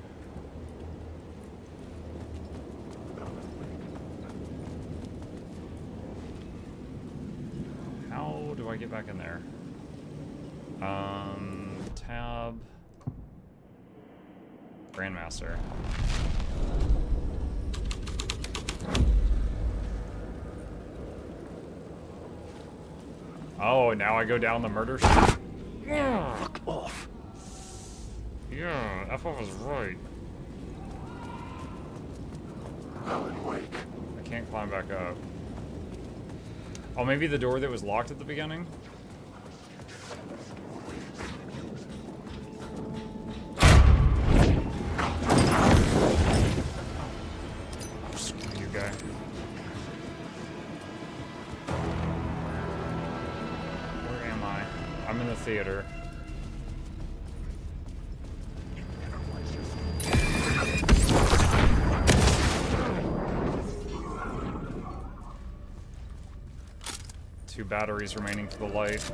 How do I get back in there? Tab. Grandmaster. Oh, now I go down the murder street? Yeah. Fuck off. Yeah, F-off is right. Alan Wake. I can't climb back up. Oh, maybe the door that was locked at the beginning? Oh, screw you, guy. Where am I? I'm in the theater. Two batteries remaining to the light.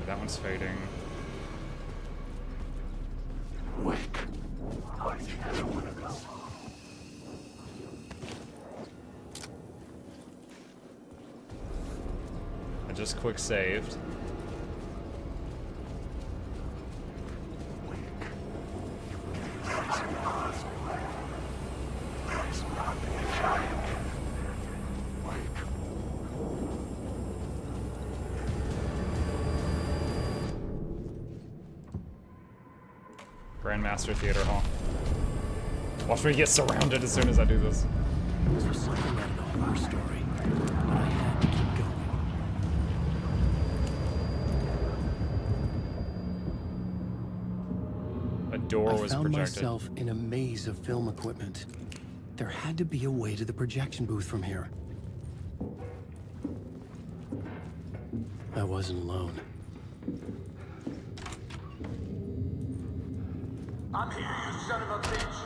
That one's fading. Wake. I think I want to go. I just quick saved. Grandmaster Theater Hall. Watch me get surrounded as soon as I do this. This was something out of the horror story, but I had to keep going. A door was I found projected. myself in a maze of film equipment. There had to be a way to the projection booth from here. I wasn't alone. I'm here, you son of a bitch.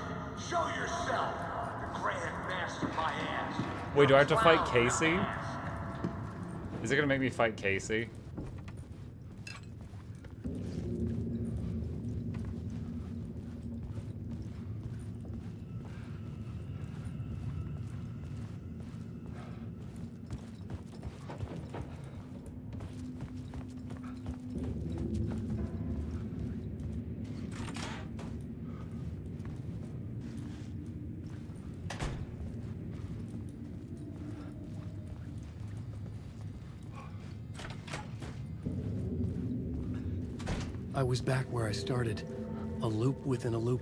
Show yourself. The Grand Master my ass. Wait, do I have to fight Casey? Is it gonna make me fight Casey? I was back where I started. A loop within a loop.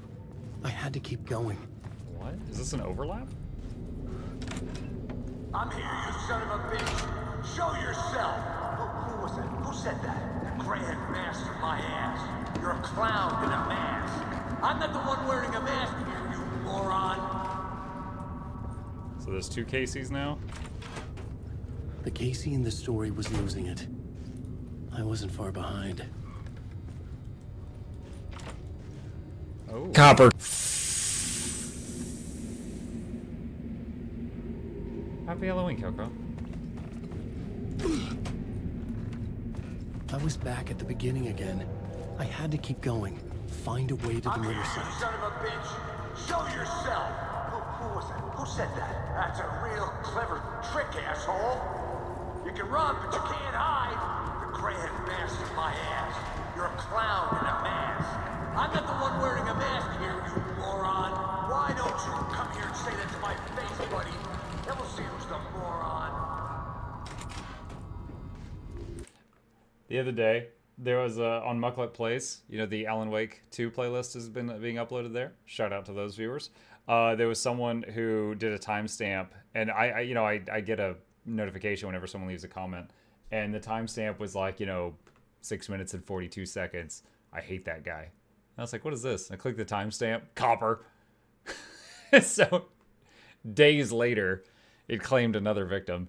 I had to keep going. What? Is this an overlap? I'm here, you son of a bitch. Show yourself. Who was that? Who said that? The Grand Master my ass. You're a clown in a mask. I'm not the one wearing a mask here, you moron. So there's two Caseys now? The Casey in the story was losing it. I wasn't far behind. Oh. Copper. Happy Halloween, Coco. I was back at the beginning again. I had to keep going. Find a way to the I'm murder here, you site. son of a bitch. Show yourself. Who was that? Who said that? That's a real clever trick, asshole. You can run, but you can't hide. The Grand Master my ass. You're a clown in a mask. I'm not the one wearing a mask here, you moron. Why don't you come here and say that to my face, buddy? Then we'll see who's the moron. The other day, there was on Mucklet Plays, you know, the Alan Wake 2 playlist has been being uploaded there. Shout out to those viewers. There was someone who did a timestamp, and I get a notification whenever someone leaves a comment, and the timestamp was like, 6 minutes and 42 seconds. I hate that guy. I was like, what is this? I clicked the timestamp. Copper. So, days later, it claimed another victim.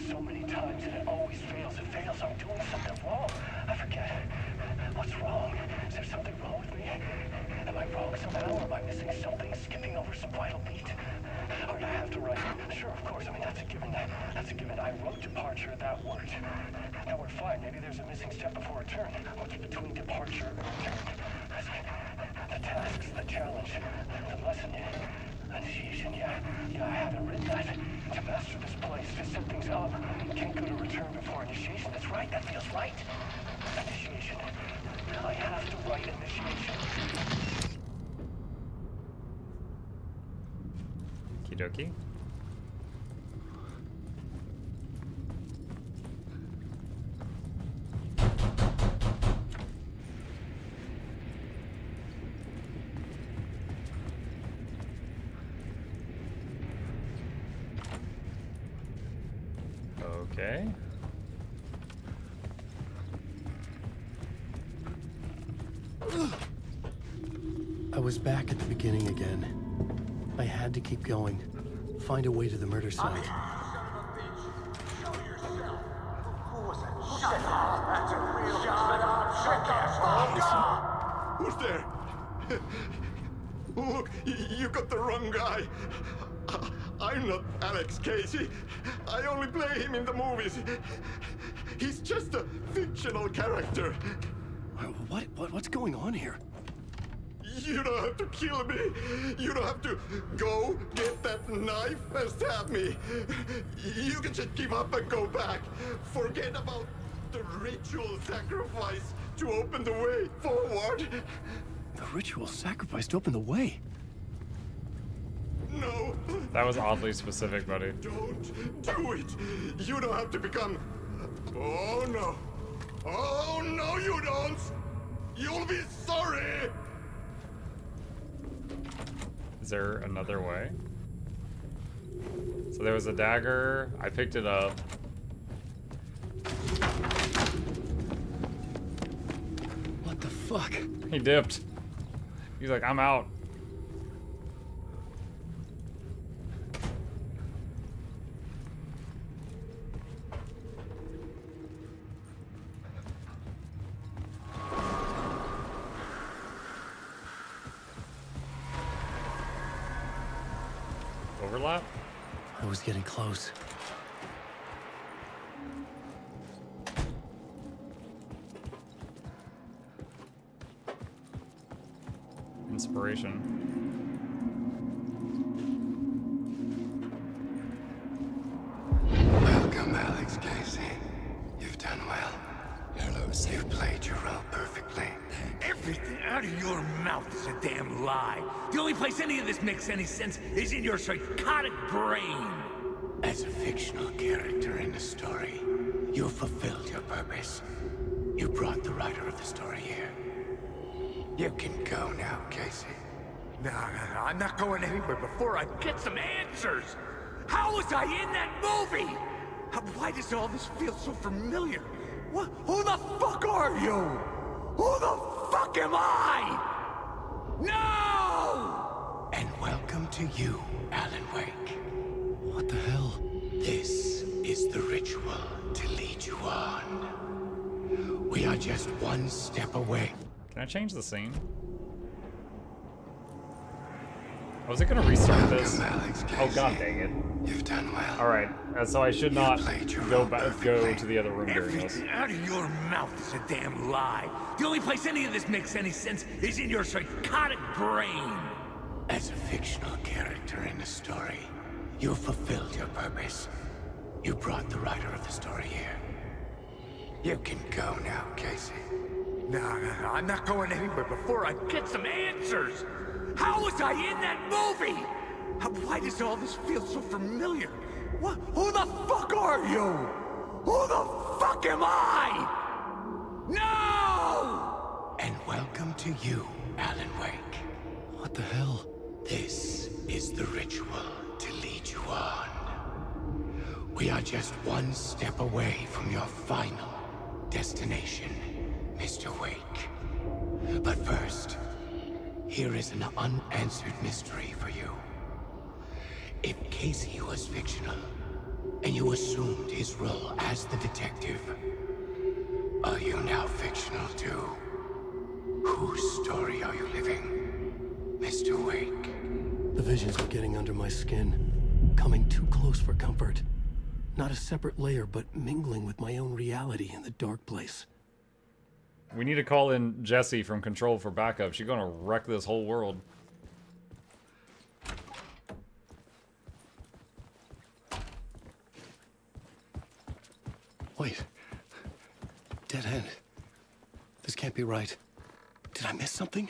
so many times and it always fails. It fails. I'm doing something wrong. I forget. What's wrong? Is there something wrong with me? Am I wrong somehow? Am I missing something? Skipping over some vital beat? Or do I have to write? Sure, of course. I mean, that's a given. That's a given. I wrote departure. That worked. Now we're fine. Maybe there's a missing step before return. What's between departure and return? The tasks, the challenge, the lesson, initiation. Yeah, I haven't written that. To master this place, to set things up. Can't go to return before initiation. That's right. That feels right. Initiation. I have to write initiation. Okie dokie. Okay. I was back at the beginning again. I had to keep going. Find a way to the murder site. Who's there? Look, you got the wrong guy. I'm not Alex Casey. I only play him in the movies. He's just a fictional character. What's going on here? You don't have to kill me. You don't have to go get that knife and stab me. You can just give up and go back. Forget about the ritual sacrifice to open the way forward. The ritual sacrifice to open the way? No. That was oddly specific, buddy. Don't do it. You don't have to become... Oh, no. Oh, no, you don't. You'll be sorry. Is there another way? So there was a dagger. I picked it up. What the fuck? He dipped. He's like, I'm out. Overlap? I was getting close. Inspiration. Welcome, Alex Casey. You've done well. Hello, sir. You've played your role perfectly. Everything out of your mouth is a damn lie. The only place any of this makes any sense is in your psychotic brain. As a fictional character in the story, you fulfilled your purpose. You brought the writer of the story here. You can go now, Casey. No, I'm not going anywhere before I get some answers. How was I in that movie? Why does all this feel so familiar? What? Who the fuck are you? Who the fuck am I? No! And welcome to you, Alan Wake. What the hell? This is the ritual to lead you on. We are just one step away. Can I change the scene? Was it gonna restart this? Oh god dang it. You've done well. Alright, so I should not go to the other room during this. Everything out of your mouth is a damn lie. The only place any of this makes any sense is in your psychotic brain. As a fictional character in the story, you fulfilled your purpose. You brought the writer of the story here. You can go now, Casey. No, I'm not going anywhere before I get some answers. How was I in that movie? Why does all this feel so familiar? What? Who the fuck are you? Who the fuck am I? No! And welcome to you, Alan Wake. What the hell? This is the ritual to lead you on. We are just one step away from your final destination, Mr. Wake. But first, here is an unanswered mystery for you. If Casey was fictional, and you assumed his role as the detective. Are you now fictional too? Whose story are you living, Mr. Wake? The visions are getting under my skin, coming too close for comfort. Not a separate layer, but mingling with my own reality in the dark place. We need to call in Jessie from Control for backup. She's gonna wreck this whole world. Wait. Dead end. This can't be right. Did I miss something?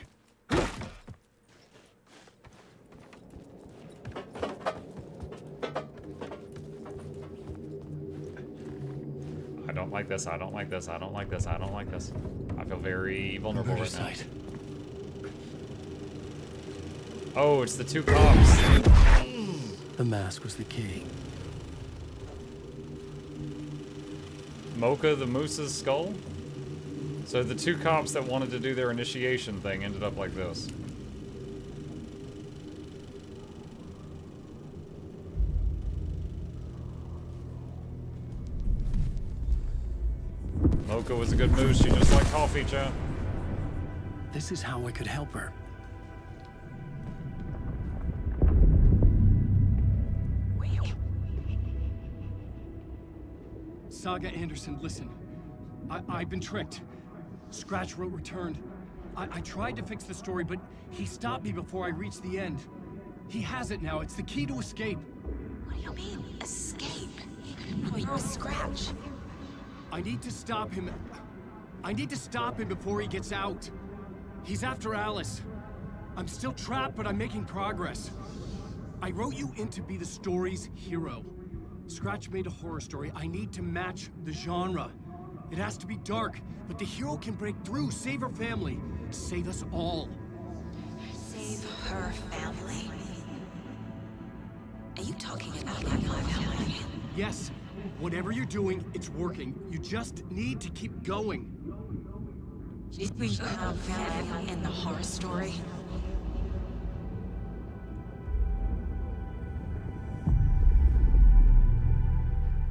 I don't like this, I don't like this, I don't like this, I don't like this. I feel very vulnerable right now. Oh, it's the two cops. The mask was the key. Mocha the Moose's skull? So the two cops that wanted to do their initiation thing ended up like this. Mocha was a good moose, she just liked coffee, chat. This is how I could help her. Saga Anderson, listen. I've been tricked. Scratch wrote returned. I tried to fix the story, but he stopped me before I reached the end. He has it now. It's the key to escape. What do you mean, escape? Wait, Scratch. I need to stop him. I need to stop him before he gets out. He's after Alice. I'm still trapped, but I'm making progress. I wrote you in to be the story's hero. Scratch made a horror story. I need to match the genre. It has to be dark, but the hero can break through, save her family, save us all. Save her family? Are you talking about my family? Yes, whatever you're doing, it's working. You just need to keep going. Did we have family in the horror story?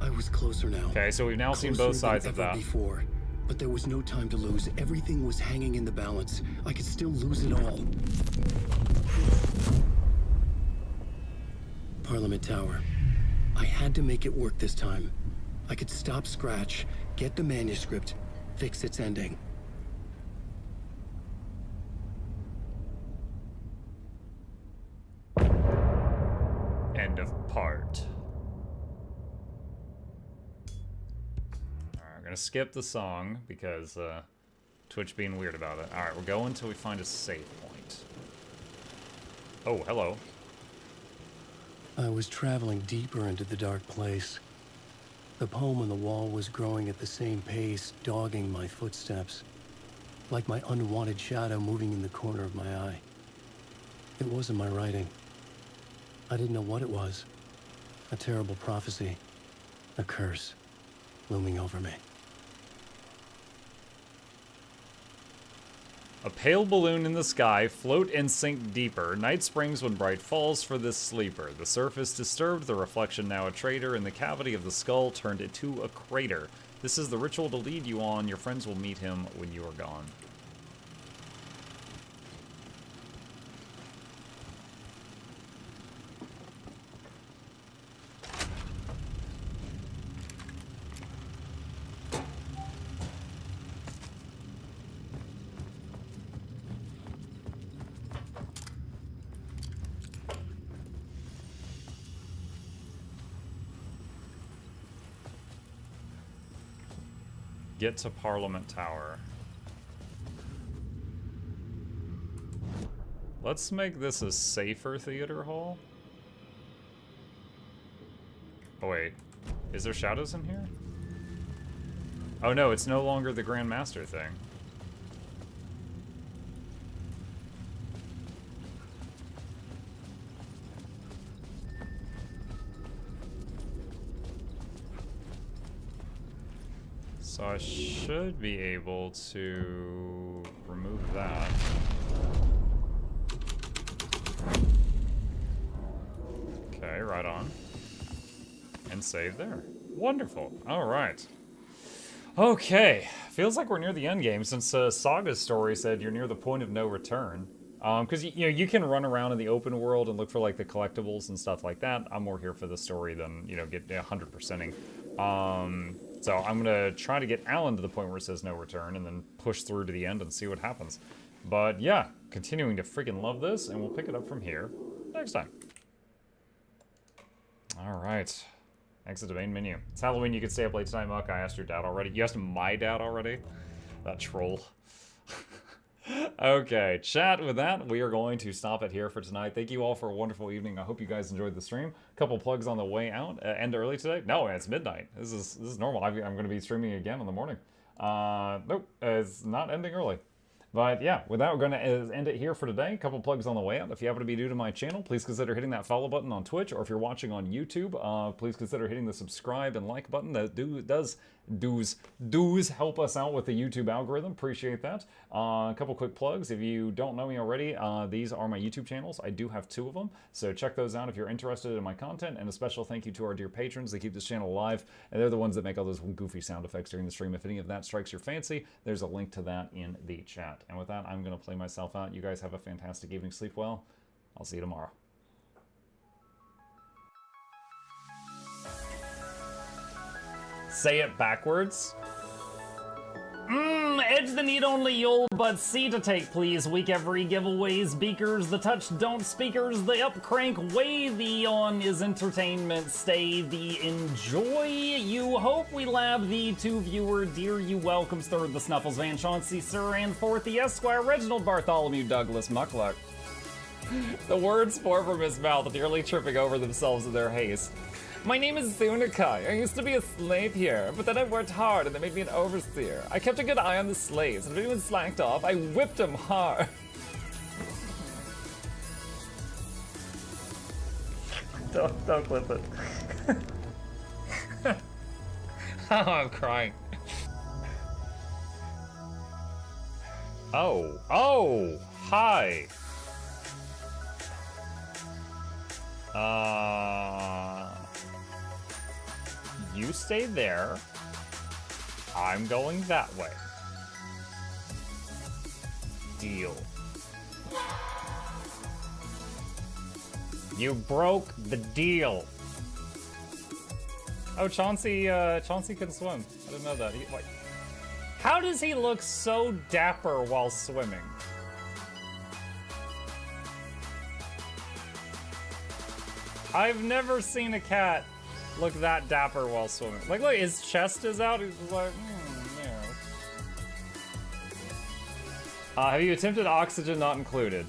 I was closer now. Okay, so we've now seen both sides of that. Before, but there was no time to lose. Everything was hanging in the balance. I could still lose it all. Parliament Tower. I had to make it work this time. I could stop Scratch, get the manuscript, fix its ending. End of part. Alright, we're gonna skip the song because Twitch being weird about it. Alright, we're going until we find a save point. Oh, hello. I was traveling deeper into the dark place. The poem on the wall was growing at the same pace, dogging my footsteps, like my unwanted shadow moving in the corner of my eye. It wasn't my writing. I didn't know what it was. A terrible prophecy, a curse, looming over me. A pale balloon in the sky, float and sink deeper. Night springs when bright falls for this sleeper. The surface disturbed, the reflection now a traitor, and the cavity of the skull turned into a crater. This is the ritual to lead you on. Your friends will meet him when you are gone. Get to Parliament Tower. Let's make this a safer theater hall. Oh wait, is there shadows in here? Oh no, it's no longer the Grand Master thing. So I should be able to remove that. Okay, right on. And save there. Wonderful. All right. Okay. Feels like we're near the end game since Saga's story said you're near the point of no return. Because you can run around in the open world and look for like the collectibles and stuff like that. I'm more here for the story than get 100%ing. So I'm gonna try to get Alan to the point where it says no return and then push through to the end and see what happens. But yeah, continuing to freaking love this, and we'll pick it up from here next time. All right. Exit the main menu. It's Halloween, you can stay up late tonight, Muck. I asked your dad already. You asked my dad already? That troll. Okay, chat, with that, we are going to stop it here for tonight. Thank you all for a wonderful evening. I hope you guys enjoyed the stream. A couple plugs on the way out. End early today? No, it's midnight. This is normal. I'm going to be streaming again in the morning. Nope, it's not ending early. But yeah, with that, we're going to end it here for today. A couple plugs on the way out. If you happen to be new to my channel, please consider hitting that follow button on Twitch, or if you're watching on YouTube, please consider hitting the subscribe and like button. That does help us out with the YouTube algorithm. Appreciate that. A couple quick plugs. If you don't know me already, these are my YouTube channels. I do have 2 of them, so check those out if you're interested in my content. And a special thank you to our dear patrons. They keep this channel alive, and they're the ones that make all those goofy sound effects during the stream. If any of that strikes your fancy, there's a link to that in the chat. And with that, I'm going to play myself out. You guys have a fantastic evening. Sleep well. I'll see you tomorrow. Say it backwards. Edge the need only you'll but C to take, please. Week every giveaways, beakers, the touch don't speakers, the up crank way, the on is entertainment, stay the enjoy. You hope we lab the 2 viewer, dear you welcomes, third the Snuffles, Van Chauncey, Sir, and fourth the Esquire, Reginald Bartholomew, Douglas, Muckluck. The words pour from his mouth, nearly tripping over themselves in their haste. My name is Zunikai. I used to be a slave here, but then I worked hard and they made me an overseer. I kept a good eye on the slaves, and if anyone slacked off, I whipped them hard. Don't clip it. Oh, I'm crying. Oh, hi. You stay there. I'm going that way. Deal. You broke the deal. Oh, Chauncey can swim. I didn't know that. How does he look so dapper while swimming? I've never seen a cat look that dapper while swimming. Like, look, his chest is out. He's just like, yeah. Have you attempted Oxygen Not Included?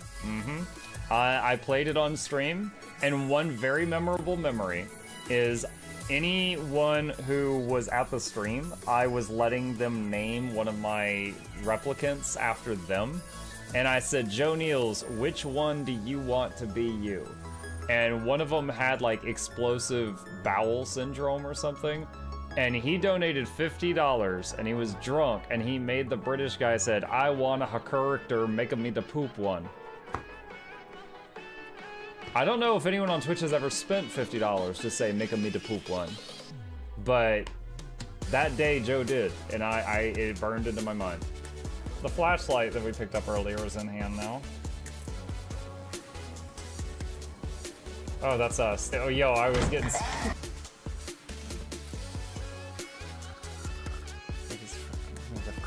I played it on stream, and one very memorable memory is anyone who was at the stream, I was letting them name one of my replicants after them, and I said, Joe Niels, which one do you want to be you? And one of them had like explosive bowel syndrome or something, and he donated $50, and he was drunk, and he made the British guy said, I want a character, make me the poop one. I don't know if anyone on Twitch has ever spent $50 to say make me the poop one, but that day Joe did, and it burned into my mind. The flashlight that we picked up earlier is in hand now. Oh, that's us. Oh, yo, I was getting...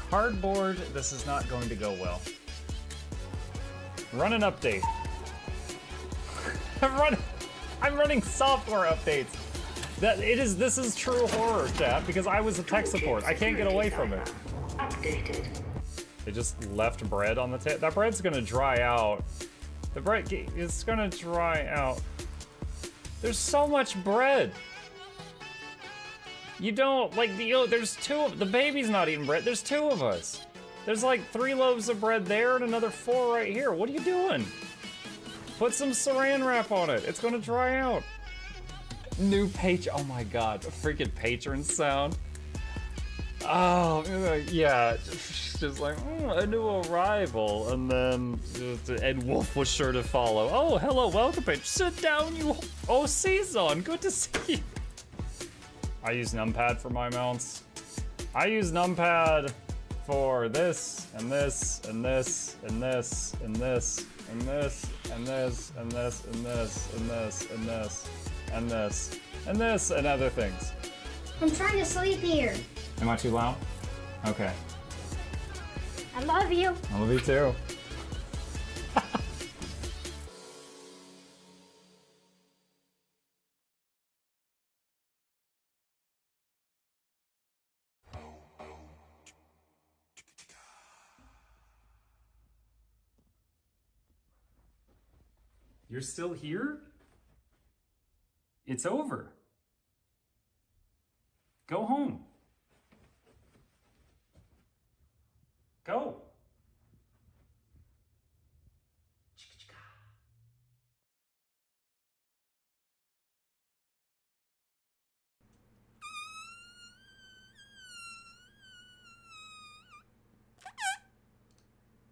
Cardboard, this is not going to go well. Run an update. I'm running software updates. This is true horror, chat, because I was a tech support. I can't get away from it. Updated. They just left bread on the table. That bread's gonna dry out. The bread is gonna dry out. There's so much bread. You don't, like, there's 2 of, the baby's not eating bread. There's 2 of us. There's like 3 loaves of bread there and another 4 right here. What are you doing? Put some saran wrap on it. It's gonna dry out. New page, oh my God, a freaking patron sound. Oh, yeah, just like, a new arrival, and then Ed Wolf was sure to follow. Oh, hello, welcome, page. Sit down, you, oh, Season, good to see you. I use numpad for my mounts. I use numpad for this, and this, and this, and this, and this, and this, and this, and this, and this, and this, and this, and this, and this, and other things. I'm trying to sleep here. Am I too loud? Okay. I love you. I love you too. You're still here? It's over. Go home.